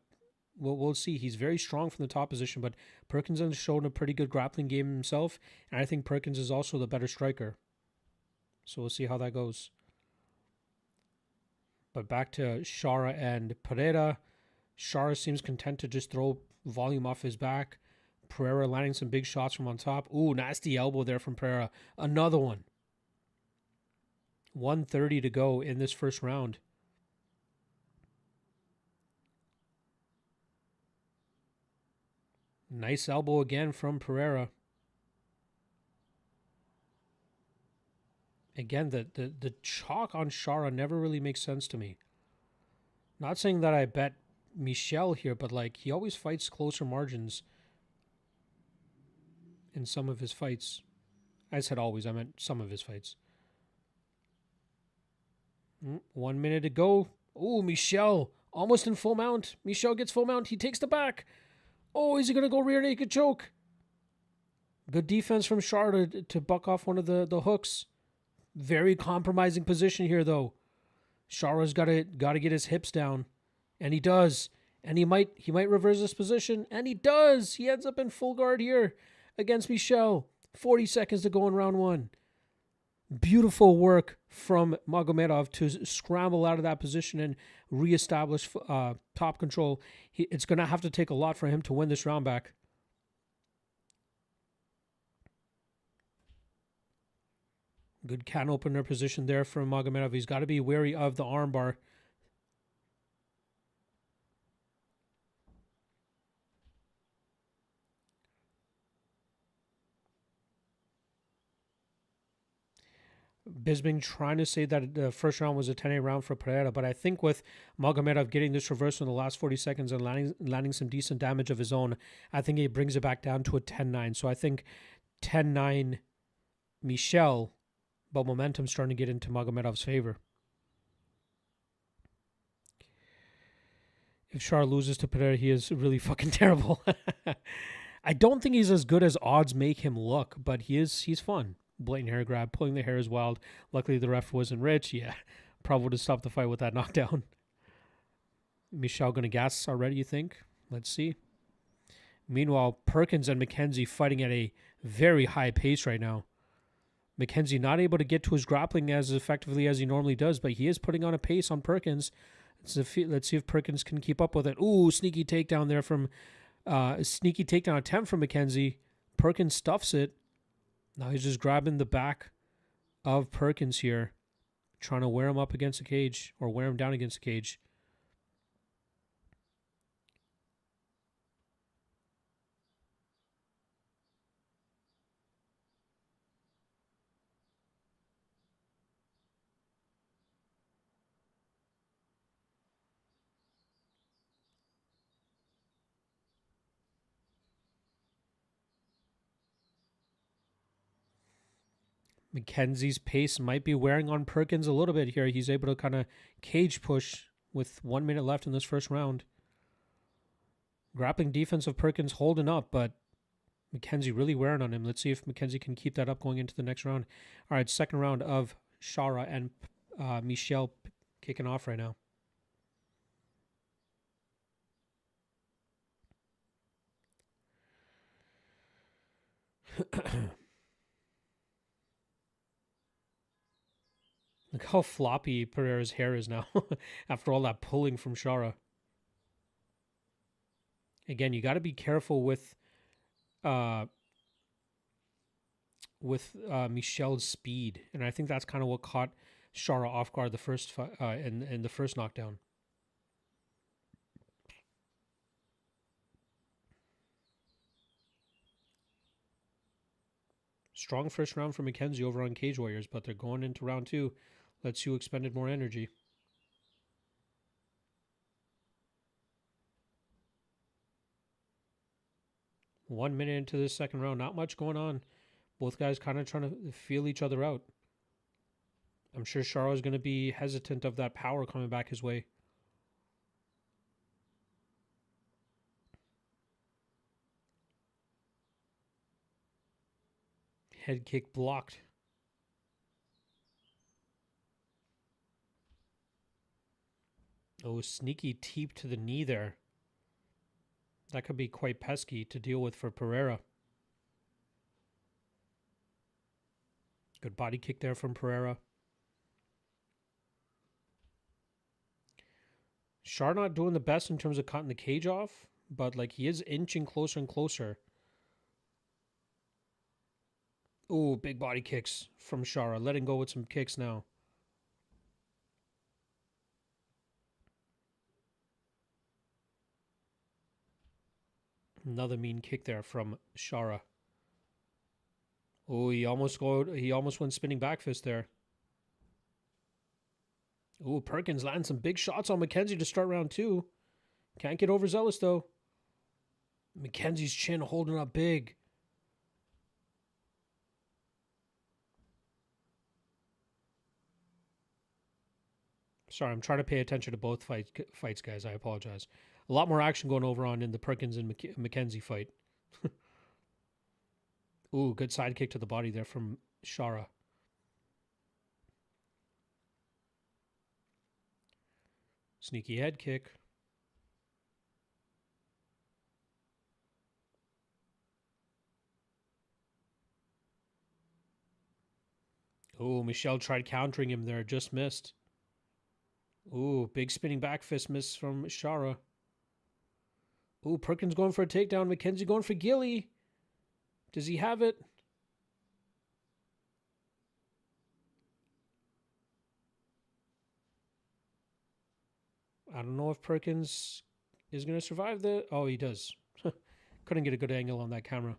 we'll see. He's very strong from the top position, but Perkins has shown a pretty good grappling game himself, and I think Perkins is also the better striker. So we'll see how that goes. But back to Shara and Pereira. Shara seems content to just throw volume off his back. Pereira landing some big shots from on top. Ooh, nasty elbow there from Pereira. Another one. 1:30 to go in this first round. Nice elbow again from Pereira. Again, the chalk on Shara never really makes sense to me. Not saying that I bet Michel here, but like he always fights closer margins in some of his fights. I said always, I meant some of his fights. 1 minute to go. Oh, Michel almost in full mount. Michel gets full mount. He takes the back. Oh, is he going to go rear naked choke? Good defense from Shara to buck off one of the hooks. Very compromising position here, though. Shara's got to get his hips down, and he does. And he might reverse this position, and he does. He ends up in full guard here against Michel. 40 seconds to go in round one. Beautiful work from Magomedov to scramble out of that position and reestablish top control. It's going to have to take a lot for him to win this round back. Good can opener position there from Magomedov. He's got to be wary of the armbar. Bisping trying to say that the first round was a 10-8 round for Pereira, but I think with Magomedov getting this reversal in the last 40 seconds and landing some decent damage of his own, I think he brings it back down to a 10-9. So I think 10-9 Michel, but momentum's starting to get into Magomedov's favor. If Shara loses to Pereira, he is really fucking terrible. I don't think he's as good as odds make him look, but he's fun. Blatant hair grab, pulling the hair is wild. Luckily, the ref wasn't rich. Yeah, probably would have stopped the fight with that knockdown. Michel going to gas already, you think? Let's see. Meanwhile, Perkins and McKenzie fighting at a very high pace right now. McKenzie not able to get to his grappling as effectively as he normally does, but he is putting on a pace on Perkins. Let's see if Perkins can keep up with it. Ooh, sneaky takedown there from... sneaky takedown attempt from McKenzie. Perkins stuffs it. Now he's just grabbing the back of Perkins here, trying to wear him up against the cage, or wear him down against the cage. McKenzie's pace might be wearing on Perkins a little bit here. He's able to kind of cage push with 1 minute left in this first round. Grappling defense of Perkins holding up, but McKenzie really wearing on him. Let's see if McKenzie can keep that up going into the next round. All right, second round of Shara and Michel kicking off right now. Look how floppy Pereira's hair is now after all that pulling from Shara. Again, you got to be careful with Michel's speed, and I think that's kind of what caught Shara off guard the first in the first knockdown. Strong first round for McKenzie over on Cage Warriors, but they're going into round two. Let's see who expended more energy. 1 minute into this second round. Not much going on. Both guys kind of trying to feel each other out. I'm sure Charo is going to be hesitant of that power coming back his way. Head kick blocked. Oh, sneaky teep to the knee there. That could be quite pesky to deal with for Pereira. Good body kick there from Pereira. Char not doing the best in terms of cutting the cage off, but like he is inching closer and closer. Ooh, big body kicks from Chara. Letting go with some kicks now. Another mean kick there from Chara. Oh, he almost went spinning back fist there. Ooh, Perkins landing some big shots on McKenzie to start round 2. Can't get overzealous though. McKenzie's chin holding up big. Sorry, I'm trying to pay attention to both fights, guys. I apologize. A lot more action going over on in the Perkins and McKenzie fight. Ooh, good side kick to the body there from Chara. Sneaky head kick. Ooh, Michel tried countering him there, just missed. Ooh, big spinning back fist miss from Chara. Ooh, Perkins going for a takedown. McKenzie going for Gilly. Does he have it? I don't know if Perkins is going to survive the... Oh, he does. Couldn't get a good angle on that camera.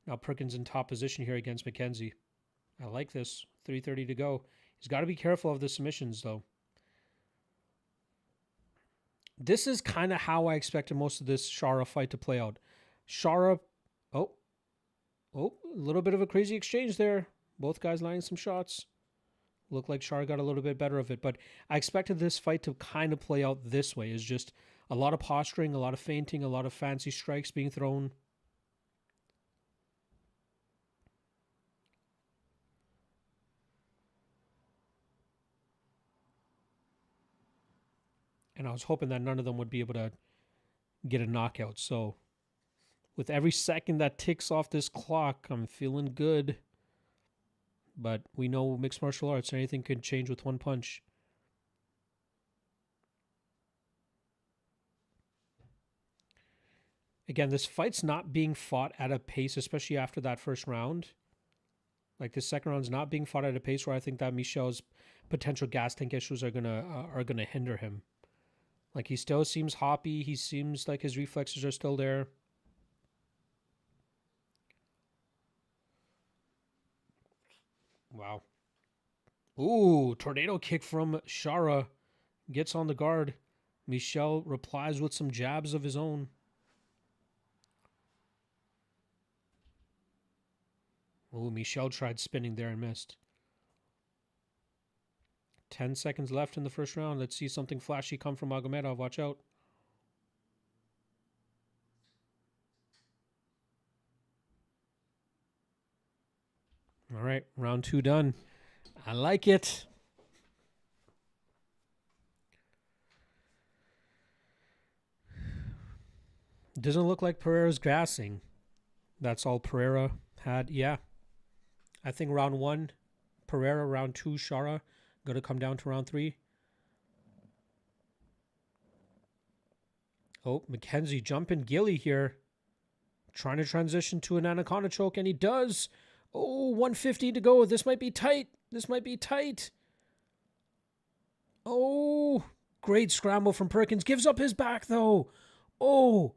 Now Perkins in top position here against McKenzie. I like this. 3:30 to go. He's got to be careful of the submissions, though. This is kind of how I expected most of this Chara fight to play out. Chara... Oh, a little bit of a crazy exchange there. Both guys landing some shots. Looked like Chara got a little bit better of it, but I expected this fight to kind of play out this way. It's just a lot of posturing, a lot of feinting, a lot of fancy strikes being thrown. And I was hoping that none of them would be able to get a knockout. So with every second that ticks off this clock, I'm feeling good. But we know mixed martial arts, anything can change with one punch. Again, this fight's not being fought at a pace, especially after that first round. Like the second round's not being fought at a pace where I think that Michel's potential gas tank issues are gonna hinder him. Like he still seems hoppy. He seems like his reflexes are still there. Wow. Ooh, tornado kick from Chara. Gets on the guard. Michel replies with some jabs of his own. Ooh, Michel tried spinning there and missed. 10 seconds left in the first round. Let's see something flashy come from Magomedov. Watch out. All right, round 2 done. I like it. Doesn't look like Pereira's gassing. That's all Pereira had. Yeah. I think round 1, Pereira. Round 2, Chara. Going to come down to round 3. Oh, McKenzie jumping Gilly here. Trying to transition to an anaconda choke, and he does. Oh, 150 to go. This might be tight. This might be tight. Oh, great scramble from Perkins. Gives up his back, though. Oh.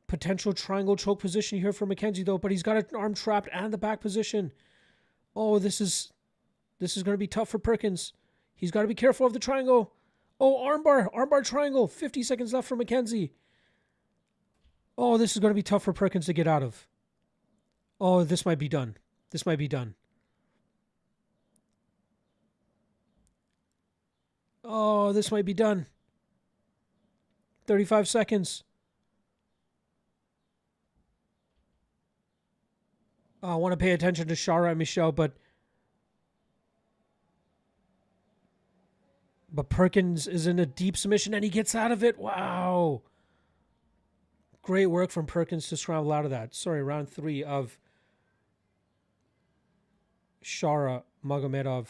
Potential triangle choke position here for McKenzie, though, but he's got an arm trapped and the back position. Oh, this is going to be tough for Perkins. He's got to be careful of the triangle. Oh, armbar triangle. 50 seconds left for McKenzie. Oh, this is going to be tough for Perkins to get out of. Oh, this might be done. This might be done. Oh, this might be done. 35 seconds. Oh, I want to pay attention to Shara and Michelle, but Perkins is in a deep submission and he gets out of it. Wow. Great work from Perkins to scramble out of that. Sorry, round 3 of Shara Magomedov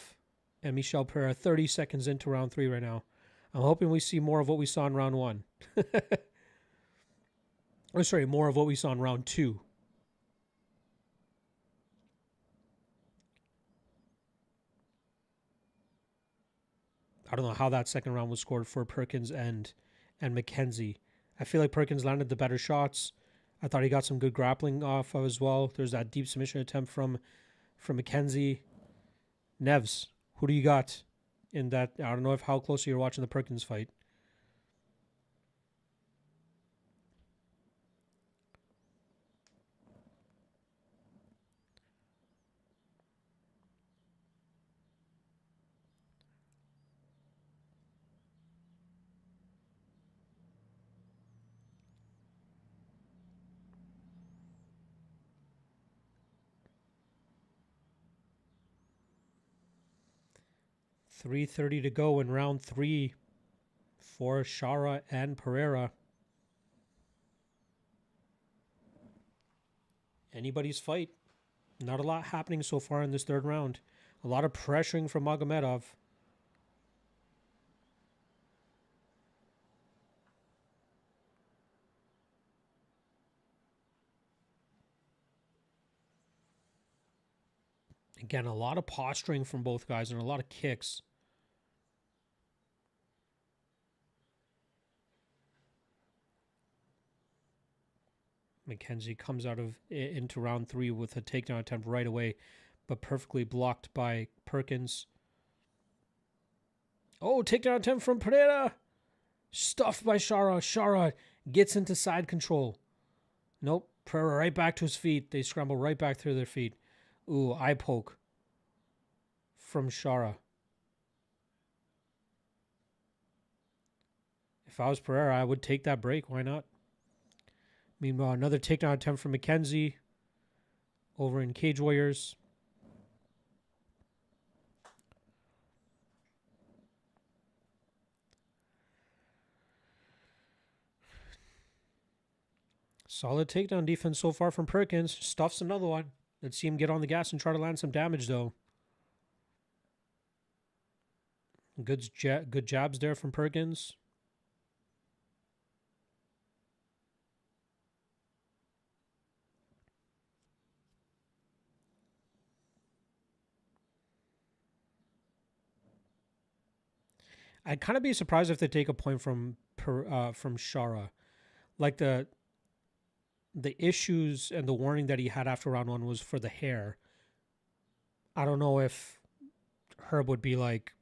and Michelle Pereira. 30 seconds into round 3 right now. I'm hoping we see more of what we saw in round 1. Or sorry, more of what we saw in round 2. I don't know how that second round was scored for Perkins and McKenzie. I feel like Perkins landed the better shots. I thought he got some good grappling off of as well. There's that deep submission attempt from McKenzie. Nevs, who do you got in that? I don't know how closely you're watching the Perkins fight. .330 to go in round 3 for Shara and Pereira. Anybody's fight. Not a lot happening so far in this third round. A lot of pressuring from Magomedov. Again, a lot of posturing from both guys and a lot of kicks. McKenzie comes out of into round 3 with a takedown attempt right away, but perfectly blocked by Perkins. Oh, takedown attempt from Pereira. Stuffed by Shara. Shara gets into side control. Nope. Pereira right back to his feet. They scramble right back to their feet. Ooh, eye poke from Shara. If I was Pereira, I would take that break. Why not? Meanwhile, another takedown attempt from McKenzie over in Cage Warriors. Solid takedown defense so far from Perkins. Stuffs another one. Let's see him get on the gas and try to land some damage, though. Good jabs there from Perkins. I'd kind of be surprised if they take a point from Shara. Like the issues and the warning that he had after round 1 was for the hair. I don't know if Herb would be like,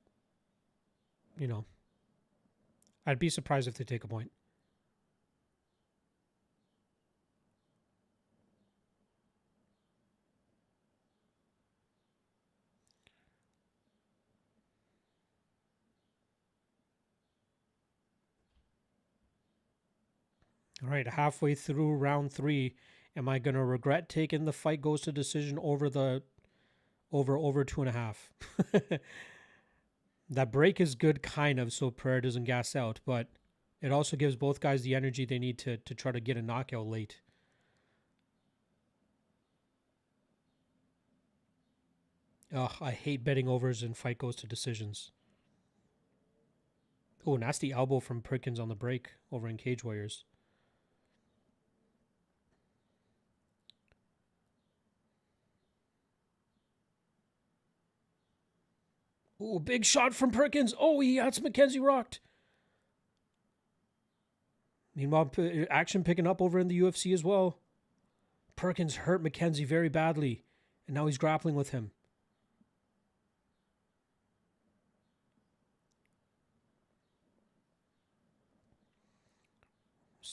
you know, I'd be surprised if they take a point. All right, halfway through round 3, am I gonna regret taking the fight goes to decision over 2.5? That break is good, kind of, so Pereira doesn't gas out, but it also gives both guys the energy they need to try to get a knockout late. Ugh, I hate betting overs and fight goes to decisions. Oh, nasty elbow from Perkins on the break over in Cage Warriors. Oh, big shot from Perkins. Oh, he has McKenzie rocked. Meanwhile, action picking up over in the UFC as well. Perkins hurt McKenzie very badly, and now he's grappling with him.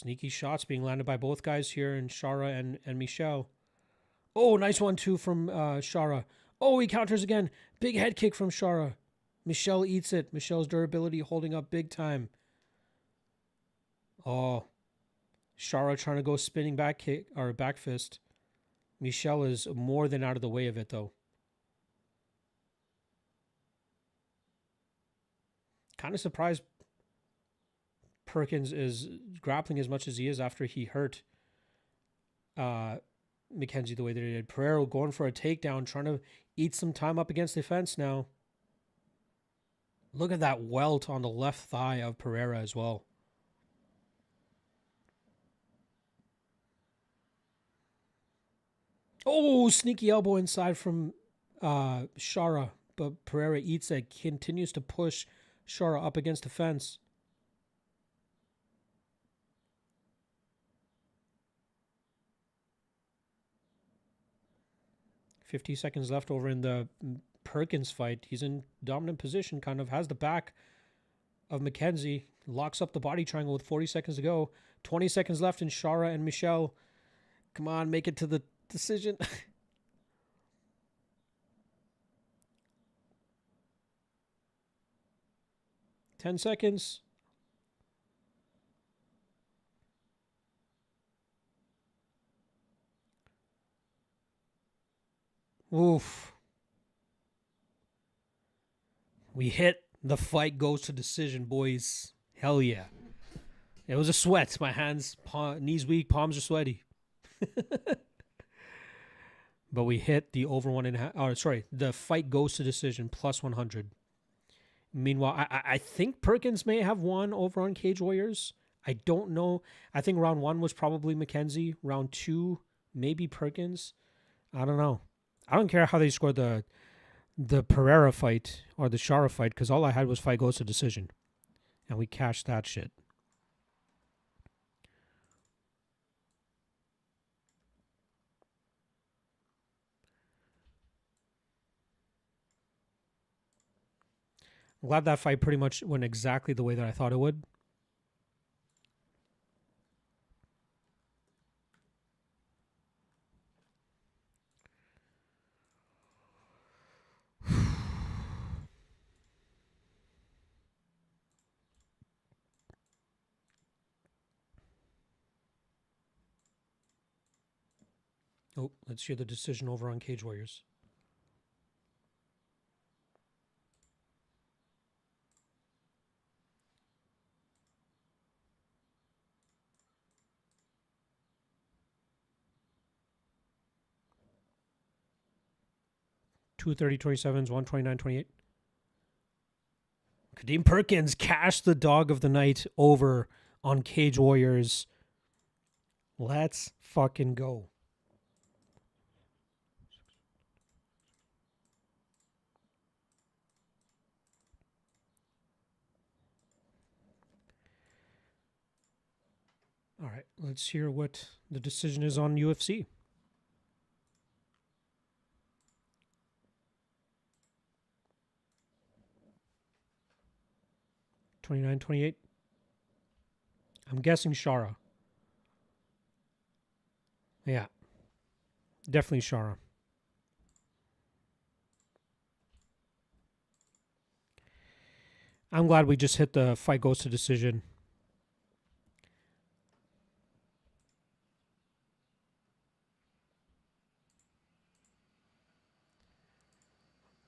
Sneaky shots being landed by both guys here, and Shara and Michelle. Oh, nice one too from Shara. Oh, he counters again. Big head kick from Shara. Michelle eats it. Michelle's durability holding up big time. Oh, Shara trying to go spinning back kick or back fist. Michelle is more than out of the way of it though. Kind of surprised Perkins is grappling as much as he is after he hurt Mackenzie the way that he did. Pereira going for a takedown, trying to eat some time up against the fence now. Look at that welt on the left thigh of Pereira as well. Oh, sneaky elbow inside from Shara, but Pereira eats it, continues to push Shara up against the fence. $50 seconds left over in the Perkins fight. He's in dominant position, kind of has the back of Mackenzie, locks up the body triangle with 40 seconds to go. 20 seconds left in Shara and Michelle. Come on, make it to the decision. 10 seconds. Oof. We hit. The fight goes to decision, boys. Hell yeah. It was a sweat. My hands, knees weak, palms are sweaty. But we hit the over 1.5. Oh, sorry. The fight goes to decision plus 100. Meanwhile, I think Perkins may have won over on Cage Warriors. I don't know. I think round 1 was probably Mackenzie. Round 2, maybe Perkins. I don't know. I don't care how they scored the Pereira fight or the Shara fight, because all I had was fight goes to decision. And we cashed that shit. I'm glad that fight pretty much went exactly the way that I thought it would. Oh, let's hear the decision over on Cage Warriors. $230.27s, $129.28. Kadeem Perkins cashed the dog of the night over on Cage Warriors. Let's fucking go. All right, let's hear what the decision is on UFC. $29.28. I'm guessing Shara. Yeah, definitely Shara. I'm glad we just hit the fight goes to decision.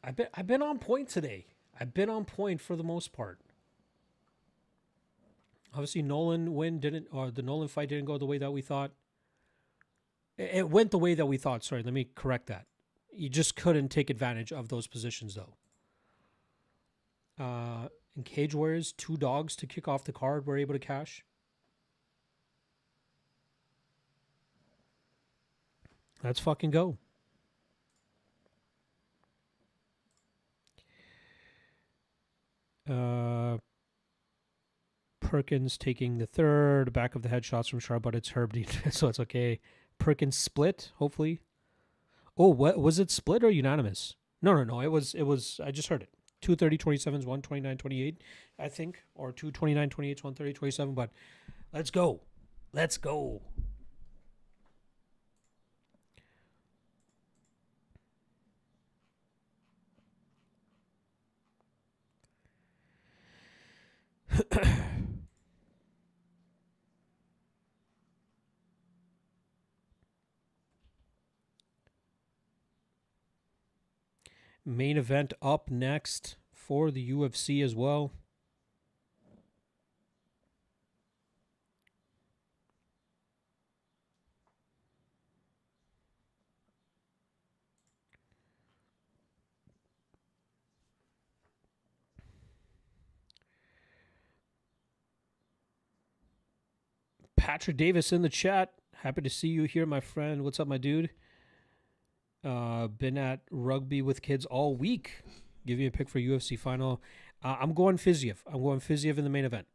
I've been on point today. I've been on point for the most part. Obviously, the Nolan fight didn't go the way that we thought. It went the way that we thought. Sorry, let me correct that. You just couldn't take advantage of those positions, though. In Cage Warriors, 2 dogs to kick off the card were able to cash. Let's fucking go. Perkins taking the third, back of the head shots from Sharp, but it's Herb Dean, so it's okay. Perkins split, hopefully. Oh, what was it? Split or unanimous? No. It was. I just heard it. 230.27s, 129.28, I think, or 229.28, 130.27. But let's go. Let's go. Main event up next for the UFC as well. Patrick Davis in the chat. Happy to see you here, my friend. What's up, my dude? Been at rugby with kids all week. Give you a pick for UFC final. I'm going Fiziev. I'm going Fiziev in the main event.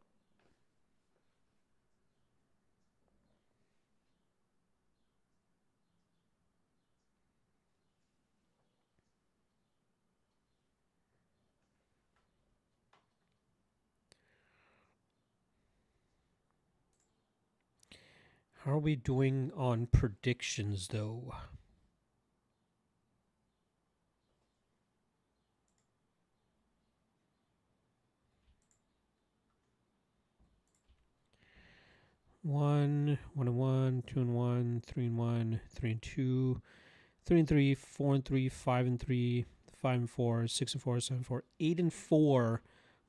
How are we doing on predictions, though? One and one, 2 and 1, 3 and 1, 3 and 2, 3 and 3, 4 and 3, 5 and 3, 5 and 4, 6 and 4, 7 and 4, 8 and 4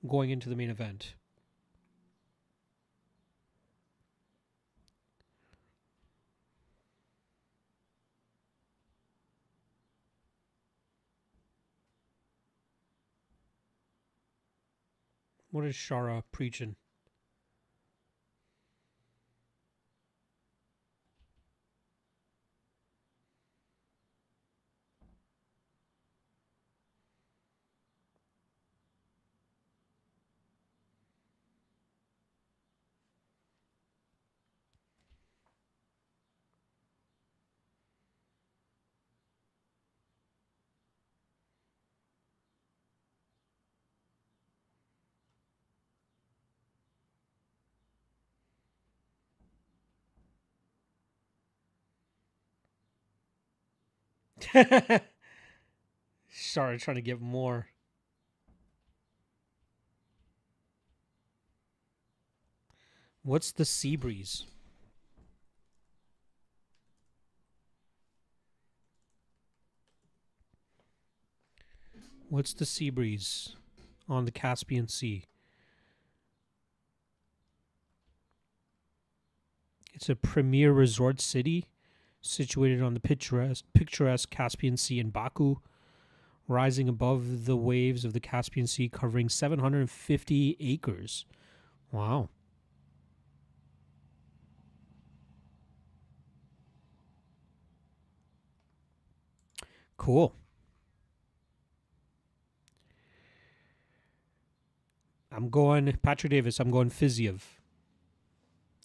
going into the main event. What is Shara preaching? Sorry, trying to get more. What's the sea breeze? What's the sea breeze on the Caspian Sea? It's a premier resort city situated on the picturesque Caspian Sea in Baku, rising above the waves of the Caspian Sea, covering 750 acres. Wow. Cool. I'm going Patrick Davis. I'm going Fiziev.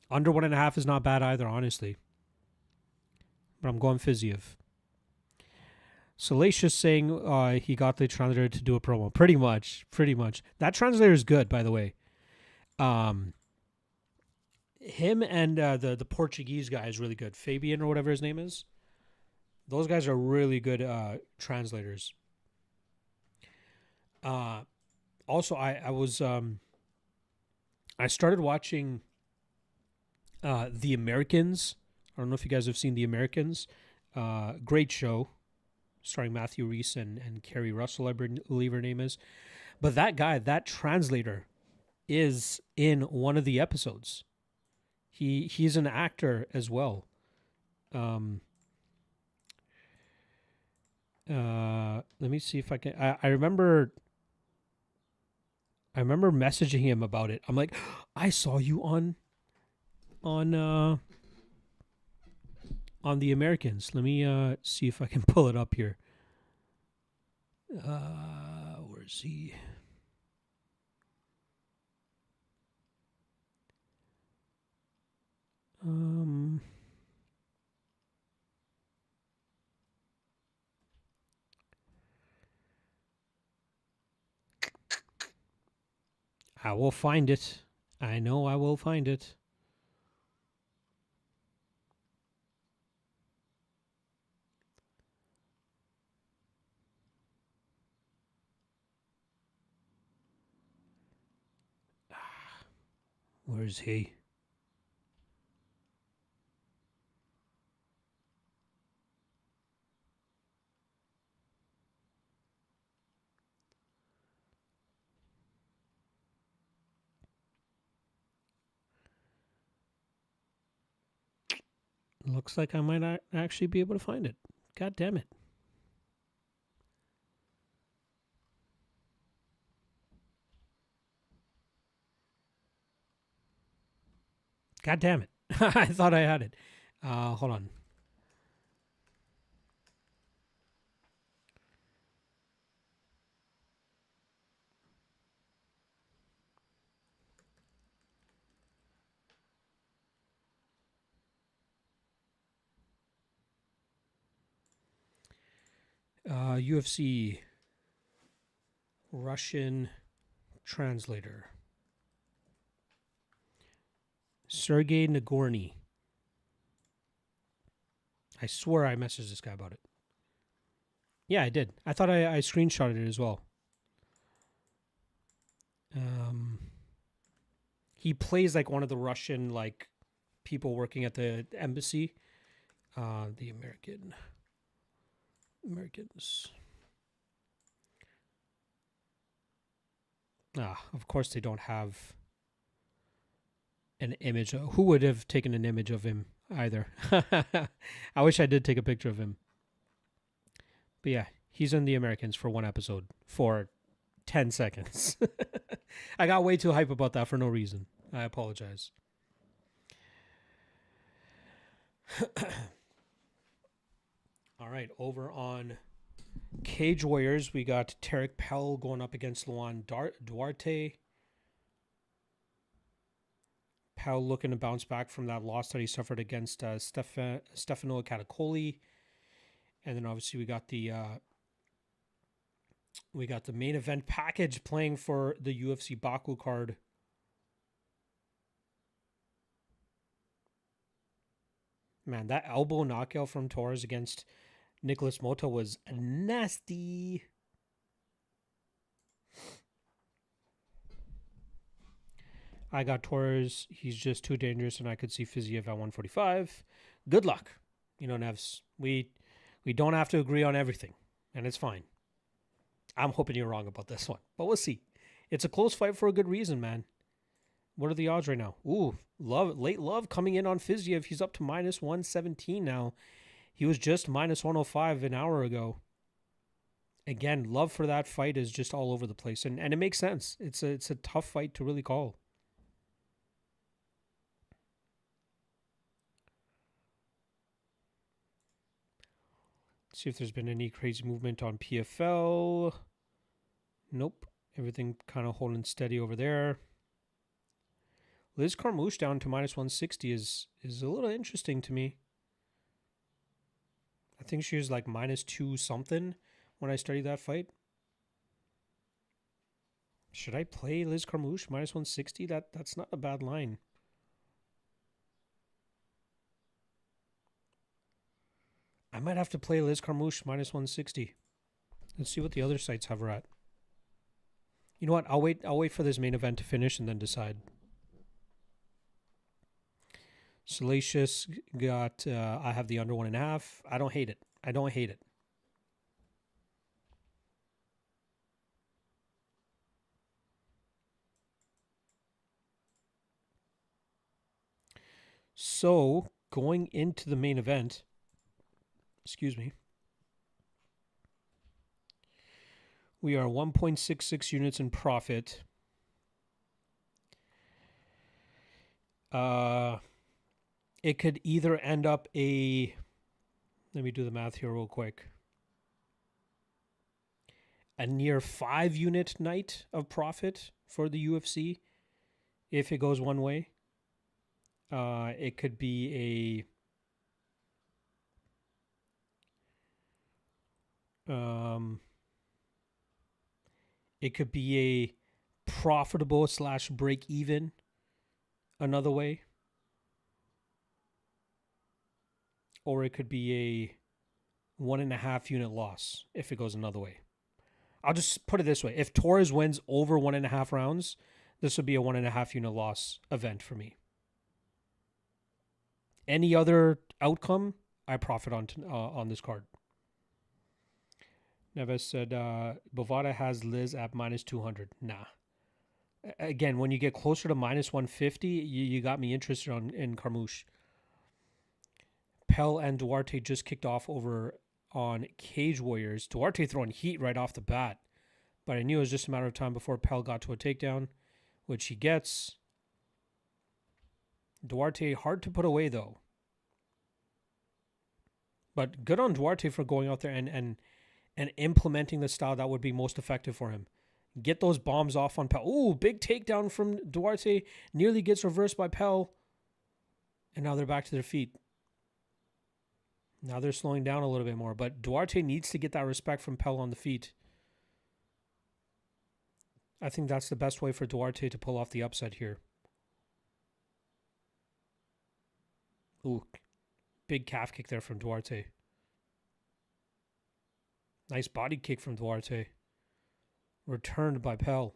Under 1.5 is not bad either, honestly. But I'm going Fiziev. Salacious saying he got the translator to do a promo. Pretty much. That translator is good, by the way. Him and the Portuguese guy is really good. Fabian or whatever his name is. Those guys are really good translators. Also, I started watching The Americans. I don't know if you guys have seen The Americans. Great show, starring Matthew Reese and Carrie Russell, I believe her name is. But that guy, that translator, is in one of the episodes. He's an actor as well. Let me see if I can. I remember messaging him about it. I'm like, I saw you on The Americans. Let me see if I can pull it up here. Where is he? I will find it. I know I will find it. Where's he? Looks like I might not actually be able to find it. God damn it. God damn it. I thought I had it. Hold on. UFC Russian translator. Sergey Nagorny. I swear I messaged this guy about it. Yeah, I did. I thought I screenshotted it as well. He plays like one of the Russian like people working at the embassy. The Americans. Of course they don't have an image. Who would have taken an image of him either? I wish I did take a picture of him. But yeah, he's in the Americans for one episode for 10 seconds. I got way too hype about that for no reason. I apologize. All right, over on Cage Warriors, we got Tarek Pell going up against Luan Duarte. Pell looking to bounce back from that loss that he suffered against Stefano Catacoli. And then obviously we got the main event package playing for the UFC Baku card. Man, that elbow knockout from Torres against Nicholas Mota was nasty. I got Torres. He's just too dangerous, and I could see Fiziev at 145. Good luck. You know, Nevs, we don't have to agree on everything, and it's fine. I'm hoping you're wrong about this one, but we'll see. It's a close fight for a good reason, man. What are the odds right now? Ooh, late love coming in on Fiziev. He's up to minus 117 now. He was just minus 105 an hour ago. Again, love for that fight is just all over the place, and it makes sense. It's a tough fight to really call. See if there's been any crazy movement on PFL. Nope. Everything kind of holding steady over there. Liz Carmouche down to minus 160 is a little interesting to me. I think she was like minus 2 something when I studied that fight. Should I play Liz Carmouche minus 160? That's not a bad line. I might have to play Liz Carmouche minus 160. Let's see what the other sites have her at. You know what? I'll wait for this main event to finish and then decide. Salacious got, I have the under 1.5. I don't hate it. So, going into the main event, excuse me, we are 1.66 units in profit. It could either end up let me do the math here real quick. A near 5 unit night of profit for the UFC if it goes one way. It could be a profitable / break even another way. Or it could be a 1.5 unit loss if it goes another way. I'll just put it this way. If Torres wins over 1.5 rounds, this would be a 1.5 unit loss event for me. Any other outcome, I profit on this card. Neves said, Bovada has Liz at minus 200. Nah. Again, when you get closer to minus 150, you got me interested in Carmouche. Pell and Duarte just kicked off over on Cage Warriors. Duarte throwing heat right off the bat. But I knew it was just a matter of time before Pell got to a takedown, which he gets. Duarte, hard to put away, though. But good on Duarte for going out there and implementing the style that would be most effective for him. Get those bombs off on Pell. Ooh, big takedown from Duarte. Nearly gets reversed by Pell. And now they're back to their feet. Now they're slowing down a little bit more. But Duarte needs to get that respect from Pell on the feet. I think that's the best way for Duarte to pull off the upset here. Ooh, big calf kick there from Duarte. Nice body kick from Duarte. Returned by Pell.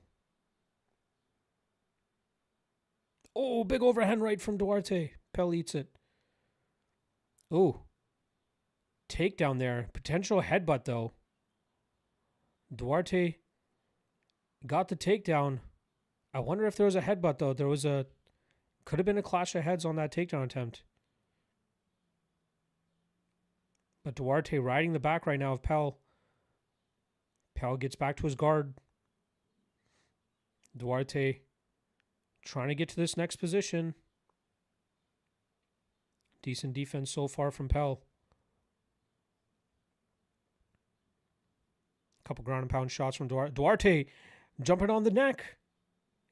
Oh, big overhand right from Duarte. Pell eats it. Oh. Takedown there. Potential headbutt, though. Duarte got the takedown. I wonder if there was a headbutt, though. Could have been a clash of heads on that takedown attempt. But Duarte riding the back right now of Pell. Pell gets back to his guard. Duarte trying to get to this next position. Decent defense so far from Pell. Couple ground and pound shots from Duarte. Duarte jumping on the neck.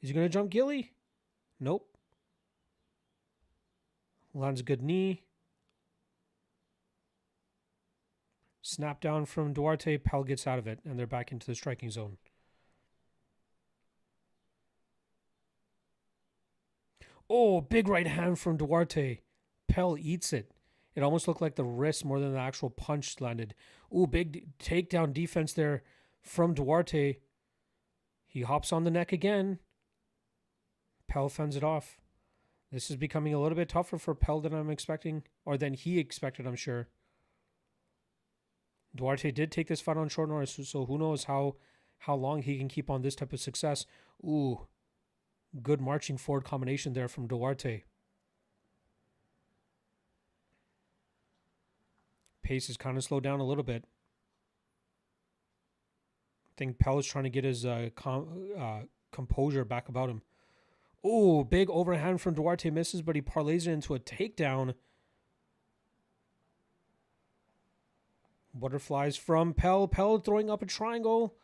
Is he going to jump Gilly? Nope. Lands a good knee. Snap down from Duarte. Pell gets out of it, and they're back into the striking zone. Oh, big right hand from Duarte. Pell eats it. It almost looked like the wrist more than the actual punch landed. Ooh, big takedown defense there from Duarte. He hops on the neck again. Pell fends it off. This is becoming a little bit tougher for Pell than I'm expecting, or than he expected, I'm sure. Duarte did take this fight on short notice, so who knows how long he can keep on this type of success. Ooh, good marching forward combination there from Duarte. Pace is kind of slowed down a little bit. I think Pell is trying to get his composure back about him. Ooh, big overhand from Duarte, misses, but he parlays it into a takedown. Butterflies from Pell. Pell throwing up a triangle.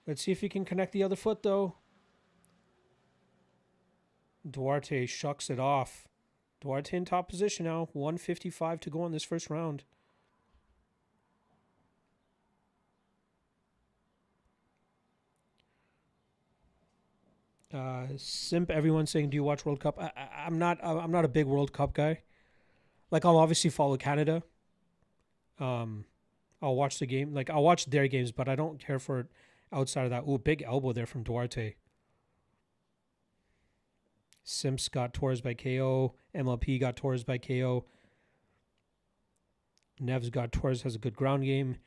Let's see if he can connect the other foot, though. Duarte shucks it off. Duarte in top position now. 1:55 to go on this first round. Simp, everyone saying, do you watch World Cup? I'm not a big World Cup guy. Like, I'll obviously follow Canada. I'll watch the game. Like, I'll watch their games, but I don't care for it outside of that. Ooh, big elbow there from Duarte. Simps got Torres by KO. MLP got Torres by KO. Nevs got Torres, has a good ground game.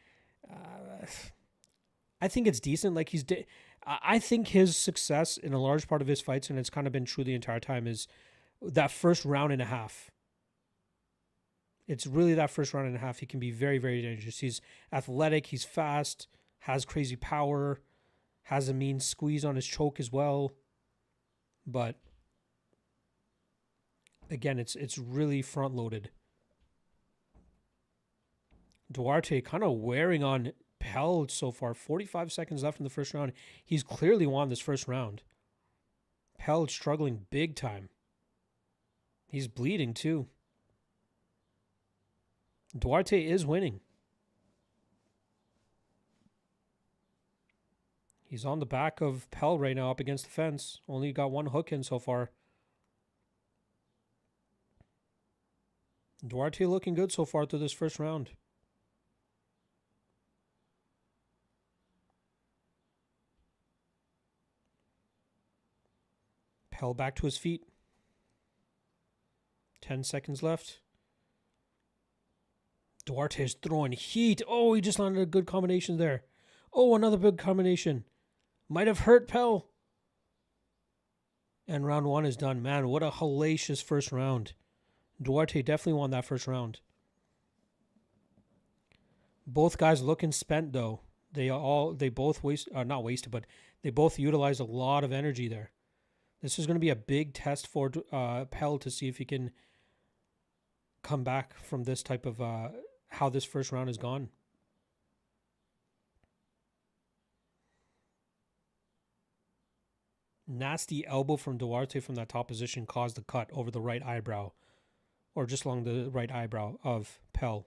I think it's decent. Like, I think his success in a large part of his fights, and it's kind of been true the entire time, is that first round and a half. It's really that first round and a half. He can be very, very dangerous. He's athletic. He's fast. Has crazy power. Has a mean squeeze on his choke as well. But again, it's really front loaded. Duarte kind of wearing on Pell so far. 45 seconds left in the first round. He's clearly won this first round. Pell struggling big time. He's bleeding too. Duarte is winning. He's on the back of Pell right now up against the fence. Only got one hook in so far. Duarte looking good so far through this first round. Pell back to his feet. 10 seconds left. Duarte is throwing heat. Oh, he just landed a good combination there. Oh, another big combination. Might have hurt Pell. And round 1 is done. Man, what a hellacious first round. Duarte definitely won that first round. Both guys looking spent though. They both not wasted, but they both utilized a lot of energy there. This is going to be a big test for Pell to see if he can come back from this type of how this first round has gone. Nasty elbow from Duarte from that top position caused the cut over the right eyebrow, or just along the right eyebrow of Pell.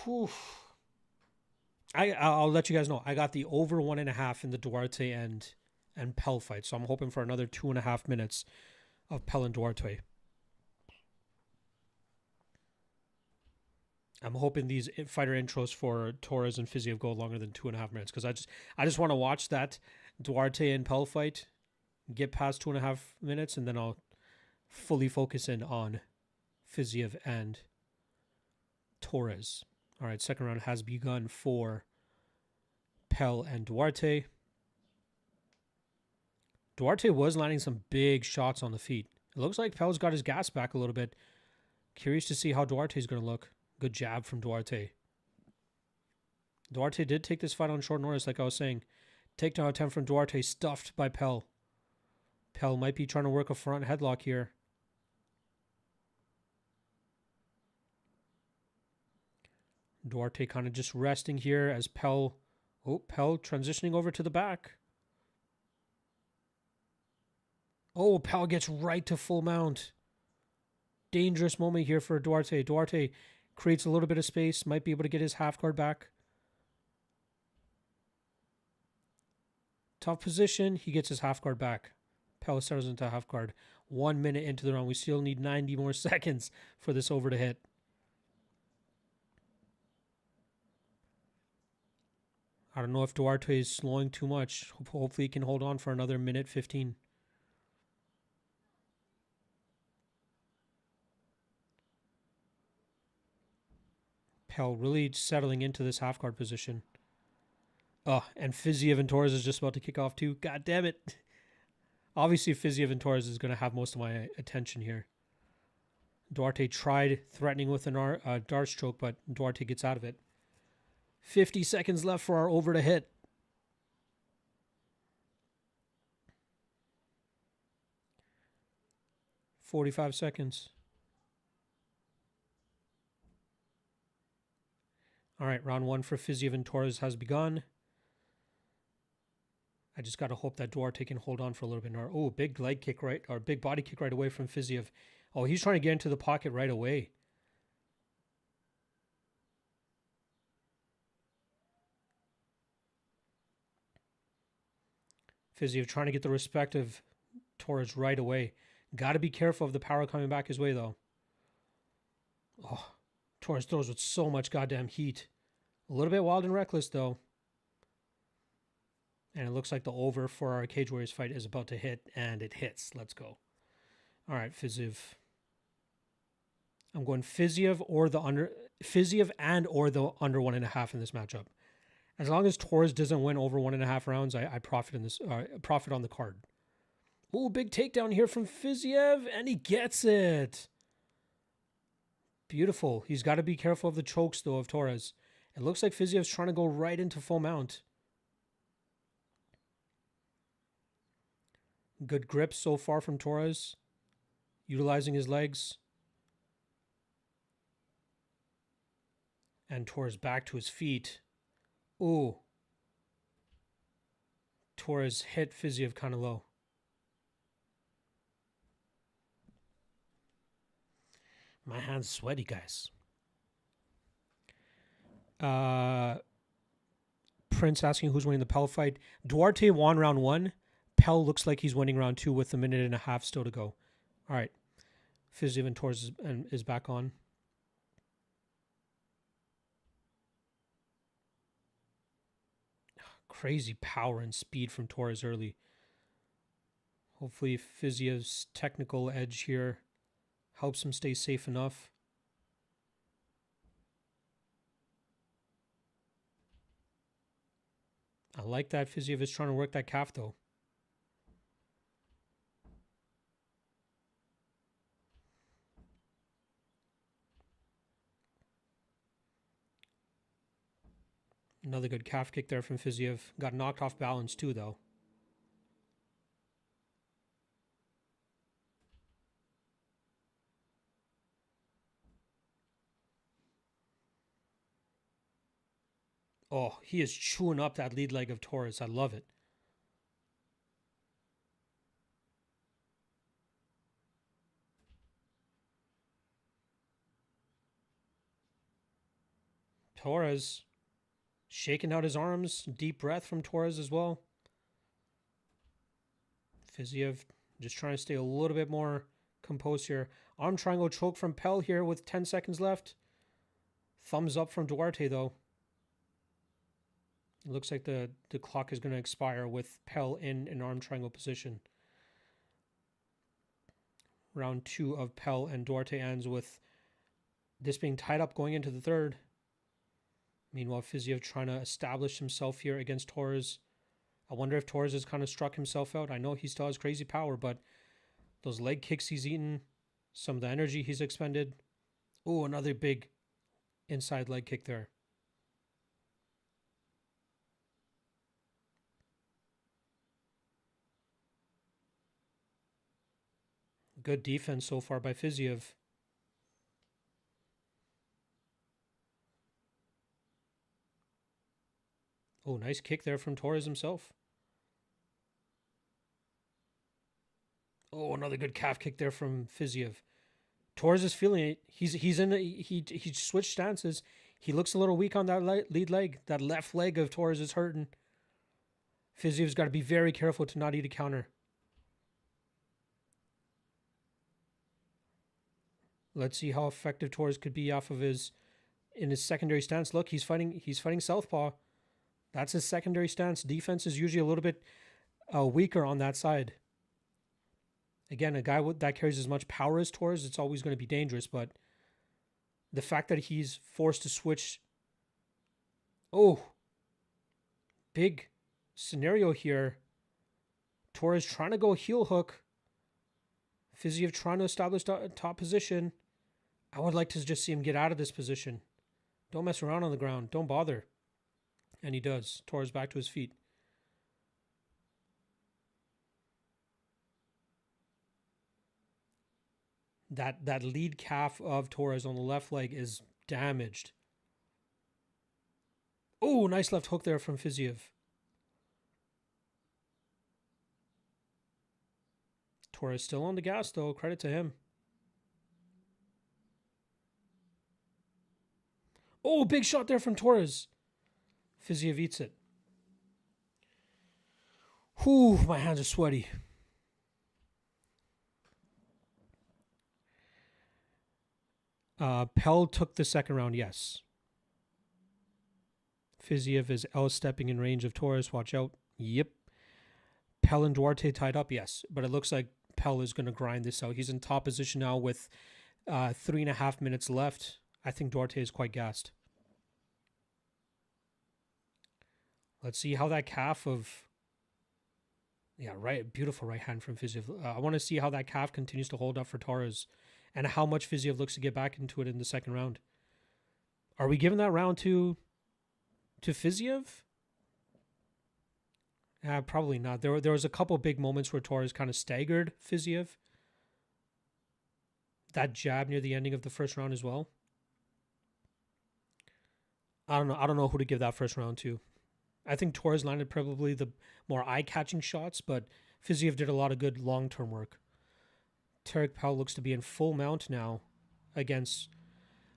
Whew. I'll let you guys know. I got the over 1.5 in the Duarte and Pell fight, so I'm hoping for another 2.5 minutes of Pell and Duarte. I'm hoping these fighter intros for Torres and Fiziev go longer than 2.5 minutes, because I just want to watch that Duarte and Pell fight, get past 2.5 minutes, and then I'll fully focus in on Fiziev and Torres. All right, second round has begun for Pell and Duarte. Duarte was landing some big shots on the feet. It looks like Pell's got his gas back a little bit. Curious to see how Duarte's going to look. Good jab from Duarte. Duarte did take this fight on short notice, like I was saying. Takedown attempt from Duarte, stuffed by Pell. Pell might be trying to work a front headlock here. Duarte kind of just resting here as Pell... Oh, Pell transitioning over to the back. Oh, Pell gets right to full mount. Dangerous moment here for Duarte. Duarte creates a little bit of space. Might be able to get his half guard back. Tough position. He gets his half guard back. Pell settles into half guard. 1 minute into the round. We still need 90 more seconds for this over to hit. I don't know if Duarte is slowing too much. Hopefully he can hold on for another minute 15. Pell really settling into this half guard position. Oh, and Fiziev and Torres is just about to kick off too. God damn it. Obviously, Fiziev and Torres is going to have most of my attention here. Duarte tried threatening with a dart stroke, but Duarte gets out of it. 50 seconds left for our over to hit. $45 seconds. All right, round 1 for Fiziev and Torres has begun. I just got to hope that Duarte can hold on for a little bit more. Oh, big leg kick right, or big body kick right away from Fiziev. Oh, he's trying to get into the pocket right away. Fiziev trying to get the respect of Torres right away. Got to be careful of the power coming back his way, though. Oh, Torres throws with so much goddamn heat. A little bit wild and reckless, though. And it looks like the over for our Cage Warriors fight is about to hit, and it hits. Let's go. All right, Fiziev. I'm going Fiziev and or the under 1.5 in this matchup. As long as Torres doesn't win over 1.5 rounds, I profit in this. Profit on the card. Oh, big takedown here from Fiziev, and he gets it. Beautiful. He's got to be careful of the chokes, though, of Torres. It looks like Fiziev's trying to go right into full mount. Good grip so far from Torres. Utilizing his legs. And Torres back to his feet. Ooh. Torres hit Fiziev kind of low. My hand's sweaty, guys. Prince asking who's winning the Pell fight. Duarte won round 1. Pell looks like he's winning round 2 with a minute and a half still to go. All right. Fiziev and Torres is back on. Crazy power and speed from Torres early. Hopefully Fiziev's technical edge here helps him stay safe enough. I like that Fiziev is trying to work that calf though. Another good calf kick there from Fiziev. Got knocked off balance too though. Oh, he is chewing up that lead leg of Torres. I love it. Torres shaking out his arms. Deep breath from Torres as well. Fiziev just trying to stay a little bit more composed here. Arm triangle choke from Pell here with 10 seconds left. Thumbs up from Duarte though. It looks like the clock is going to expire with Pell in an arm triangle position. Round 2 of Pell and Duarte ends with this being tied up going into the third. Meanwhile, Fiziev trying to establish himself here against Torres. I wonder if Torres has kind of struck himself out. I know he still has crazy power, but those leg kicks he's eaten, some of the energy he's expended. Oh, another big inside leg kick there. Good defense so far by Fiziev. Oh, nice kick there from Torres himself. Oh, another good calf kick there from Fiziev. Torres is feeling it. He switched stances. He looks a little weak on that lead leg. That left leg of Torres is hurting. Fiziev's got to be very careful to not eat a counter. Let's see how effective Torres could be off of in his secondary stance. Look, he's fighting southpaw. That's his secondary stance. Defense is usually a little bit weaker on that side. Again, a guy that carries as much power as Torres, it's always going to be dangerous. But the fact that he's forced to switch. Oh, big scenario here. Torres trying to go heel hook. Fiziev trying to establish top position. I would like to just see him get out of this position. Don't mess around on the ground. Don't bother. And he does. Torres back to his feet. That lead calf of Torres on the left leg is damaged. Oh, nice left hook there from Fiziev. Torres still on the gas though. Credit to him. Oh, big shot there from Torres. Fiziev eats it. Whew, my hands are sweaty. Pell took the second round, yes. Fiziev is L-stepping in range of Torres. Watch out. Yep. Pell and Duarte tied up, yes. But it looks like Pell is going to grind this out. He's in top position now with 3.5 minutes left. I think Duarte is quite gassed. Let's see how that calf of... Yeah, right. Beautiful right hand from Fiziev. I want to see how that calf continues to hold up for Torres and how much Fiziev looks to get back into it in the second round. Are we giving that round to Fiziev? Probably not. There was a couple big moments where Torres kind of staggered Fiziev. That jab near the ending of the first round as well. I don't know who to give that first round to. I think Torres landed probably the more eye-catching shots, but Fiziev did a lot of good long-term work. Tarek Pell looks to be in full mount now against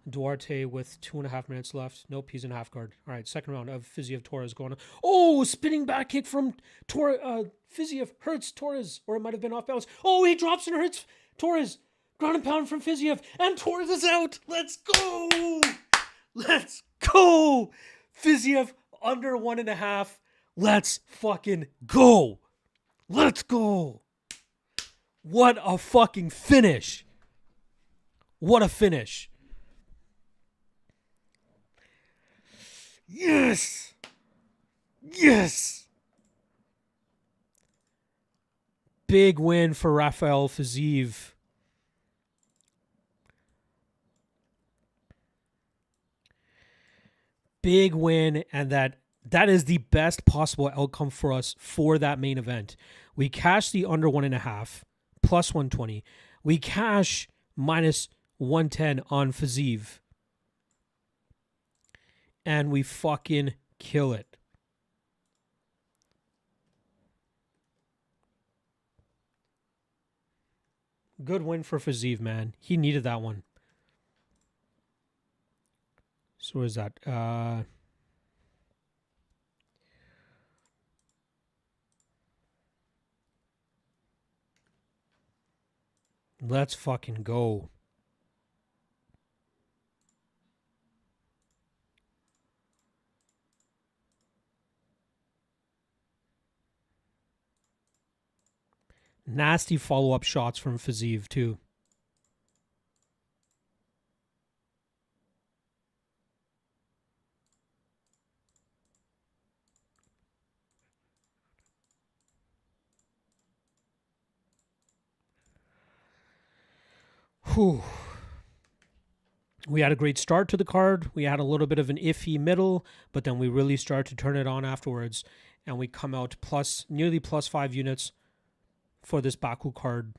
Duarte with 2.5 minutes left. Nope, he's in half guard. All right, second round of Fiziev Torres going on. Oh, spinning back kick from Fiziev hurts Torres, or it might have been off balance. Oh, he drops and hurts Torres. Ground and pound from Fiziev, and Torres is out. Let's go. Let's go. Fiziev under 1.5 Let's fucking go. Let's go. What a fucking finish. What a finish. Yes. Yes. Big win for Rafael Fiziev. Big win, and that is the best possible outcome for us for that main event. We cash the under 1.5 plus 120. We cash minus 110 on Fiziev. And we fucking kill it. Good win for Fiziev, man. He needed that one. So what is that? Let's fucking go. Nasty follow-up shots from Fiziev, too. Whew. We had a great start to the card. We had a little bit of an iffy middle, but then we really start to turn it on afterwards, and we come out nearly plus 5 units for this Baku card.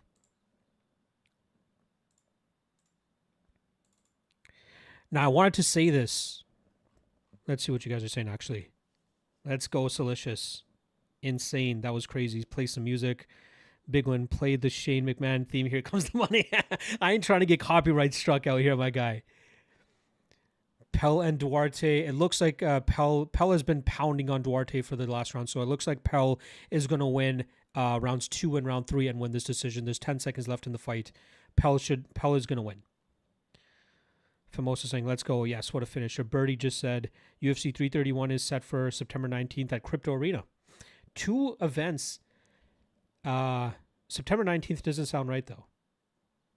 Now, I wanted to say this. Let's see what you guys are saying, actually. Let's go, Silicious. Insane. That was crazy. Play some music. Big one. Play the Shane McMahon theme. Here comes the money. I ain't trying to get copyright struck out here, my guy. Pell and Duarte. It looks like Pell has been pounding on Duarte for the last round, so it looks like Pell is going to win rounds 2 and round 3 and win this decision. There's 10 seconds left in the fight. Pell is going to win. Famosa saying, let's go. Yes, what a finisher. Birdie just said UFC 331 is set for September 19th at Crypto Arena. 2 events. September 19th doesn't sound right, though.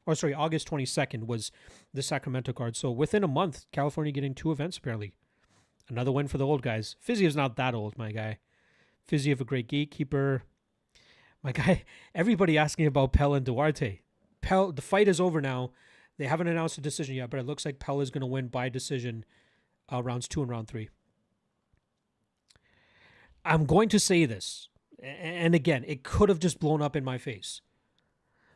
Or sorry, August 22nd was the Sacramento card. So within a month, California getting 2 events, apparently. Another win for the old guys. Fiziev's not that old, my guy. Fiziev, a great gatekeeper. My guy, everybody asking about Pell and Duarte. Pell, the fight is over now. They haven't announced a decision yet, but it looks like Pell is going to win by decision rounds 2 and round 3. I'm going to say this, and again, it could have just blown up in my face,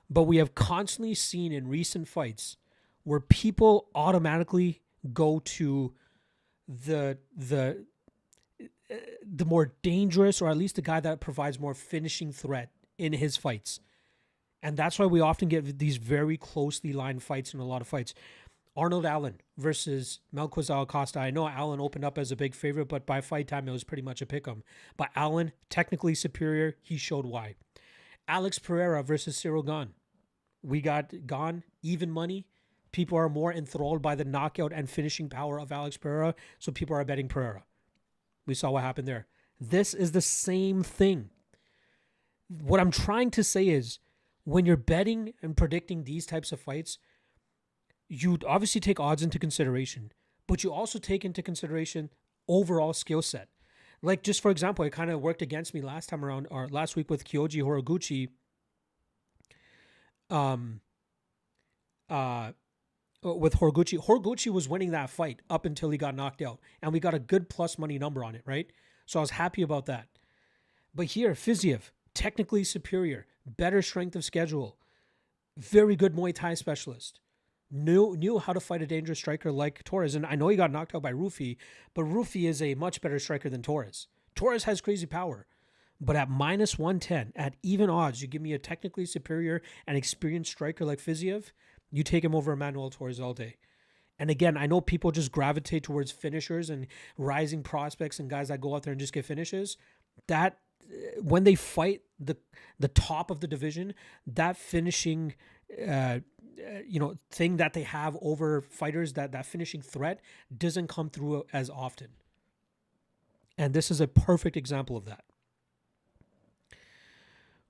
but we have constantly seen in recent fights where people automatically go to the more dangerous, or at least the guy that provides more finishing threat in his fights. And that's why we often get these very closely lined fights in a lot of fights. Arnold Allen versus Melquizael Acosta. I know Allen opened up as a big favorite, but by fight time, it was pretty much a pick'em. But Allen, technically superior. He showed why. Alex Pereira versus Cyril Gane. We got Gane, even money. People are more enthralled by the knockout and finishing power of Alex Pereira, so people are betting Pereira. We saw what happened there. This is the same thing. What I'm trying to say is, when you're betting and predicting these types of fights, you obviously take odds into consideration, but you also take into consideration overall skill set. Like, just for example, it kind of worked against me last time around, or last week with Kyoji Horiguchi. With Horiguchi was winning that fight up until he got knocked out, and we got a good plus money number on it, right? So I was happy about that. But here, Fiziev, technically superior, better strength of schedule, very good Muay Thai specialist, knew how to fight a dangerous striker like Torres. And I know he got knocked out by Rufi, but Rufi is a much better striker than Torres. Torres has crazy power. But at minus 110, at even odds, you give me a technically superior and experienced striker like Fiziev, you take him over Emmanuel Torres all day. And again, I know people just gravitate towards finishers and rising prospects and guys that go out there and just get finishes. That when they fight the top of the division, that finishing thing that they have over fighters, that finishing threat doesn't come through as often. And this is a perfect example of that.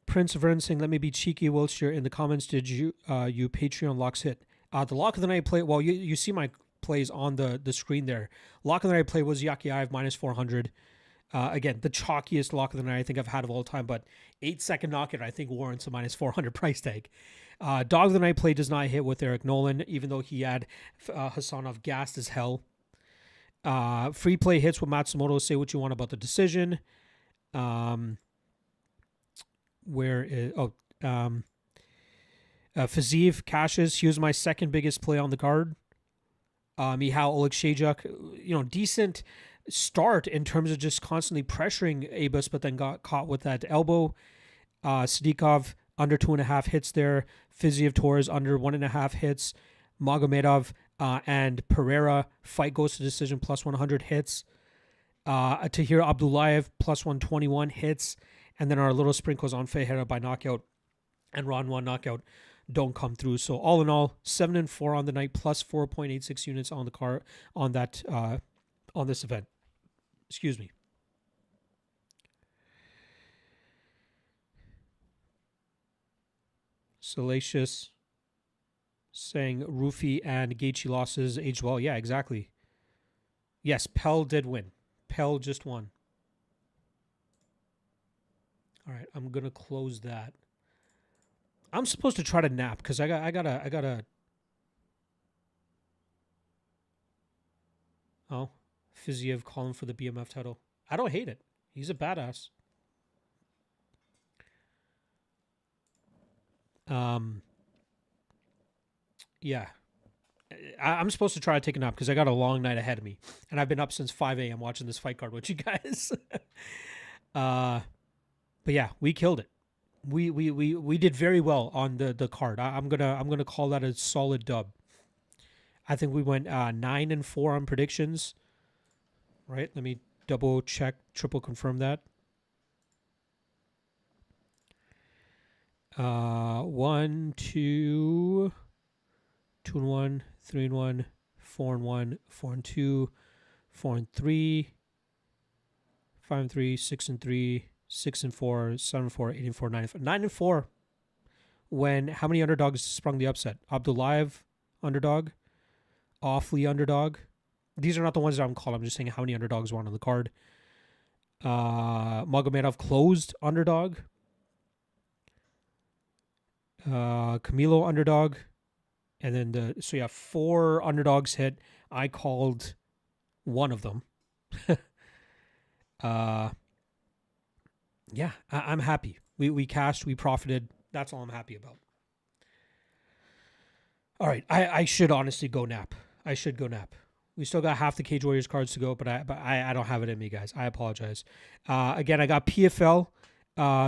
Prince Vern saying, let me be cheeky whilst you're in the comments. Did you Patreon locks hit? The lock of the night play, well, you see my plays on the screen there. Lock of the night play was Yakiaev minus 400. Again, the chalkiest lock of the night I think I've had of all time, but 8-second knockout I think warrants a minus 400 price tag. Dog of the night play does not hit with Eric Nolan, even though he had Hasanov gassed as hell. Free play hits with Matsumoto. Say what you want about the decision. Fazeev cashes. He was my second biggest play on the card. Michal Oleksiejczuk, decent start in terms of just constantly pressuring Abus, but then got caught with that elbow. Sidikov under 2.5 hits there. Fiziev Torres under 1.5 hits. Magomedov and Pereira fight goes to decision plus 100 hits. Tahir Abdullayev plus 121 hits. And then our little sprinkles on Ferreira by knockout and round 1 knockout don't come through. So all in all, 7-4 on the night, plus 4.86 units on the car on that on this event. Excuse me. Salacious saying Rufi and Gaethje losses aged well. Yeah, exactly. Yes, Pell did win. Pell just won. All right, I'm gonna close that. I'm supposed to try to nap because I gotta. Oh, Fiziev calling for the BMF title. I don't hate it. He's a badass. Yeah. I'm supposed to try to take a nap because I got a long night ahead of me, and I've been up since 5 a.m. watching this fight card with you guys. But yeah, we killed it. We did very well on the card. I'm gonna call that a solid dub. I think we went 9-4 on predictions. Right? Let me double check, triple confirm that. 1, 2, 2-1, 3-1, 4-1, 4-2, 4-3, 5-3, 6-3, 6-4, 7-4, 8-4, 9-4. 9-4 when how many underdogs sprung the upset? Abdullayev underdog, Awfully underdog. These are not the ones that I'm calling. I'm just saying how many underdogs were on the card. Magomedov closed underdog. Camilo underdog. And then so yeah, 4 underdogs hit. I called one of them. Yeah, I'm happy. We cashed, we profited. That's all I'm happy about. All right, I should honestly go nap. I should go nap. We still got half the Cage Warriors cards to go, but I don't have it in me, guys. I apologize. Again, I got PFL.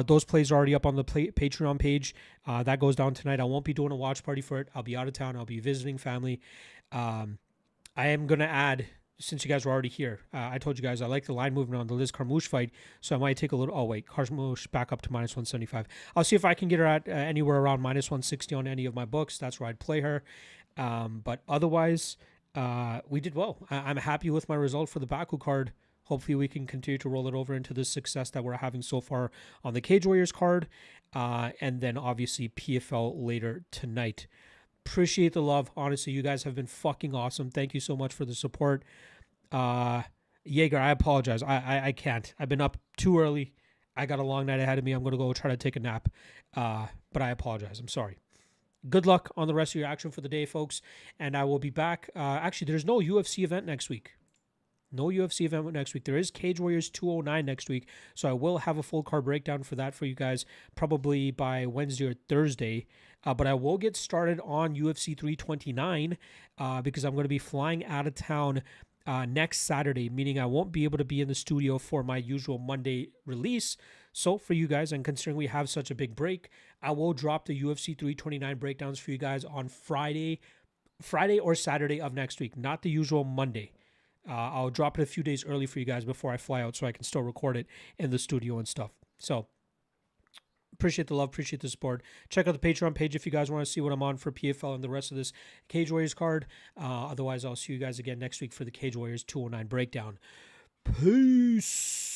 Those plays are already up on the Patreon page. That goes down tonight. I won't be doing a watch party for it. I'll be out of town. I'll be visiting family. I am going to add, since you guys were already here, I told you guys I like the line movement on the Liz Carmouche fight, so I might take a little... Oh, wait. Carmouche back up to minus 175. I'll see if I can get her at anywhere around minus 160 on any of my books. That's where I'd play her. But otherwise, we did well. I'm happy with my result for the Baku card. Hopefully we can continue to roll it over into the success that we're having so far on the Cage Warriors card. And then obviously PFL later tonight. Appreciate the love. Honestly, you guys have been fucking awesome. Thank you so much for the support. Jaeger, I apologize. I can't. I've been up too early. I got a long night ahead of me. I'm going to go try to take a nap. But I apologize. I'm sorry. Good luck on the rest of your action for the day, folks. And I will be back. Actually, there's no UFC event next week. No UFC event next week. There is Cage Warriors 209 next week, so I will have a full card breakdown for that for you guys probably by Wednesday or Thursday. But I will get started on UFC 329 because I'm going to be flying out of town next Saturday, meaning I won't be able to be in the studio for my usual Monday release. So for you guys, and considering we have such a big break, I will drop the UFC 329 breakdowns for you guys on Friday or Saturday of next week, not the usual Monday. I'll drop it a few days early for you guys before I fly out so I can still record it in the studio and stuff. So appreciate the love, appreciate the support. Check out the Patreon page if you guys want to see what I'm on for PFL and the rest of this Cage Warriors card. Otherwise, I'll see you guys again next week for the Cage Warriors 209 breakdown. Peace.